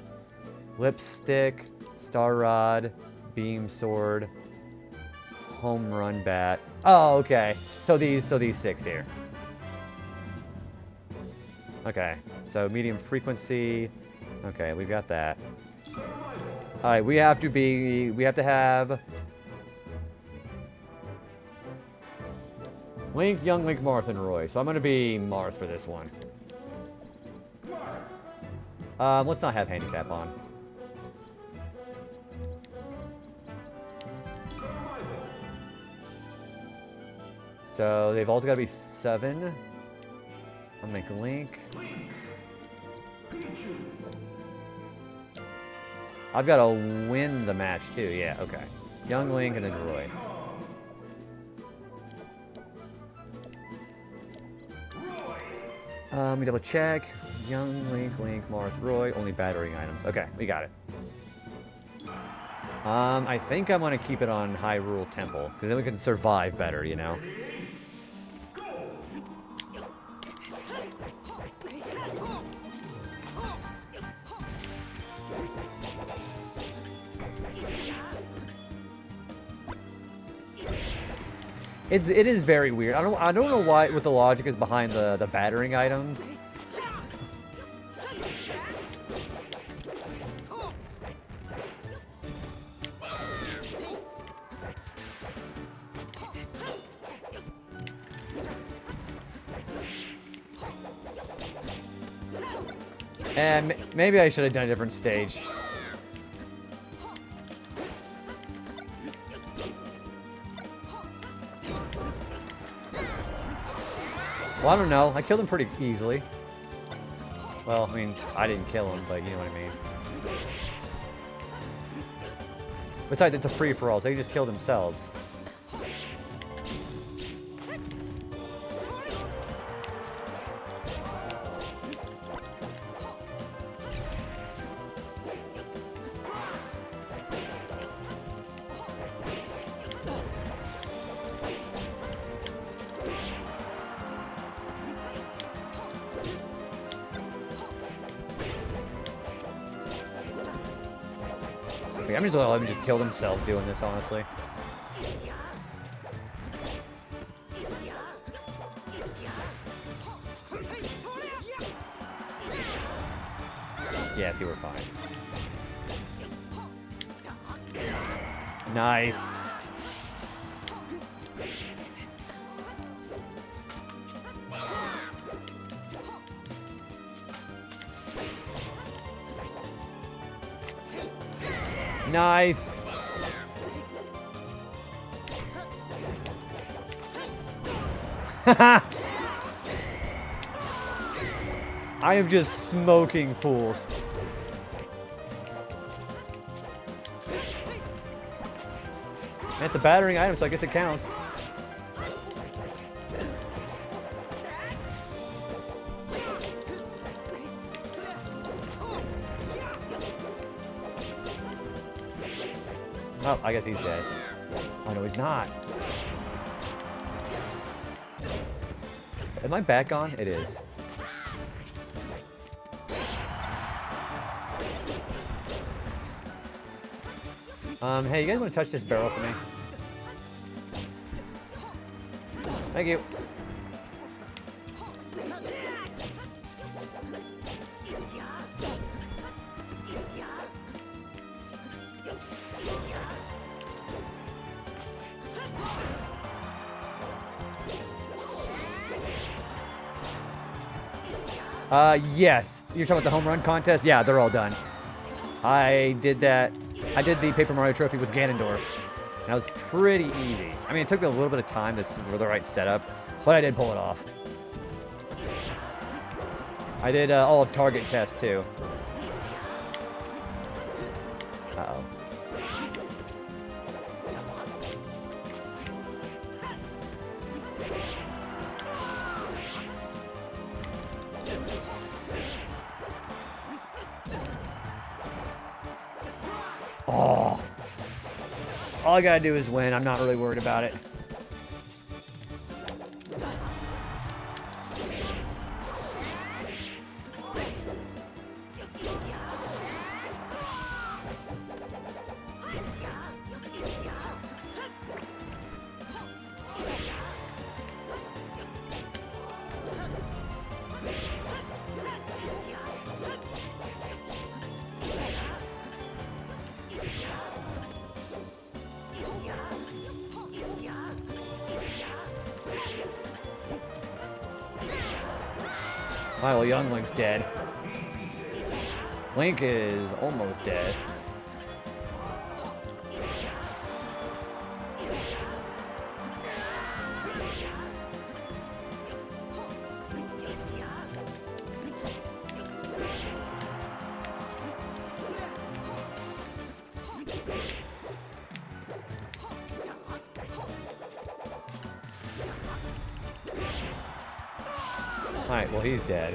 Lipstick, star rod, beam sword, home run bat. Oh, okay. So these 6 here. Okay, so medium frequency. Okay, we've got that. All right, we have to have Link, Young Link, Marth, and Roy. So I'm gonna be Marth for this one. Let's not have handicap on. So they've all got to be 7. I'll make a Link. I've got to win the match too. Yeah, okay. Young Link and then Roy. Let me double check. Young Link, Marth, Roy. Only battering items. Okay, we got it. I think I'm gonna keep it on Hyrule Temple because then we can survive better, you know. It is very weird. I don't know what the logic is behind the battering items. And maybe I should have done a different stage. Well, I don't know. I killed him pretty easily. Well, I mean, I didn't kill him, but you know what I mean. Besides, it's a free-for-all, so they just kill themselves. I'm just gonna let him just kill themselves doing this, honestly. Yeah, see, we're fine. Nice. Nice. I am just smoking fools. And it's a battering item, so I guess it counts. Oh, I guess he's dead. Oh, no, he's not. Am I back on? It is. Hey, you guys want to touch this barrel for me? Thank you. Yes. You're talking about the home run contest? Yeah, they're all done. I did that. I did the Paper Mario Trophy with Ganondorf. And that was pretty easy. I mean, it took me a little bit of time to see the right setup, but I did pull it off. I did all of target tests, too. Uh-oh. Oh. All I gotta do is win. I'm not really worried about it. Well, young Link's dead. Link is almost dead. Alright, well, he's dead.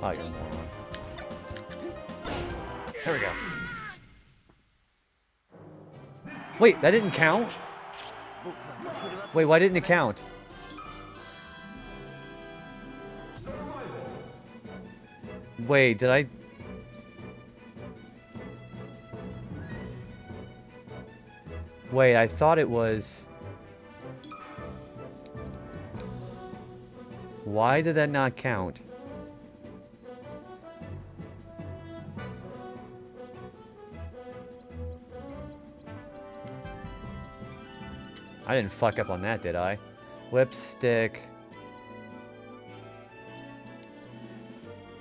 Oh, you're a moron. There we go. Wait, that didn't count? Wait, why didn't it count? Wait, did I... Wait, I thought it was... Why did that not count? I didn't fuck up on that, did I? Whipstick.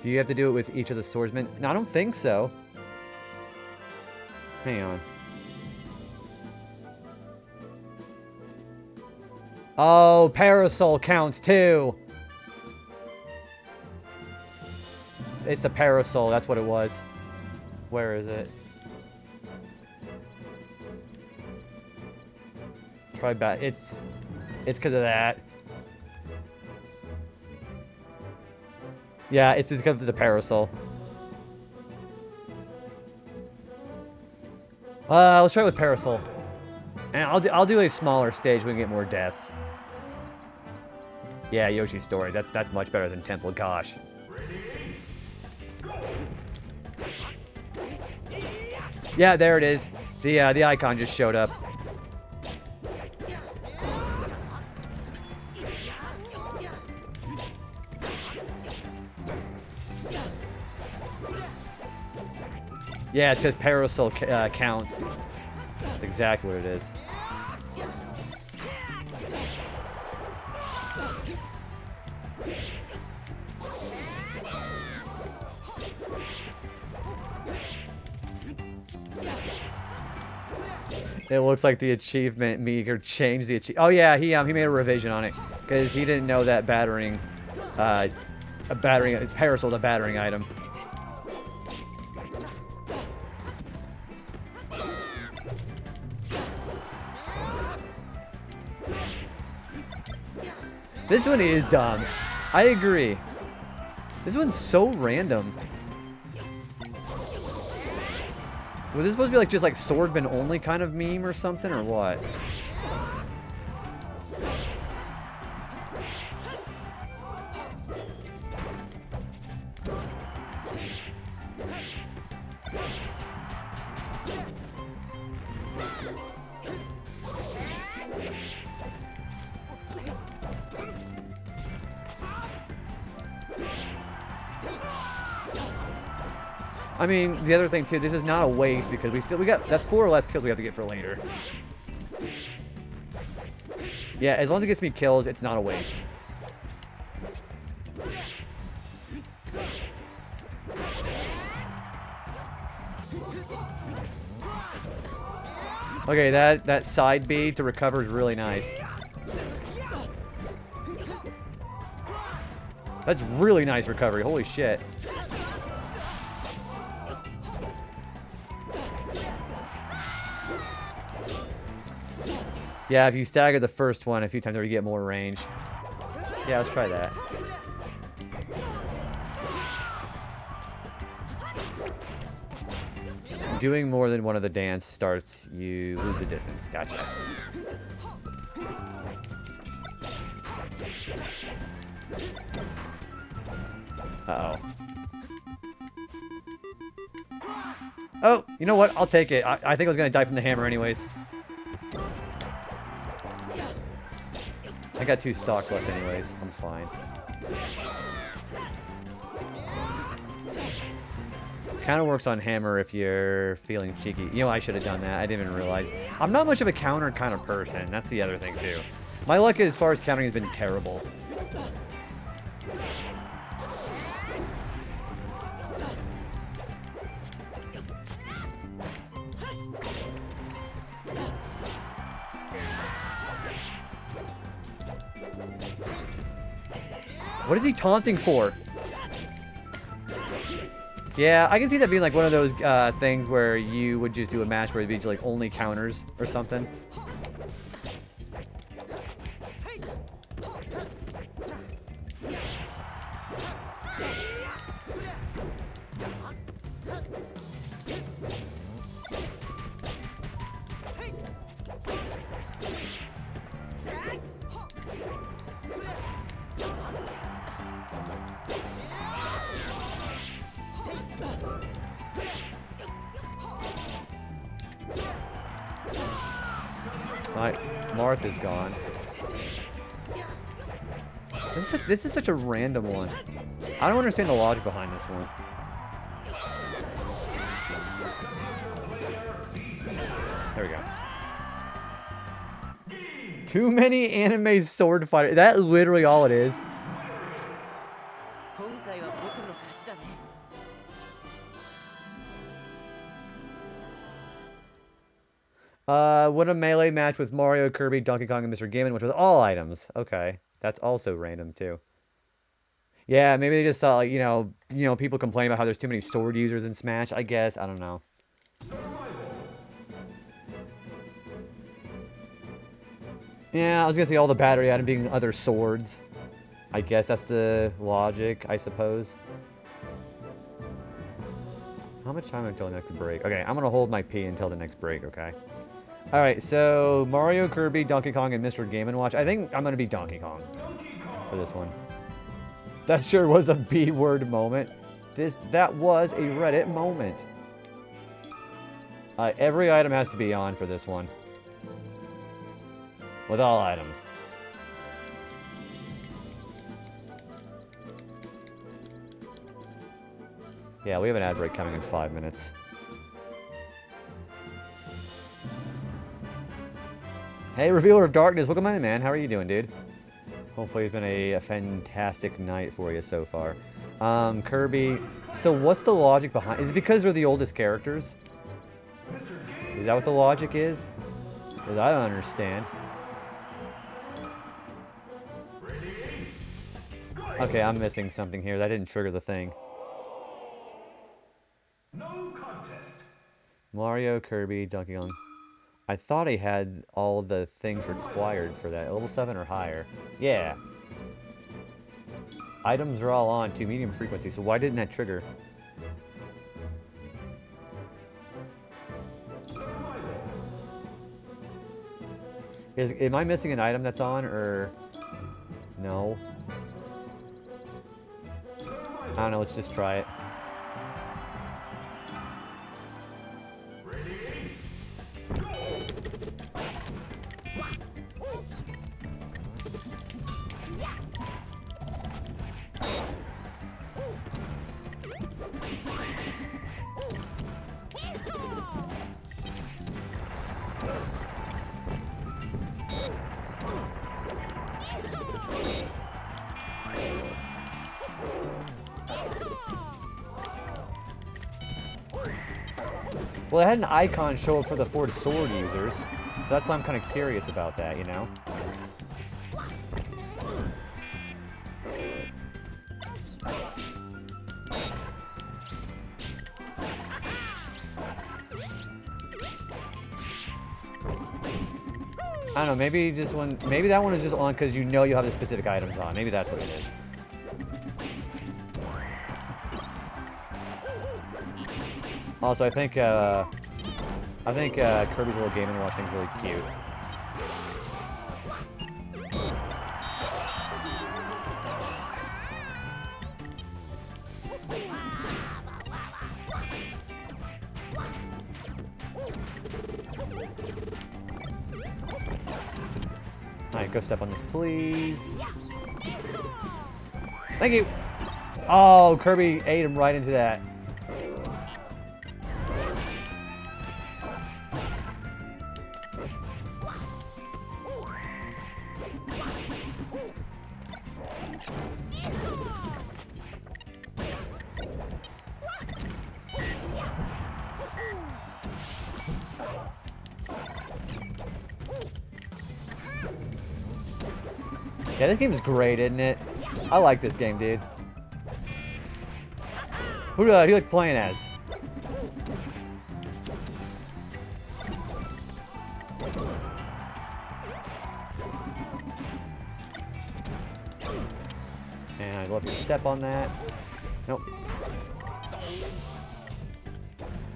Do you have to do it with each of the swordsmen? No, I don't think so. Hang on. Oh, Parasol counts too. It's the Parasol, that's what it was. Where is it? Try back. It's because of that. Yeah, it's because of the Parasol. Let's try with Parasol. And I'll do a smaller stage when we get more deaths. Yeah, Yoshi's Story. That's much better than Temple. Gosh. Yeah, there it is. The icon just showed up. Yeah, it's because Parasol counts. That's exactly what it is. It looks like the achievement meter changed the achievement. Oh yeah, he made a revision on it because he didn't know that Parasol's a battering item. This one is dumb. I agree. This one's so random. Was this supposed to be like just like swordman only kind of meme or something or what? I mean, the other thing too, this is not a waste because we got that's 4 or less kills we have to get for later. Yeah, as long as it gets me kills, it's not a waste. Okay, that side B to recover is really nice. That's really nice recovery. Holy shit. Yeah, if you stagger the first one a few times, you get more range. Yeah, let's try that. Doing more than one of the dance starts, you lose the distance. Gotcha. Uh-oh. Oh, you know what? I'll take it. I think I was going to die from the hammer anyways. I got 2 stocks left anyways. I'm fine. Kind of works on hammer if you're feeling cheeky. You know, I should have done that. I didn't even realize. I'm not much of a counter kind of person. That's the other thing, too. My luck as far as countering has been terrible. What is he taunting for? Yeah, I can see that being like one of those things where you would just do a match where it'd be like only counters or something. Martha's gone. This is such a random one. I don't understand the logic behind this one. There we go. Too many anime sword fighter. That literally all it is. Win a melee match with Mario, Kirby, Donkey Kong, and Mr. Game & Watch with all items. Okay, that's also random too. Yeah, maybe they just thought, like, you know, people complain about how there's too many sword users in Smash. I guess, I don't know. Yeah, I was gonna say all the battery item being other swords. I guess that's the logic, I suppose. How much time until the next break? Okay, I'm gonna hold my pee until the next break, okay? Alright, so Mario, Kirby, Donkey Kong, and Mr. Game & Watch. I think I'm gonna be Donkey Kong for this one. That sure was a B-word moment. That was a Reddit moment. Every item has to be on for this one. With all items. Yeah, we have an ad break coming in 5 minutes. Hey, Revealer of Darkness, welcome in, man. How are you doing, dude? Hopefully it's been a fantastic night for you so far. Kirby, so what's the logic behind... Is it because they're the oldest characters? Is that what the logic is? Because I don't understand. Okay, I'm missing something here. That didn't trigger the thing. No contest. Mario, Kirby, Donkey Kong. I thought I had all the things required for that. Level 7 or higher. Yeah. Items are all on to medium frequency, so why didn't that trigger? Am I missing an item that's on, or... No? I don't know, let's just try it. Well, it had an icon show up for the 4 sword users, so that's why I'm kind of curious about that, you know? I don't know, maybe maybe that one is just on because you know you have the specific items on. Maybe that's what it is. Also, I think Kirby's little Game & Watch thing's really cute. Alright, go step on this, please. Thank you! Oh, Kirby ate him right into that. Yeah, this game is great, isn't it? I like this game, dude. Who do you like playing as? And I'd love you to step on that. Nope.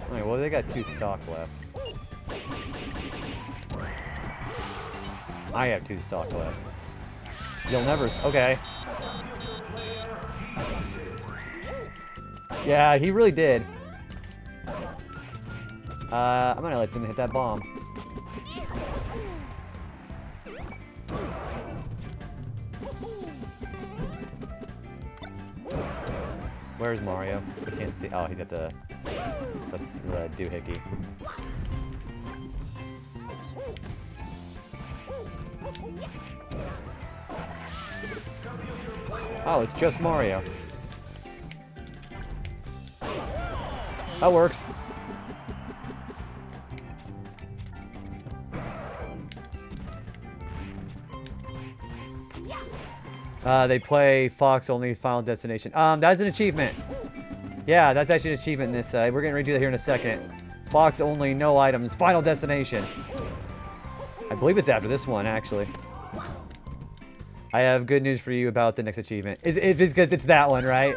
Alright, well, they got 2 stock left. I have 2 stock left. You'll never... Okay. Yeah, he really did. I'm gonna let them hit that bomb. Where's Mario? I can't see. Oh, he's at the doohickey. Oh, it's just Mario. That works. They play Fox only Final Destination. That's an achievement. Yeah, that's actually an achievement in this. We're gonna redo that here in a second. Fox only, no items, Final Destination. I believe it's after this one, actually. I have good news for you about the next achievement. It's that one, right?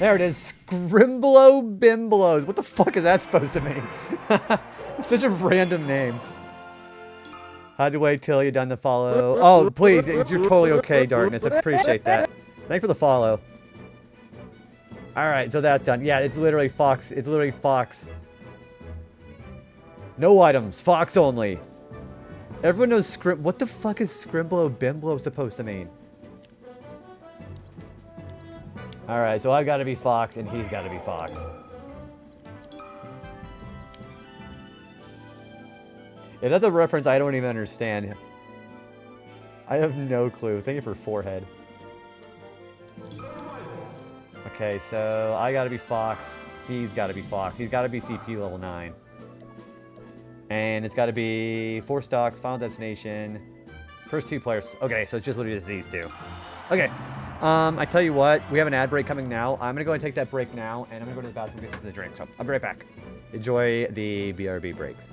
There it is. Scrimblow Bimblos. What the fuck is that supposed to mean? It's such a random name. How to wait till you're done to follow. Oh, please. You're totally okay, Darkness. I appreciate that. Thanks for the follow. Alright, so that's done. Yeah, it's literally Fox. It's literally Fox. No items. Fox only. Everyone knows What the fuck is Scrimblow Bimblo supposed to mean? Alright, so I've got to be Fox, and he's got to be Fox. If that's a reference, I don't even understand. I have no clue. Thank you for forehead. Okay, so I got to be Fox. He's got to be Fox. He's got to be CPU level 9. And it's got to be 4 stocks, Final Destination, first 2 players. Okay, so it's just literally these 2. Okay. I tell you what, we have an ad break coming now. I'm gonna go and take that break now, and I'm gonna go to the bathroom and get something to drink. So I'll be right back. Enjoy the BRB breaks.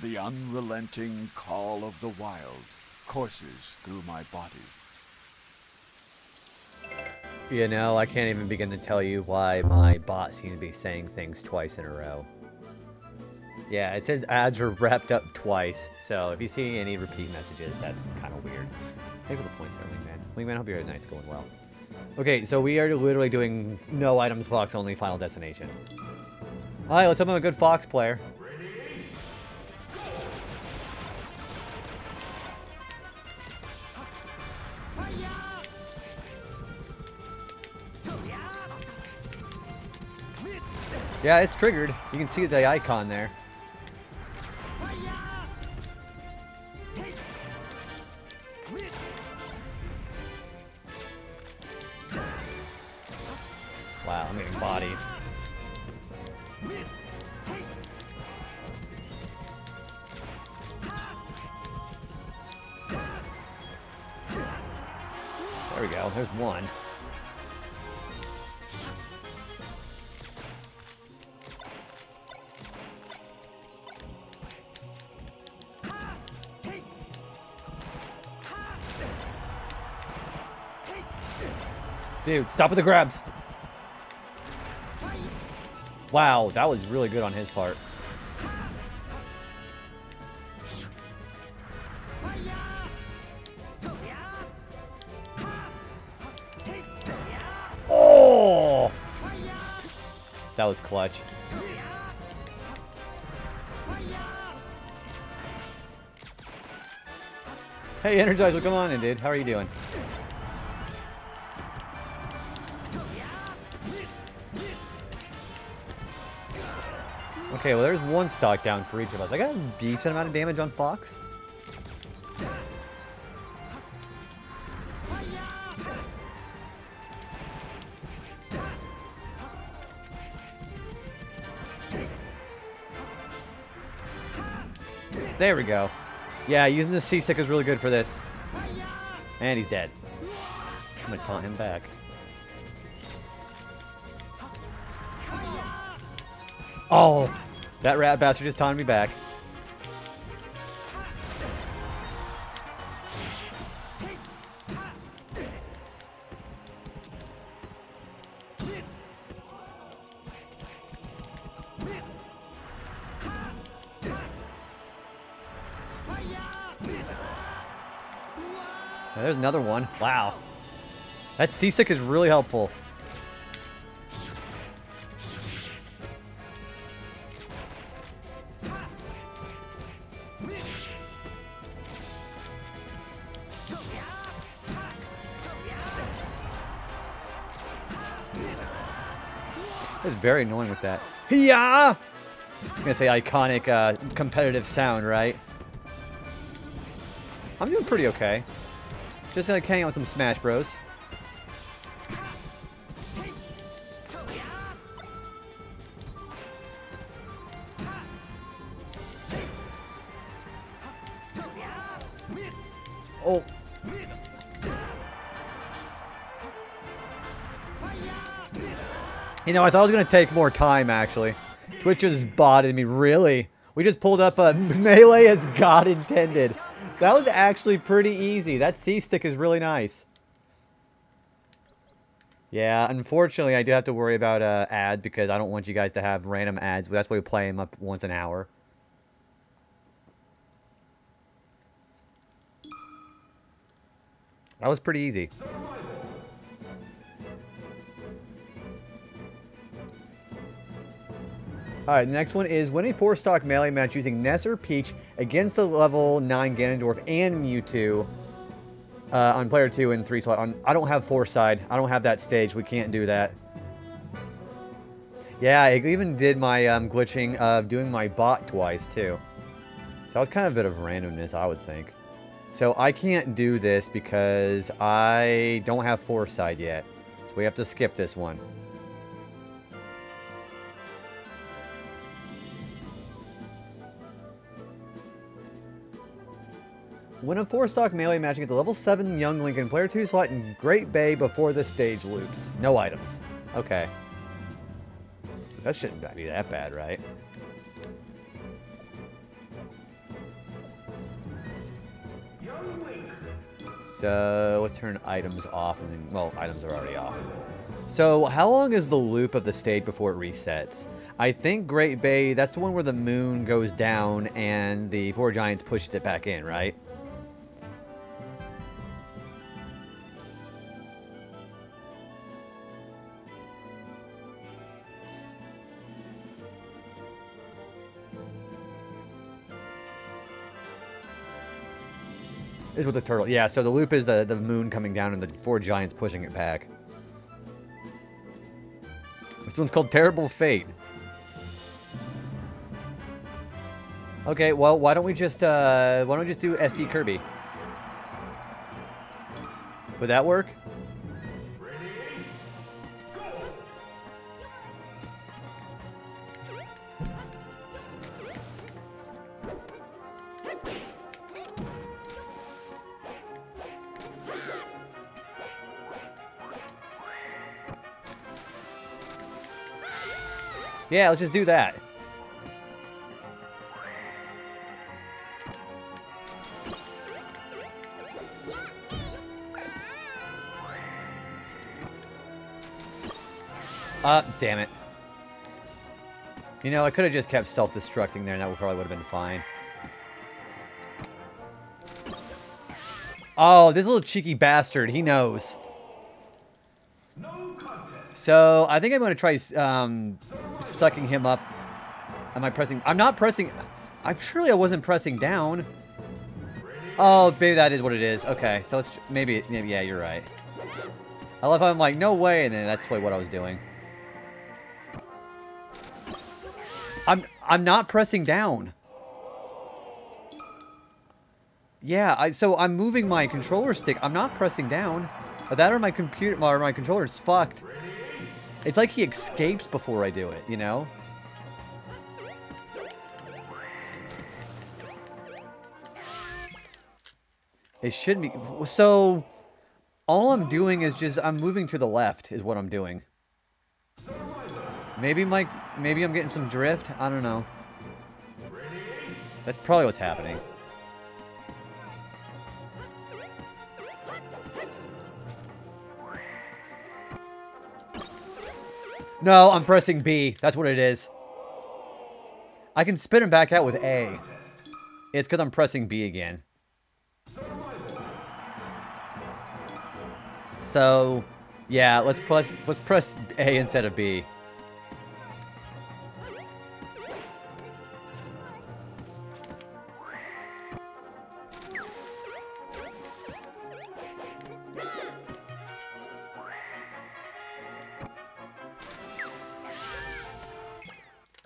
The unrelenting call of the wild courses through my body. You know, I can't even begin to tell you why my bot seems to be saying things twice in a row. Yeah, it says ads are wrapped up twice, so if you see any repeat messages, that's kind of weird. Thank you for the points there, Wingman. Wingman, hope your night's going well. Okay, so we are literally doing no items, Fox only, Final Destination. Alright, let's open a good Fox player. Yeah, it's triggered. You can see the icon there. Wow, I'm getting bodied. There we go. There's one. Dude, stop with the grabs. Wow, that was really good on his part. Oh! That was clutch. Hey, Energizer, come on in, dude. How are you doing? Okay, well, there's one stock down for each of us. I got a decent amount of damage on Fox. There we go. Yeah, using the C-stick is really good for this. And he's dead. I'm gonna taunt him back. Oh, that rat bastard just taunted me back. There's another one. Wow. That C-stick is really helpful. It's very annoying with that. Yeah. I was gonna say iconic competitive sound, right? I'm doing pretty okay. Just like hanging out with some Smash Bros. Oh. You know, I thought it was going to take more time, actually. Twitch just botted me. Really? We just pulled up a melee as God intended. That was actually pretty easy. That C-stick is really nice. Yeah, unfortunately, I do have to worry about ads because I don't want you guys to have random ads. That's why we play them up once an hour. That was pretty easy. Alright, the next one is win a 4-stock melee match using Ness or Peach against the level 9 Ganondorf and Mewtwo on player 2 and 3 slot. I don't have 4-side. I don't have that stage. We can't do that. Yeah, I even did my glitching of doing my bot twice, too. So that was kind of a bit of randomness, I would think. So I can't do this because I don't have 4-side yet. So we have to skip this one. Win a 4-stock melee match against the level 7 Young Link in player 2 slot in Great Bay before the stage loops. No items. Okay. That shouldn't be that bad, right? So let's turn items off, and then, well, items are already off. So how long is the loop of the stage before it resets? I think Great Bay, that's the one where the moon goes down and the Four Giants pushed it back in, right? Is with the turtle. Yeah, so the loop is the moon coming down and the Four Giants pushing it back. This one's called Terrible Fate. Okay, well, why don't we just do SD Kirby? Would that work? Yeah, let's just do that. Damn it. You know, I could have just kept self-destructing there and that probably would have been fine. Oh, this little cheeky bastard, he knows. No contest. So, I think I'm going to try sucking him up. Am I pressing? I'm not pressing. Surely I wasn't pressing down. Oh, maybe that is what it is. Okay, so it's maybe yeah, you're right. I love how I'm like, no way, and then that's what I was doing. I'm not pressing down. Yeah, so I'm moving my controller stick. I'm not pressing down. That or my computer or my controller's fucked. It's like he escapes before I do it, you know? It should be. So, all I'm doing is just, I'm moving to the left is what I'm doing. Maybe I'm getting some drift. I don't know. That's probably what's happening. No, I'm pressing B. That's what it is. I can spin him back out with A. It's because I'm pressing B again. So, yeah, let's press A instead of B.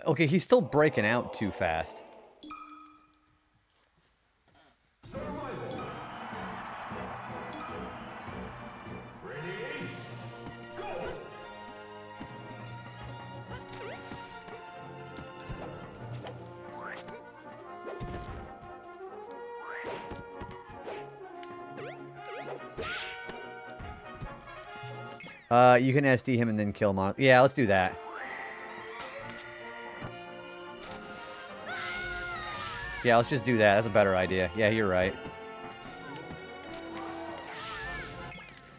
Okay, he's still breaking out too fast. You can SD him and then kill him on. Yeah, let's do that. Yeah, let's just do that. That's a better idea. Yeah, you're right.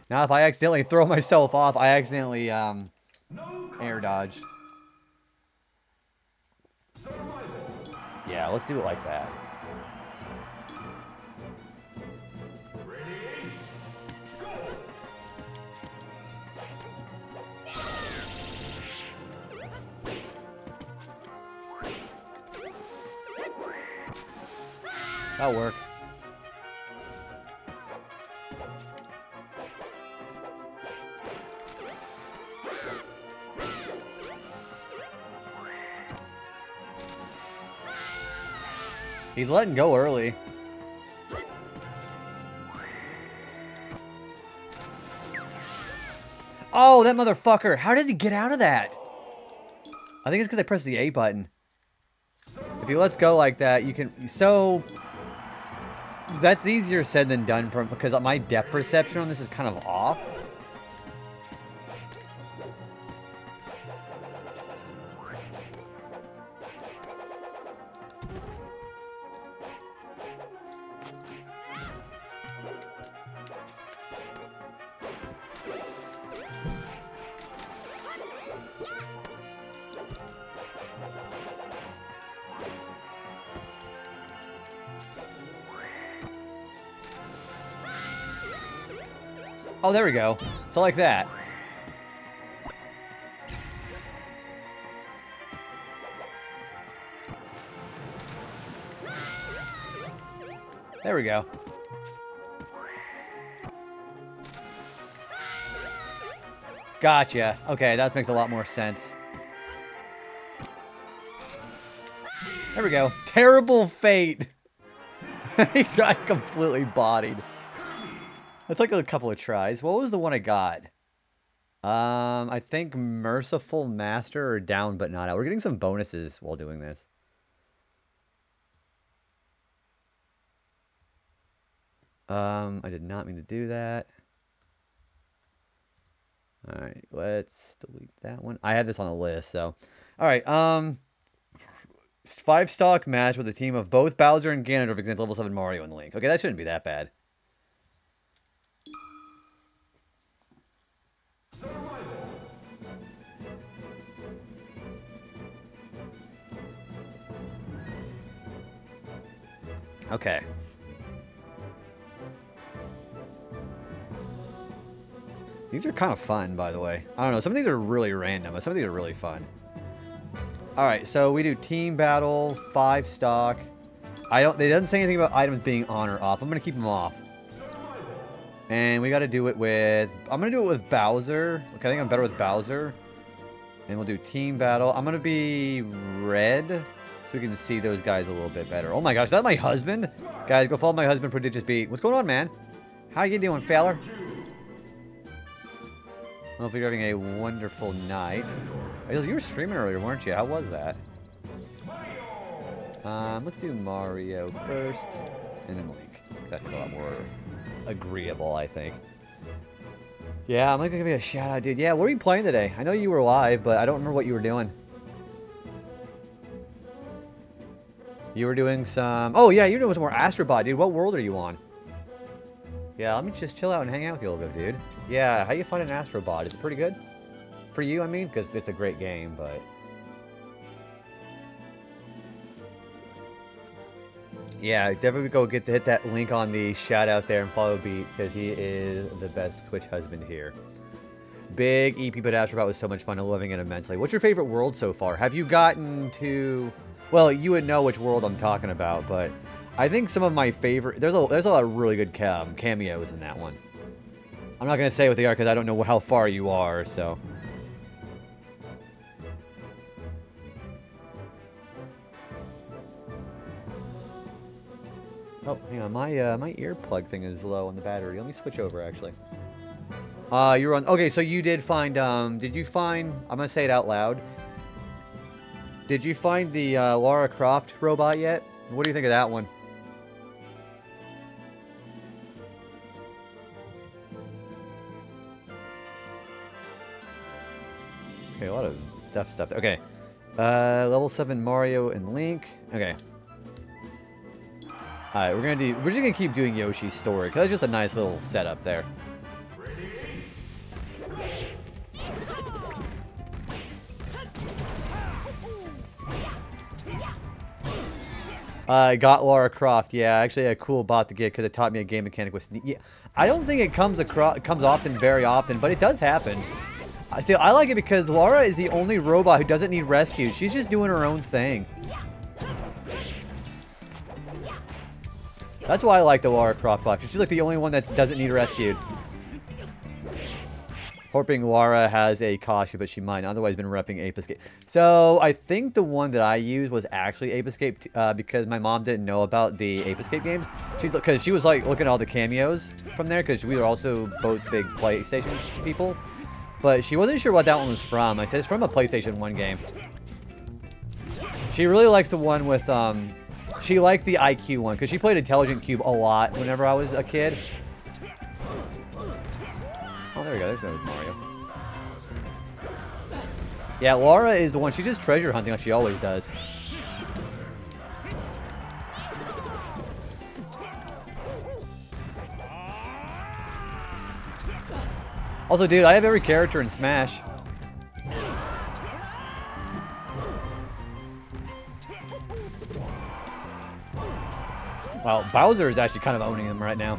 Now, if I accidentally throw myself off, I accidentally, air dodge. Yeah, let's do it like that. That'll work. He's letting go early. Oh, that motherfucker. How did he get out of that? I think it's because I pressed the A button. If he lets go like that, you can... So... That's easier said than done because my depth perception on this is kind of off. Oh, there we go. So like that. There we go. Gotcha. Okay, that makes a lot more sense. There we go. Terrible fate. He got completely bodied. That's like a couple of tries. What was the one I got? I think Merciful Master or Down But Not Out. We're getting some bonuses while doing this. I did not mean to do that. Alright, let's delete that one. I had this on a list, so. Alright, 5-stock match with a team of both Bowser and Ganondorf against level 7 Mario and Link. Okay, that shouldn't be that bad. Okay. These are kind of fun, by the way. I don't know. Some of these are really random, but some of these are really fun. Alright, so we do team battle, 5-stock. They doesn't say anything about items being on or off. I'm going to keep them off. And we got to do it with... I'm going to do it with Bowser. Okay, I think I'm better with Bowser. And we'll do team battle. I'm going to be red, so we can see those guys a little bit better. Oh my gosh, is that my husband? Guys, go follow my husband, Prodigious Beat. What's going on, man? How you doing, feller? Hopefully you're having a wonderful night. You were streaming earlier, weren't you? How was that? Let's do Mario first, and then Link. That's a lot more agreeable, I think. Yeah, I'm gonna give you a shout out, dude. Yeah, what are you playing today? I know you were live, but I don't remember what you were doing. You were doing some... Oh, yeah, you're doing some more Astrobot, dude. What world are you on? Yeah, let me just chill out and hang out with you a little bit, dude. Yeah, how you finding Astrobot? Is it pretty good? For you, I mean? Because it's a great game, but... Yeah, definitely go hit that link on the shout out there and follow Beat, because he is the best Twitch husband here. Big EP, but Astrobot was so much fun. I'm loving it immensely. What's your favorite world so far? Have you gotten to... Well, you would know which world I'm talking about, but... I think some of my favorite... There's a lot of really good cameos in that one. I'm not going to say what they are because I don't know how far you are, so... Oh, hang on. My earplug thing is low on the battery. Let me switch over, actually. You're on... Okay, so you did find... Did you find... I'm going to say it out loud. Did you find the Lara Croft robot yet? What do you think of that one? Okay, a lot of stuff. Okay. Level 7 Mario and Link. Okay. Alright, we're just gonna keep doing Yoshi's story, because that's just a nice little setup there. I got Lara Croft. Yeah, actually a cool bot to get because it taught me a game mechanic with sneak. Yeah, I don't think it comes very often, but it does happen. See, I like it because Lara is the only robot who doesn't need rescued. She's just doing her own thing. That's why I like the Lara Croft bot. She's like the only one that doesn't need rescued. Hoping Lara has a costume, but she might. Otherwise, been repping Ape Escape. So I think the one that I used was actually Ape Escape because my mom didn't know about the Ape Escape games. Because she was like looking at all the cameos from there because we were also both big PlayStation people. But she wasn't sure what that one was from. I said it's from a PlayStation 1 game. She really likes the one with she liked the IQ one because she played Intelligent Cube a lot whenever I was a kid. Oh, there we go. There's no Mario. Yeah, Lara is the one. She's just treasure hunting like she always does. Also, dude, I have every character in Smash. Well, Bowser is actually kind of owning them right now.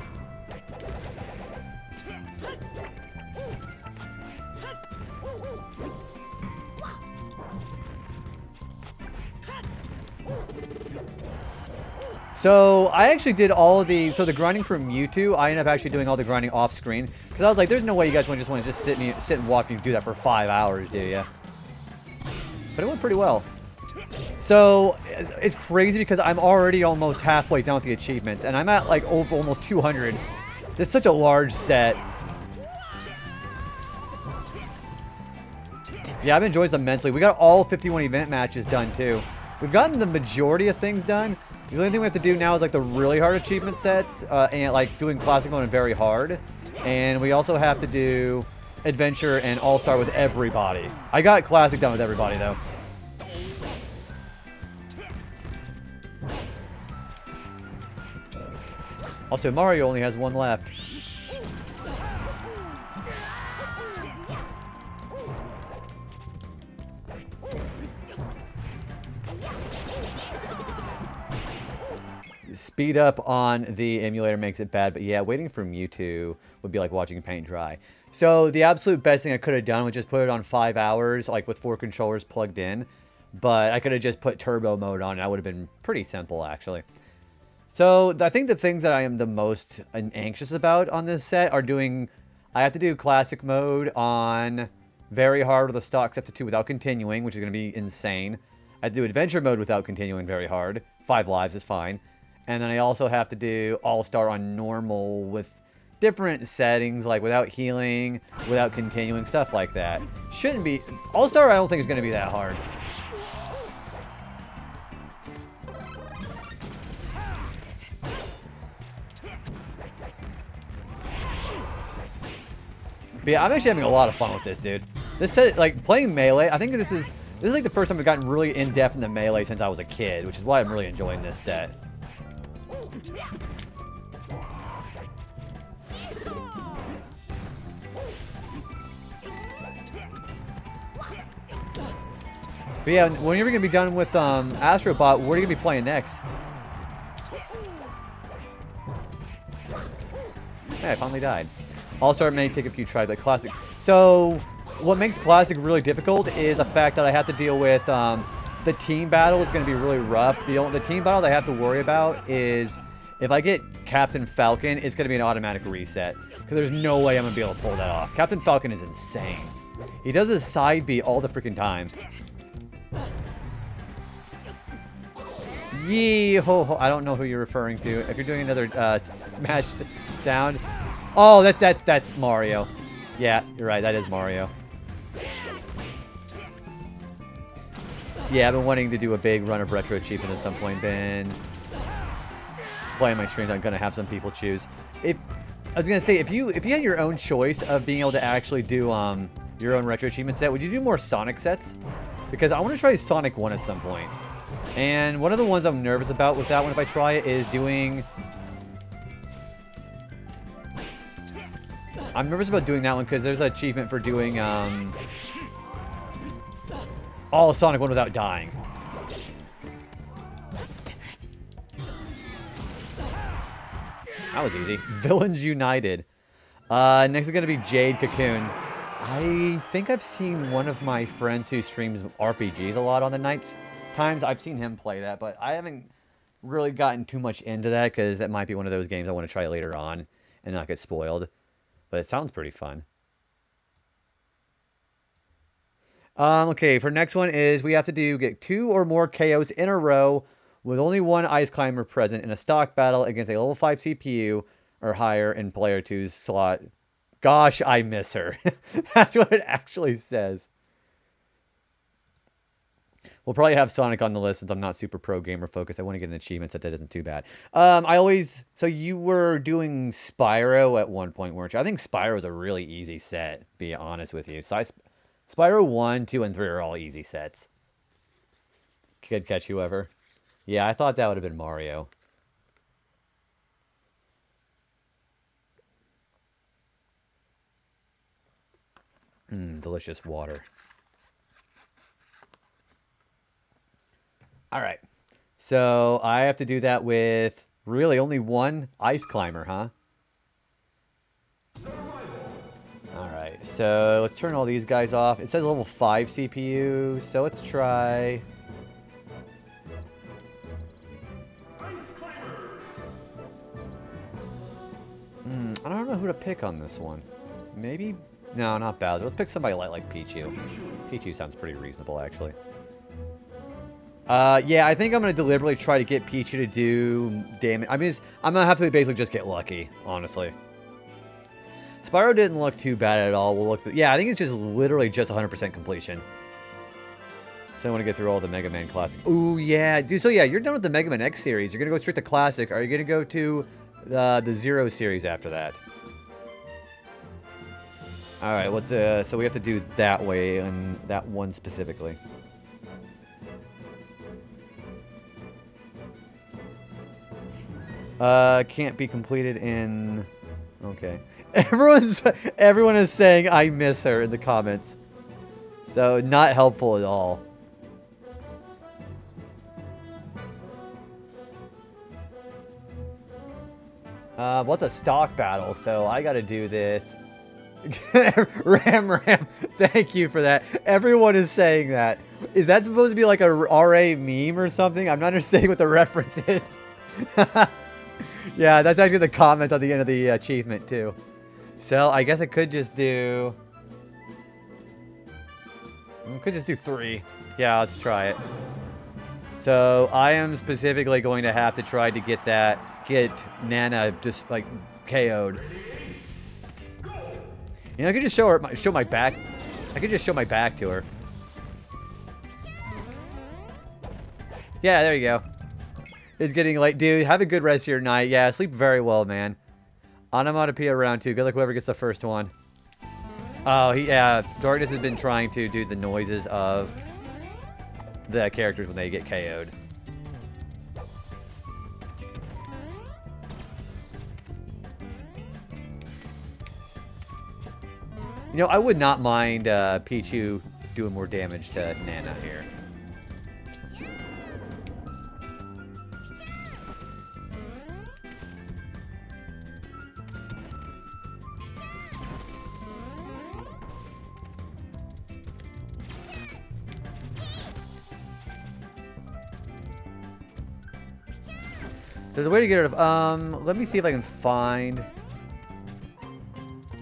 So I actually did all of the grinding for Mewtwo. I ended up actually doing all the grinding off screen because I was like, there's no way you guys want to just sit and watch me do that for 5 hours, do you? But it went pretty well. So it's crazy because I'm already almost halfway down with the achievements, and I'm at like over almost 200. This is such a large set. Yeah, I've enjoyed this immensely. We got all 51 event matches done too. We've gotten the majority of things done. The only thing we have to do now is like the really hard achievement sets and like doing classic mode and very hard. And we also have to do adventure and all-star with everybody. I got classic done with everybody though. Also, Mario only has one left. Speed up on the emulator makes it bad, but yeah, waiting for Mewtwo would be like watching paint dry. So the absolute best thing I could have done was just put it on 5 hours, like with 4 controllers plugged in. But I could have just put turbo mode on, and that would have been pretty simple, actually. So I think the things that I am the most anxious about on this set are doing... I have to do classic mode on very hard with a stock set to 2 without continuing, which is going to be insane. I have to do adventure mode without continuing very hard. 5 lives is fine. And then I also have to do all-star on normal with different settings, like without healing, without continuing, stuff like that. Shouldn't be... All-star I don't think is going to be that hard. But yeah, I'm actually having a lot of fun with this, dude. This set, like, playing Melee, I think this is like the first time I've gotten really in-depth into Melee since I was a kid, which is why I'm really enjoying this set. But yeah, when you're going to be done with Astrobot, what are you going to be playing next? Hey, I finally died. All-Star may take a few tries, but Classic... So, what makes Classic really difficult is the fact that I have to deal with... the team battle is going to be really rough. The team battle that I have to worry about is... If I get Captain Falcon, it's going to be an automatic reset. Because there's no way I'm going to be able to pull that off. Captain Falcon is insane. He does his side beat all the freaking time. Yee ho ho. I don't know who you're referring to. If you're doing another smashed sound. Oh, that's Mario. Yeah, you're right. That is Mario. Yeah, I've been wanting to do a big run of retro achievements at some point. Been playing my streams. I'm gonna have some people choose. I was gonna say if you had your own choice of being able to actually do your own retro achievement set, would you do more Sonic sets? Because I want to try Sonic 1 at some point. And one of the ones I'm nervous about with that one, if I try it, is doing... I'm nervous about doing that one because there's an achievement for doing all of Sonic 1 without dying. That was easy. Villains United. Next is going to be Jade Cocoon. I think I've seen one of my friends who streams RPGs a lot on the night times. I've seen him play that, but I haven't really gotten too much into that because that might be one of those games I want to try later on and not get spoiled. But it sounds pretty fun. Okay, for next one is we have to get 2 or more KOs in a row with only one Ice Climber present in a stock battle against a level 5 CPU or higher in player 2's slot. Gosh, I miss her. That's what it actually says. We'll probably have Sonic on the list since I'm not super pro gamer focused. I want to get an achievement set that isn't too bad. So you were doing Spyro at one point, weren't you? I think Spyro is a really easy set, to be honest with you. So Spyro 1, 2, and 3 are all easy sets. Could catch whoever. Yeah, I thought that would have been Mario. Delicious water. Alright. So, I have to do that with really only one Ice Climber, huh? Alright, so let's turn all these guys off. It says level 5 CPU, so let's try... Ice Climber. pick on this one? Maybe... No, not Bowser. Let's pick somebody light like Pichu. Pichu sounds pretty reasonable, actually. Yeah, I think I'm going to deliberately try to get Pichu to do damage. I mean, I'm going to have to basically just get lucky, honestly. Spyro didn't look too bad at all. We'll look yeah, I think it's just literally just 100% completion. So I want to get through all the Mega Man Classic. Ooh, yeah. Dude, so yeah, you're done with the Mega Man X series. You're going to go straight to Classic. Are you going to go to the Zero series after that? Alright, what's so we have to do that way and that one specifically. Can't be completed in... Okay. Everyone is saying I miss her in the comments. So, not helpful at all. What's a stock battle? So, I gotta do this. Ram, thank you for that. Everyone is saying that. Is that supposed to be like a RA meme or something? I'm not understanding what the reference is. Yeah, that's actually the comment on the end of the achievement, too. So, I guess I could just do... I could just do 3. Yeah, let's try it. So, I am specifically going to have to try to get Nana just, like, KO'd. You know, I could just show my back. I could just show my back to her. Yeah, there you go. It's getting late. Dude, have a good rest of your night. Yeah, sleep very well, man. Onomatopoeia round 2. Good luck whoever gets the first one. Oh, yeah. Darkness has been trying to do the noises of the characters when they get KO'd. You know, I would not mind Pichu doing more damage to Nana here. There's a way to get rid of, let me see if I can find...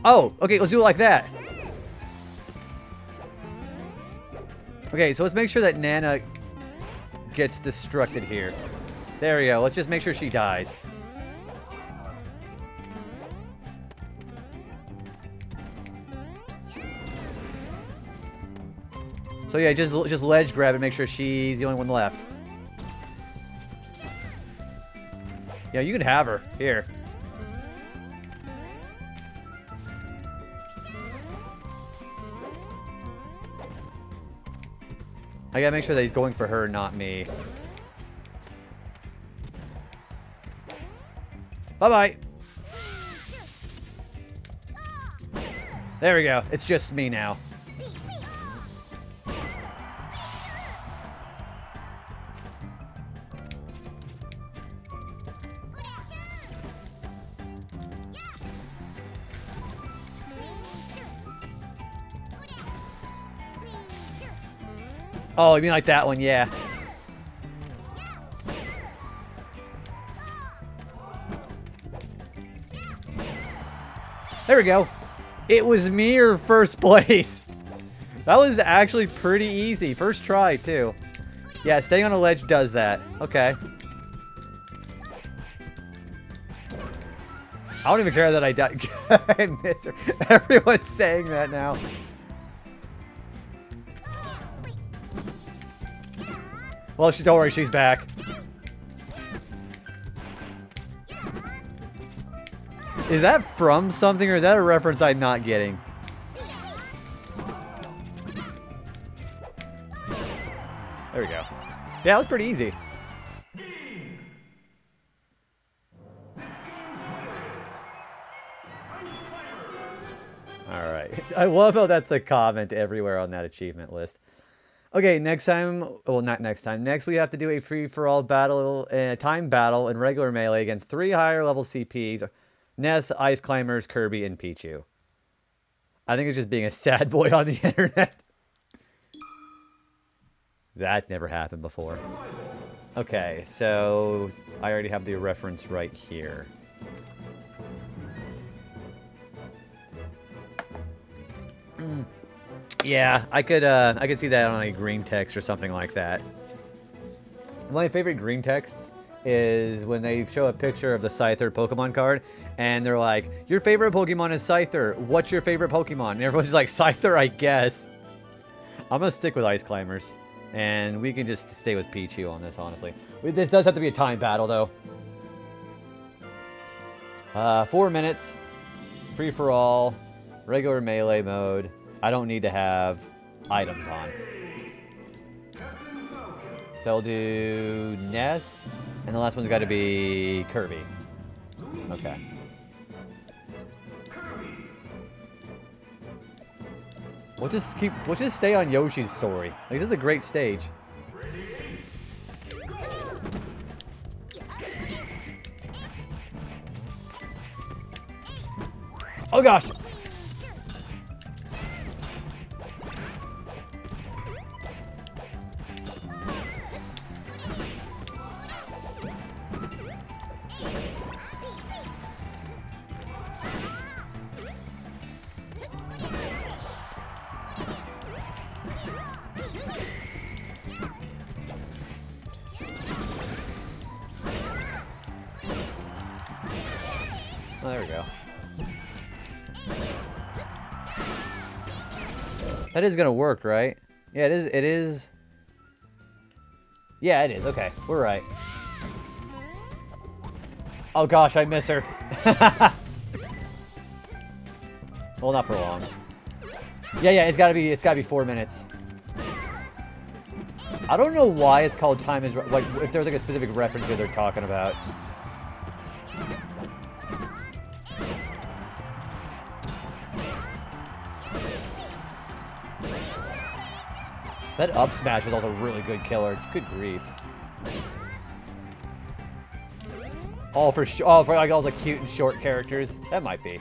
Oh, okay, let's do it like that. Okay, so let's make sure that Nana gets destructed here. There we go. Let's just make sure she dies. So yeah, just ledge grab and make sure she's the only one left. Yeah, you can have her. Here. I gotta make sure that he's going for her, not me. Bye-bye. There we go. It's just me now. Oh, you mean like that one? Yeah. There we go. It was me or first place. That was actually pretty easy. First try, too. Yeah, staying on a ledge does that. Okay. I don't even care that I died. I miss her. Everyone's saying that now. Well, don't worry, she's back. Is that from something, or is that a reference I'm not getting? There we go. Yeah, that was pretty easy. Alright. I love how that's a comment everywhere on that achievement list. Okay, next time, well, not next time. Next, we have to do a free-for-all battle, time battle in regular Melee against 3 higher-level CPs, Ness, Ice Climbers, Kirby, and Pichu. I think it's just being a sad boy on the internet. That's never happened before. Okay, so I already have the reference right here. Yeah, I could see that on a green text or something like that. One of my favorite green texts is when they show a picture of the Scyther Pokemon card, and they're like, your favorite Pokemon is Scyther. What's your favorite Pokemon? And everyone's like, Scyther, I guess. I'm going to stick with Ice Climbers. And we can just stay with Pichu on this, honestly. This does have to be a time battle, though. 4 minutes. Free for all. Regular melee mode. I don't need to have items on. So I'll do Ness. And the last one's got to be Kirby. Okay. We'll just stay on Yoshi's story. Like, this is a great stage. Oh gosh! Oh, there we go. That is gonna work, right? Yeah, it is. It is. Yeah, it is. Okay, we're right. Oh gosh, I miss her. Well, not for long. Yeah, it's gotta be 4 minutes. I don't know why it's called Time is like if there's like a specific reference that they're talking about. That up smash was also a really good killer. Good grief. Oh, for like all the cute and short characters. That might be.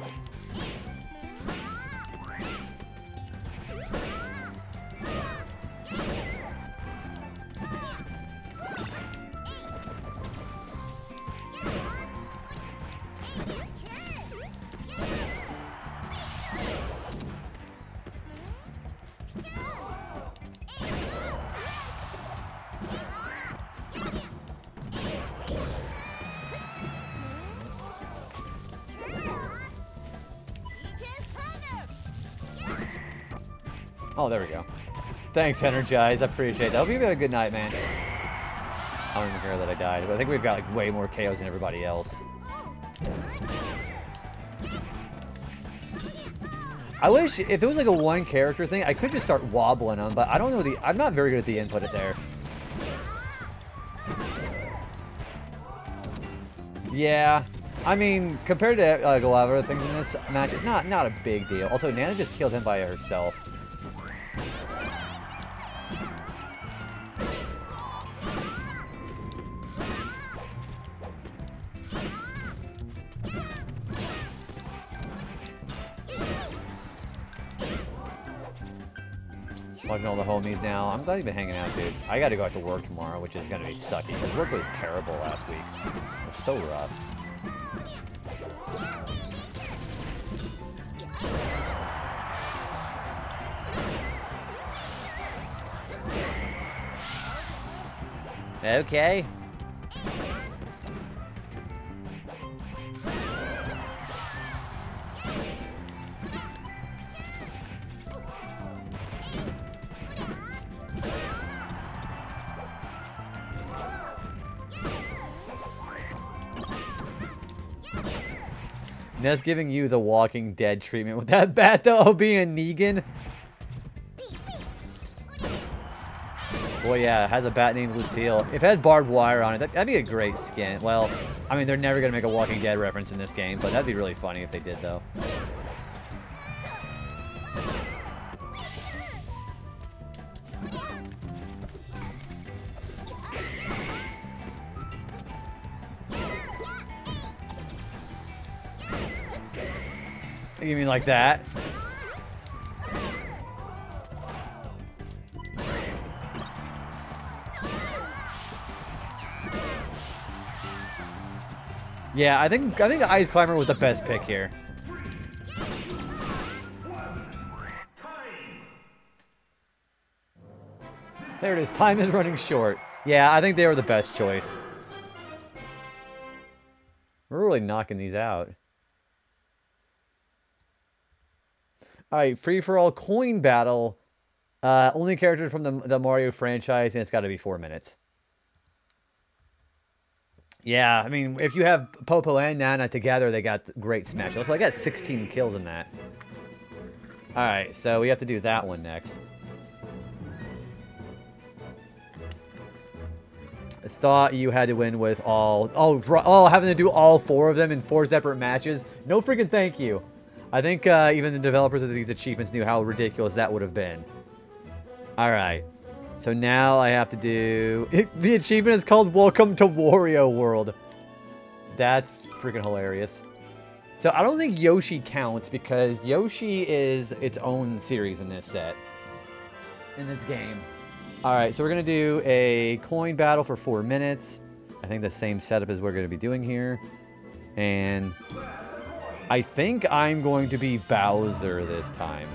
Oh, there we go. Thanks, Energize. I appreciate that. Hope you have a good night, man. I don't even care that I died, but I think we've got like way more KOs than everybody else. I wish if it was like a one character thing, I could just start wobbling them, but I don't know I'm not very good at the input there. Yeah. I mean, compared to like a lot of other things in this match, it's not a big deal. Also, Nana just killed him by herself. Watching all the homies now. I'm glad you've been hanging out, dude. I gotta go out to work tomorrow, which is gonna be sucky, because work was terrible last week. It was so rough. Okay. Ness giving you the Walking Dead treatment with that bat, though, being Negan. Boy, yeah, it has a bat named Lucille. If it had barbed wire on it, that'd be a great skin. Well, I mean, they're never going to make a Walking Dead reference in this game, but that'd be really funny if they did, though. You mean like that? Yeah, I think Ice Climber was the best pick here. There it is. Time is running short. Yeah, I think they were the best choice. We're really knocking these out. Alright, free-for-all coin battle. Only character from the Mario franchise, and it's got to be 4 minutes. Yeah, I mean, if you have Popo and Nana together, they got great Smash. So I got 16 kills in that. Alright, so we have to do that one next. I thought you had to win with all... Oh, having to do all 4 of them in 4 separate matches? No freaking thank you. I think even the developers of these achievements knew how ridiculous that would have been. Alright. So now I have to do... The achievement is called Welcome to Wario World. That's freaking hilarious. So I don't think Yoshi counts because Yoshi is its own series in this set. In this game. Alright, so we're going to do a coin battle for 4 minutes. I think the same setup as we're going to be doing here. And I think I'm going to be Bowser this time.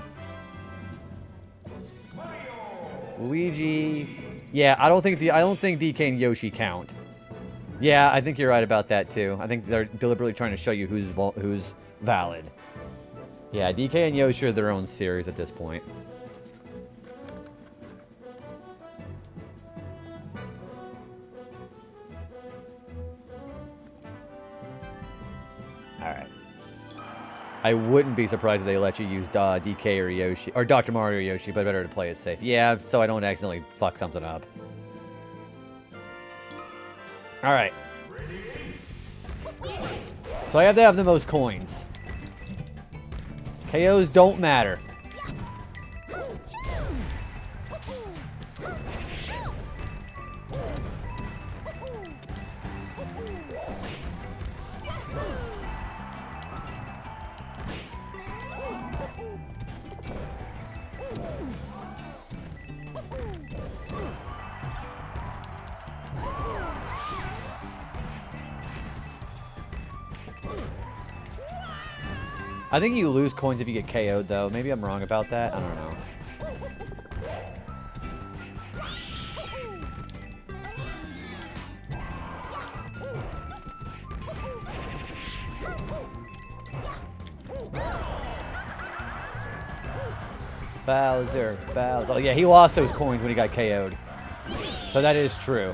Luigi. Yeah, I don't think DK and Yoshi count. Yeah, I think you're right about that too. I think they're deliberately trying to show you who's valid. Yeah, DK and Yoshi are their own series at this point. Alright. I wouldn't be surprised if they let you use DK or Yoshi, or Dr. Mario or Yoshi, but better to play it safe. Yeah, so I don't accidentally fuck something up. Alright. So I have to have the most coins. KOs don't matter. I think you lose coins if you get KO'd, though. Maybe I'm wrong about that. I don't know. Bowser, Bowser. Oh, yeah, he lost those coins when he got KO'd. So that is true.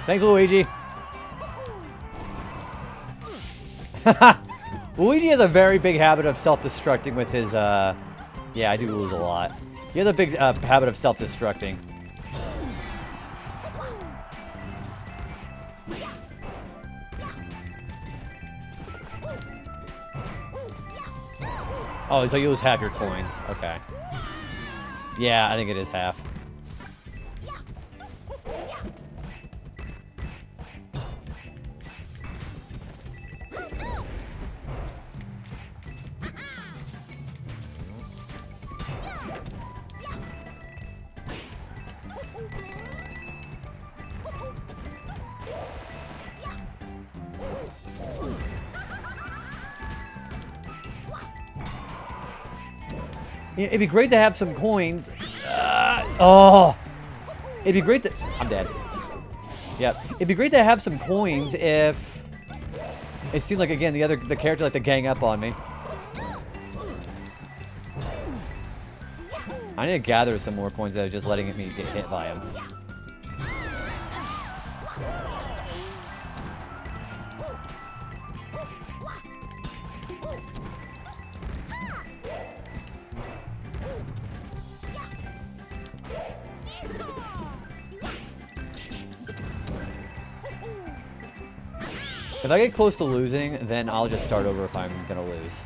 Thanks, Luigi. Luigi has a very big habit of self-destructing with his, Yeah, I do lose a lot. He has a big habit of self-destructing. Oh, so you lose half your coins. Okay. Yeah, I think it is half. It'd be great to have some coins. Oh! It'd be great to... I'm dead. Yep. It'd be great to have some coins if... It seemed like, again, the character like to gang up on me. I need to gather some more coins instead of just letting me get hit by them. If I get close to losing, then I'll just start over if I'm gonna lose.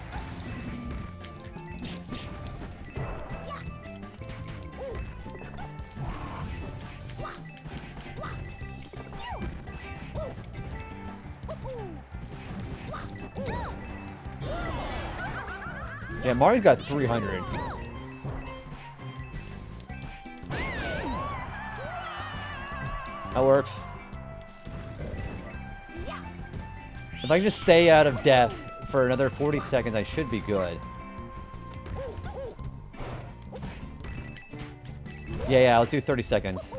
Yeah, Mario's got 300. That works. If I can just stay out of death for another 40 seconds, I should be good. Yeah, let's do 30 seconds.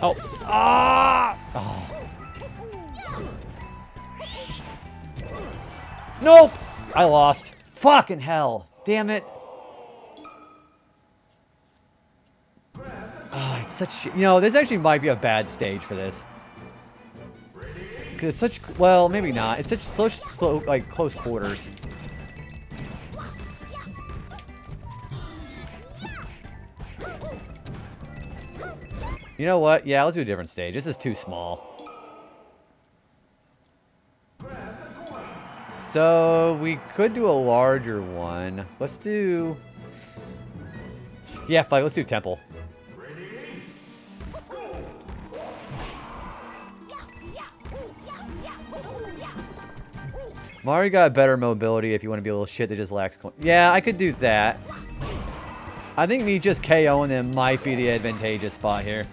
Oh. Ah! Oh. Nope! I lost. Fucking hell. Damn it. Oh, it's such... You know, this actually might be a bad stage for this. Because it's such... Well, maybe not. It's such slow, like, close quarters. You know what? Yeah, let's do a different stage. This is too small. So, we could do a larger one. Let's do... Yeah, fuck, let's do Temple. Mario got better mobility if you want to be a little shit that just lacks coin. Yeah, I could do that. I think me just KOing them might be the advantageous spot here.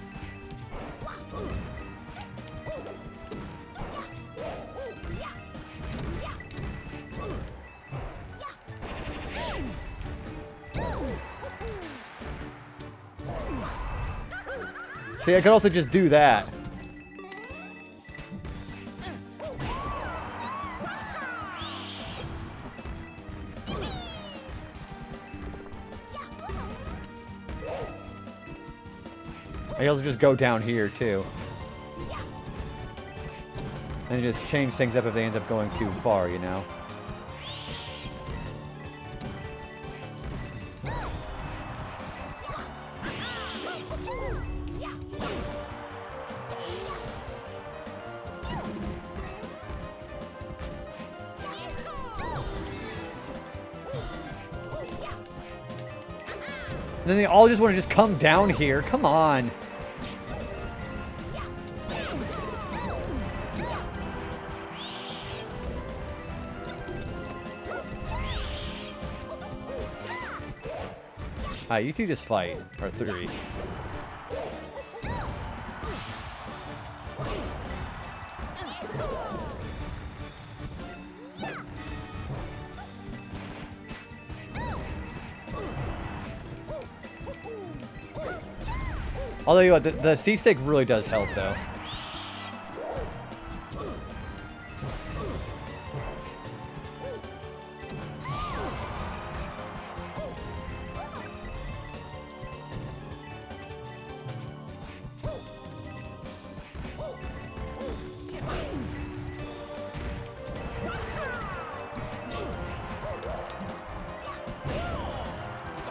See, I could also just do that. I can also just go down here, too. And just change things up if they end up going too far, you know? And then they all just want to just come down here. Come on. Alright, you two just fight. Or three. Although, you know, the C-stick really does help, though.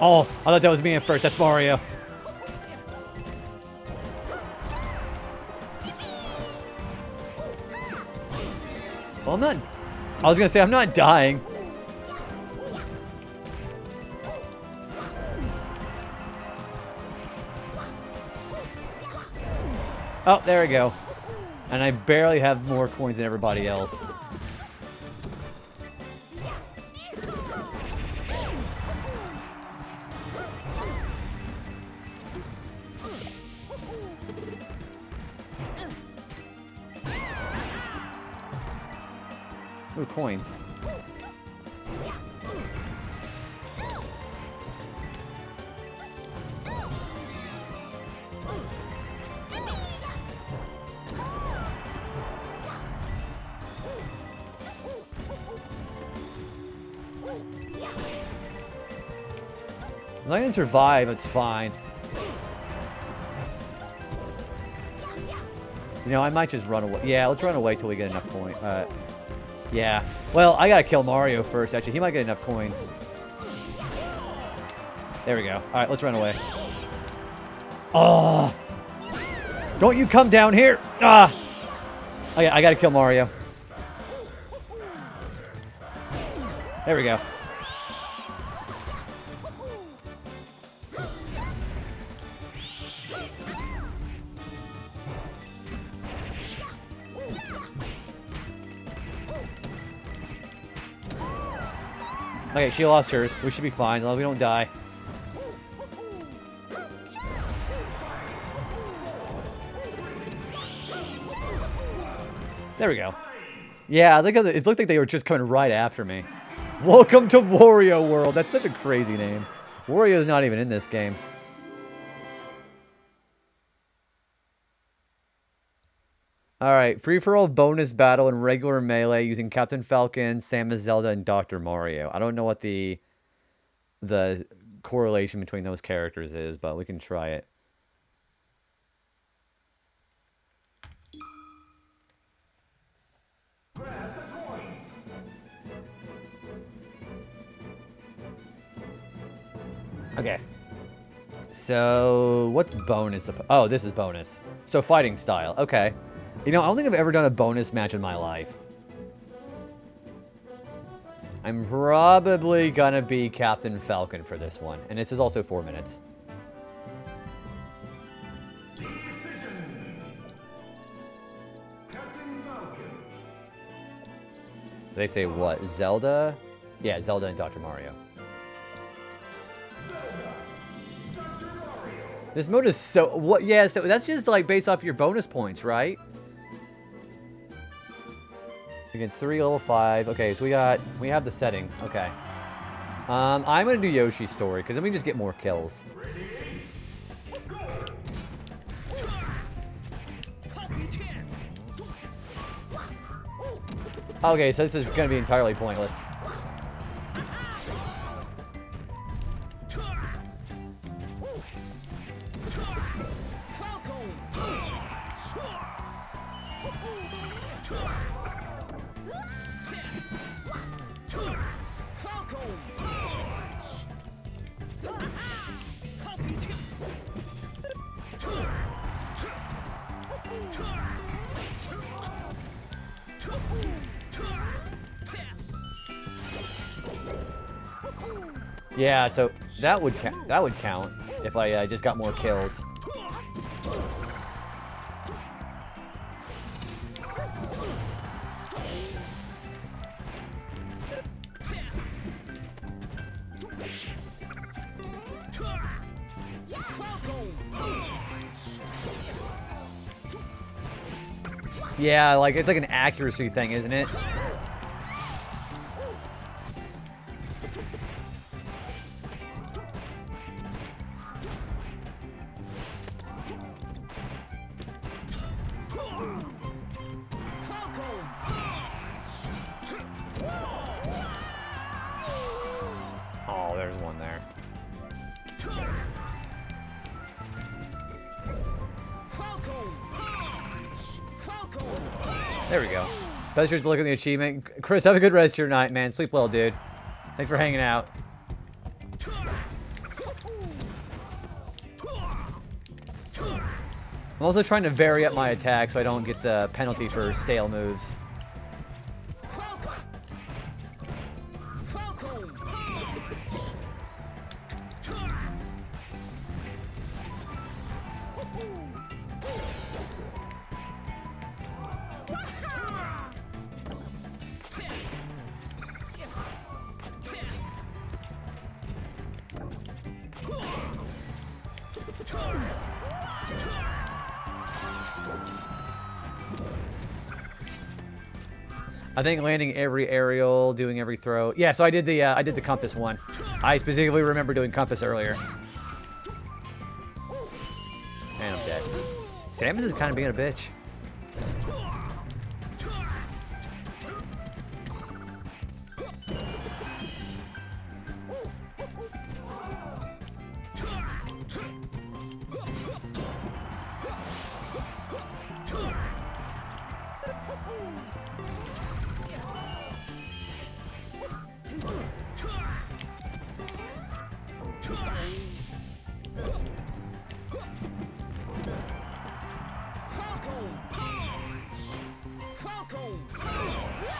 Oh, I thought that was me at first. That's Mario. Well, I'm not... I was gonna say, I'm not dying. Oh, there we go. And I barely have more coins than everybody else. Ooh, coins. If I can survive, it's fine. You know, I might just run away. Yeah, let's run away till we get enough coin. Yeah. Well, I gotta kill Mario first, actually. He might get enough coins. There we go. Alright, let's run away. Oh! Don't you come down here! Ah! Okay, I gotta kill Mario. There we go. Okay, she lost hers. We should be fine as long as we don't die. There we go. Yeah, look at it looked like they were just coming right after me. Welcome to Wario World. That's such a crazy name. Wario's not even in this game. Alright, free-for-all bonus battle in regular melee using Captain Falcon, Samus, Zelda, and Dr. Mario. I don't know what the correlation between those characters is, but we can try it. Grab the coins. Okay. So, what's bonus? Oh, this is bonus. So, fighting style. Okay. You know, I don't think I've ever done a bonus match in my life. I'm probably gonna be Captain Falcon for this one. And this is also 4 minutes. Decision. Captain Falcon. They say what? Zelda? Yeah, Zelda and Dr. Mario. Zelda. Dr. Mario. This mode is so... What? Yeah, so that's just like based off your bonus points, right? Against 3, level 5. Okay, so we have the setting. Okay. I'm gonna do Yoshi's story, because then we just get more kills. Ready? Go. Okay, so this is gonna be entirely pointless. Yeah, so that would count if I just got more kills. Yeah, like it's like an accuracy thing, isn't it? Oh, there's one there. There we go. Best to look at the achievement. Chris, have a good rest of your night, man. Sleep well, dude. Thanks for hanging out. I'm also trying to vary up my attack so I don't get the penalty for stale moves. I think landing every aerial, doing every throw. Yeah, so I did the compass one. I specifically remember doing compass earlier. And I'm dead. Samus is kind of being a bitch.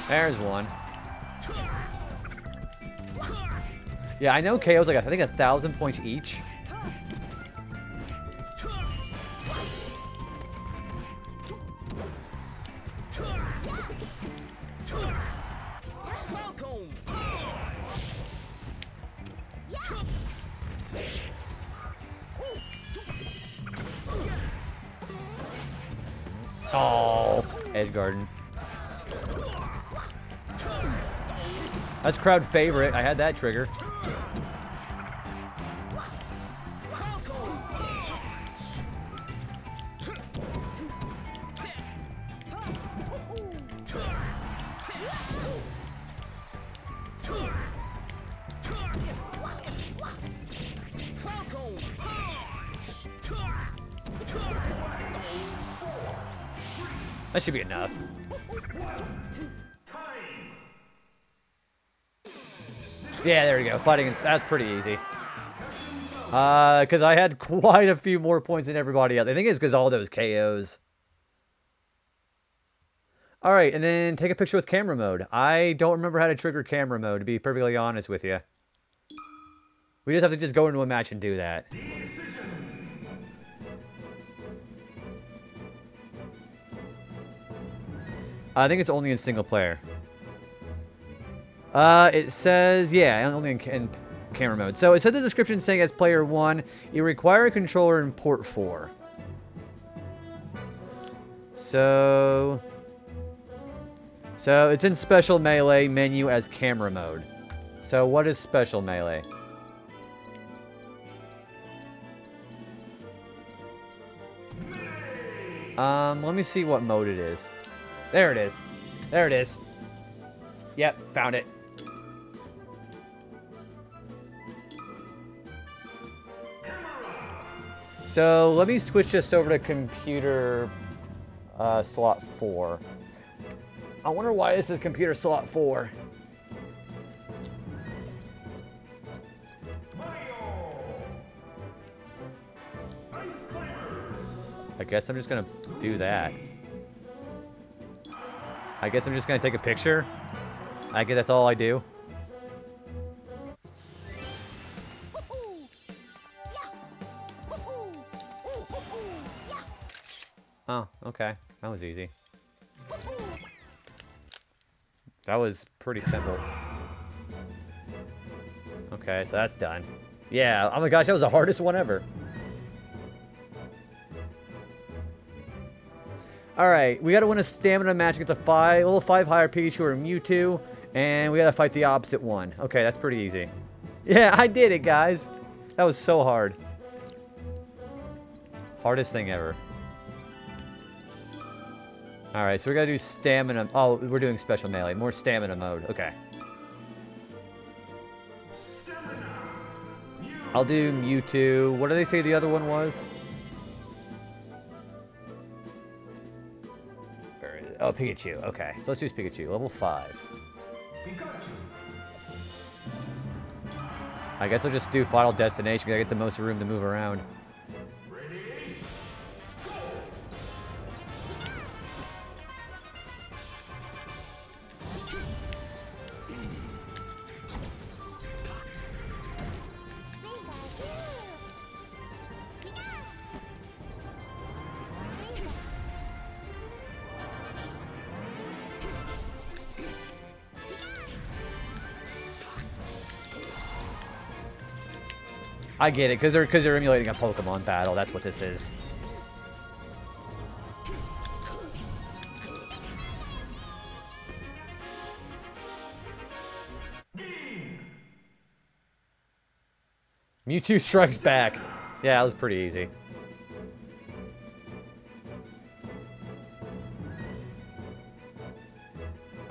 There's one. Yeah, I know KO's like I think 1,000 points each. Oh, Edge Garden. That's crowd favorite. I had that trigger. That should be enough. Yeah, there we go. Fighting, that's pretty easy. Because I had quite a few more points than everybody else. I think it's because all those KOs. Alright, and then take a picture with camera mode. I don't remember how to trigger camera mode, to be perfectly honest with you. We just have to just go into a match and do that. I think it's only in single player. It says, yeah, only in camera mode. So it said the description saying as player 1, you require a controller in port 4. So it's in special melee menu as camera mode. So what is special melee? Let me see what mode it is. There it is. There it is. Yep, found it. So let me switch this over to computer slot 4. I wonder why this is computer slot 4. I guess I'm just gonna do that. I guess I'm just gonna take a picture. I guess that's all I do. Oh, okay. That was easy. That was pretty simple. Okay, so that's done. Yeah, oh my gosh, that was the hardest one ever. Alright, we gotta win a stamina match against a level 5 higher Pikachu or Mewtwo, and we gotta fight the opposite one. Okay, that's pretty easy. Yeah, I did it, guys! That was so hard. Hardest thing ever. Alright, so we gotta do stamina. Oh, we're doing special melee. More stamina mode. Okay. I'll do Mewtwo. What do they say the other one was? Oh, Pikachu. Okay, so let's use Pikachu. Level 5. I guess I'll just do Final Destination because I get the most room to move around. I get it, because they're emulating a Pokemon battle. That's what this is. Mewtwo strikes back. Yeah, that was pretty easy.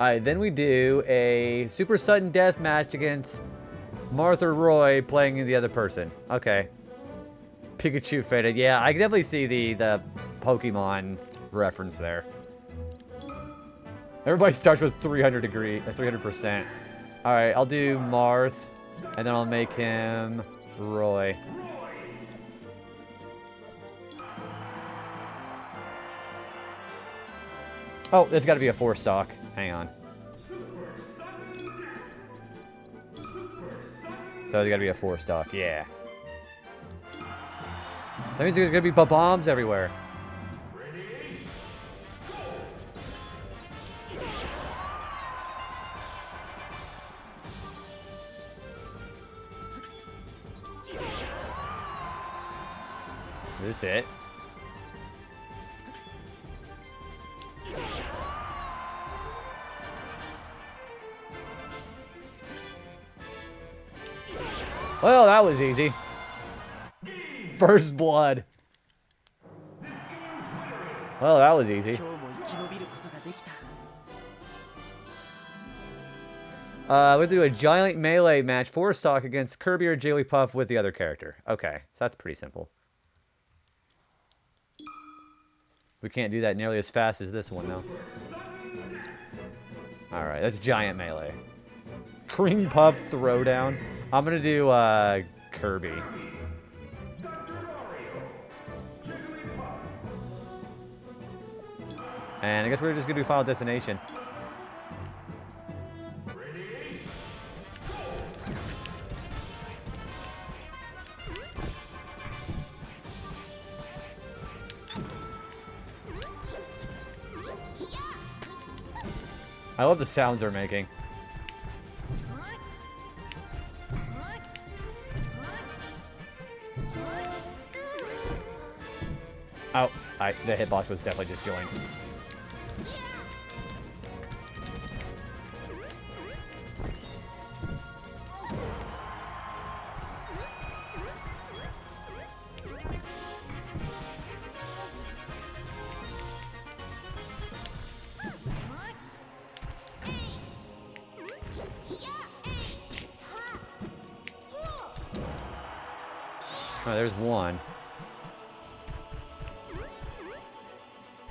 Alright, then we do a super sudden death match against Martha Roy playing the other person. Okay. Pikachu faded. Yeah, I can definitely see the Pokemon reference there. Everybody starts with 300%. Alright, I'll do Marth, and then I'll make him Roy. Oh, there's got to be a 4-stock. Hang on. So there's got to be a 4-stock, yeah. That means there's going to be bombs everywhere. Is this it? Well, that was easy. First blood. Well, that was easy. We have to do a giant melee match, 4-stock against Kirby or Jigglypuff with the other character. Okay, so that's pretty simple. We can't do that nearly as fast as this one, though. Alright, that's giant melee. Cream Puff Throwdown. I'm gonna do, Kirby. And I guess we're just gonna do Final Destination. I love the sounds they're making. Oh, the hitbox was definitely disjointed. Oh, there's one.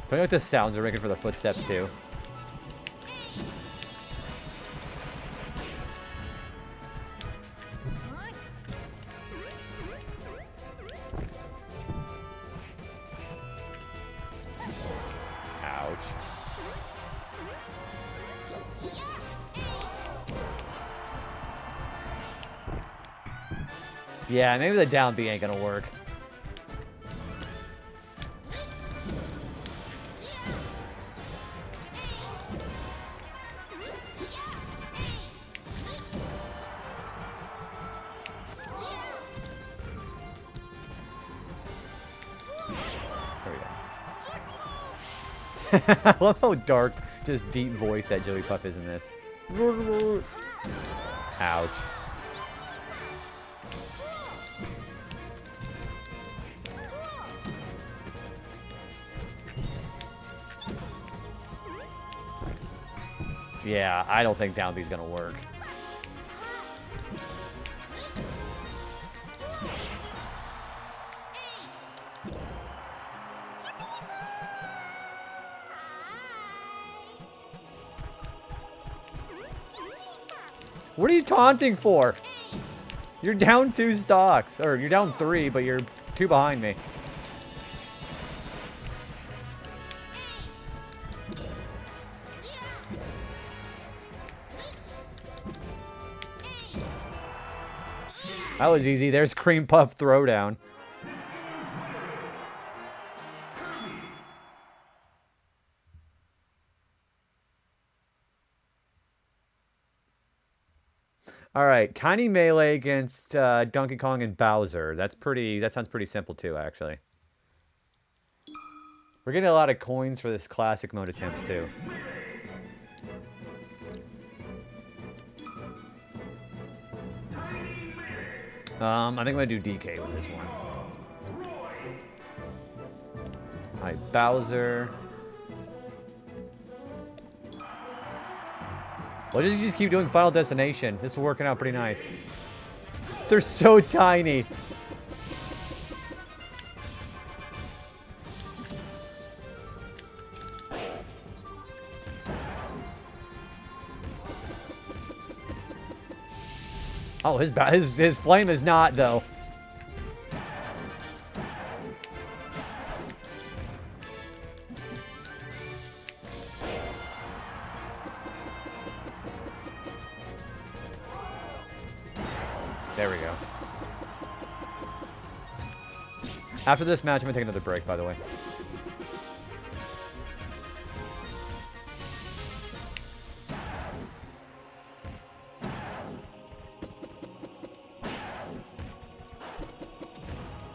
Don't you know what the sounds are making for the footsteps, too? Ouch. Yeah, maybe the down B ain't gonna work. I love how dark, just deep voice that Jigglypuff is in this. Ouch. Yeah, I don't think down B's gonna work. What are you taunting for? You're down 2 stocks. Or you're down 3, but you're 2 behind me. That was easy. There's Cream Puff Throwdown. All right, tiny melee against Donkey Kong and Bowser. That sounds pretty simple too, actually. We're getting a lot of coins for this classic mode attempts too. I think I'm gonna do DK with this one. All right, Bowser. Why does he just keep doing Final Destination? This is working out pretty nice. They're so tiny. Oh, his flame is not, though. There we go. After this match, I'm going to take another break, by the way.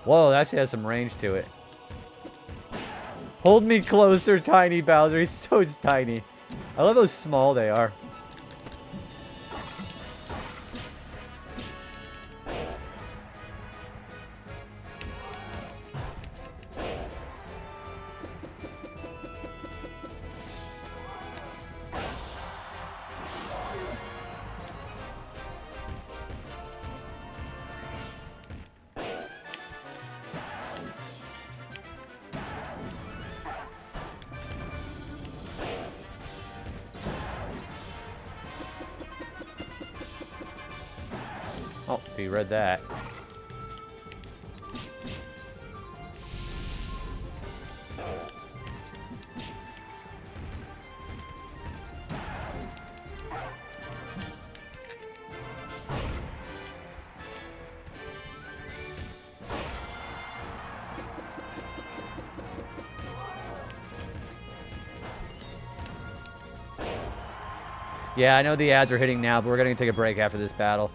Whoa, that actually has some range to it. Hold me closer, tiny Bowser. He's so tiny. I love how small they are. Oh, you read that. Yeah, I know the ads are hitting now, but we're going to take a break after this battle.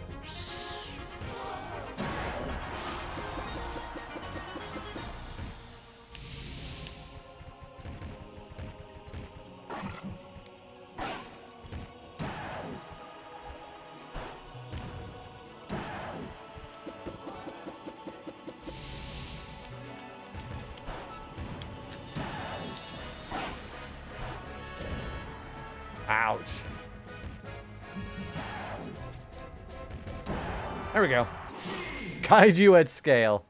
Ouch. There we go. Kaiju at scale.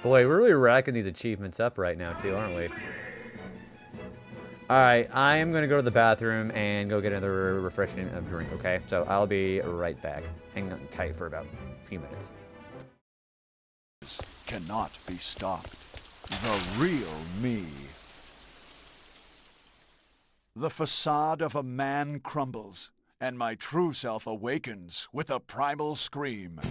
Boy, we're really racking these achievements up right now, too, aren't we? Alright, I am going to go to the bathroom and go get another refreshing drink, okay? So I'll be right back. Hang on tight for about a few minutes. Cannot be stopped. The real me. The facade of a man crumbles, and my true self awakens with a primal scream.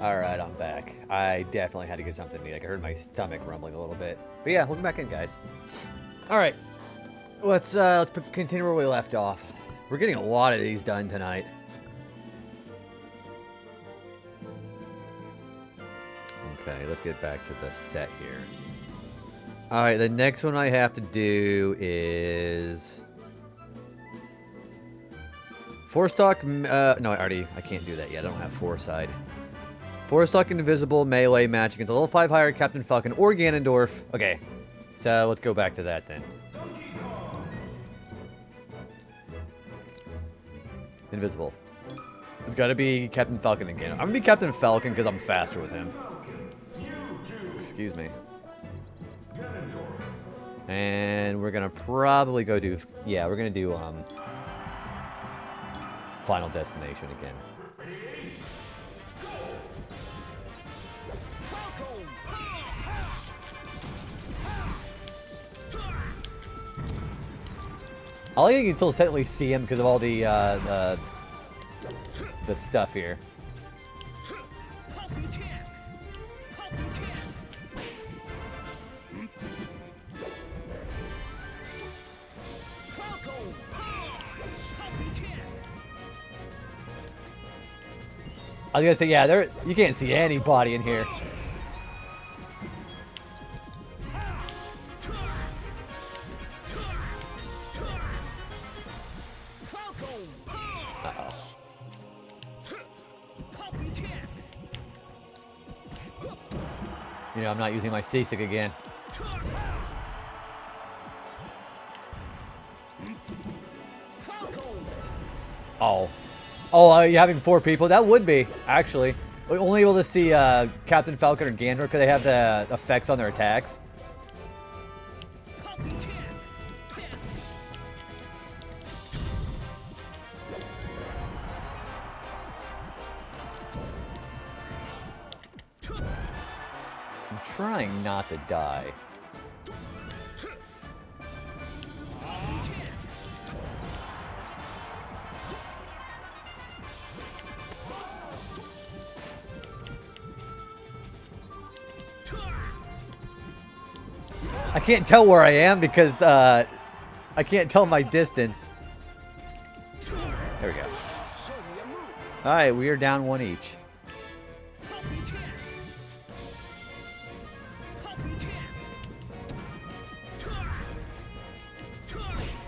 Alright, I'm back. I definitely had to get something to eat. Like, I heard my stomach rumbling a little bit. But yeah, welcome back in, guys. Alright, let's continue where we left off. We're getting a lot of these done tonight. Okay, let's get back to the set here. Alright, the next one I have to do is... Four-stock... no, I can't do that yet. I don't have four-side. Four-stock invisible melee match against a level 5 higher Captain Falcon or Ganondorf. Okay, so let's go back to that then. Invisible. It's got to be Captain Falcon and Ganondorf. I'm going to be Captain Falcon because I'm faster with him. Excuse me. And we're going to probably go do... Yeah, we're going to do Final Destination again. I like you can still technically see him because of all the stuff here. I was gonna say, yeah, you can't see anybody in here. You know, I'm not using my C-stick again. Oh. Oh, are you having 4 people? That would be, actually. We're only able to see Captain Falcon or Ganondorf because they have the effects on their attacks. I'm trying not to die. I can't tell where I am because I can't tell my distance. There we go. Alright, we are down 1 each.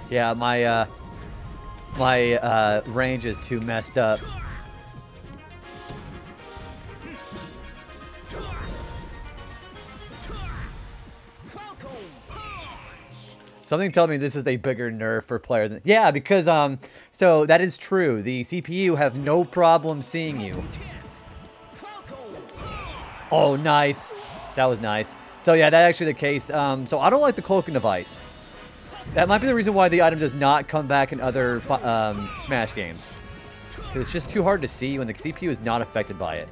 Yeah, my range is too messed up. Something tells me this is a bigger nerf for players. Yeah, because so that is true. The CPU have no problem seeing you. Oh, nice. That was nice. So yeah, that's actually the case. So I don't like the cloaking device. That might be the reason why the item does not come back in other Smash games. Because it's just too hard to see when the CPU is not affected by it.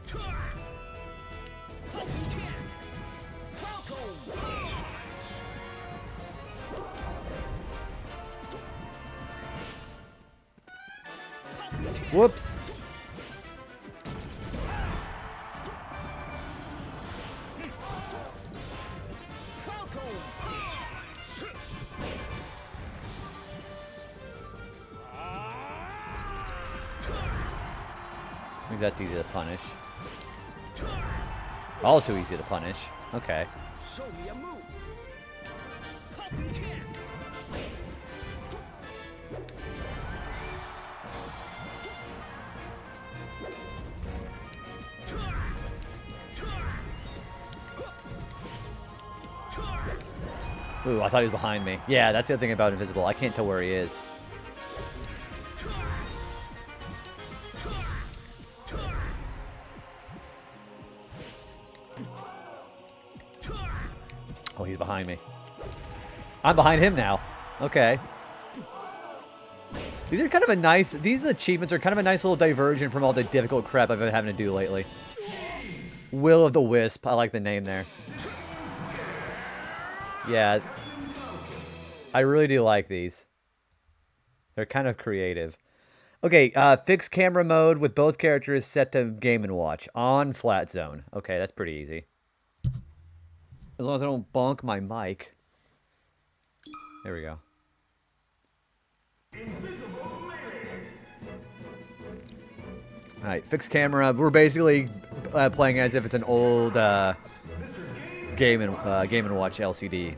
Whoops. I think that's easy to punish. Also easy to punish. Okay. Show me your moves. Ooh, I thought he was behind me. Yeah, that's the other thing about Invisible. I can't tell where he is. Oh, he's behind me. I'm behind him now. Okay. These are kind of a nice... These achievements are kind of a nice little diversion from all the difficult crap I've been having to do lately. Will of the Wisp. I like the name there. Yeah. I really do like these. They're kind of creative. Okay, fixed camera mode with both characters set to Game & Watch. On flat zone. Okay, that's pretty easy. As long as I don't bonk my mic. There we go. Alright, fixed camera. We're basically playing as if it's an old Game and Watch LCD.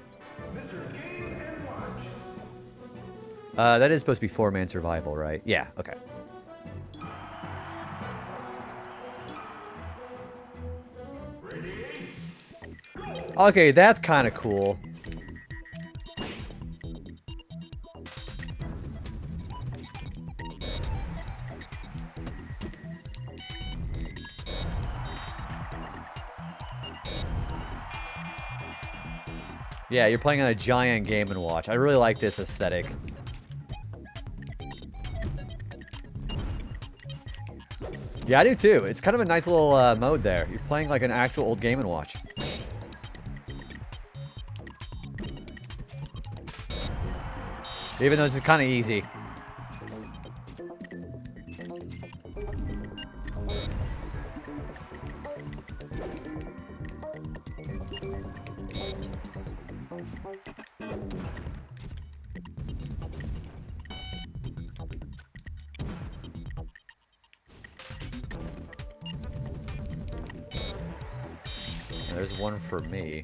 That is supposed to be 4-man survival, right? Yeah, okay. Okay, that's kind of cool. Yeah, you're playing on a giant Game & Watch. I really like this aesthetic. Yeah, I do too. It's kind of a nice little mode there. You're playing like an actual old Game & Watch. Even though this is kind of easy. There's one for me.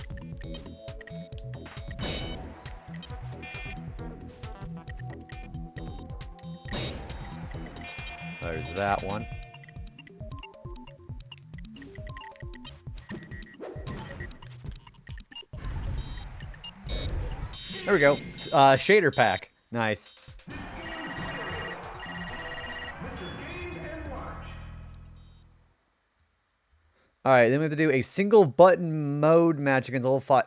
There's that one. There we go. Shader pack. Nice. Alright, then we have to do a single button mode match against level 5.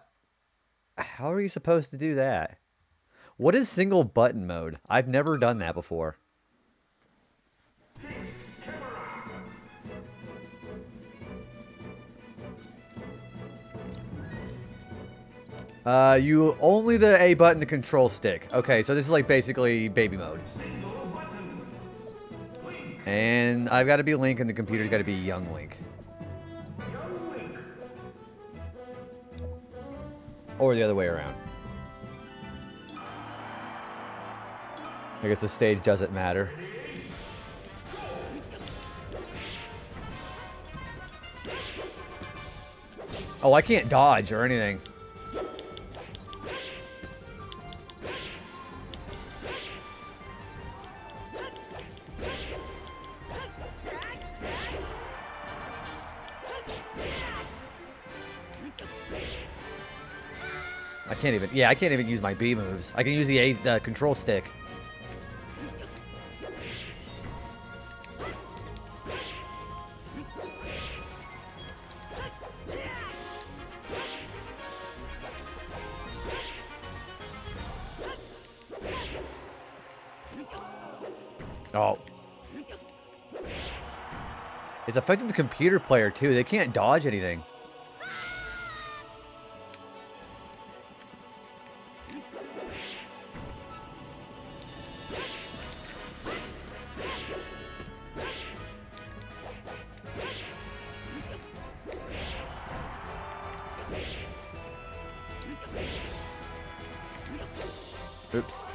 How are you supposed to do that? What is single button mode? I've never done that before. You only the A button, the control stick. Okay, so this is like basically baby mode. And I've got to be Link and the computer's got to be young Link. Or the other way around. I guess the stage doesn't matter. Oh, I can't dodge or anything. I can't even use my B moves. I can use the control stick. Oh. It's affecting the computer player too. They can't dodge anything. Oops.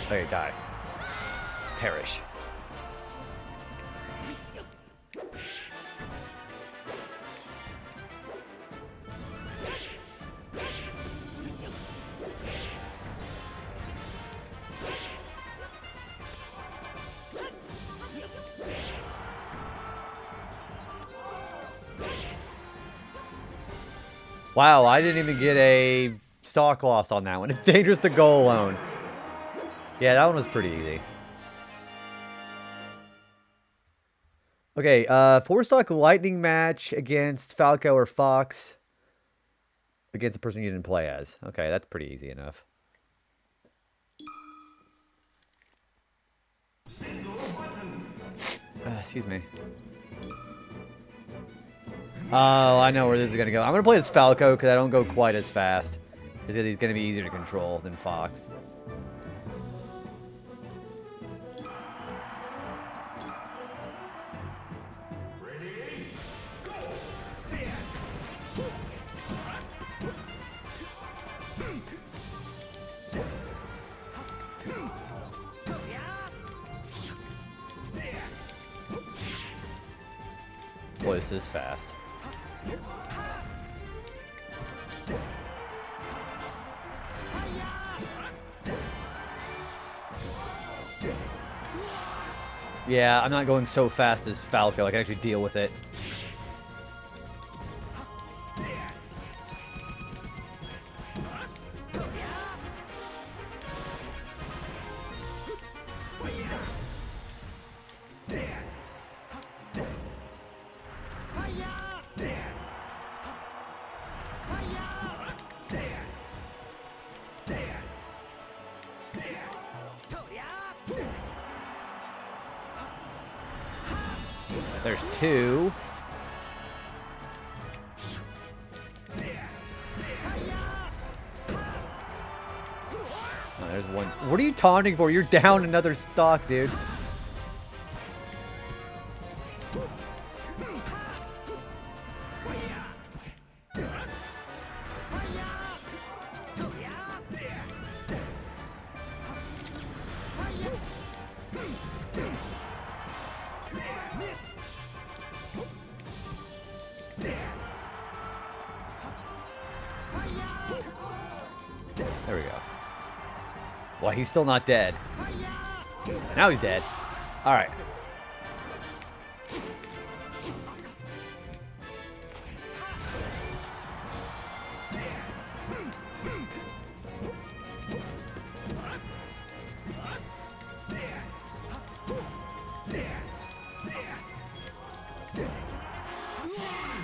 Okay, die. Perish. Wow, I didn't even get a stock loss on that one. It's dangerous to go alone. Yeah, that one was pretty easy. Okay, 4-stock lightning match against Falco or Fox. Against the person you didn't play as. Okay, that's pretty easy enough. Excuse me. Oh, I know where this is going to go. I'm going to play as Falco because I don't go quite as fast. Because he's going to be easier to control than Fox. Boy, this is fast. Yeah, I'm not going so fast as Falco. I can actually deal with it. There's two. Oh, there's one. What are you taunting for? You're down another stock, dude. There we go. Well, he's still not dead. Now he's dead. All right.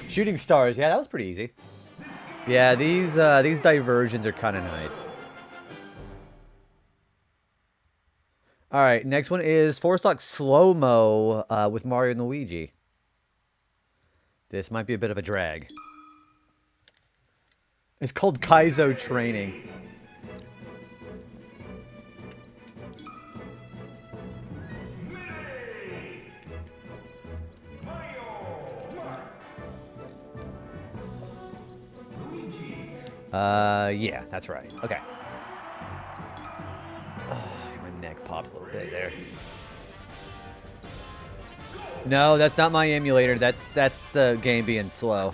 Shooting stars. Yeah, that was pretty easy. Yeah, these diversions are kind of nice. All right, next one is 4-stock slow-mo with Mario and Luigi. This might be a bit of a drag. It's called Kaizo Training. Yeah, that's right. Okay. My neck popped a little bit there. No, that's not my emulator. That's the game being slow.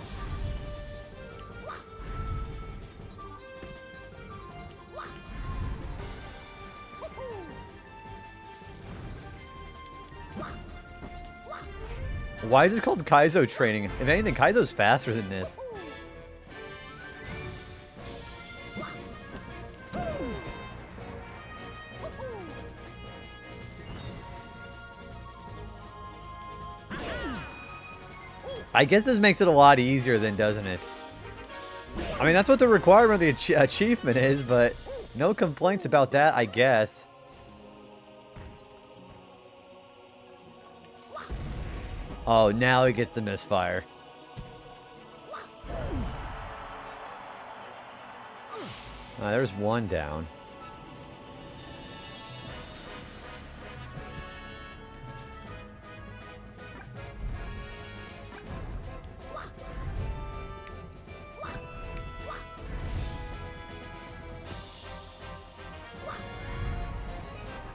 Why is it called Kaizo Training? If anything, Kaizo's faster than this. I guess this makes it a lot easier then, doesn't it? I mean, that's what the requirement of the achievement is, but no complaints about that, I guess. Oh, now he gets the misfire. There's one down.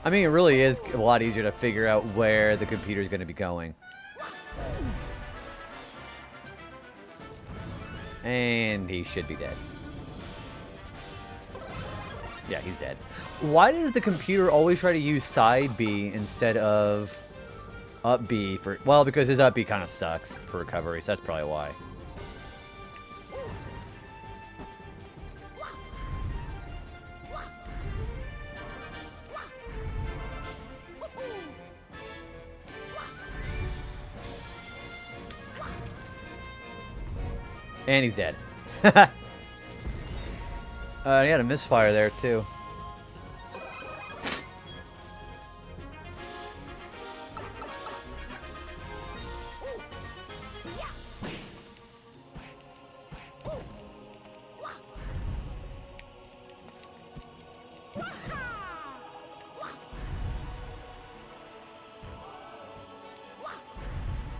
I mean, it really is a lot easier to figure out where the computer is going to be going. And he should be dead. Yeah, he's dead. Why does the computer always try to use side B instead of up B for... Well, because his up B kind of sucks for recovery, so that's probably why. And he's dead. He had a misfire there, too.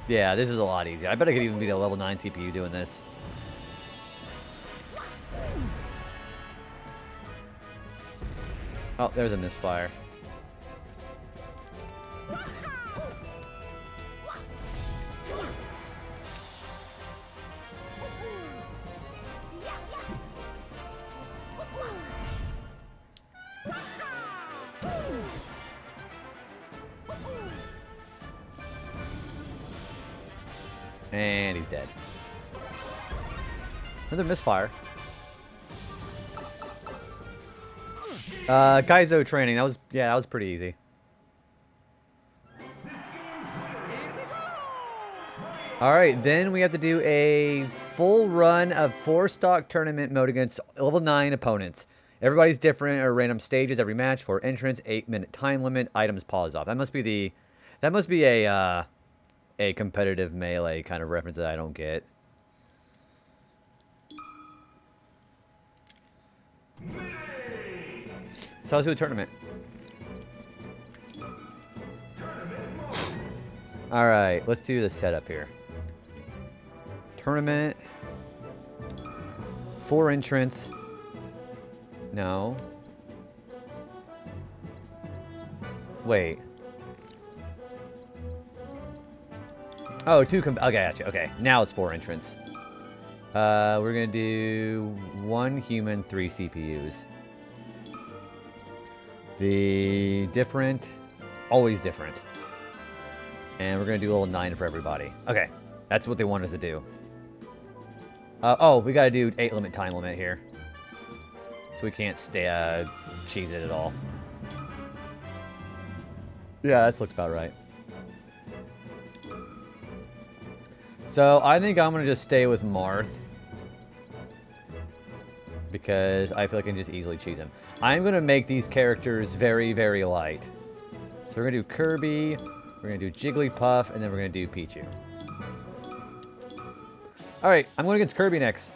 Yeah, this is a lot easier. I bet I could even beat a level 9 CPU doing this. Oh, there's a misfire. And he's dead. Another misfire. Kaizo training. That was pretty easy. Alright, then we have to do a full run of 4-stock tournament mode against level 9 opponents. Everybody's different or random stages every match. For entrance, 8-minute time limit. Items pause off. That must be a competitive melee kind of reference that I don't get. So let's do a tournament. Alright, let's do the setup here. Tournament. 4 entrants. No. Wait. Oh, okay, gotcha. Okay, now it's 4 entrants. We're gonna do 1 human, 3 CPUs. The different, always different. And we're gonna do a little 9 for everybody. Okay, that's what they want us to do. Oh, we gotta do 8 time limit here. So we can't stay, cheese it at all. Yeah, that looks about right. So, I think I'm gonna just stay with Marth. Because I feel like I can just easily cheese him. I'm gonna make these characters very, very light. So we're gonna do Kirby, we're gonna do Jigglypuff, and then we're gonna do Pichu. Alright, I'm going against Kirby next.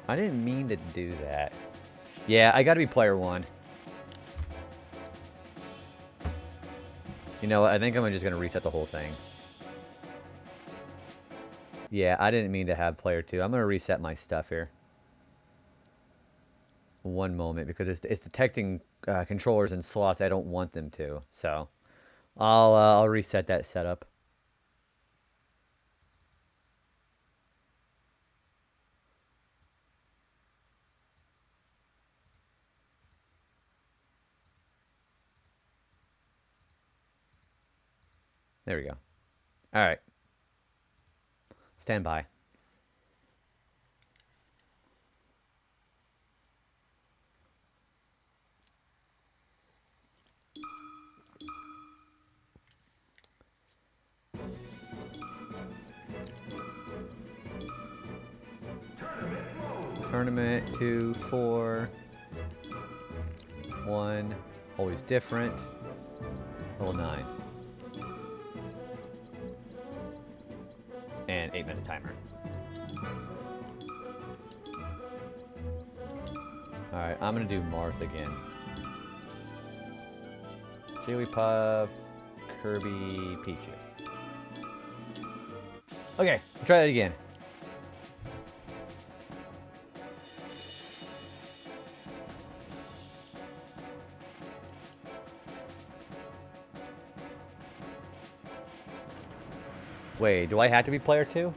I didn't mean to do that. Yeah, I gotta be player 1. You know what? I think I'm just gonna reset the whole thing. Yeah, I didn't mean to have player 2. I'm gonna reset my stuff here. One moment, because it's detecting controllers and slots I don't want them to. So, I'll reset that setup. There we go. All right. Stand by. Tournament 2, 4, 1, always different. Level 9. And 8-minute timer. Alright, I'm gonna do Marth again. Jigglypuff, Kirby, Pichu. Okay, try that again. Wait, do I have to be player 2?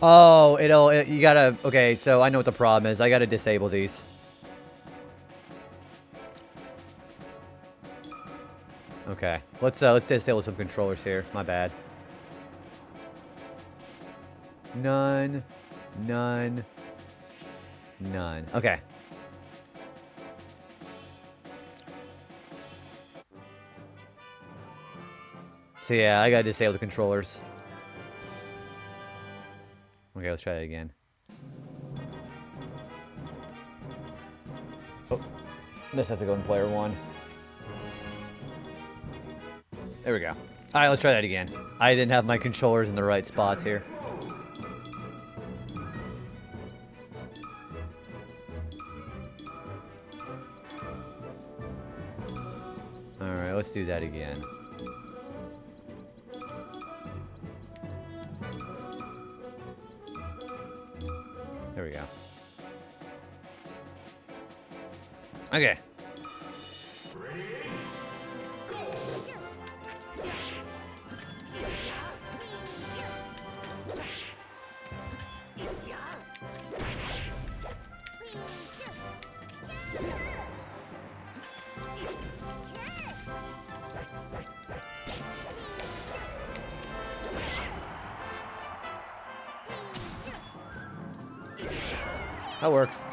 Oh, you gotta, okay, so I know what the problem is. I gotta disable these. Okay, let's disable some controllers here. My bad. None. None. None. Okay. So yeah, I gotta disable the controllers. Okay, let's try that again. Oh, this has to go in player 1. There we go. Alright, let's try that again. I didn't have my controllers in the right spots here. Alright, let's do that again. we go. Okay. That works.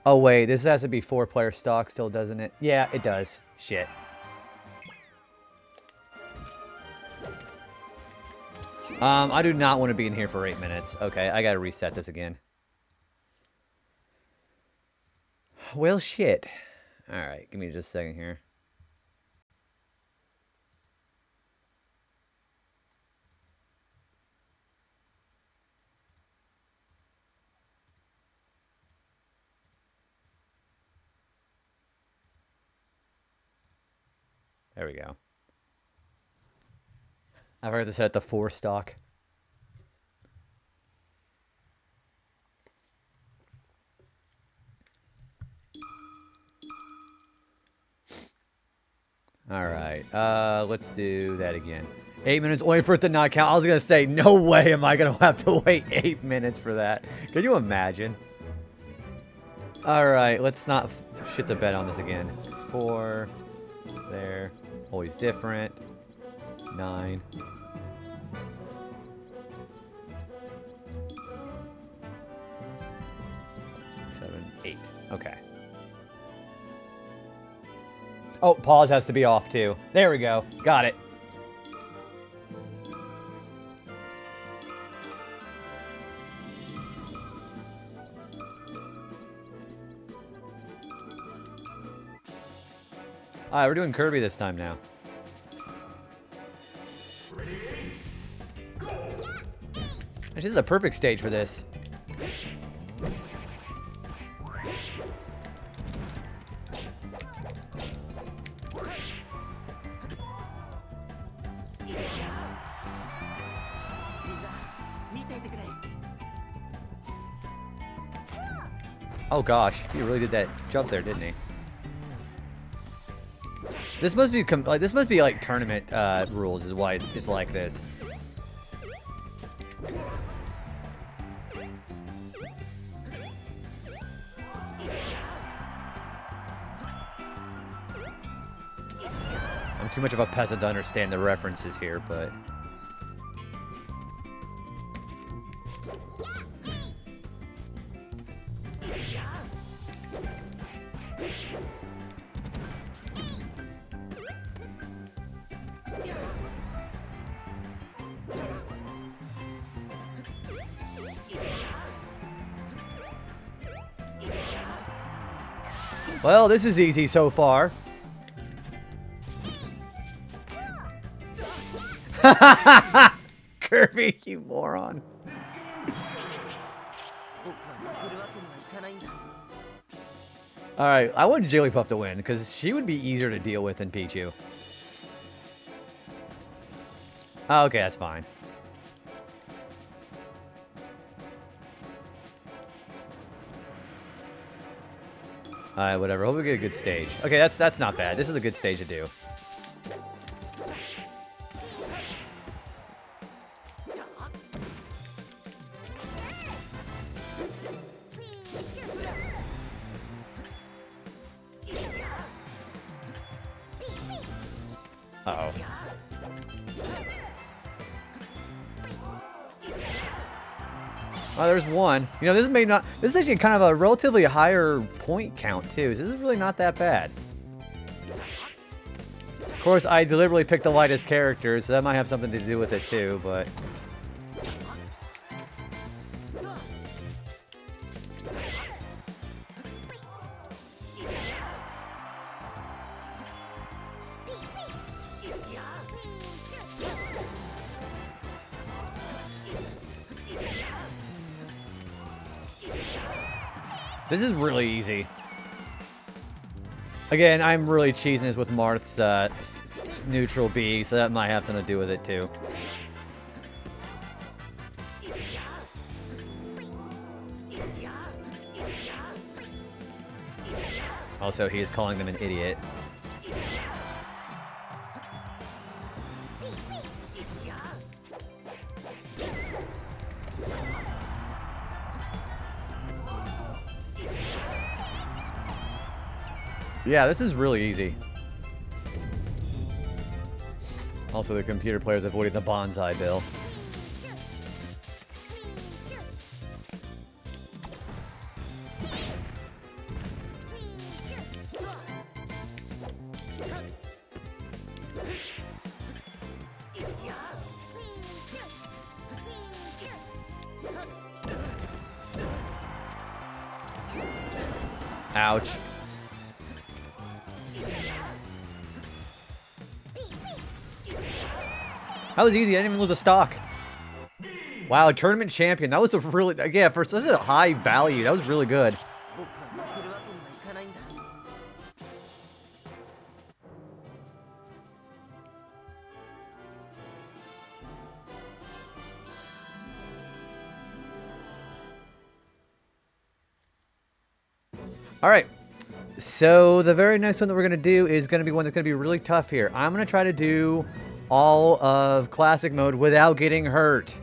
Oh wait, this has to be 4-player stock still, doesn't it? Yeah, it does. Shit. I do not want to be in here for 8 minutes. Okay, I gotta reset this again. Well, shit. Alright, give me just a second here. There we go. I've heard this at the 4 stock. Alright, let's do that again. 8 minutes only for it to not count. I was gonna say, no way am I gonna have to wait 8 minutes for that. Can you imagine? Alright, let's not shit the bed on this again. 4. There. Always different. 9. 6, 7, 8. Okay. Oh, pause has to be off too. There we go. Got it. Alright, we're doing Kirby this time now. This is the perfect stage for this. Oh gosh, he really did that jump there, didn't he? This must be like tournament rules, is why it's like this. I'm too much of a peasant to understand the references here, but. Well, this is easy so far. Kirby, you moron. Alright, I want Jigglypuff to win, because she would be easier to deal with than Pichu. Oh, okay, that's fine. Alright, whatever. Hope we get a good stage. Okay, that's not bad. This is a good stage to do. Uh-oh. Oh, there's one. You know, this is actually kind of a relatively higher point count, too. So this is really not that bad. Of course, I deliberately picked the lightest characters, so that might have something to do with it, too, but. This is really easy. Again, I'm really cheesing this with Marth's neutral B, so that might have something to do with it too. Also, he is calling them an idiot. Yeah, this is really easy. Also, the computer players avoided the bonsai bill. Ouch. That was easy. I didn't even lose a stock. Wow, tournament champion. That was a really, yeah, for such a high value. That was really good. All right. So the very next one that we're going to do is going to be one that's going to be really tough here. I'm going to try to do all of classic mode without getting hurt.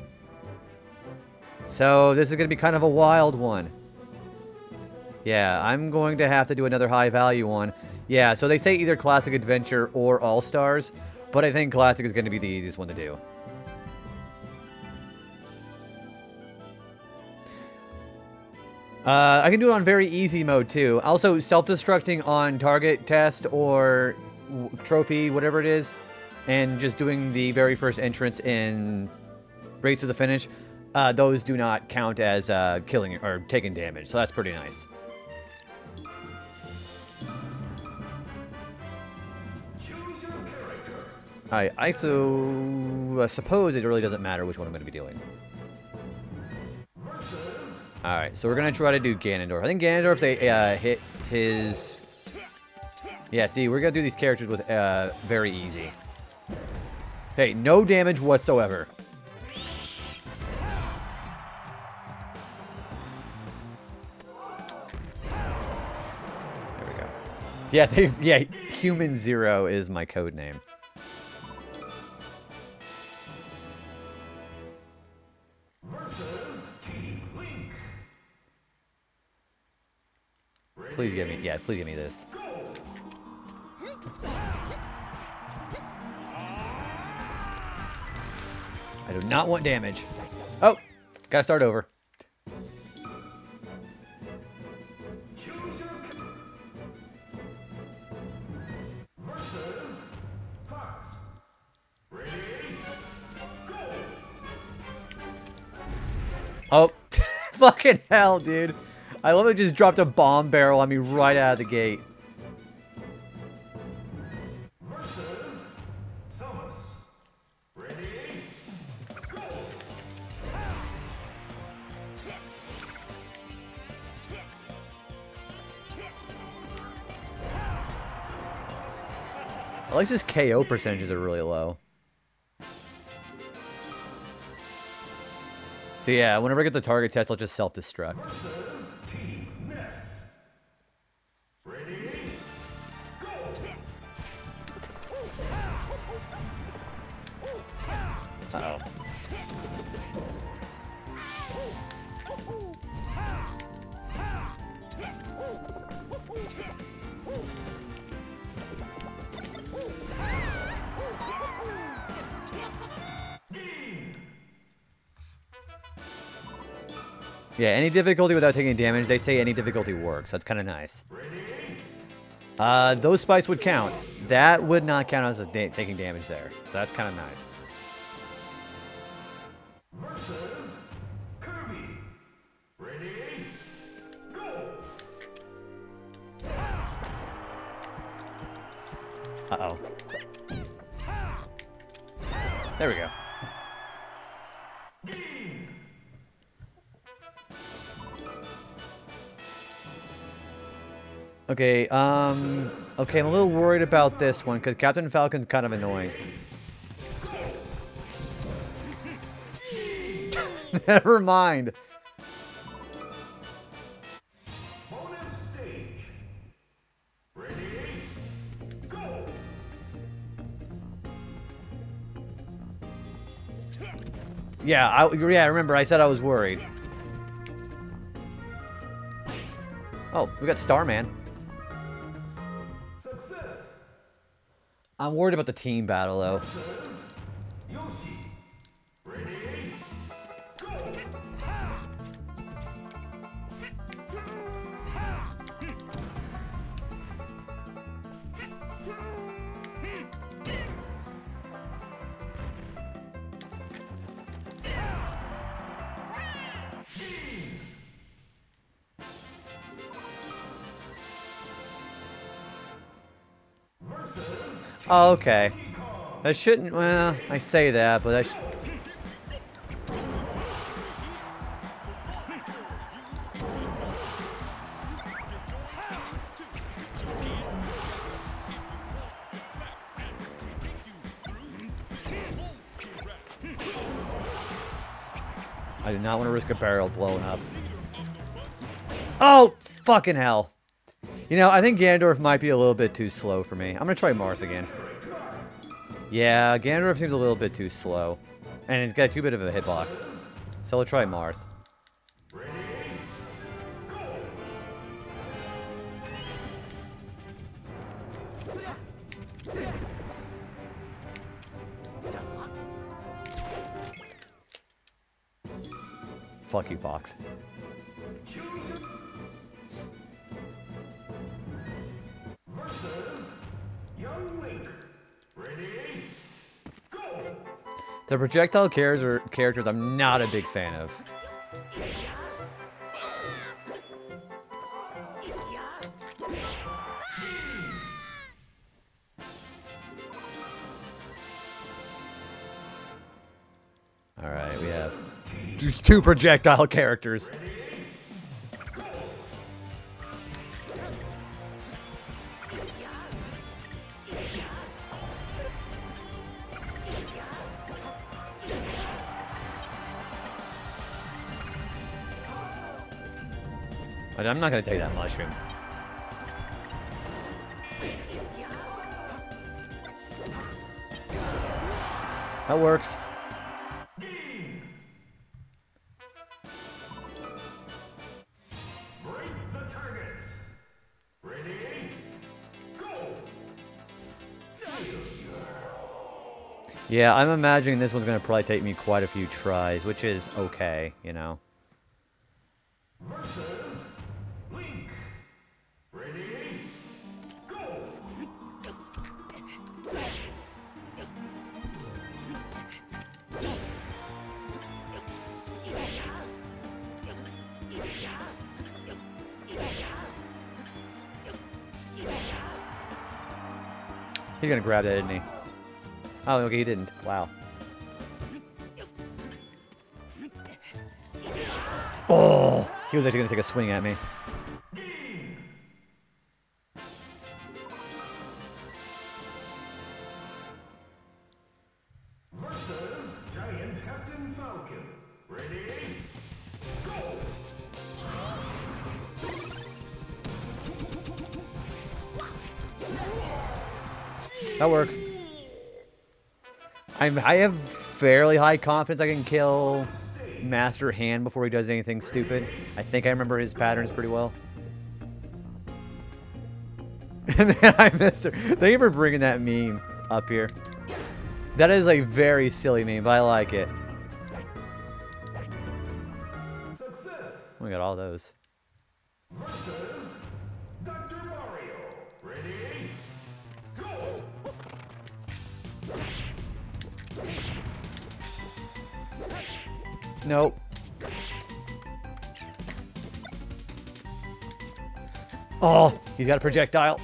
So this is going to be kind of a wild one. Yeah, I'm going to have to do another high value one. Yeah, so they say either classic adventure or all stars, but I think classic is going to be the easiest one to do. I can do it on very easy mode too. Also, self-destructing on target test or trophy, whatever it is, and just doing the very first entrance in race to the finish, those do not count as killing or taking damage, so that's pretty nice. Alright, I suppose it really doesn't matter which one I'm going to be doing. Alright, so we're going to try to do Ganondorf. I think Ganondorf's hit his... Yeah, see, we're going to do these characters with very easy. Hey, no damage whatsoever. There we go. Yeah, Human Zero is my code name. Please give me, yeah, please give me this. I do not want damage. Oh, gotta start over. Oh, fucking hell, dude. I love it just dropped a bomb barrel on me right out of the gate. Alex's KO percentages are really low. So yeah, whenever I get the target test, I'll just self-destruct. Uh-oh. Yeah, any difficulty without taking damage, they say any difficulty works. That's kind of nice. Those spikes would count. That would not count as taking damage there. So that's kind of nice. Uh-oh. There we go. Okay, okay, I'm a little worried about this one, because Captain Falcon's kind of annoying. Never mind. Yeah, yeah, remember, I said I was worried. Oh, we got Starman. Success. I'm worried about the team battle, though. Yoshi. Ready? Go. Oh, okay. That shouldn't, well, I say that, but that I do not want to risk a barrel blowing up. Oh, fucking hell. You know, I think Ganondorf might be a little bit too slow for me. I'm going to try Marth again. Yeah, Ganondorf seems a little bit too slow. And it's got too bit of a hitbox. So we'll try Marth. Fuck you, Fox. Young Link. Ready? Go. The projectile characters I'm not a big fan of. Alright, we have two projectile characters. I'm not going to take that mushroom. That works. Break the targets. Ready? Go. Yeah, I'm imagining this one's going to probably take me quite a few tries, which is okay, you know. Versus Link. Ready? Go. He's going to grab that, isn't he? Oh, okay, he didn't. Wow. Oh! He was actually going to take a swing at me. Versus Giant Captain Falcon. Ready? Go. That works. I have fairly high confidence I can kill Master Hand before he does anything stupid. I think I remember his patterns pretty well. And then I missed her. Thank you for bringing that meme up here. That is a very silly meme, but I like it. Success. We got all those. Versus Dr. Mario. Ready? Go. Nope. Oh, he's got a projectile.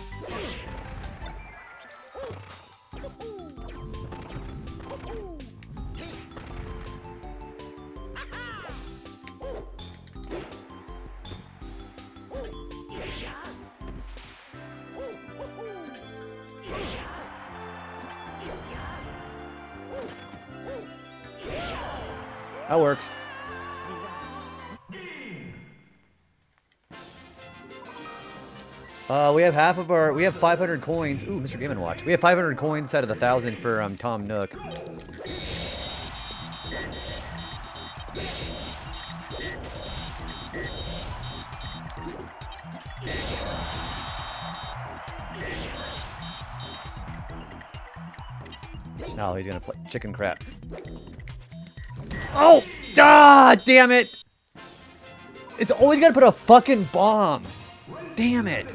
That works. We have half of our, we have 500 coins. Ooh, Mr. Game & Watch. We have 500 coins out of the 1,000 for Tom Nook. Oh, he's gonna play chicken crap. Oh! Ah! Damn it! It's always gotta put a fucking bomb. Damn it!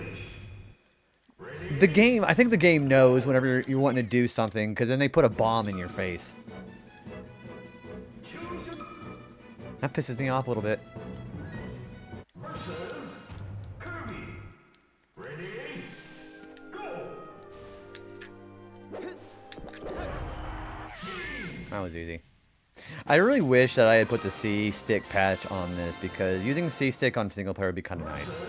The game, I think the game knows whenever you're wanting to do something, because then they put a bomb in your face. That pisses me off a little bit. That was easy. I really wish that I had put the C-stick patch on this, because using C-stick on single player would be kind of nice.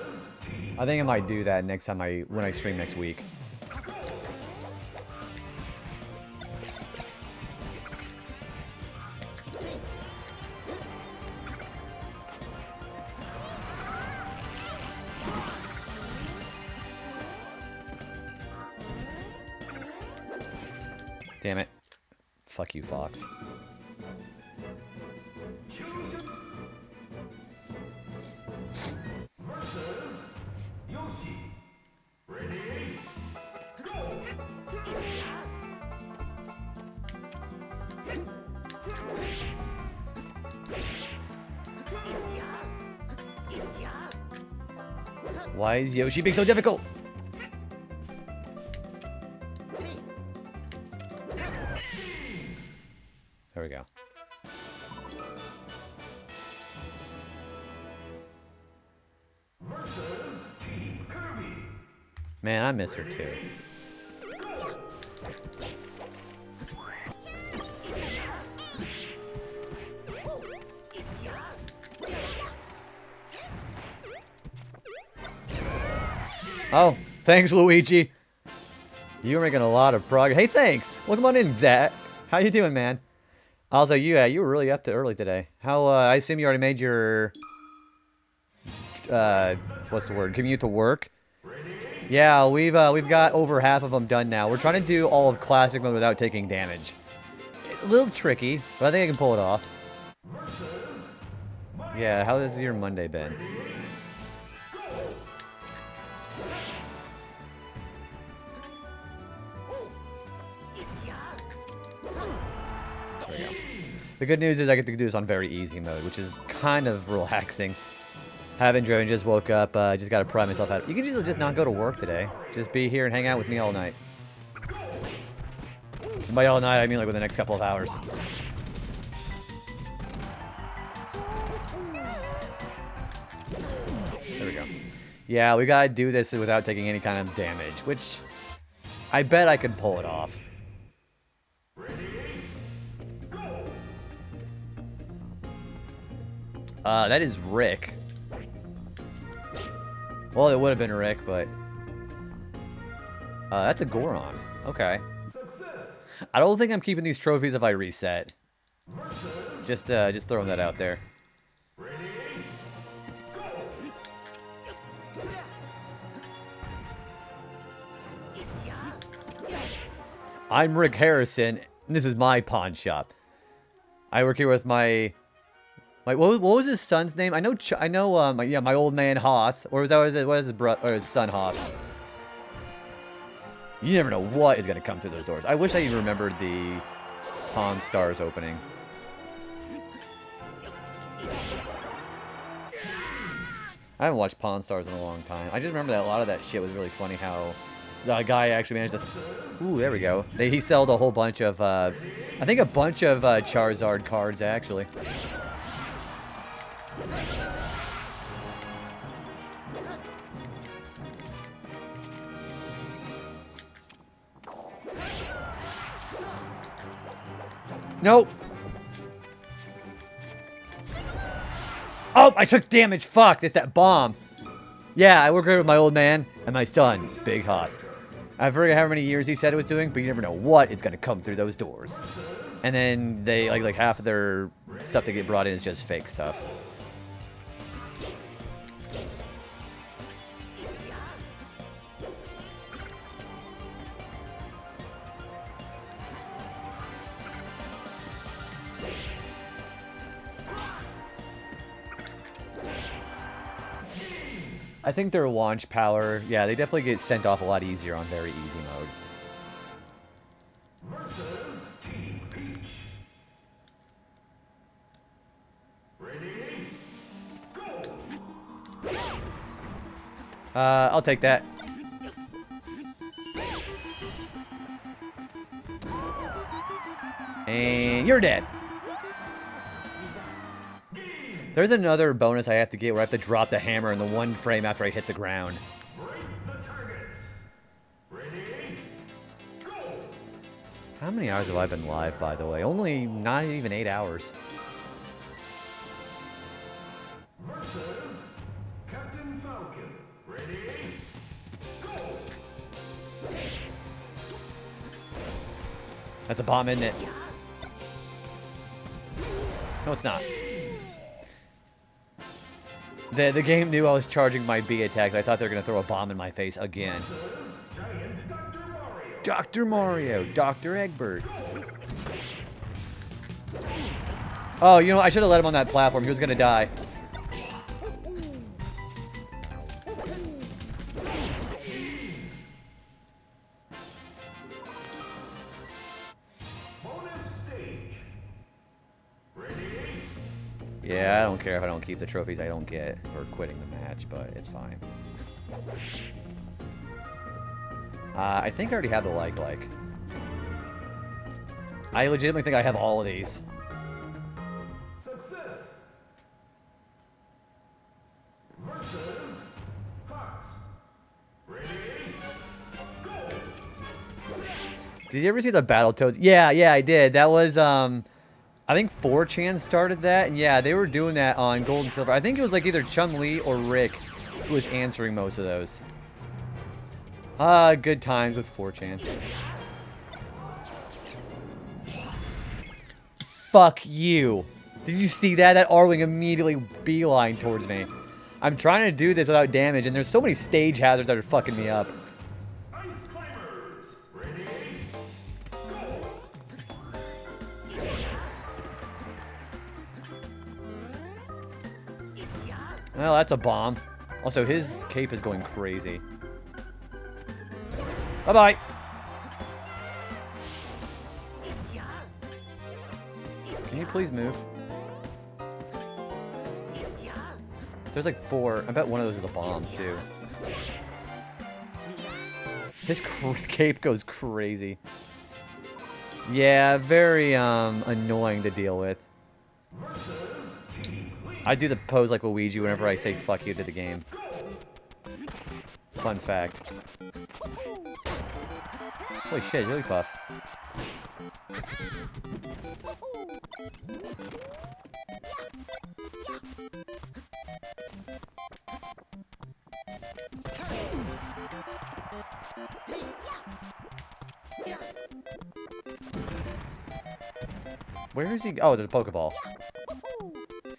I think I might do that next time when I stream next week. Damn it. Fuck you, Fox. Why is Yoshi being so difficult? There we go. Man, I miss her too. Oh, thanks, Luigi. You're making a lot of progress. Hey, thanks. Welcome on in, Zach. How you doing, man? Also, you were really up to early today. How? I assume you already made your what's the word? Commute to work. Yeah, we've got over half of them done now. We're trying to do all of classic mode without taking damage. A little tricky, but I think I can pull it off. Yeah, how has your Monday been? There we go. The good news is I get to do this on very easy mode, which is kind of relaxing. Haven't driven, just woke up, just gotta pry myself out. You can just not go to work today. Just be here and hang out with me all night. And by all night, I mean like within the next couple of hours. There we go. Yeah, we gotta do this without taking any kind of damage, which I bet I could pull it off. That is Rick. Well, it would have been Rick, but that's a Goron. Okay. I don't think I'm keeping these trophies if I reset. Just throwing that out there. I'm Rick Harrison, and this is my pawn shop. I work here with my what was his son's name? I know yeah, my old man Haas, or what is his brother or his son Haas? You never know what is gonna come through those doors. I wish I even remembered the Pawn Stars opening. I haven't watched Pawn Stars in a long time. I just remember that a lot of that shit was really funny. How the guy actually managed to. Ooh, there we go. He sold a whole bunch of. I think a bunch of Charizard cards actually. Nope. Oh, I took damage. Fuck, it's that bomb. Yeah, I work here with my old man and my son, Big Hoss. I forget how many years he said it was doing, but you never know what is gonna come through those doors. And then they like half of their stuff they get brought in is just fake stuff. I think their launch power, yeah, they definitely get sent off a lot easier on very easy mode. I'll take that. And you're dead. There's another bonus I have to get where I have to drop the hammer in the one frame after I hit the ground. Break the targets. Ready? Go! How many hours have I been live, by the way? Only not even 8 hours. Versus Captain Falcon. Ready? Go! That's a bomb, isn't it? No, it's not. The game knew I was charging my B attacks. I thought they were going to throw a bomb in my face again. Giant Dr. Mario. Dr. Mario, Dr. Egbert. Oh, you know, I should have let him on that platform. He was going to die. Bonus stage. Ready? Yeah, I don't care if I don't keep the trophies I don't get or quitting the match, but it's fine. I think I already have the like. I legitimately think I have all of these. Success. Versus Fox. Ready? Go! Did you ever see the Battletoads? Yeah, I did. That was, I think 4chan started that, and yeah, they were doing that on Gold and Silver. I think it was like either Chun-Li or Rick who was answering most of those. Good times with 4chan. Fuck you. Did you see that? That R-Wing immediately beeline towards me. I'm trying to do this without damage, and there's so many stage hazards that are fucking me up. Ice climbers. Ready? Go! Well, that's a bomb. Also, his cape is going crazy. Bye-bye. Can you please move? There's like 4. I bet one of those is a bomb, too. His cape goes crazy. Yeah, very annoying to deal with. I do the pose like Luigi whenever I say fuck you to the game. Fun fact. Holy shit, really buff. Where is he? Oh, there's a Pokeball.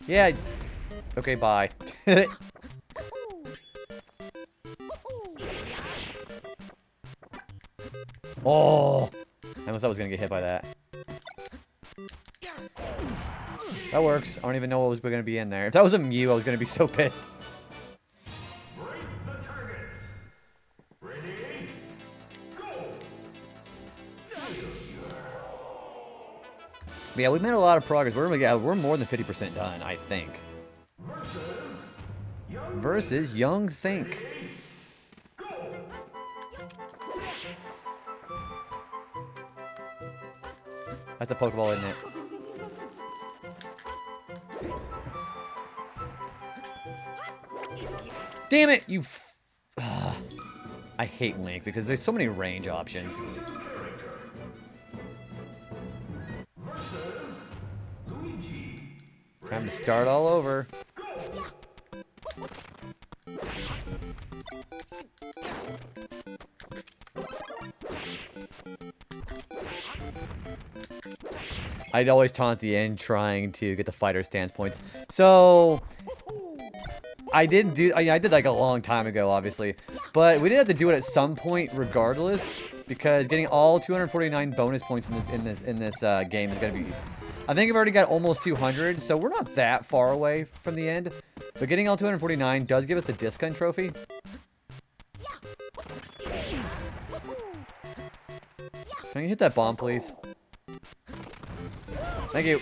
Yeah. Okay, bye. Oh! I almost thought I was gonna get hit by that. That works. I don't even know what was gonna be in there. If that was a Mew, I was gonna be so pissed. Break the targets. Ready? Go! But yeah, we made a lot of progress. We're more than 50% done, I think. Versus Young Think. That's a Pokeball, isn't it? Damn it! You I hate Link because there's so many range options. Time to start all over. I'd always taunt the end trying to get the fighter stance points. So I did like a long time ago, obviously, but we did have to do it at some point regardless, because getting all 249 bonus points in this game is gonna be. I think I've already got almost 200, so we're not that far away from the end. But getting all 249 does give us the discount trophy. Can you hit that bomb, please? Thank you.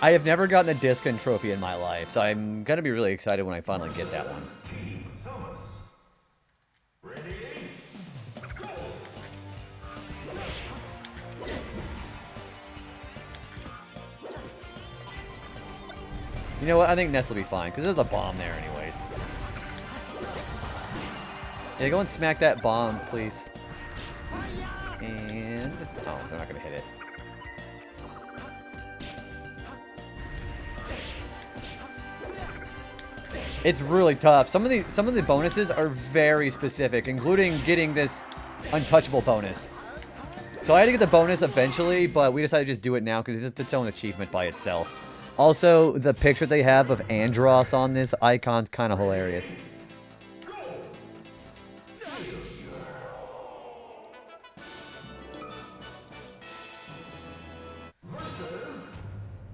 I have never gotten a Discon trophy in my life, so I'm gonna be really excited when I finally get that one. Team Samus. Ready? Go! You know what? I think Ness will be fine, because there's a bomb there anyways. Yeah, go and smack that bomb, please. And... oh, they're not going to hit it. It's really tough. Some of the bonuses are very specific, including getting this untouchable bonus. So I had to get the bonus eventually, but we decided to just do it now because it's its own achievement by itself. Also, the picture they have of Andross on this icon's kind of hilarious. Versus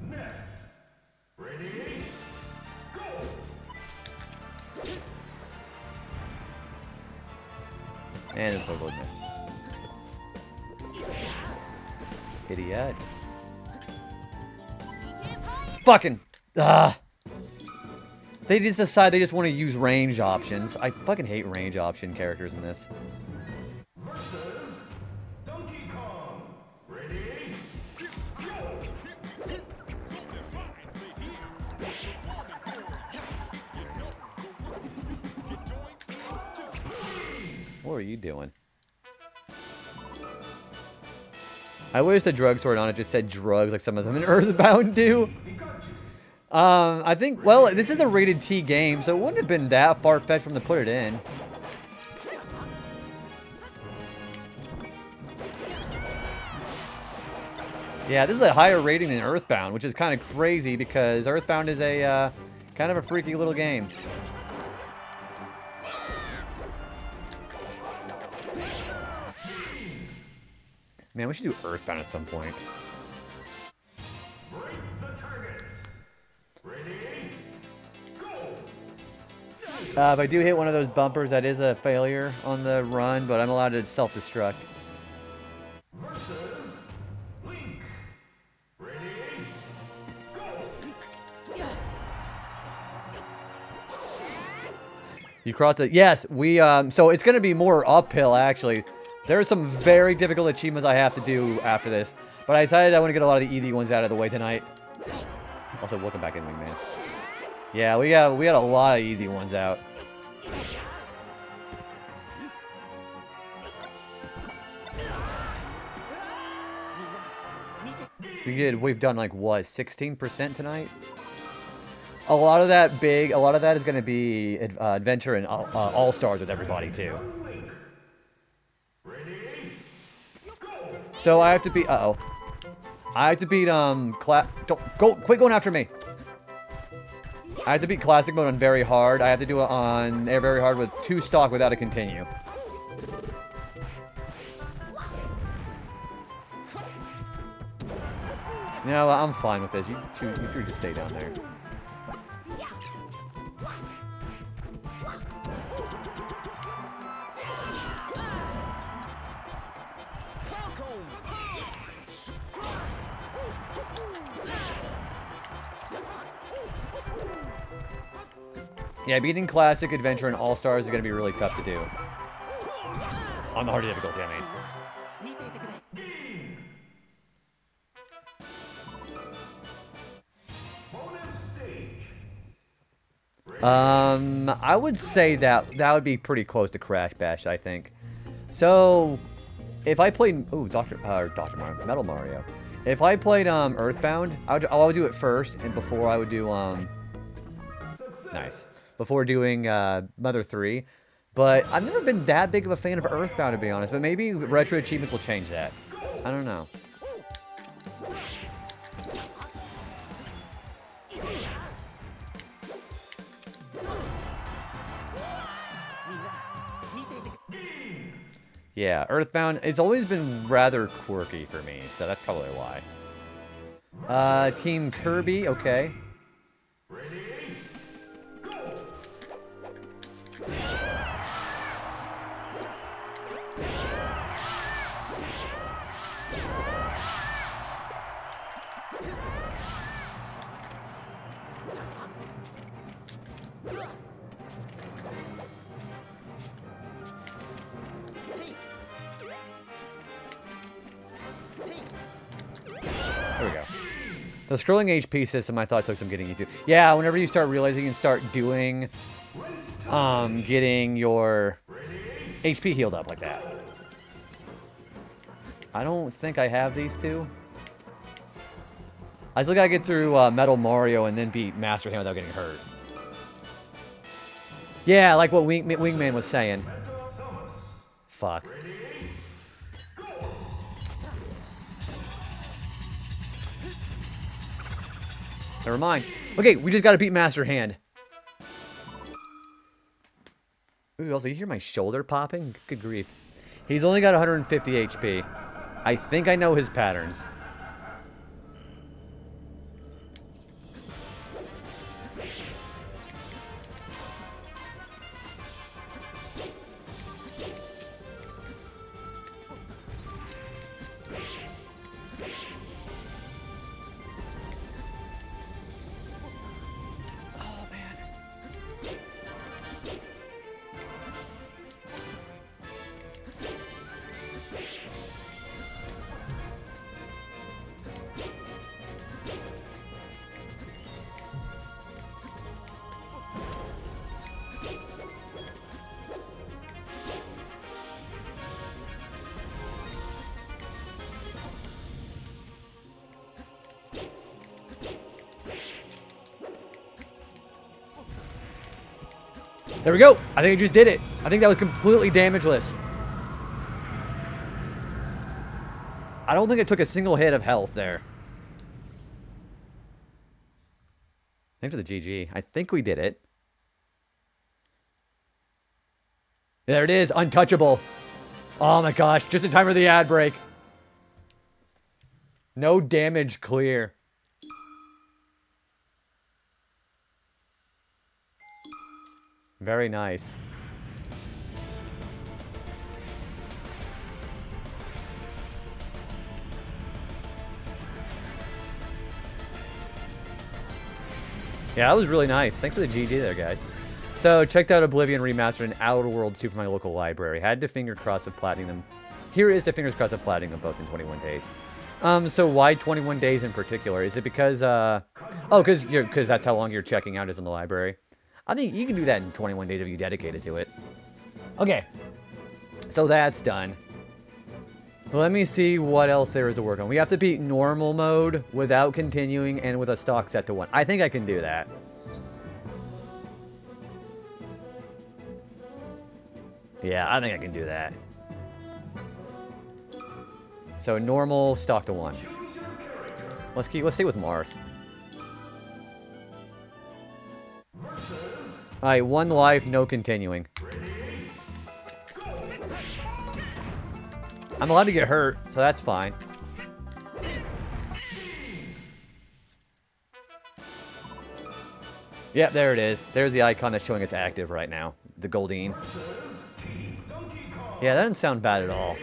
Ness. Ready? Go! And it's Pokemon Ness. Idiot. Fucking... ah! They just decide they just want to use range options. I fucking hate range option characters in this. Versus Donkey Kong. Ready? Go! What are you doing? I wish the drugstore on it just said drugs like some of them in Earthbound do. I think, well, this is a rated T game, so it wouldn't have been that far-fetched from to put it in. Yeah, this is a higher rating than Earthbound, which is kind of crazy because Earthbound is a kind of a freaky little game. Man, we should do Earthbound at some point. Break the targets. Ready? Go! If I do hit one of those bumpers, that is a failure on the run, but I'm allowed to self-destruct. Versus Link. Ready? Go! You crossed it. Yes, we, so it's going to be more uphill, actually. There are some very difficult achievements I have to do after this, but I decided I want to get a lot of the easy ones out of the way tonight. Also, welcome back in, Wingman. Yeah, we got a lot of easy ones out. We've done like what, 16% tonight? A lot of that is going to be adventure and all stars with everybody too. Ready? Go! So I have to beat, I have to beat, don't, quit going after me. I have to beat classic mode on very hard. I have to do it on very hard with 2 stock without a continue. You know, I'm fine with this. You two just stay down there. Yeah, beating Classic, Adventure, and All-Stars is going to be really tough to do. On the hard difficulty, I mean. I would say that would be pretty close to Crash Bash, I think. So, if I played, Dr. Mario, Metal Mario. If I played Earthbound, I would do it first, and before I would do before doing Mother 3. But I've never been that big of a fan of Earthbound, to be honest. But maybe Retro Achievements will change that. I don't know. Yeah, Earthbound, it's always been rather quirky for me, so that's probably why. Team Kirby, okay. Ready? Go! There we go. The scrolling HP system I thought took some getting used to. Yeah, whenever you start realizing and start doing, getting your HP healed up like that. I don't think I have these two. I still gotta get through Metal Mario and then beat Master Hand without getting hurt. Yeah, like what Wingman was saying. Fuck. Never mind. Okay, we just gotta beat Master Hand. Ooh, also, you hear my shoulder popping? Good grief. He's only got 150 HP. I think I know his patterns. There we go. I think I just did it. I think that was completely damageless. I don't think it took a single hit of health there. Thanks for the GG. I think we did it. There it is. Untouchable. Oh my gosh. Just in time for the ad break. No damage clear. Very nice. Yeah, that was really nice. Thanks for the GG there, guys. So, checked out Oblivion Remastered and Outer Worlds 2 from my local library. Had to finger cross of platinum them. Here is the fingers crossed of platinum them both in 21 days. So why 21 days in particular? Is it because, because that's how long your checking out is in the library? I think you can do that in 21 days if you dedicate it to it. Okay. So that's done. Let me see what else there is to work on. We have to beat normal mode without continuing and with a stock set to 1. I think I can do that. Yeah, I think I can do that. So normal, stock to 1. Let's stay with Marth. Alright, 1 life, no continuing. I'm allowed to get hurt, so that's fine. Yep, there it is. There's the icon that's showing it's active right now. The Goldine. Yeah, that doesn't sound bad at all.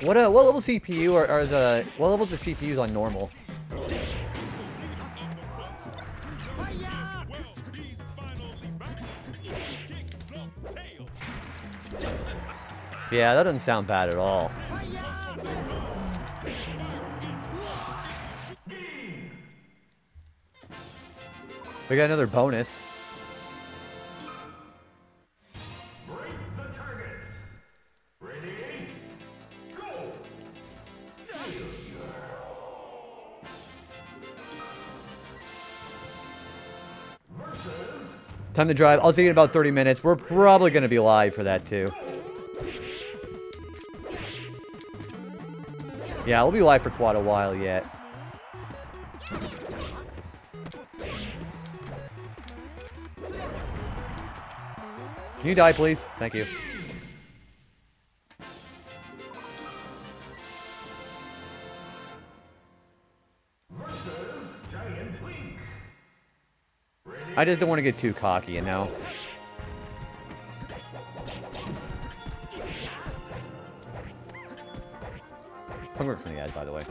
What level CPU are the... What level is the CPUs on normal? Yeah, that doesn't sound bad at all. We got another bonus. Break the targets. Ready? Go! Time to drive. I'll see you in about 30 minutes. We're probably going to be live for that, too. Yeah, we'll be live for quite a while yet. Can you die, please? Thank you. I just don't want to get too cocky, you know? Homework from the guys, by the way.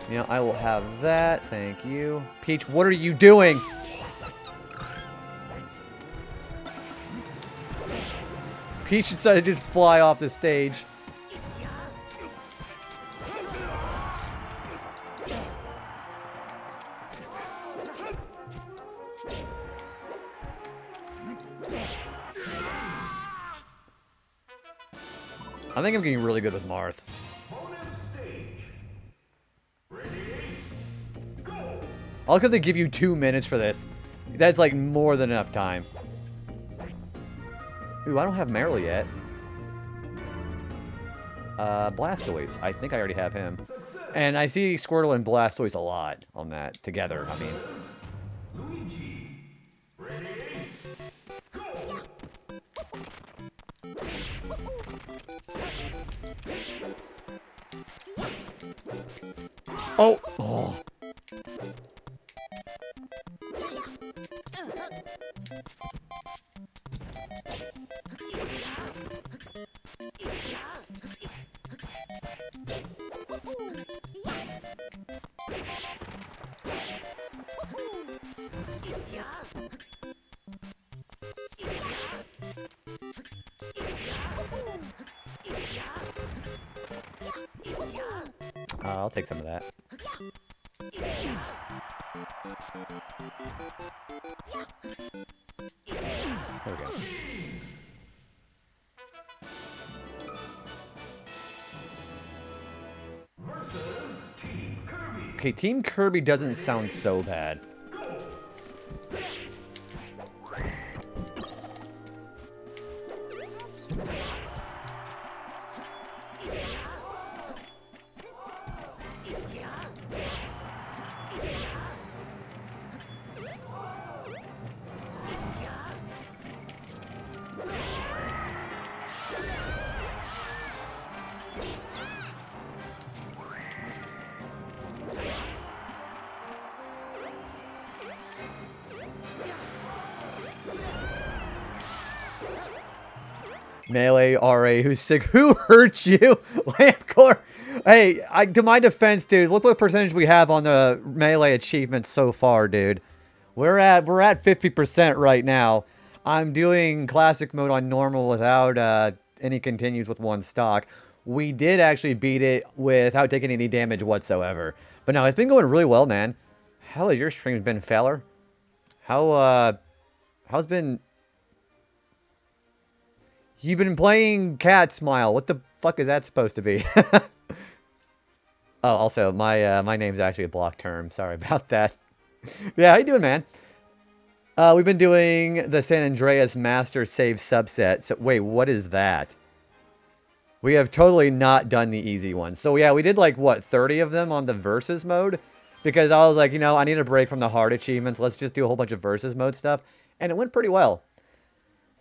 You know, I will have that. Thank you. Peach, what are you doing? Peach decided to just fly off the stage. I think I'm getting really good with Marth. Bonus stage. Ready? Go! I like how they give you 2 minutes for this. That's like more than enough time. Ooh, I don't have Meryl yet. Blastoise. I think I already have him. And I see Squirtle and Blastoise a lot on that together. I mean, Luigi. Ready? Go! oh. I'll take some of that. There we go. Versus Team Kirby. Okay, Team Kirby doesn't sound so bad. Melee RA, who's sick? Who hurt you? Lampcore. Hey, to my defense, dude, look what percentage we have on the Melee achievements so far, dude. We're at 50% right now. I'm doing classic mode on normal without any continues with 1 stock. We did actually beat it without taking any damage whatsoever. But no, it's been going really well, man. How has your stream been, feller? How's been... You've been playing Cat Smile. What the fuck is that supposed to be? Oh, also, my name's actually a block term. Sorry about that. Yeah, how you doing, man? We've been doing the San Andreas Master Save subset. So, wait, what is that? We have totally not done the easy ones. So, yeah, we did, like, what, 30 of them on the Versus mode? Because I was like, you know, I need a break from the hard achievements. Let's just do a whole bunch of Versus mode stuff. And it went pretty well.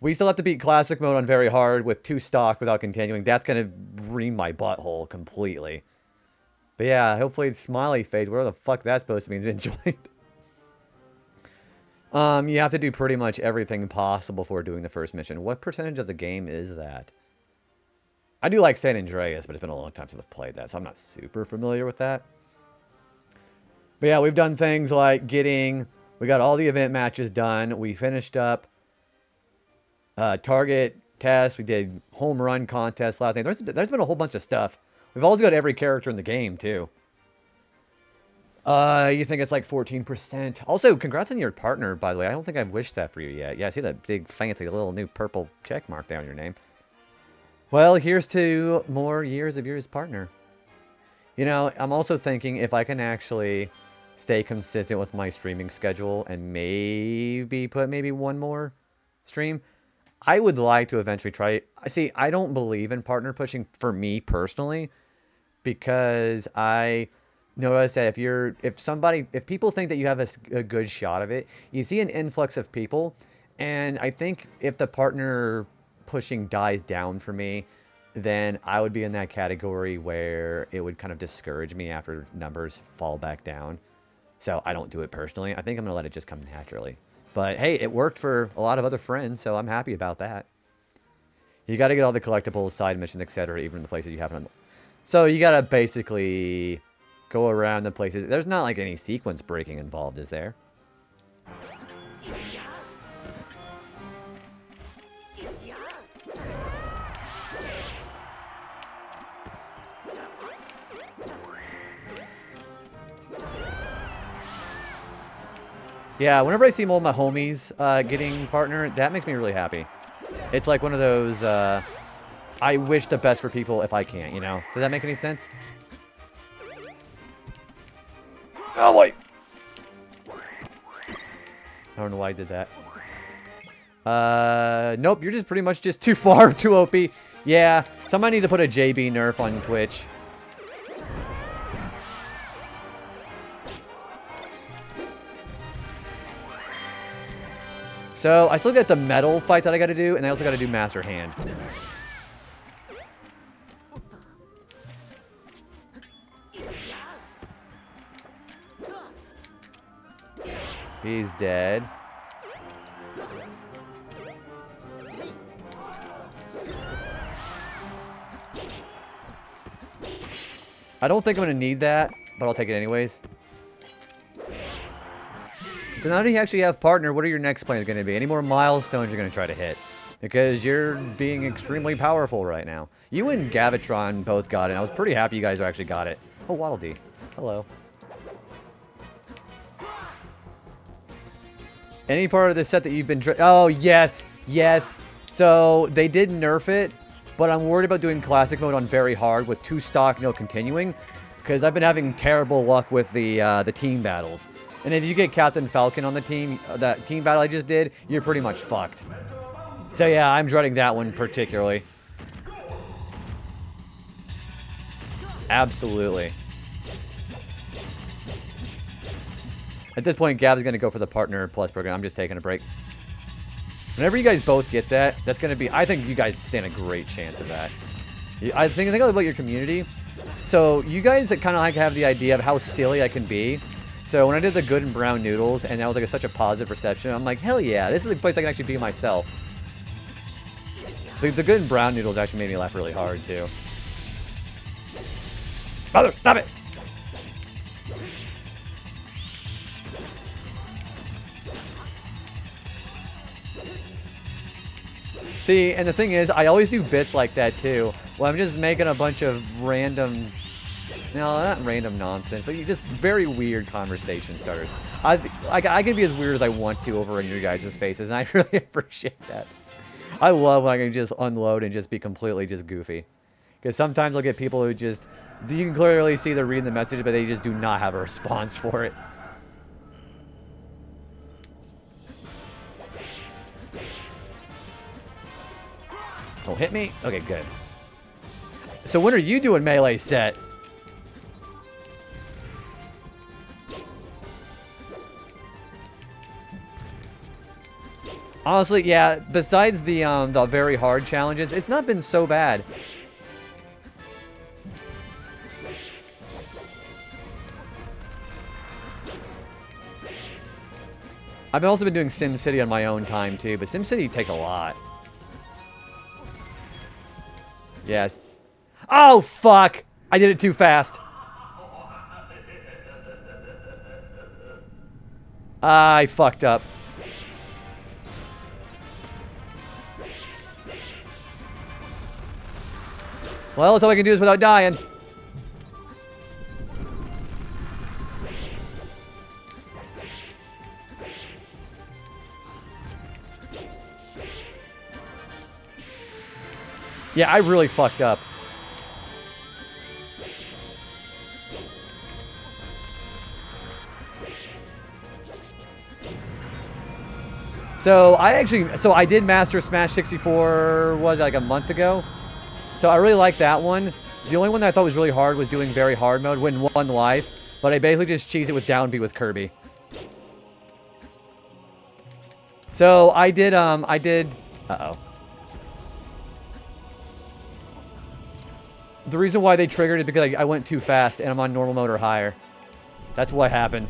We still have to beat Classic Mode on very hard with 2 stock without continuing. That's going to ream my butthole completely. But yeah, hopefully it's Smiley Face, whatever the fuck that's supposed to mean, enjoyed. You have to do pretty much everything possible before doing the first mission. What percentage of the game is that? I do like San Andreas, but it's been a long time since I've played that, so I'm not super familiar with that. But yeah, we've done things like we got all the event matches done. We finished up target test. We did home run contest last night. There's been a whole bunch of stuff. We've also got every character in the game, too. You think it's like 14%. Also, congrats on your partner, by the way. I don't think I've wished that for you yet. Yeah, I see that big, fancy, little new purple check mark there on your name. Well, here's to more years of yours partner. You know, I'm also thinking if I can actually stay consistent with my streaming schedule and maybe put 1 more stream, I would like to eventually try it. See, I don't believe in partner pushing for me personally, because I notice that if people think that you have a good shot of it, you see an influx of people, and I think if the partner pushing dies down for me, then I would be in that category where it would kind of discourage me after numbers fall back down. So I don't do it personally. I think I'm going to let it just come naturally. But hey, it worked for a lot of other friends, so I'm happy about that. You got to get all the collectibles, side missions, etc., even the places you haven't. So you got to basically go around the places. There's not like any sequence breaking involved, is there? Yeah, whenever I see all my homies getting partner, that makes me really happy. It's like one of those, I wish the best for people if I can't, you know? Does that make any sense? Oh, wait! I don't know why I did that. Nope, you're just pretty much just too far, too OP. Yeah, somebody needs to put a JB nerf on Twitch. So, I still got the metal fight that I gotta do, and I also gotta do Master Hand. He's dead. I don't think I'm gonna need that, but I'll take it anyways. So now that you actually have partner, what are your next plans going to be? Any more milestones you're going to try to hit? Because you're being extremely powerful right now. You and Gavitron both got it. I was pretty happy you guys actually got it. Oh, Waddle Dee. Hello. Any part of this set that you've been... Oh, yes. Yes. So, they did nerf it, but I'm worried about doing classic mode on very hard with 2 stock, no continuing. Because I've been having terrible luck with the team battles. And if you get Captain Falcon on the team, that team battle I just did, you're pretty much fucked. So yeah, I'm dreading that one particularly. Absolutely. At this point, Gab's going to go for the Partner Plus program. I'm just taking a break. Whenever you guys both get that, that's going to be... I think you guys stand a great chance of that. I think about your community. So you guys kind of like have the idea of how silly I can be. So when I did the good and brown noodles, and that was like such a positive reception, I'm like, hell yeah, this is a place I can actually be myself. The good and brown noodles actually made me laugh really hard, too. Mother, stop it! See, and the thing is, I always do bits like that, too. Well, I'm just making a bunch of random... No, not random nonsense, but you just very weird conversation starters. I can be as weird as I want to over in your guys' spaces, and I really appreciate that. I love when I can just unload and just be completely just goofy. Because sometimes I'll get people who just... You can clearly see they're reading the message, but they just do not have a response for it. Don't hit me? Okay, good. So when are you doing melee set? Honestly, yeah, besides the very hard challenges, it's not been so bad. I've also been doing SimCity on my own time, too, but SimCity takes a lot. Yes. Oh, fuck! I did it too fast. I fucked up. Well, that's all I can do is without dying. Yeah, I really fucked up. So I did master Smash 64, was it like a month ago? So I really like that one. The only one that I thought was really hard was doing very hard mode, win 1 life. But I basically just cheese it with down B with Kirby. So I did, uh-oh. The reason why they triggered is because I went too fast and I'm on normal mode or higher. That's what happened.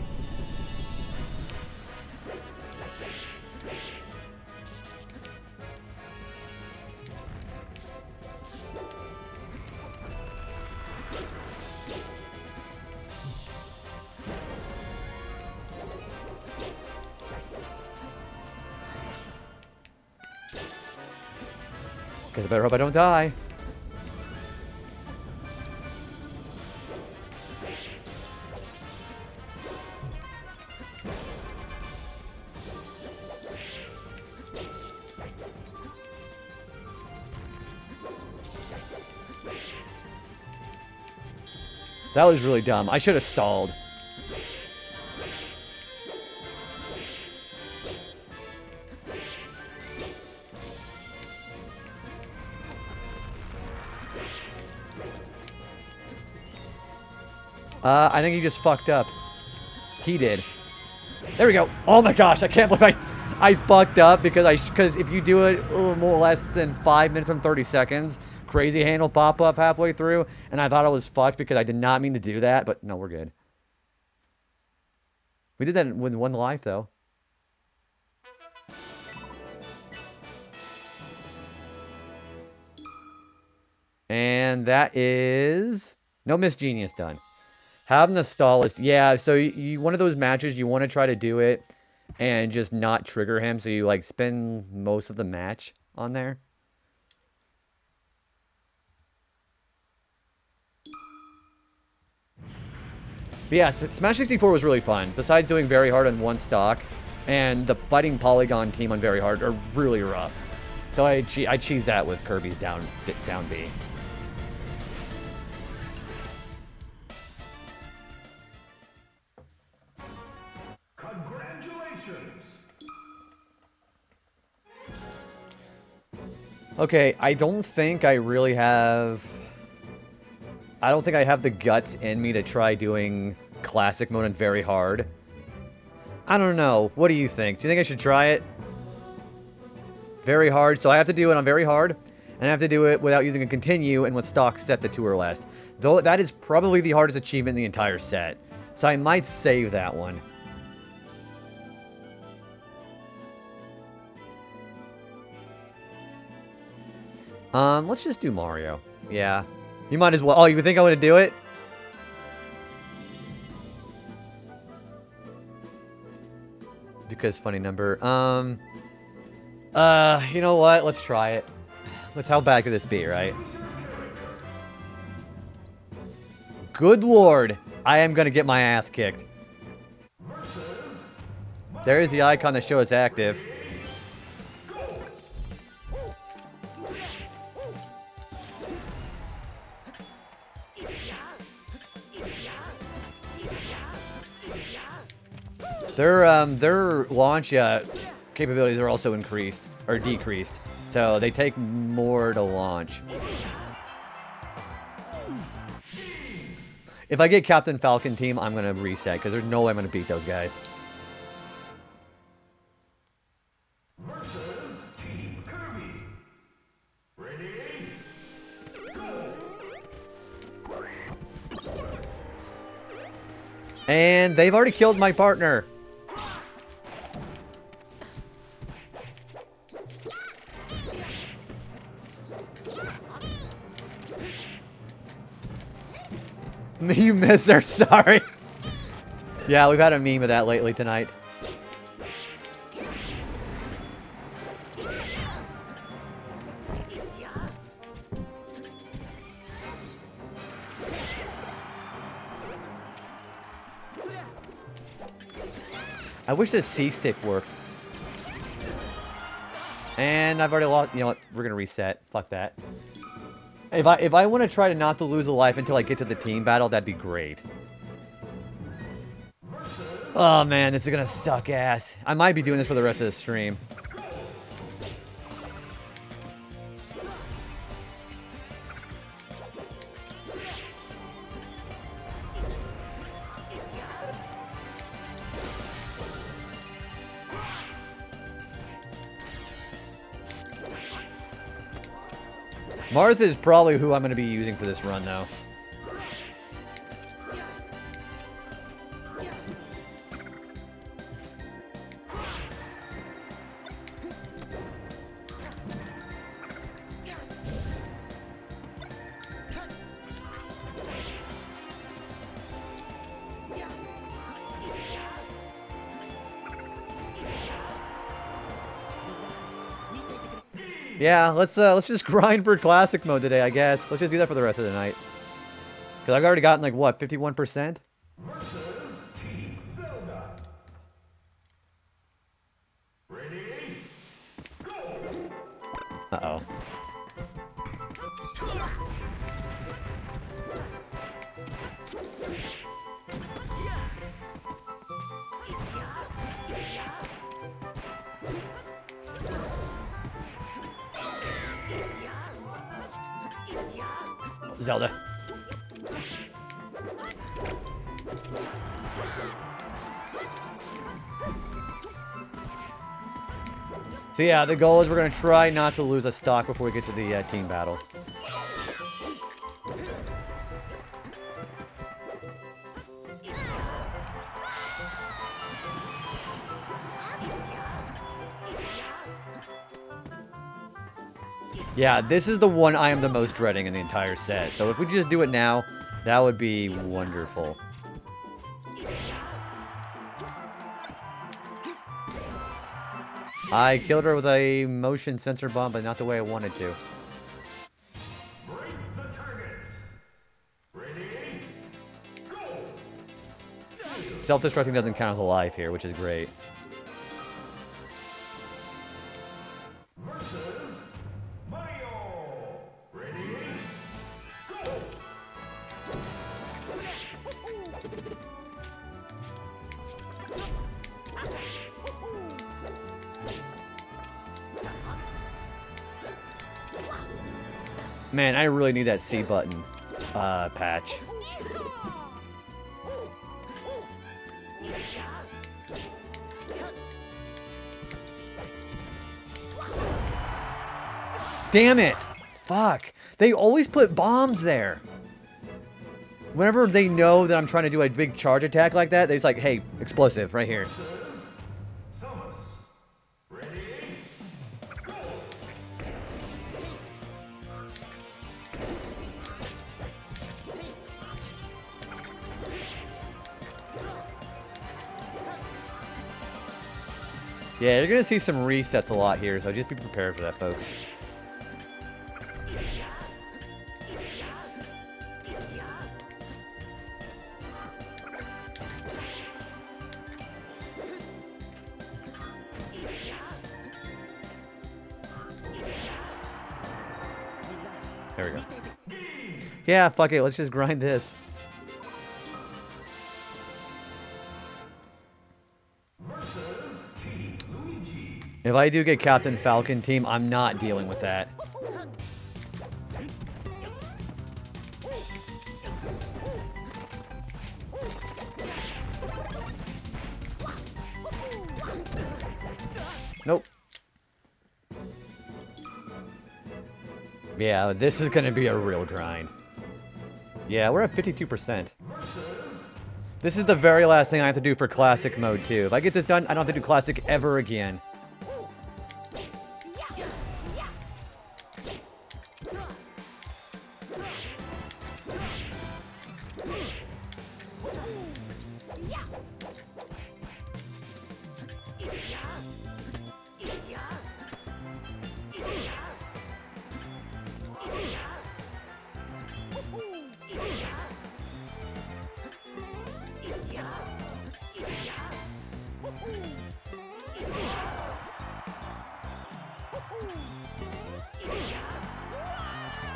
Because I better hope I don't die. That was really dumb. I should have stalled. I think he just fucked up. He did. There we go. Oh my gosh, I can't believe I fucked up because if you do it a little more or less than 5 minutes and 30 seconds, crazy hand will pop up halfway through, and I thought I was fucked because I did not mean to do that, but no, we're good. We did that with one life, though. And that is... No Miss Genius done. Having the stall is... Yeah, so one of those matches, you want to try to do it and just not trigger him, so you, like, spend most of the match on there. But yeah, Smash 64 was really fun. Besides doing very hard on one stock, and the fighting Polygon team on very hard are really rough. So I cheese that with Kirby's down B. Congratulations! Okay, I don't think I really have... I don't think I have the guts in me to try doing classic mode on very hard. I don't know. What do you think? Do you think I should try it? Very hard. So I have to do it on very hard, and I have to do it without using a continue and with stock set to 2 or less. Though that is probably the hardest achievement in the entire set. So I might save that one. Let's just do Mario. Yeah. You might as well. Oh, you think I want to do it? Because funny number. You know what? Let's try it. How bad could this be, right? Good lord. I am gonna get my ass kicked. There is the icon that shows active. Their launch capabilities are also increased or decreased, so they take more to launch. If I get Captain Falcon team, I'm gonna reset because there's no way I'm gonna beat those guys. Versus Team Kirby. Ready? Go! And they've already killed my partner. You miss her, sorry. Yeah, we've had a meme of that lately tonight. I wish the C-stick worked. And I've already lost. You know what? We're gonna reset. Fuck that. If I want to try to not to lose a life until I get to the team battle, that'd be great. Oh man, this is gonna suck ass. I might be doing this for the rest of the stream. Marth is probably who I'm going to be using for this run, though. Yeah, let's just grind for classic mode today, I guess. Let's just do that for the rest of the night. Because I've already gotten, like, what, 51%? Versus Team Zelda. Ready? Go! Uh-oh. Zelda. So yeah, the goal is we're going to try not to lose a stock before we get to the team battle. Yeah, this is the one I am the most dreading in the entire set. So if we just do it now, that would be wonderful. I killed her with a motion sensor bomb, but not the way I wanted to. Break the targets. Ready? Go! Self-destructing doesn't count as a life here, which is great. Versus Mario. Ready? Go! Man, I really need that C button patch. Damn it! Fuck. They always put bombs there. Whenever they know that I'm trying to do a big charge attack like that, they're just like, hey, explosive, right here. Samus. Ready? Go! Yeah, you're gonna see some resets a lot here, so just be prepared for that, folks. There we go. Yeah, fuck it, let's just grind this. If I do get Captain Falcon team, I'm not dealing with that. Nope. Yeah, this is gonna be a real grind. Yeah, we're at 52%. This is the very last thing I have to do for Classic mode, too. If I get this done, I don't have to do Classic ever again.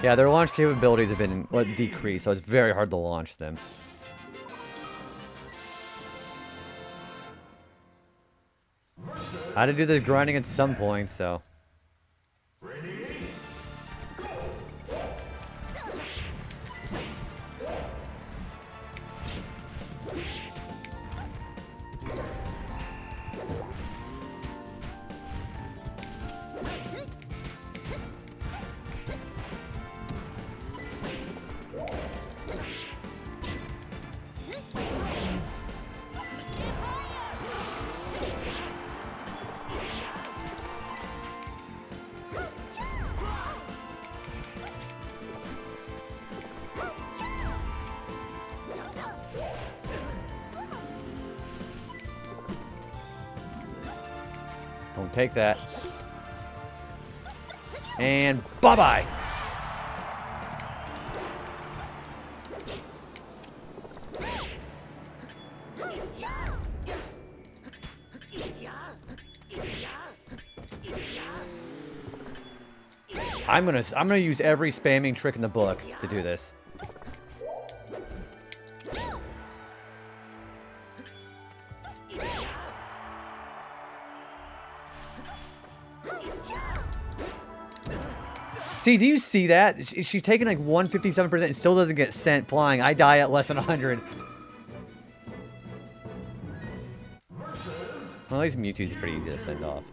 Yeah, their launch capabilities have been decreased, so it's very hard to launch them. I had to do this grinding at some point, so... Don't take that. And bye-bye. I'm gonna use every spamming trick in the book to do this. See, do you see that? She's taking like 157% and still doesn't get sent flying. I die at less than 100. Well, at least Mewtwo's pretty easy to send off.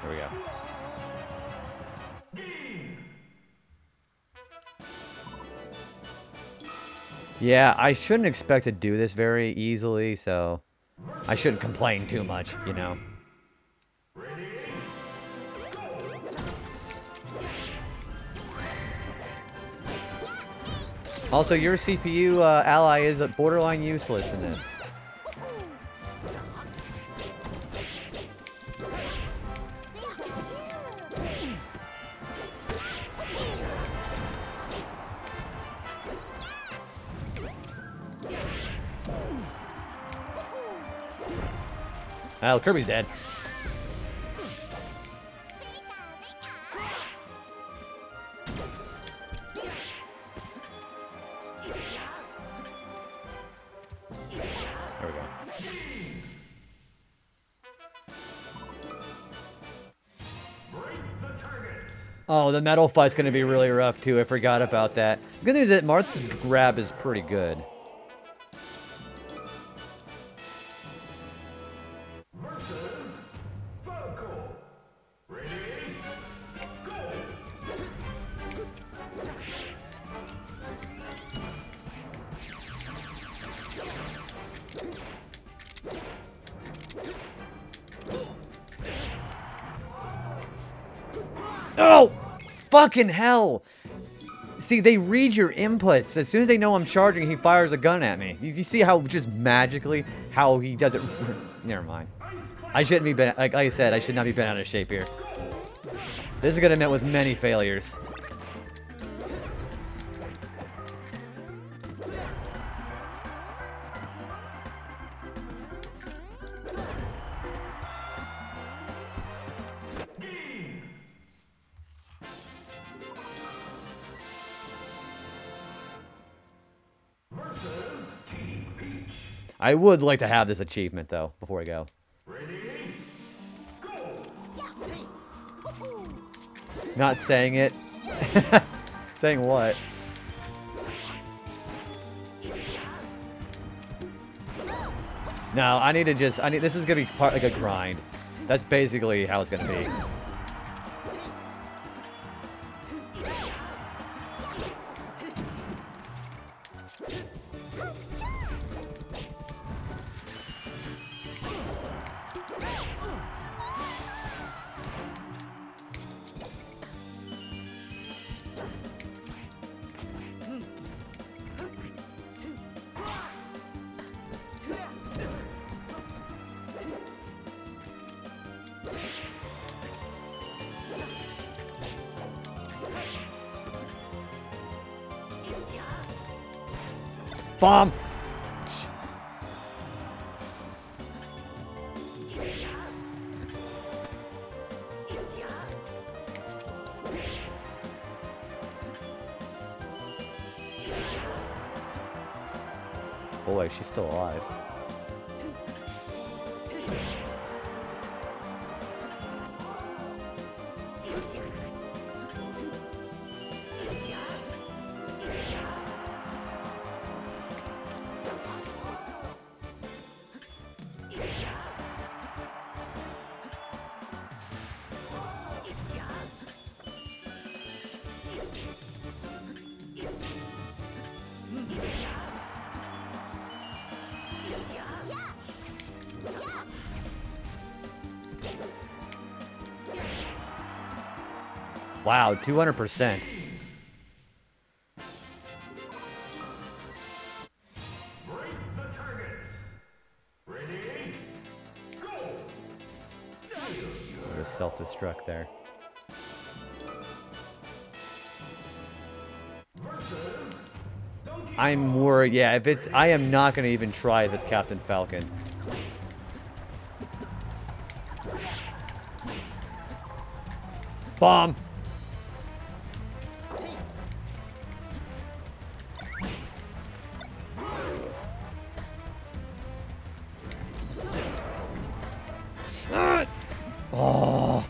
There we go. Yeah, I shouldn't expect to do this very easily, so I shouldn't complain too much, you know. Also, your CPU ally is borderline useless in this. Oh, Kirby's dead. There we go. Oh, the metal fight's gonna be really rough too. I forgot about that. The good news is that Marth's grab is pretty good. Oh! Fucking hell! See, they read your inputs. As soon as they know I'm charging, he fires a gun at me. You see how just magically, how he does it... Never mind. I shouldn't be bent... Like I said, I should not be bent out of shape here. This is gonna meet with many failures. I would like to have this achievement, though, before I go. Not saying it. Saying what? No, I need to just... this is going to be part like a grind. That's basically how it's going to be. Bomb! Boy, she's still alive. Wow, 200%. Break the targets. Ready? Go! Just self-destruct there. I'm worried. Yeah, if it's... I am not going to even try if it's Captain Falcon. Bomb! Ah! Oh.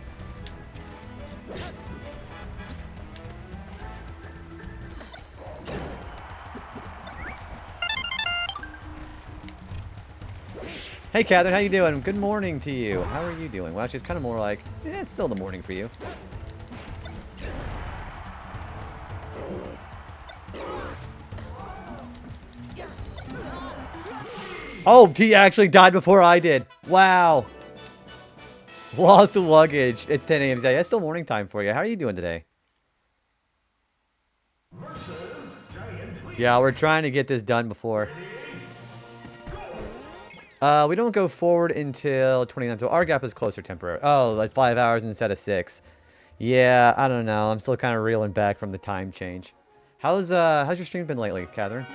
Hey, Catherine, how you doing? Good morning to you. How are you doing? Well, she's kind of more like, it's still the morning for you. Oh, he actually died before I did. Wow. Lost the luggage. It's 10 a.m. Yeah, it's still morning time for you. How are you doing today? Yeah, we're trying to get this done before. We don't go forward until 29, so our gap is closer temporary. Oh, like 5 hours instead of 6. Yeah, I don't know. I'm still kind of reeling back from the time change. How's your stream been lately, Catherine?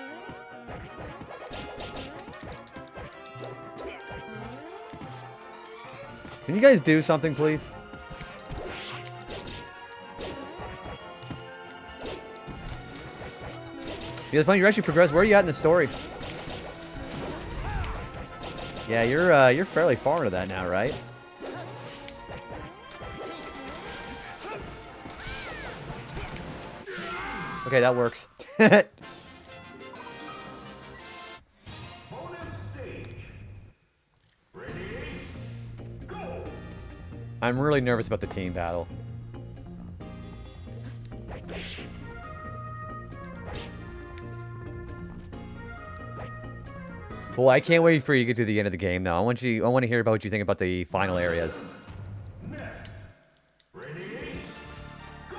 Can you guys do something, please? Yeah, it's funny, you're actually progressed. Where are you at in the story? Yeah, you're fairly far into that now, right? Okay, that works. Bonus stage. Ready? Go! I'm really nervous about the team battle. Boy, I can't wait for you to get to the end of the game, though. I want to hear about what you think about the final areas. Next. Ready? Go!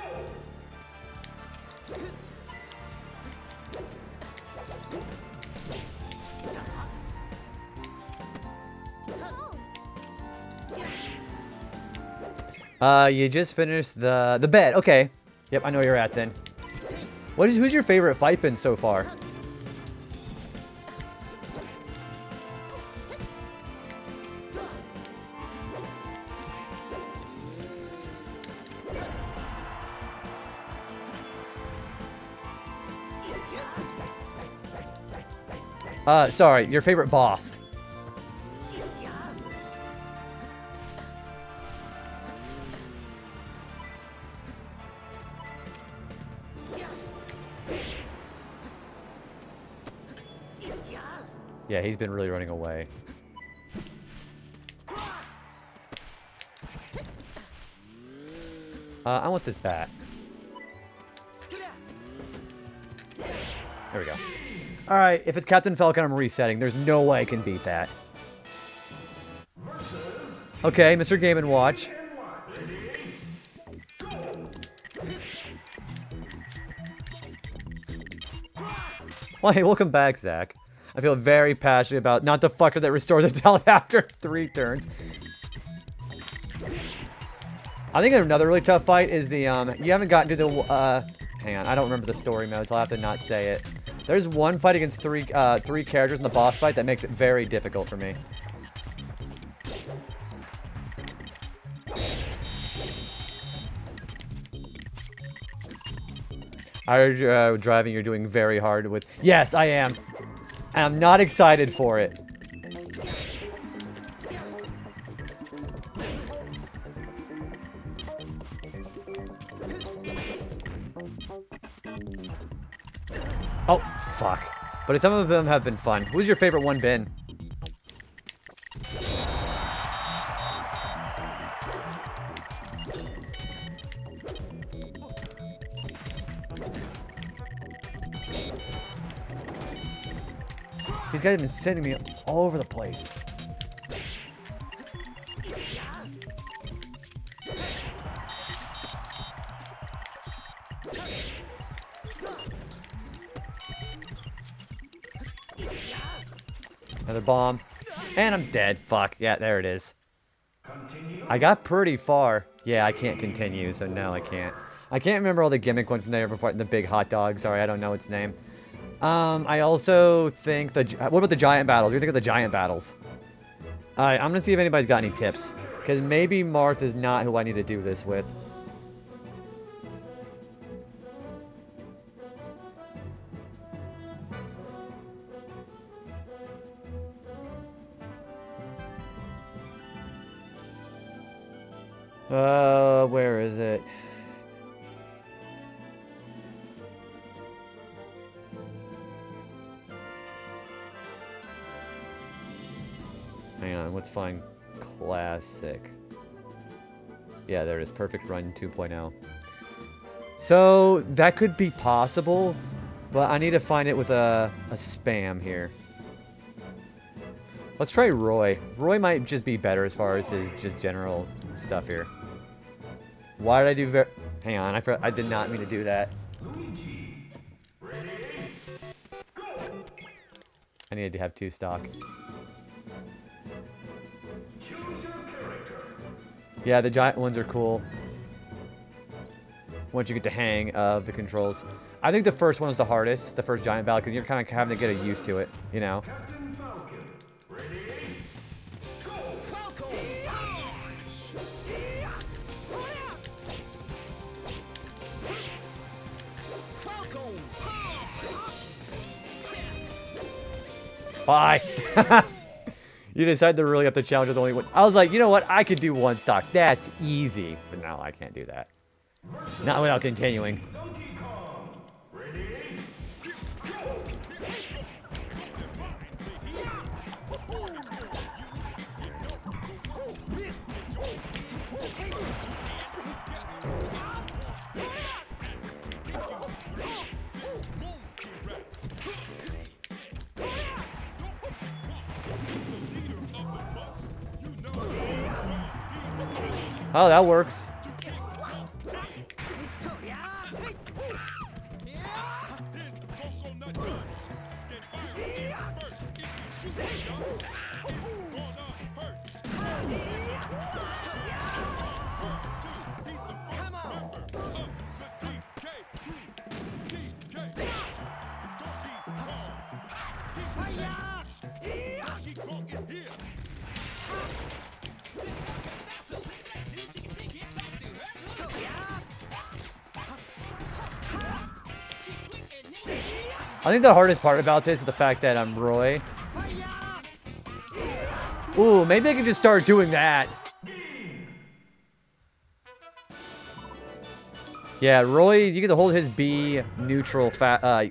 You just finished the bed. Okay. Yep, I know where you're at then. Who's your favorite fight been so far? Sorry, your favorite boss. Yeah, he's been really running away. I want this bat. There we go. Alright, if it's Captain Falcon, I'm resetting. There's no way I can beat that. Okay, Mr. Game & Watch. Well, hey, welcome back, Zach. I feel very passionate about not the fucker that restores its health after 3 turns. I think another really tough fight is the, you haven't gotten to the, hang on, I don't remember the story mode, so I'll have to not say it. There's one fight against three characters in the boss fight that makes it very difficult for me. I heard driving you're doing very hard with... Yes, I am. And I'm not excited for it. Oh, fuck. But some of them have been fun. Who's your favorite one been? These guys have been sending me all over the place. Another bomb. And I'm dead. Fuck. Yeah, there it is. Continue. I got pretty far. Yeah, I can't continue, so no, I can't. I can't remember all the gimmick ones from there before. The big hot dog. Sorry, I don't know its name. I also think the... What about the giant battles? What do you think of the giant battles? Alright, I'm gonna see if anybody's got any tips. Because maybe Marth is not who I need to do this with. Where is it? Hang on, let's find Classic. Yeah, there it is. Perfect Run 2.0. So, that could be possible, but I need to find it with a spam here. Let's try Roy. Roy might just be better as far as his just general stuff here. Why did I do Hang on, I did not mean to do that. Luigi. Ready? Go. I needed to have 2 stock. Choose your character. Yeah, the giant ones are cool. Once you get the hang of the controls. I think the first one is the hardest, the first giant battle, because you're kind of having to get used to it, you know? Captain Falcon. Ready? Go. Falcon punch! Falcon punch! Bye! You decided to really up the challenge with only one. I was like, you know what? I could do 1 stock. That's easy. But no, I can't do that. Not without continuing. Donkey Kong. Ready? Oh, that works. I think the hardest part about this is the fact that I'm Roy. Ooh, maybe I can just start doing that. Yeah, Roy, you get to hold his B neutral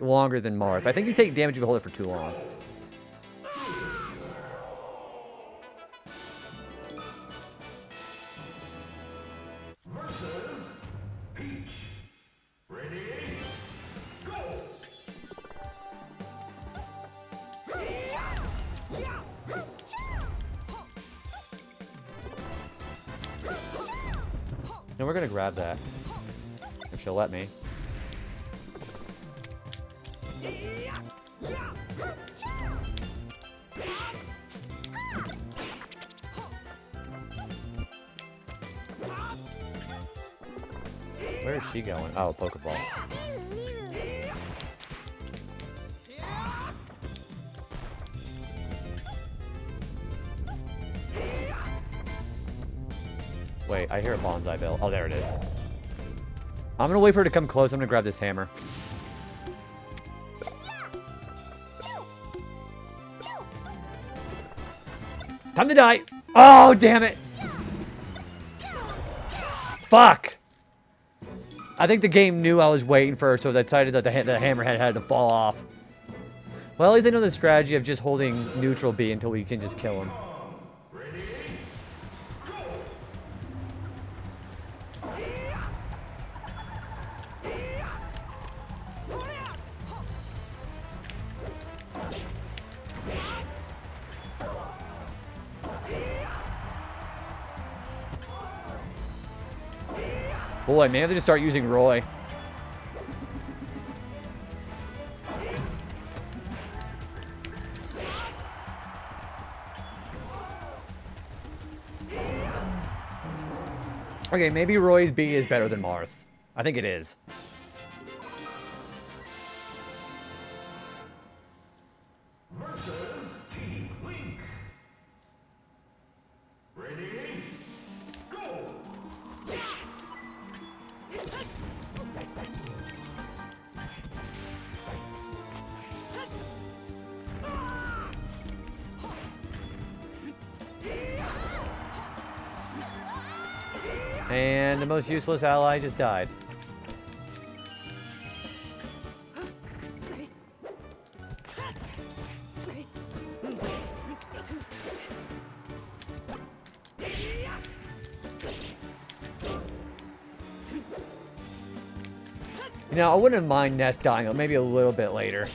longer than Marth. I think you take damage if you hold it for too long. No, we're gonna grab that. If she'll let me. Where is she going? Oh, Pokeball. Wait, I hear a bonsai bill. Oh, there it is. I'm gonna wait for her to come close. I'm gonna grab this hammer. Time to die! Oh, damn it! Fuck! I think the game knew I was waiting for her, so they decided that the hammerhead had to fall off. Well, at least I know the strategy of just holding neutral B until we can just kill him. Boy, maybe I have to just start using Roy. Okay, maybe Roy's B is better than Marth's. I think it is. Versus Team Link. Ready? Go! And the most useless ally just died. You know, I wouldn't mind Ness dying maybe a little bit later.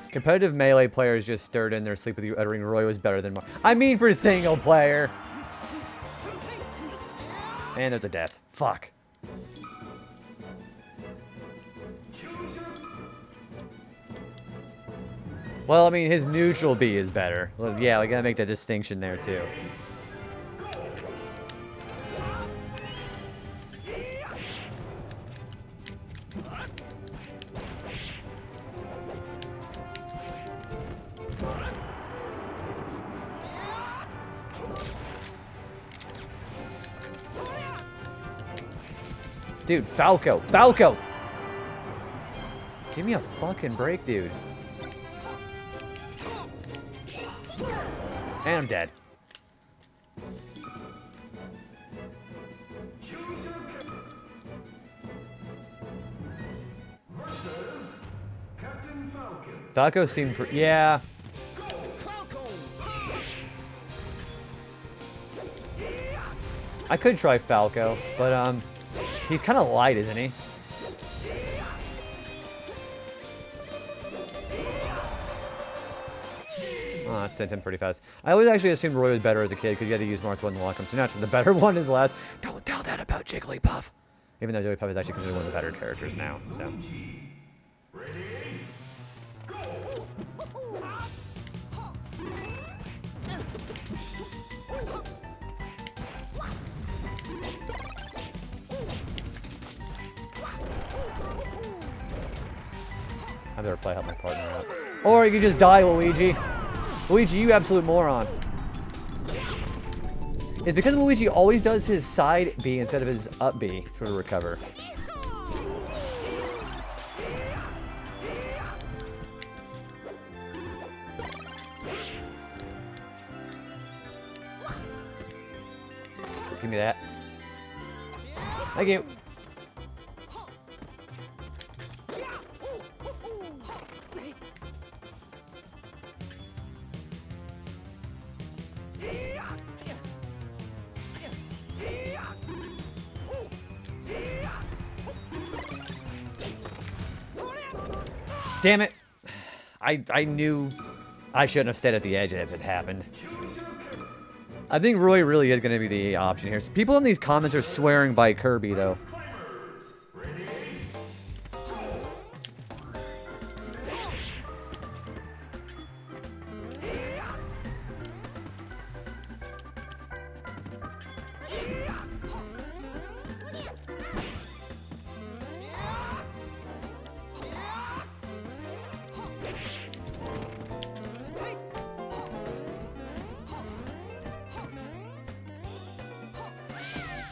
Competitive melee players just stirred in their sleep with you uttering Roy was better than Mar. I mean for single player. And there's a death. Fuck. Well, I mean, his neutral B is better. Well, yeah, we gotta make that distinction there, too. Dude, Falco! Falco! Give me a fucking break, dude. And I'm dead. Falco seemed yeah. I could try Falco, but he's kind of light, isn't he? Oh, that sent him pretty fast. I always actually assumed Roy was better as a kid because you had to use Marth 1 to lock him. So naturally, the better one is last. Don't tell that about Jigglypuff. Even though Jigglypuff is actually considered one of the better characters now. So. I better play help my partner out. Or you can just die, Luigi. Luigi, you absolute moron. It's because Luigi always does his side B instead of his up B to recover. Give me that. Thank you. Damn it. I knew I shouldn't have stayed at the edge if it happened. I think Roy really is going to be the option here. People in these comments are swearing by Kirby, though.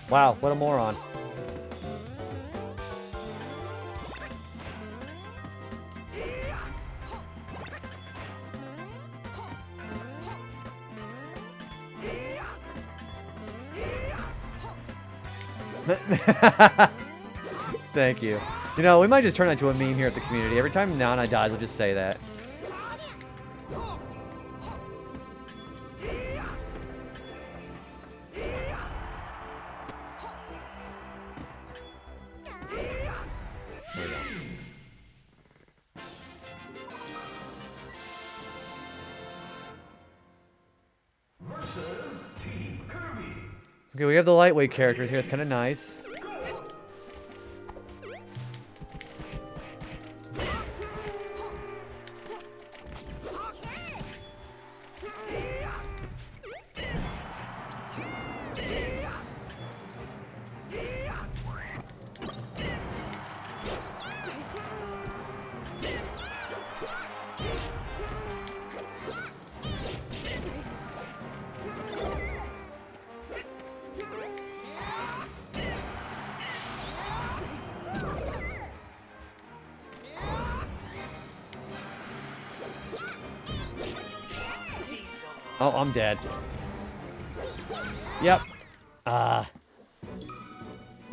Wow, what a moron. Thank you. You know, we might just turn that into a meme here at the community. Every time Nana dies, we'll just say that. Okay, we have the lightweight characters here. It's kind of nice. Oh, I'm dead. Yep. I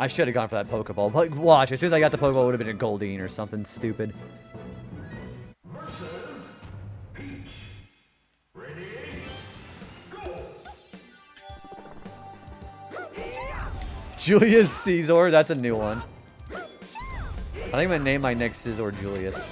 should have gone for that Pokeball. But watch, as soon as I got the Pokeball, it would have been a Goldeen or something stupid. Julius Caesar, that's a new one. I think I'm gonna name my next Caesar Julius.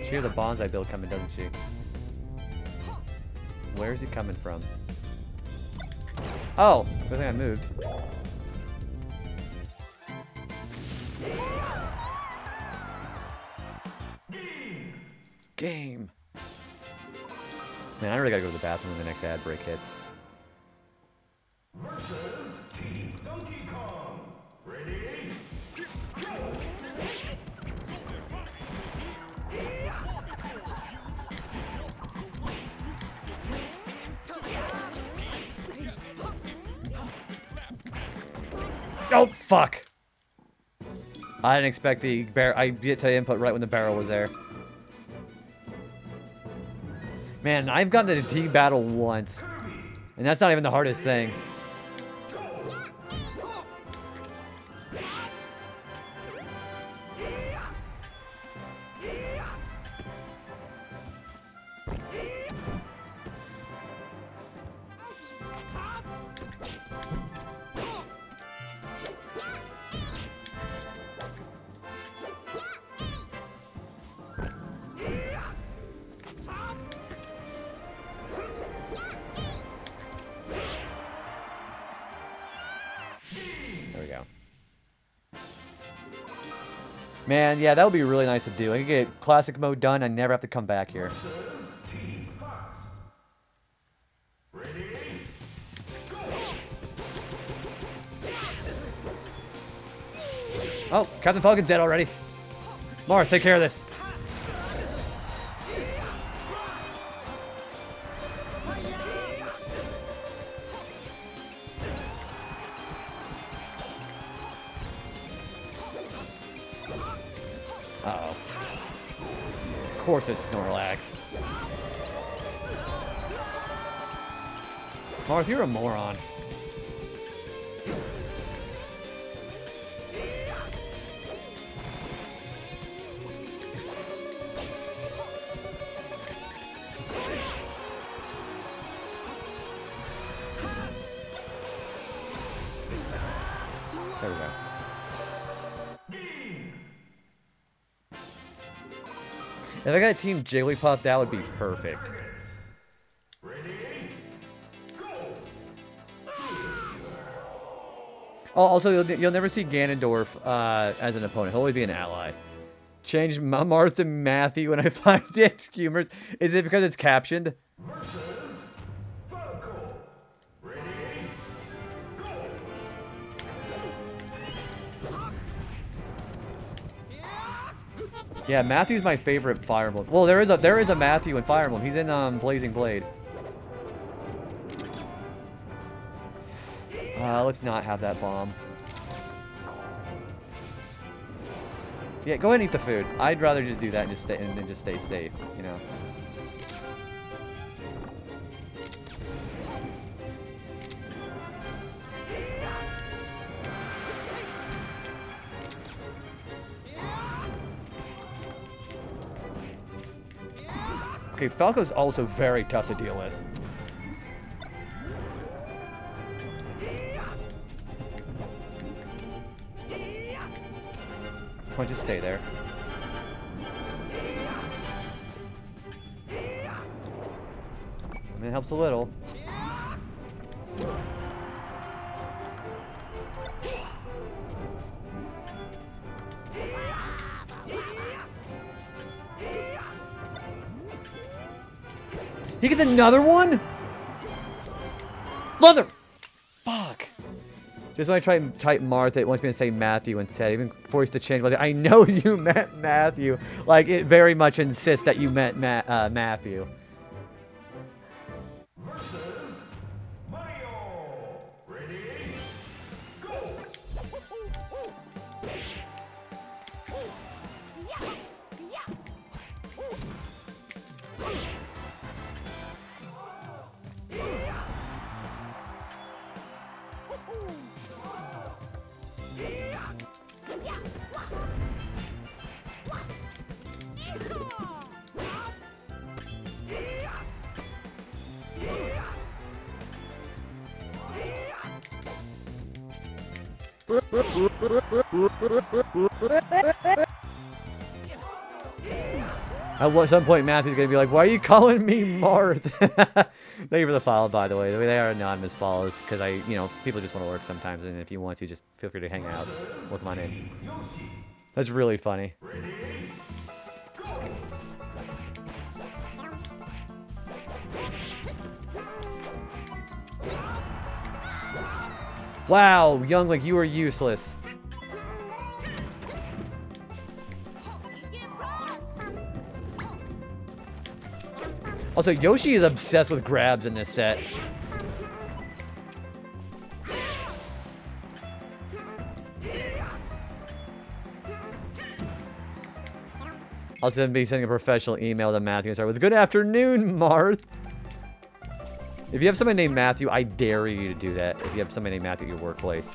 She hears the bonsai build coming, doesn't she? Where is he coming from? Oh, good thing I moved. Game. Man, I really gotta go to the bathroom when the next ad break hits. Donkey Kong. Ready? Go! Oh, fuck! I didn't expect the barrel. I get to input right when the barrel was there. Man, I've gotten to the team battle once. And that's not even the hardest thing. There we go. Man, yeah, that would be really nice to do. I could get classic mode done. I never have to come back here. Oh, Captain Falcon's dead already. Marth, take care of this. Uh-oh. Of course it's Snorlax. Marth, you're a moron. There we go. If I got Team Jigglypuff, that would be perfect. Oh, also, you'll never see Ganondorf as an opponent. He'll always be an ally. Change Marth to Matthew when I find it humorous. Is it because it's captioned? Yeah, Matthew's my favorite Fire Emblem. Well, there is a Matthew in Fire Emblem. He's in Blazing Blade. Let's not have that bomb. Yeah, go ahead and eat the food. I'd rather just do that and just stay safe, you know. Okay, Falco's also very tough to deal with. Come on, just stay there. I mean, it helps a little. He gets another one? Mother! Fuck. Just when I try and type Martha, it wants me to say Matthew instead. Even forced to change. I know you met Matthew. Like, it very much insists that you met Matthew. At some point, Matthew's gonna be like, "Why are you calling me Marth?" Thank you for the follow, by the way. They are anonymous follows because people just want to lurk sometimes, and if you want to, just feel free to hang out. Welcome on in. That's really funny. Wow, Young Link, you are useless. Also, Yoshi is obsessed with grabs in this set. I'll be sending a professional email to Matthew and start with, "Good afternoon, Marth." If you have somebody named Matthew, I dare you to do that. If you have somebody named Matthew at your workplace.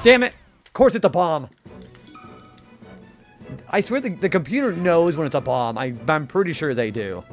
Damn it! Of course it's a bomb. I swear the computer knows when it's a bomb. I'm pretty sure they do.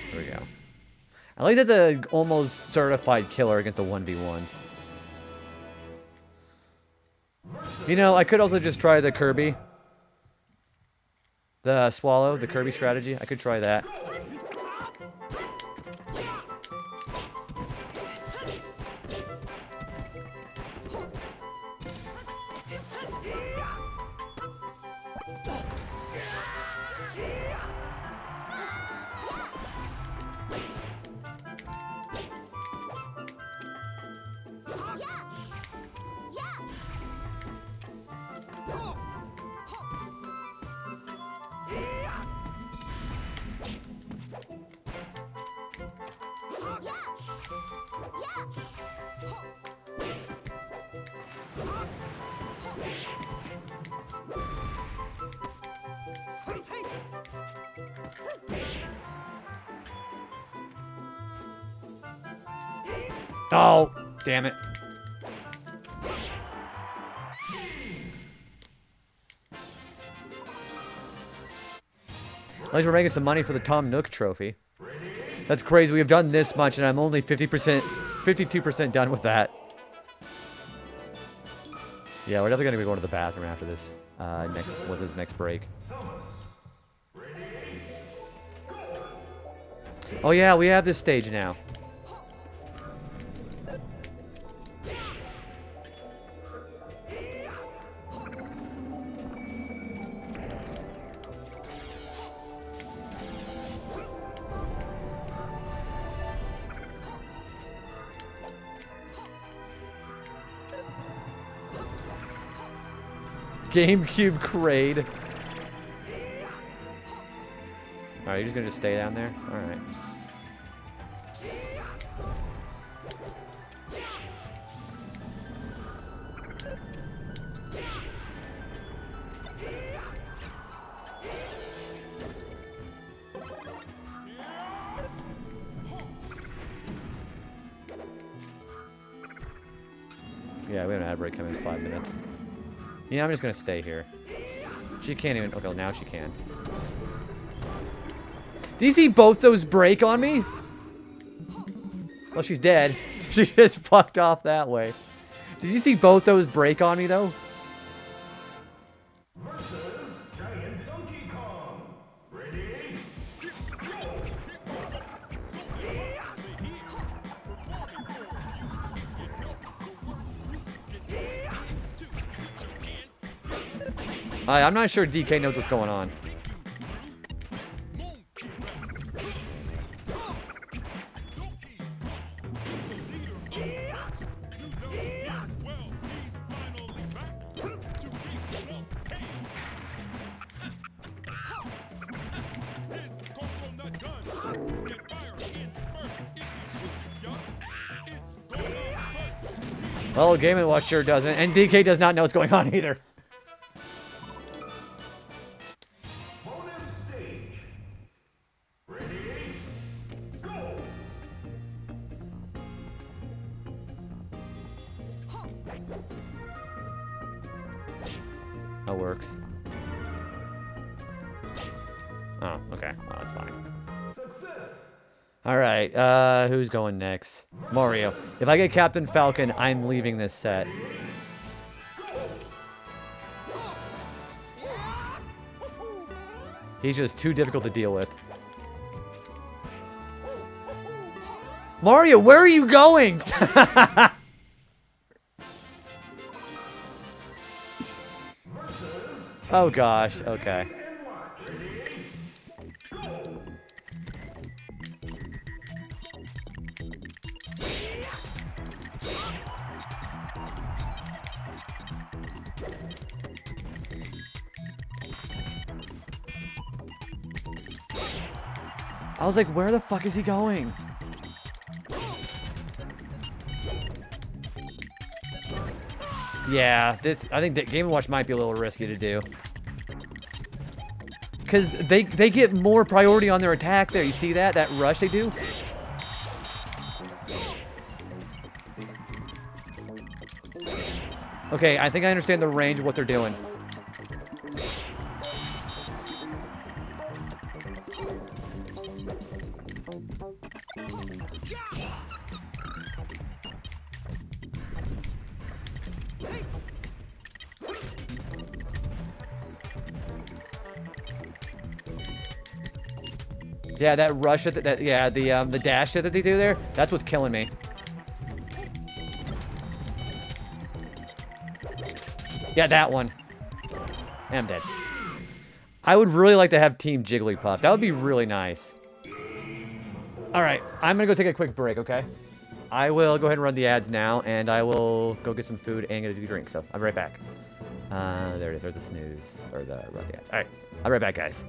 There we go. I like that's a almost certified killer against the 1v1s. You know, I could also just try the Kirby. The Swallow, the Kirby strategy. I could try that. Oh, damn it. At least we're making some money for the Tom Nook trophy. That's crazy. We have done this much, and I'm only 52% done with that. Yeah, we're definitely going to be going to the bathroom after this, with this next break. Oh yeah, we have this stage now. GameCube Kraid. Alright, you're just gonna stay down there? Alright. Yeah, we have an ad break coming in 5 minutes. Yeah, I'm just gonna stay here. She can't even... Okay, well, now she can. Do you see both those break on me? Well, she's dead. She just fucked off that way. Did you see both those break on me, though? I'm not sure DK knows what's going on. Well, Game & Watch sure doesn't, and DK does not know what's going on either. Bonus stage. Ready? Go! That works. Oh, okay. Well, that's fine. Success! Alright, who's going next? Mario. If I get Captain Falcon, I'm leaving this set. He's just too difficult to deal with. Mario, where are you going? Oh gosh, okay. I was like, where the fuck is he going? Yeah, I think that Game & Watch might be a little risky to do. Because they get more priority on their attack there. You see that? That rush they do? Okay, I think I understand the range of what they're doing. Yeah, that rush at the dash that they do there, that's what's killing me. Yeah, that one. I'm dead. I would really like to have Team Jigglypuff. That would be really nice. Alright, I'm gonna go take a quick break, okay? I will go ahead and run the ads now, and I will go get some food and get a drink, so I'll be right back. There it is. There's the snooze, or the run the ads. Alright, I'll be right back, guys.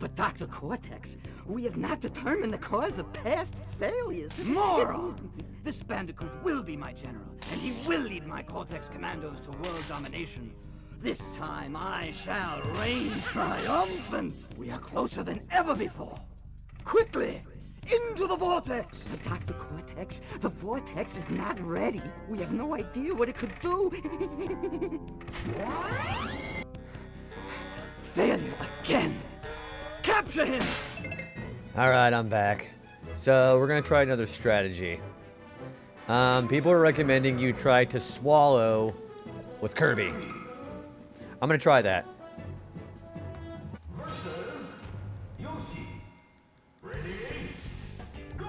But Dr. Cortex, we have not determined the cause of past failures. Moron! This Bandicoot will be my general, and he will lead my Cortex commandos to world domination. This time I shall reign triumphant. We are closer than ever before. Quickly, into the vortex! But Dr. Cortex, the vortex is not ready. We have no idea what it could do. Failure again. Capture him! Alright, I'm back. So, we're gonna try another strategy. People are recommending you try to swallow with Kirby. I'm gonna try that. Yoshi. Ready? Go!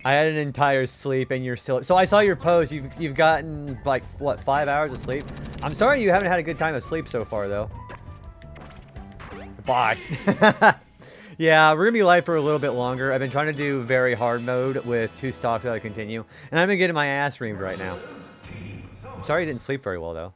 I had an entire sleep and you're still... So I saw your post. You've gotten, like, what, 5 hours of sleep? I'm sorry you haven't had a good time of sleep so far, though. Bye. Yeah, we're gonna be live for a little bit longer. I've been trying to do very hard mode with 2 stocks that I continue. And I've been getting my ass reamed right now. I'm sorry you didn't sleep very well, though.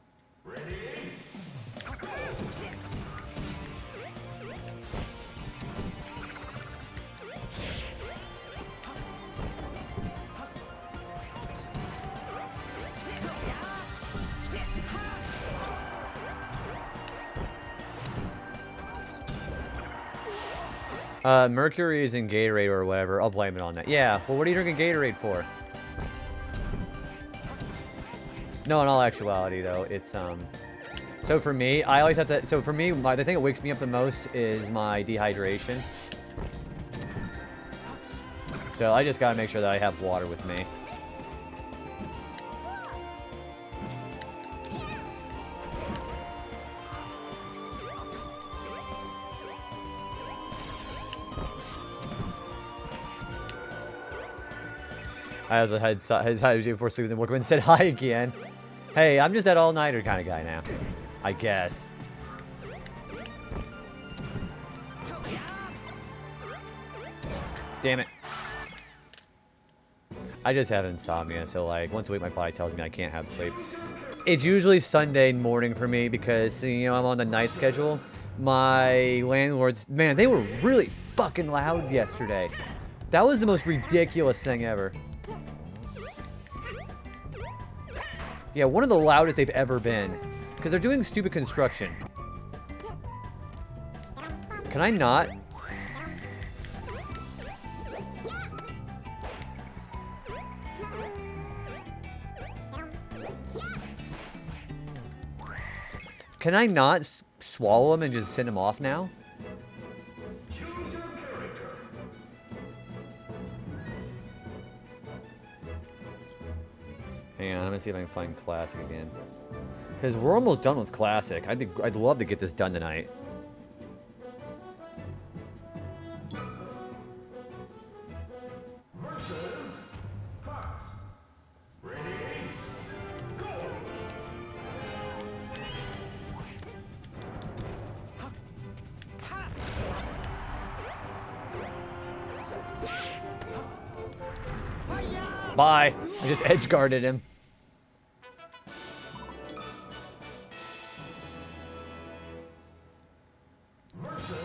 Mercury is in Gatorade or whatever. I'll blame it on that. Yeah, well, what are you drinking Gatorade for? No, in all actuality, though, it's, so for me, I always have to, so for me, the thing that wakes me up the most is my dehydration. So I just gotta make sure that I have water with me. I also had to do before sleeping, then woke up and said hi again. Hey, I'm just that all-nighter kind of guy now. I guess. Damn it. I just have insomnia, so like, once a week my body tells me I can't have sleep. It's usually Sunday morning for me because, you know, I'm on the night schedule. My landlords, man, they were really fucking loud yesterday. That was the most ridiculous thing ever. Yeah, one of the loudest they've ever been. Because they're doing stupid construction. Can I not? Can I not swallow them and just send them off now? Choose your character. Hang on, I'm gonna see if I can find Classic again. Because we're almost done with Classic. I'd love to get this done tonight. Versus Fox. Ready? Go! Bye. I just edge guarded him. Versus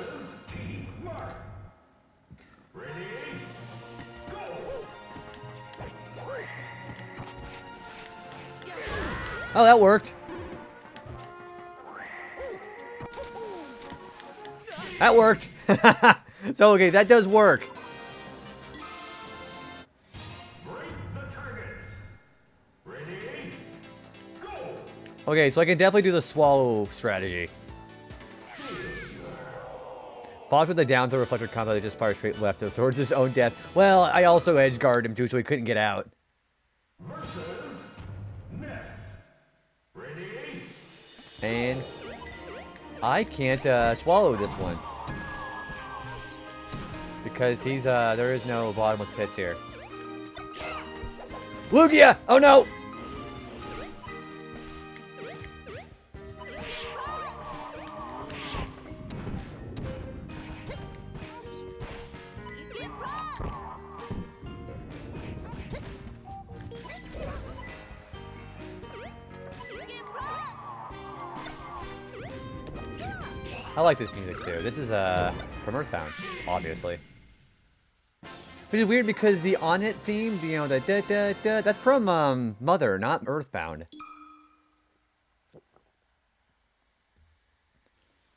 Team Mark. Ready? Go! Oh, that worked. That worked. So, okay, that does work. Break the targets. Ready? Go! Okay, so I can definitely do the swallow strategy. Fox with the down throw reflector combo that just fires straight left towards his own death. Well, I also edge guarded him too, so he couldn't get out. Versus Ness. Ready? And I can't swallow this one. Because he's, there is no bottomless pits here. Lugia! Oh no! I like this music too. This is from Earthbound, obviously. Which is weird because the On It theme, you know, the da da da, that's from Mother, not Earthbound.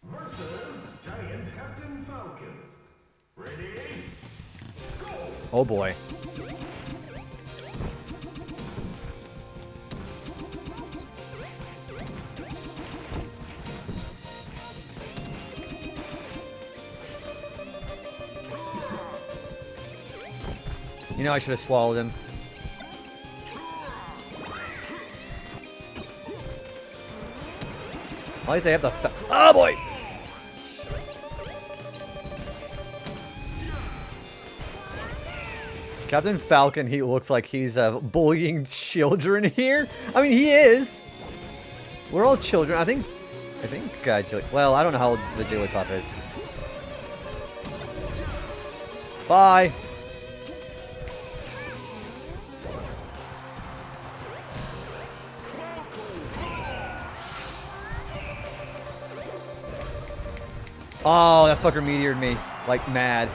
Versus Giant Captain Falcon. Ready? Go! Oh boy. You know, I should have swallowed him. At least they have the... Oh, boy! Captain Falcon, he looks like he's bullying children here. I mean, he is. We're all children. I think, well, I don't know how old the Jigglypuff is. Bye. Oh, that fucker meteored me like mad.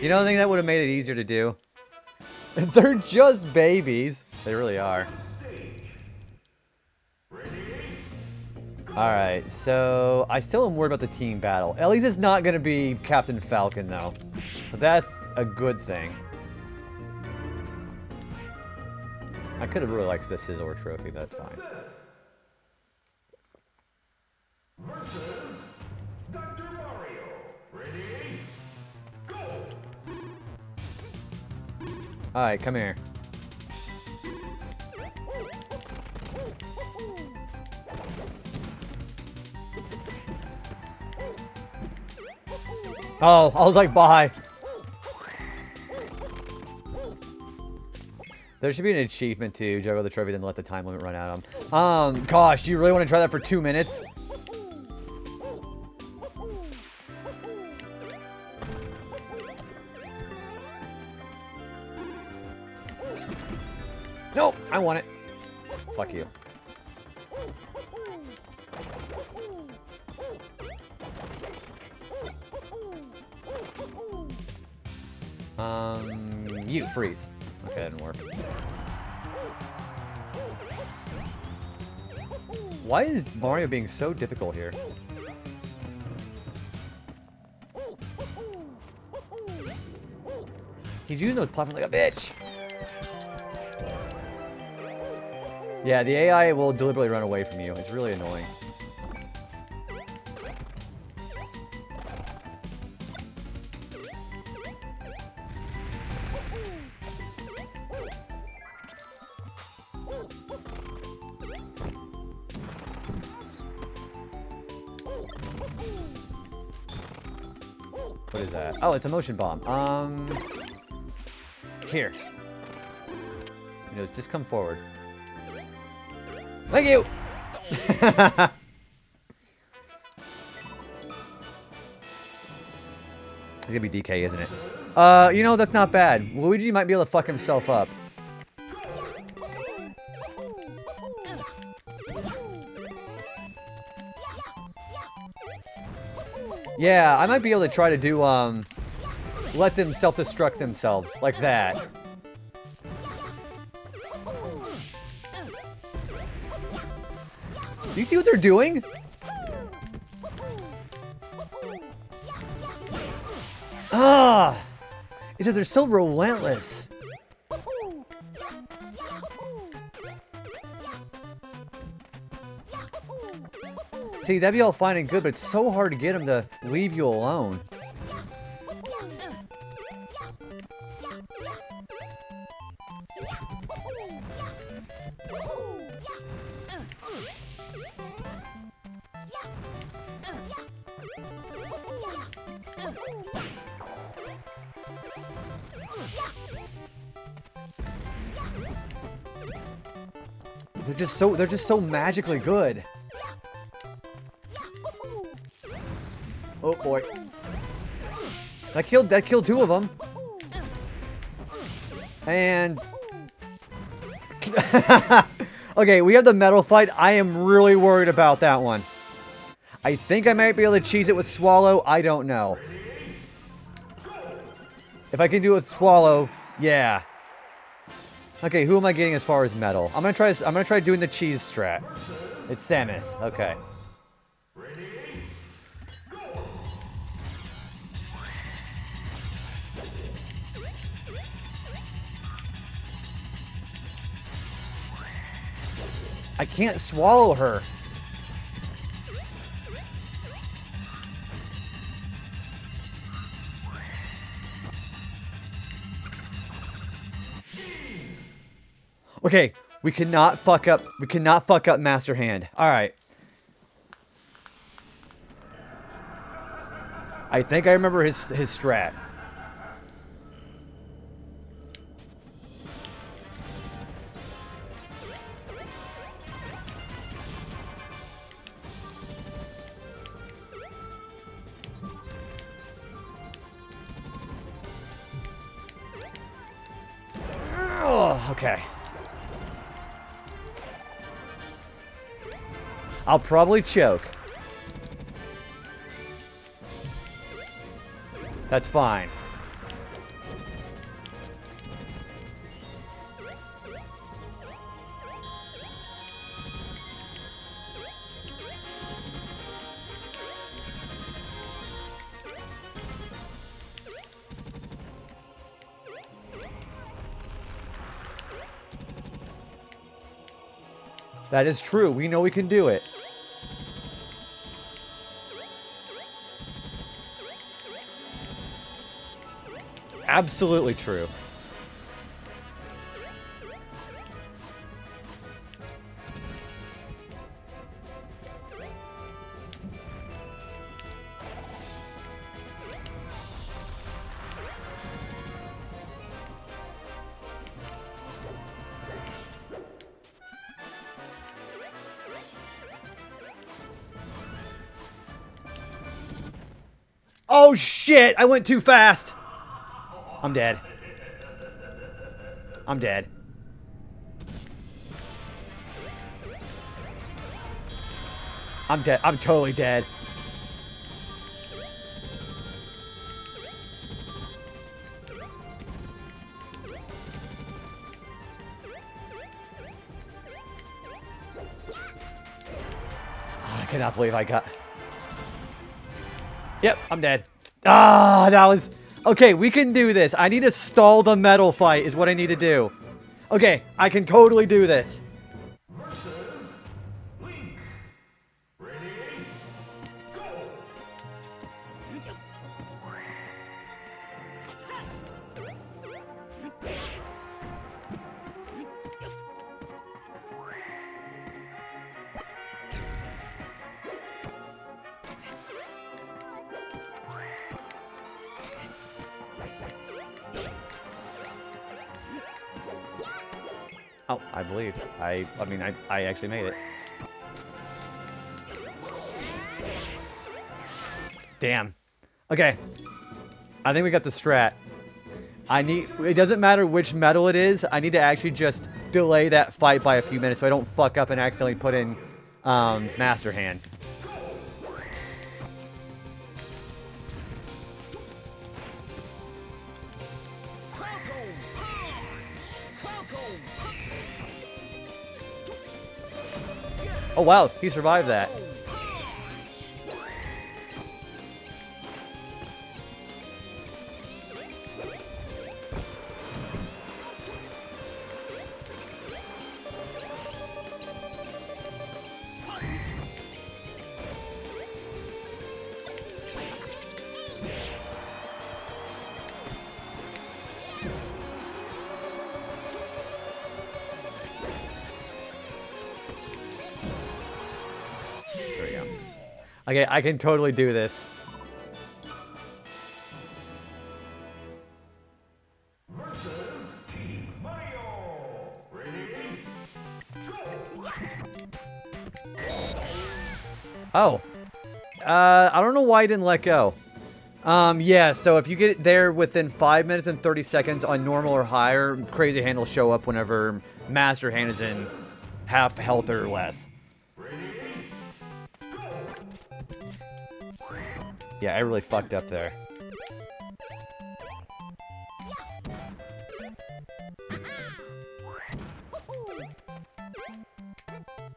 You know, I think that would have made it easier to do. They're just babies. They really are. Alright, so I still am worried about the team battle. At least it's not going to be Captain Falcon, though. So that's a good thing. I could have really liked the Scizor trophy, but that's fine. Versus Dr. Mario. Ready? Go! Alright, come here. Oh, I was like, bye. There should be an achievement to juggle the trophy, then let the time limit run out on. Gosh, do you really want to try that for 2 minutes? Nope, I want it. Fuck you. You freeze. Okay, that didn't work. Why is Mario being so difficult here? He's using those platforms like a bitch! Yeah, the AI will deliberately run away from you. It's really annoying. What is that? Oh, it's a motion bomb. Here. You know, just come forward. Thank you! It's gonna be DK, isn't it? You know, that's not bad. Luigi might be able to fuck himself up. Yeah, I might be able to try to do, let them self-destruct themselves, like that. Do you see what they're doing? Ah! It's that they're so relentless. See, that'd be all fine and good, but it's so hard to get them to leave you alone. They're just so magically good. Oh boy. That killed 2 of them. And Okay, we have the metal fight. I am really worried about that one. I think I might be able to cheese it with Swallow. I don't know. If I can do it with Swallow, yeah. Okay, who am I getting as far as metal? I'm gonna try doing the cheese strat. It's Samus. Okay. I can't swallow her. Okay, we cannot fuck up Master Hand. Alright. I think I remember his strat. Oh, okay. I'll probably choke. That's fine. That is true. We know we can do it. Absolutely true. Oh shit! I went too fast! I'm dead. I'm dead. I'm dead. I'm totally dead. Oh, I cannot believe I got... Yep, I'm dead. Ah, that was... Okay, we can do this. I need to stall the metal fight is what I need to do. Okay, I can totally do this. Oh, I believe. I mean, I actually made it. Damn. Okay. I think we got the strat. It doesn't matter which metal it is, I need to actually just delay that fight by a few minutes so I don't fuck up and accidentally put in, Master Hand. Oh wow, he survived that. There we go. Okay, I can totally do this. Oh. I don't know why I didn't let go. Yeah, so if you get there within 5 minutes and 30 seconds on normal or higher, Crazy Hand will show up whenever Master Hand is in half health or less. Yeah, I really fucked up there.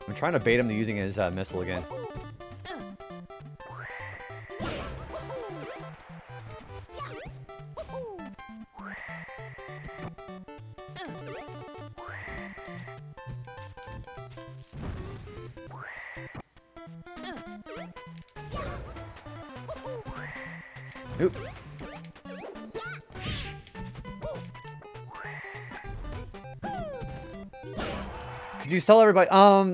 I'm trying to bait him to using his missile again. Oop. Could you stall everybody?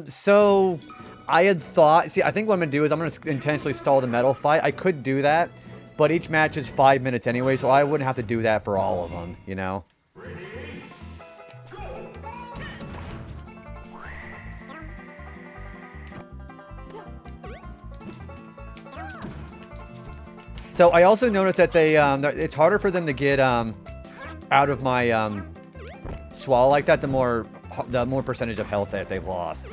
So I had thought, see, I think what I'm gonna do is I'm gonna intentionally stall the metal fight. I could do that, but each match is 5 minutes anyway, so I wouldn't have to do that for all of them, you know? So I also noticed that they, it's harder for them to get out of my swallow like that. The more percentage of health that they've lost.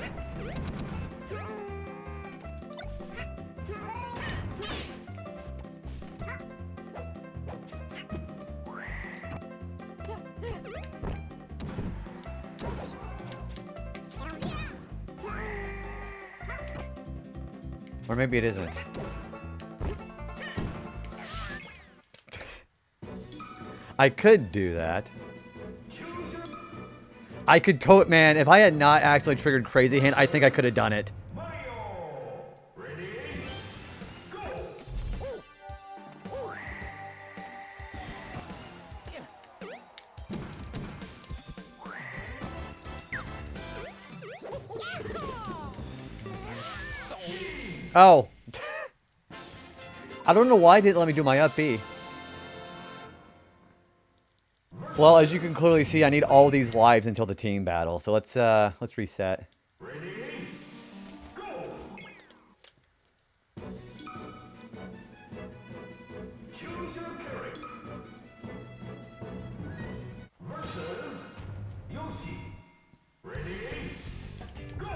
Or maybe it isn't. I could do that. I could tote, man. If I had not actually triggered Crazy Hand, I think I could have done it. Oh. I don't know why it didn't let me do my up B. Well, as you can clearly see, I need all these lives until the team battle. So let's reset. Ready? Go! Choose your character. Versus Yoshi. Ready? Go!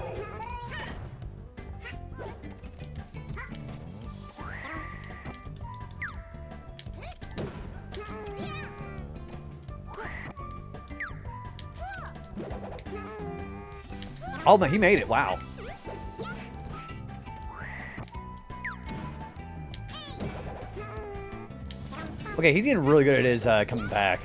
Oh, man, he made it. Wow. Okay, he's getting really good at his coming back.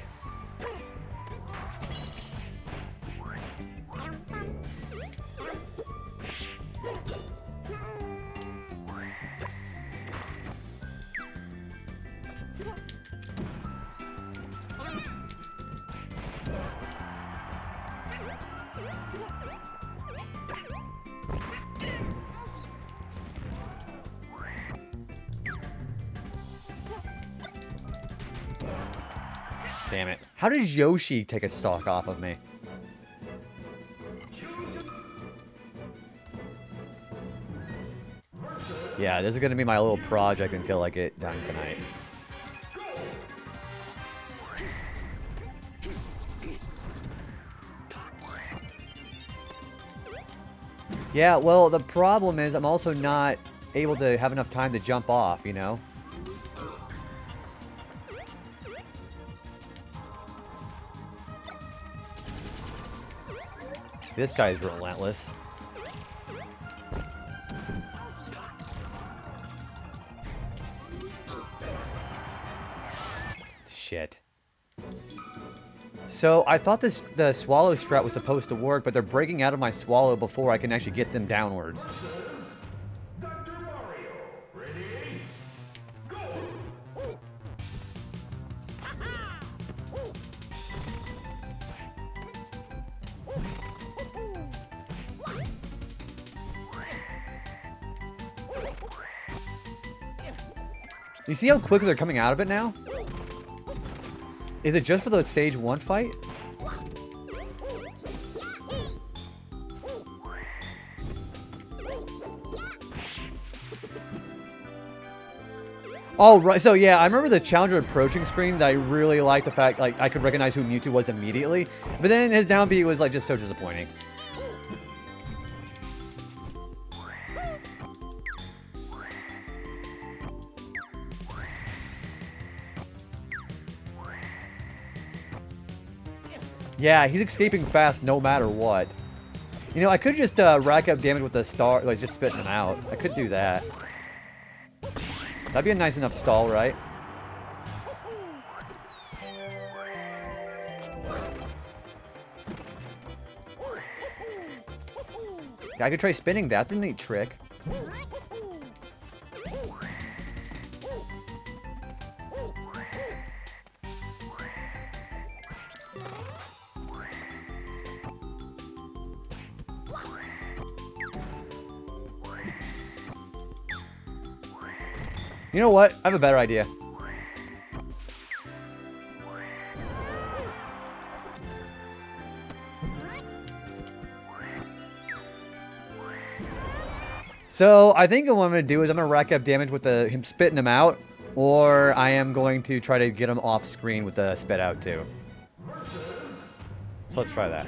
Damn it. How does Yoshi take a stock off of me? Yeah, this is going to be my little project until I get done tonight. Yeah, well, the problem is I'm also not able to have enough time to jump off, you know? This guy's relentless. Shit. So, I thought the swallow strat was supposed to work, but they're breaking out of my swallow before I can actually get them downwards. Dr. Mario. Ready? Go! You see how quickly they're coming out of it now? Is it just for the stage 1 fight? Oh, right. So, yeah, I remember the Challenger approaching screen that I really liked the fact, like, I could recognize who Mewtwo was immediately. But then his down B was, like, just so disappointing. Yeah, he's escaping fast no matter what. You know, I could just rack up damage with the star, like, just spitting him out. I could do that. That'd be a nice enough stall, right? Yeah, I could try spinning. That's a neat trick. You know what? I have a better idea. So, I think what I'm going to do is I'm going to rack up damage with him spitting him out, or I am going to try to get him off screen with the spit out too. So let's try that.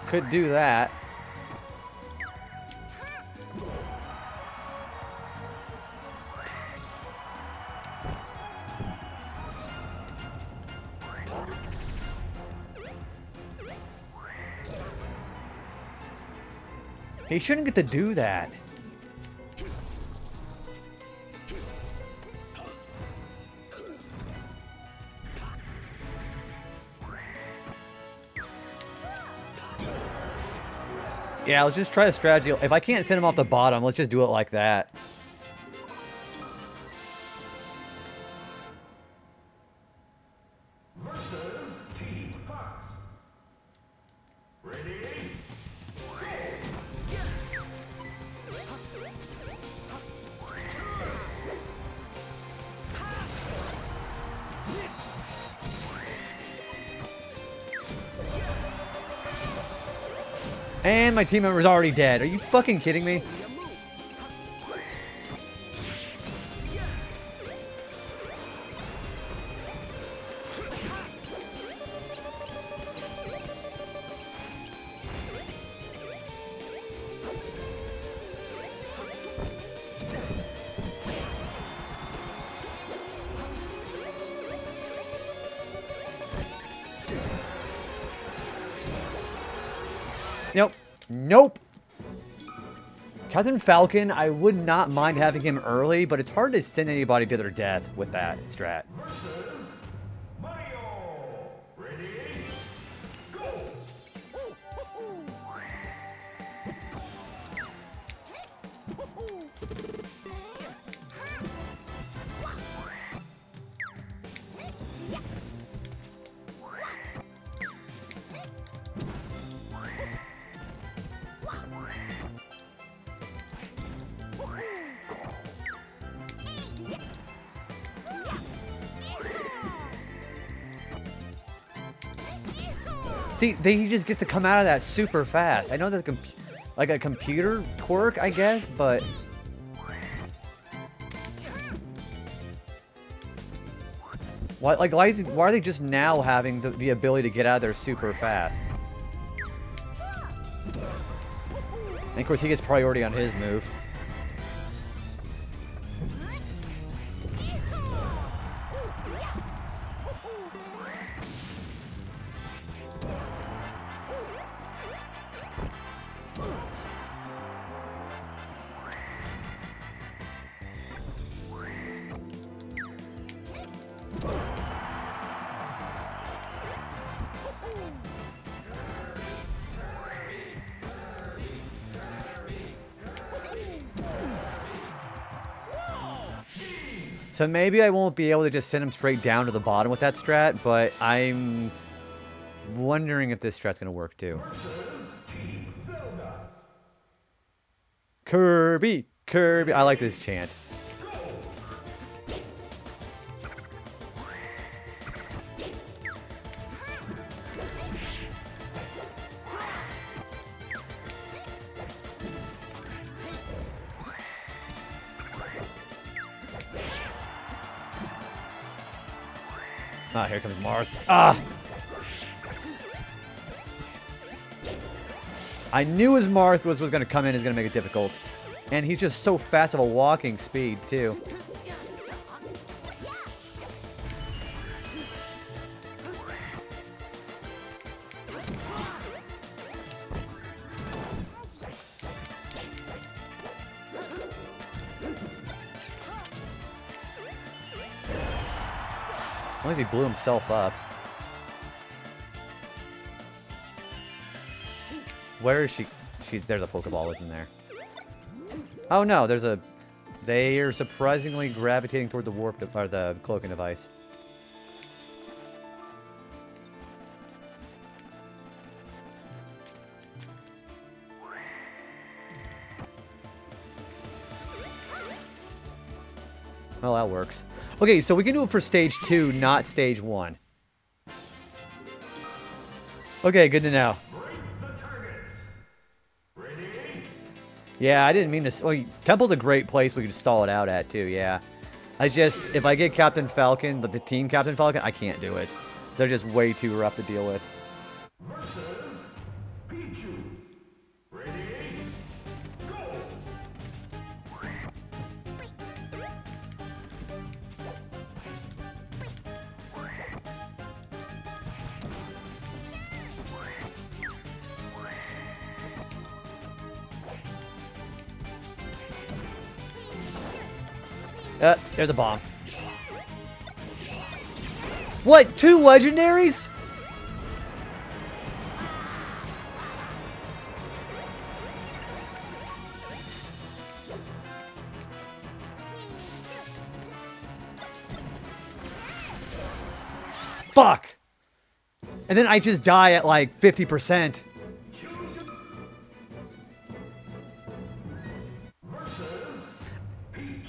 Could do that. He shouldn't get to do that. Yeah, let's just try a strategy. If I can't send him off the bottom, let's just do it like that. And my team member's already dead. Are you fucking kidding me? Nope. Nope. Captain Falcon, I would not mind having him early, but it's hard to send anybody to their death with that strat. See, he just gets to come out of that super fast. I know that's like a computer quirk, I guess, but... why are they just now having the ability to get out of there super fast? And of course, he gets priority on his move. So maybe I won't be able to just send him straight down to the bottom with that strat, but I'm wondering if this strat's going to work too. Kirby! Kirby! I like this chant. Ah, here comes Marth. Ah! I knew his Marth was going to come in, is going to make it difficult. And he's just so fast of a walking speed, too. As long as he blew himself up. Where is she? There's a Pokeball, isn't there? Oh no, there's a... They are surprisingly gravitating toward the warp or the cloaking device. Well, that works. Okay, so we can do it for stage 2, not stage 1. Okay, good to know. Yeah, I didn't mean to... Well, Temple's a great place we could stall it out at, too, yeah. I just... If I get Captain Falcon, the team Captain Falcon, I can't do it. They're just way too rough to deal with. There's a bomb. What? 2 legendaries? Fuck! And then I just die at like 50%.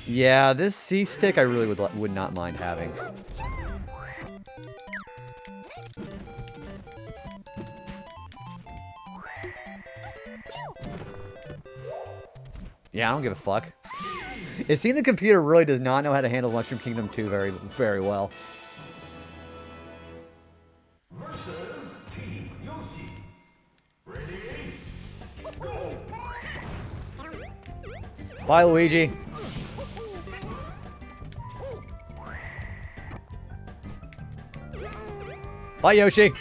Yeah, this C-stick I really would not mind having. Yeah, I don't give a fuck. It seems the computer really does not know how to handle Mushroom Kingdom 2 very, very well. Bye, Luigi. Bye, Yoshi.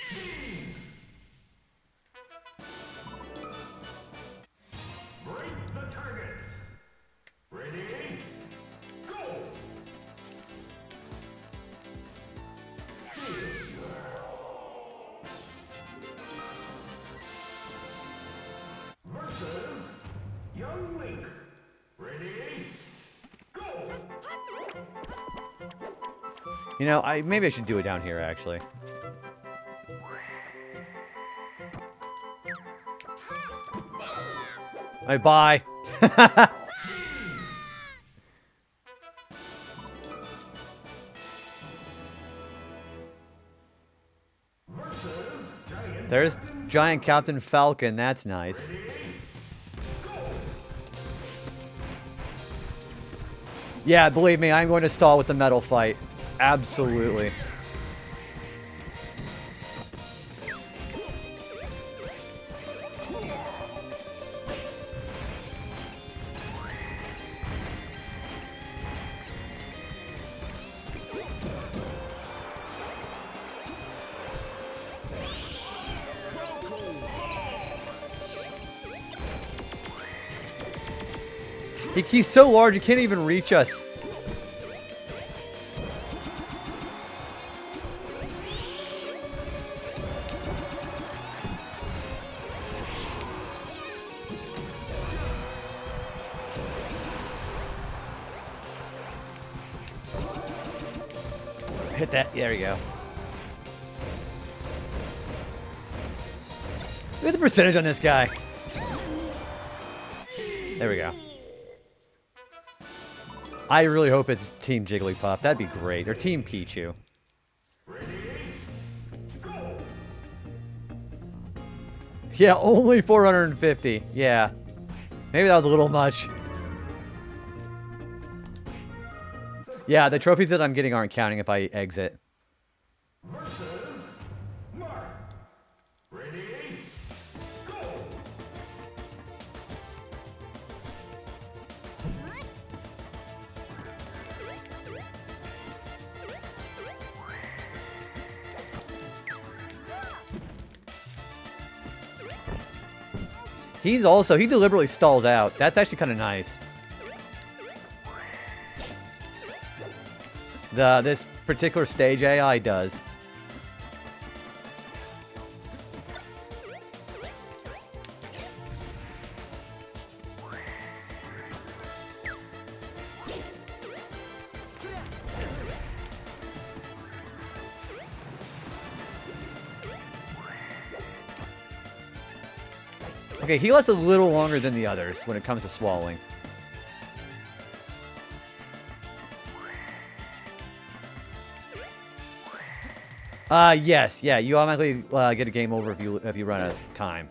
You know, maybe I should do it down here, actually. Alright, bye. There's Giant Captain Falcon. That's nice. Yeah, believe me, I'm going to stall with the metal fight. Absolutely. He's so large, he can't even reach us. Hit that. There you go. Look at the percentage on this guy. There we go. I really hope it's Team Jigglypuff. That'd be great. Or Team Pichu. Yeah, only 450. Yeah. Maybe that was a little much. Yeah, the trophies that I'm getting aren't counting if I exit. He deliberately stalls out. That's actually kind of nice. This particular stage AI does. Okay, he lasts a little longer than the others when it comes to swallowing. Yes, yeah, you automatically get a game over if you run out of time.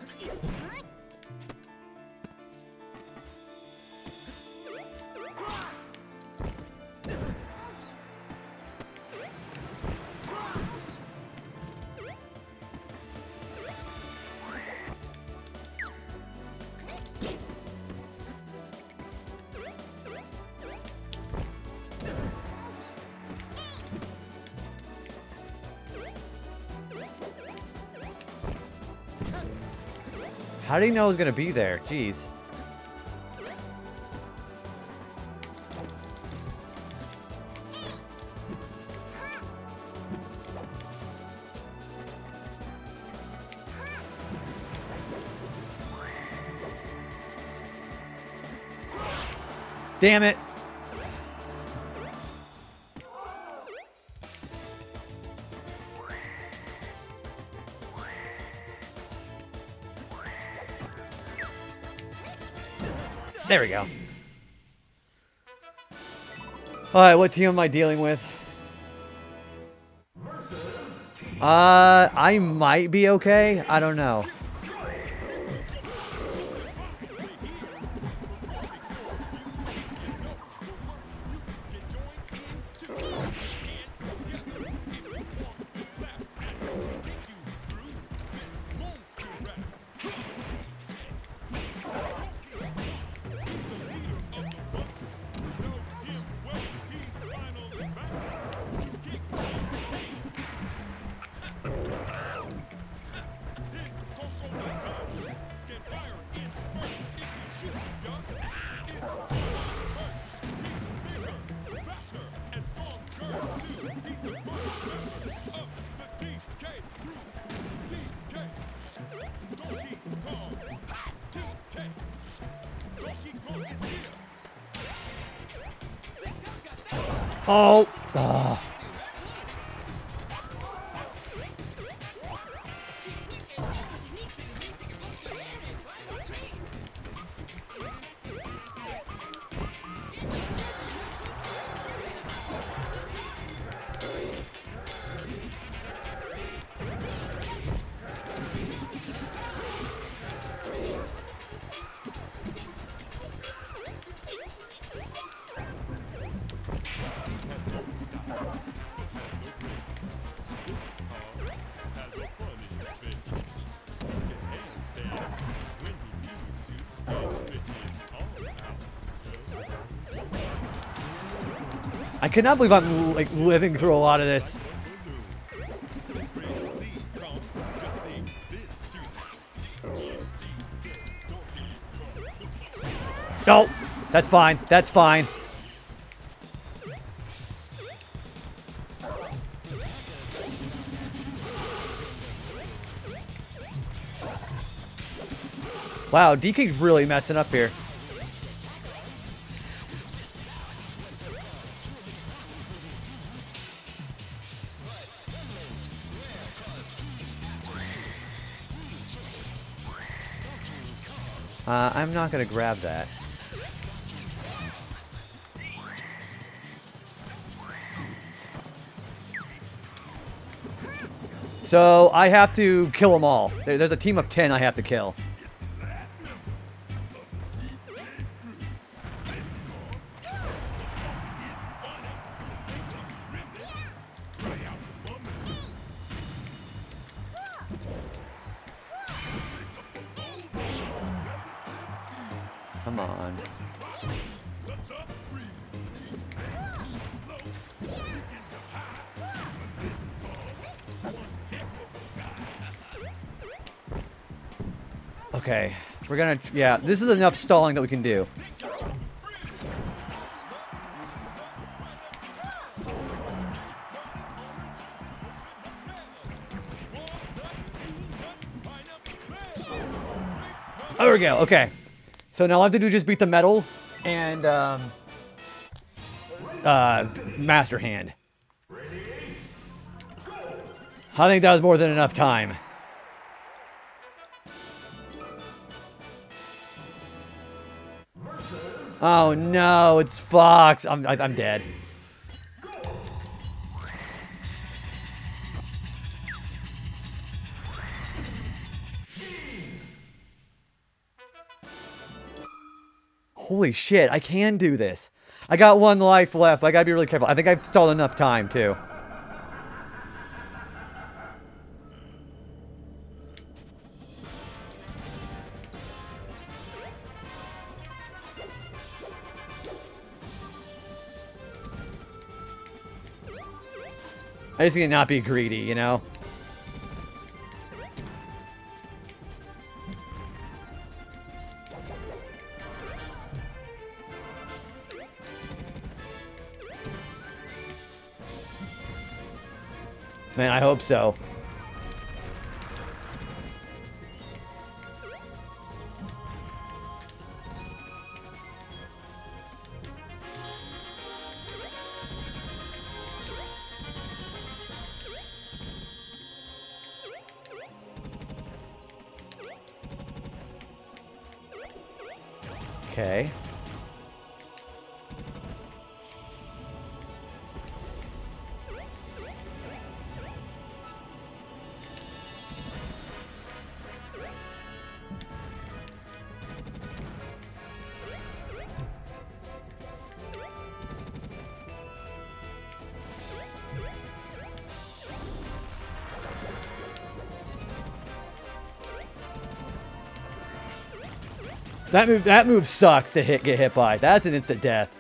How did he know it was going to be there? Jeez. Damn it. There we go. Alright, what team am I dealing with? I might be okay. I don't know. Oh! I cannot believe I'm like living through a lot of this. No, that's fine. That's fine. Wow, DK's really messing up here. I'm not gonna grab that. So I have to kill them all. There's a team of 10 I have to kill. Come on. Okay, we're gonna, yeah, this is enough stalling that we can do. There we go, okay. So now all I have to do is just beat the metal and, Master Hand. I think that was more than enough time. Oh no, it's Fox. I'm dead. Holy shit, I can do this. I got 1 life left, but I gotta be really careful. I think I've stalled enough time, too. I just need to not be greedy, you know? Man, I hope so. Okay. That move sucks to get hit by. That's an instant death.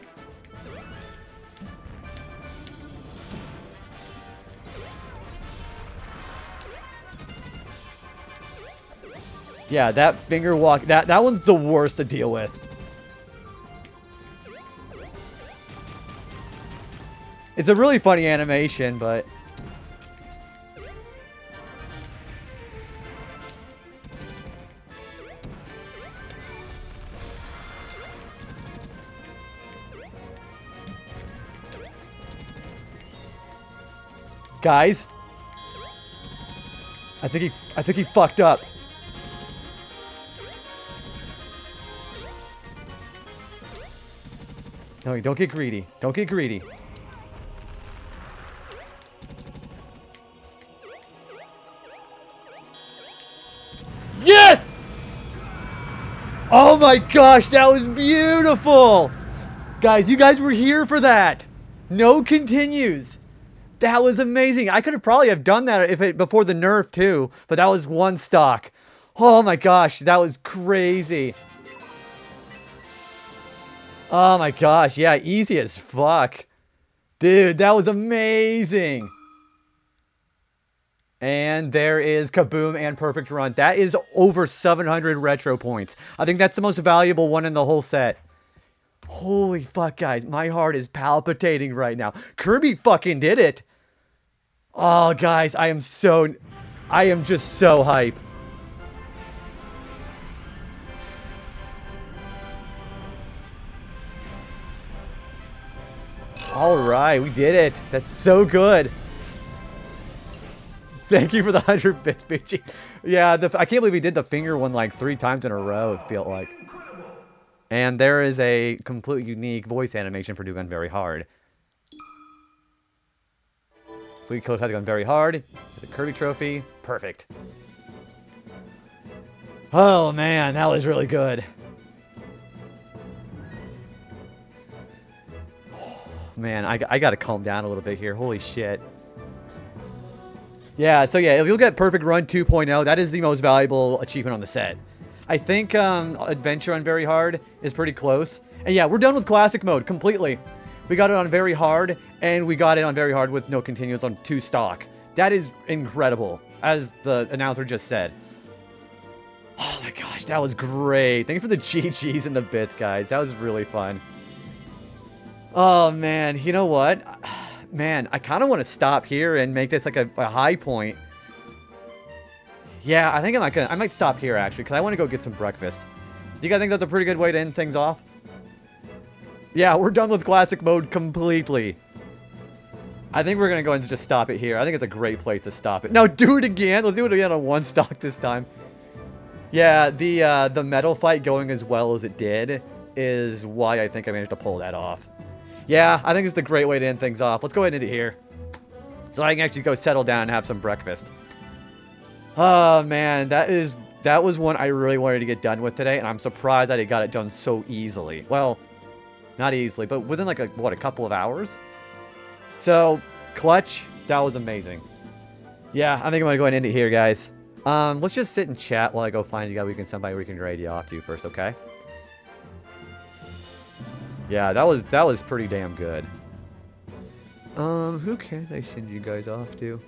Yeah, that finger walk, that one's the worst to deal with. It's a really funny animation, but guys, I think he fucked up. No, don't get greedy. Don't get greedy. Yes! Oh my gosh, that was beautiful! Guys, you guys were here for that. No continues. That was amazing. I could have probably have done that if it before the nerf too, but that was one stock. Oh my gosh, that was crazy. Oh my gosh, yeah, easy as fuck. Dude, that was amazing. And there is Kaboom and Perfect Run. That is over 700 retro points. I think that's the most valuable one in the whole set. Holy fuck, guys. My heart is palpitating right now. Kirby fucking did it. Oh, guys, I am just so hype. All right, we did it. That's so good. Thank you for the 100 bits, Beachy. Yeah, I can't believe he did the finger one like 3 times in a row, it felt like. And there is a completely unique voice animation for doing very hard. Sweet Coast has gone very hard. The Kirby trophy. Perfect. Oh, man, that was really good. Man, I gotta calm down a little bit here. Holy shit. Yeah, so yeah, if you'll get Perfect Run 2.0, that is the most valuable achievement on the set. I think Adventure on Very Hard is pretty close. And yeah, we're done with Classic Mode completely. We got it on Very Hard, and we got it on Very Hard with no continuous on 2 stock. That is incredible, as the announcer just said. Oh my gosh, that was great. Thank you for the GGs and the bits, guys. That was really fun. Oh, man. You know what? Man, I kind of want to stop here and make this like a high point. Yeah, I think I might stop here, actually, because I want to go get some breakfast. Do you guys think that's a pretty good way to end things off? Yeah, we're done with Classic Mode completely. I think we're going to go ahead and just stop it here. I think it's a great place to stop it. Now, do it again. Let's do it again on 1 stock this time. Yeah, the metal fight going as well as it did is why I think I managed to pull that off. Yeah, I think it's the great way to end things off. Let's go ahead and end it here. So I can actually go settle down and have some breakfast. Oh, man, that was one I really wanted to get done with today, and I'm surprised that I got it done so easily. Well, not easily, but within like, a couple of hours? So, Clutch, that was amazing. Yeah, I think I'm going to go ahead and end it here, guys. Let's just sit and chat while I go find you guys somebody we can grade you off to first, okay? Yeah, that was pretty damn good. Who can I send you guys off to?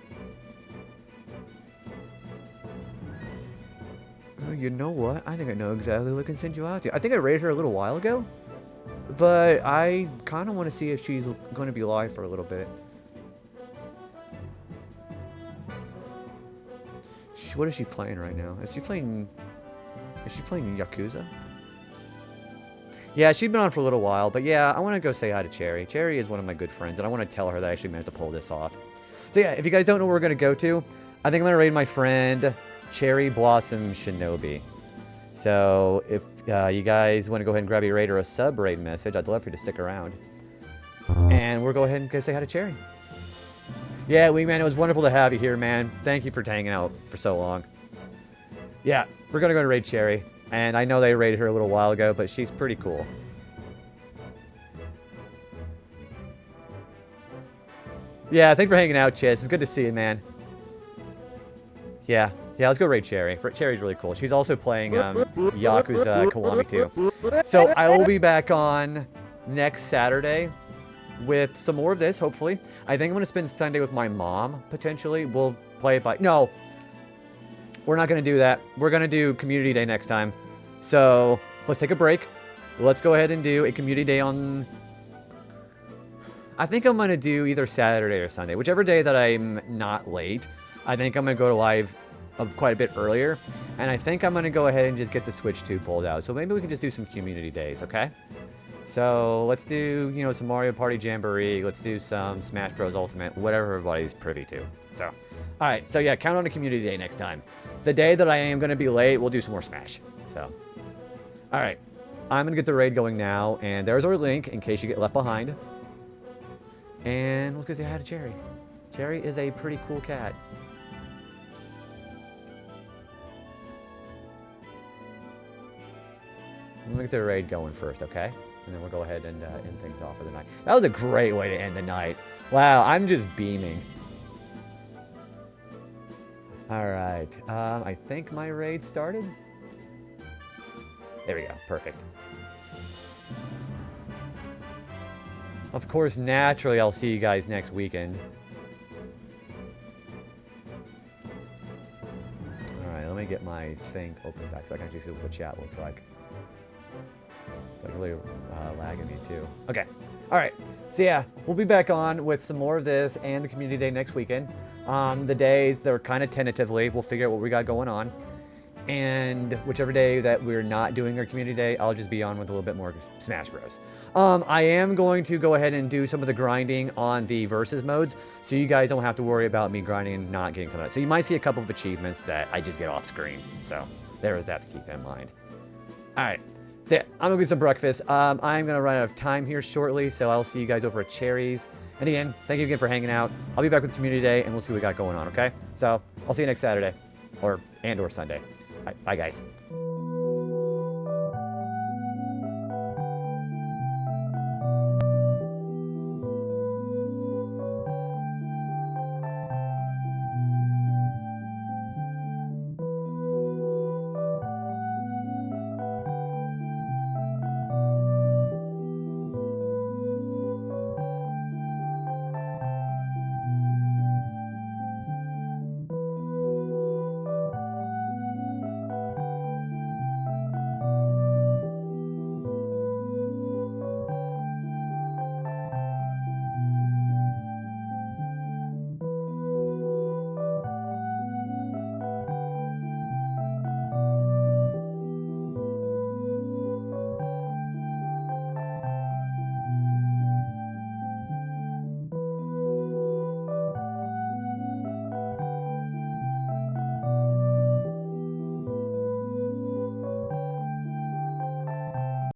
You know what? I think I know exactly who I can send you out to. I think I rated her a little while ago, but I kind of want to see if she's going to be live for a little bit. What is she playing right now? Is she playing Yakuza? Yeah, she's been on for a little while, but yeah, I want to go say hi to Cherry. Cherry is one of my good friends, and I want to tell her that I actually managed to pull this off. So yeah, if you guys don't know where we're going to go to, I think I'm going to raid my friend Cherry Blossom Shinobi. So if you guys want to go ahead and grab your raid or a sub raid message, I'd love for you to stick around. And we'll go ahead and go say hi to Cherry. Yeah, Wingman, it was wonderful to have you here, man. Thank you for hanging out for so long. Yeah, we're going to go and raid Cherry. And I know they raided her a little while ago, but she's pretty cool. Yeah, thanks for hanging out, Chiz. It's good to see you, man. Yeah, let's go raid Cherry. Cherry's really cool. She's also playing Yakuza Kiwami too. So I will be back on next Saturday with some more of this, hopefully. I think I'm going to spend Sunday with my mom, potentially. We'll play it by... No! We're not going to do that. We're going to do Community Day next time. So, let's take a break. Let's go ahead and do a Community Day on... I think I'm going to do either Saturday or Sunday. Whichever day that I'm not late. I think I'm going to go to live quite a bit earlier. And I think I'm going to go ahead and just get the Switch 2 pulled out. So maybe we can just do some Community Days, okay? So, let's do, some Mario Party Jamboree. Let's do some Smash Bros. Ultimate. Whatever everybody's privy to. So, alright. So, yeah, count on a Community Day next time. The day that I am going to be late, we'll do some more Smash. So, alright. I'm going to get the raid going now. And there's our link in case you get left behind. And let's go say hi to Cherry. Cherry is a pretty cool cat. I'm going to get the raid going first, okay? And then we'll go ahead and end things off for the night. That was a great way to end the night. Wow, I'm just beaming. Alright, I think my raid started. There we go, perfect. Of course, naturally, I'll see you guys next weekend. Alright, let me get my thing open back so I can actually see what the chat looks like. It's really lagging me too. Okay, alright. So yeah, we'll be back on with some more of this and the Community Day next weekend. The days, they're kind of tentatively. We'll figure out what we got going on. And whichever day that we're not doing our community day, I'll just be on with a little bit more Smash Bros. I am going to go ahead and do some of the grinding on the versus modes, so you guys don't have to worry about me grinding and not getting some of that. So you might see a couple of achievements that I just get off screen. So there is that to keep in mind. All right, so yeah, I'm gonna get some breakfast. I'm gonna run out of time here shortly, so I'll see you guys over at Cherry's. And again, thank you again for hanging out. I'll be back with Community Day, and we'll see what we got going on, okay? So I'll see you next Saturday, or Sunday. Bye, guys.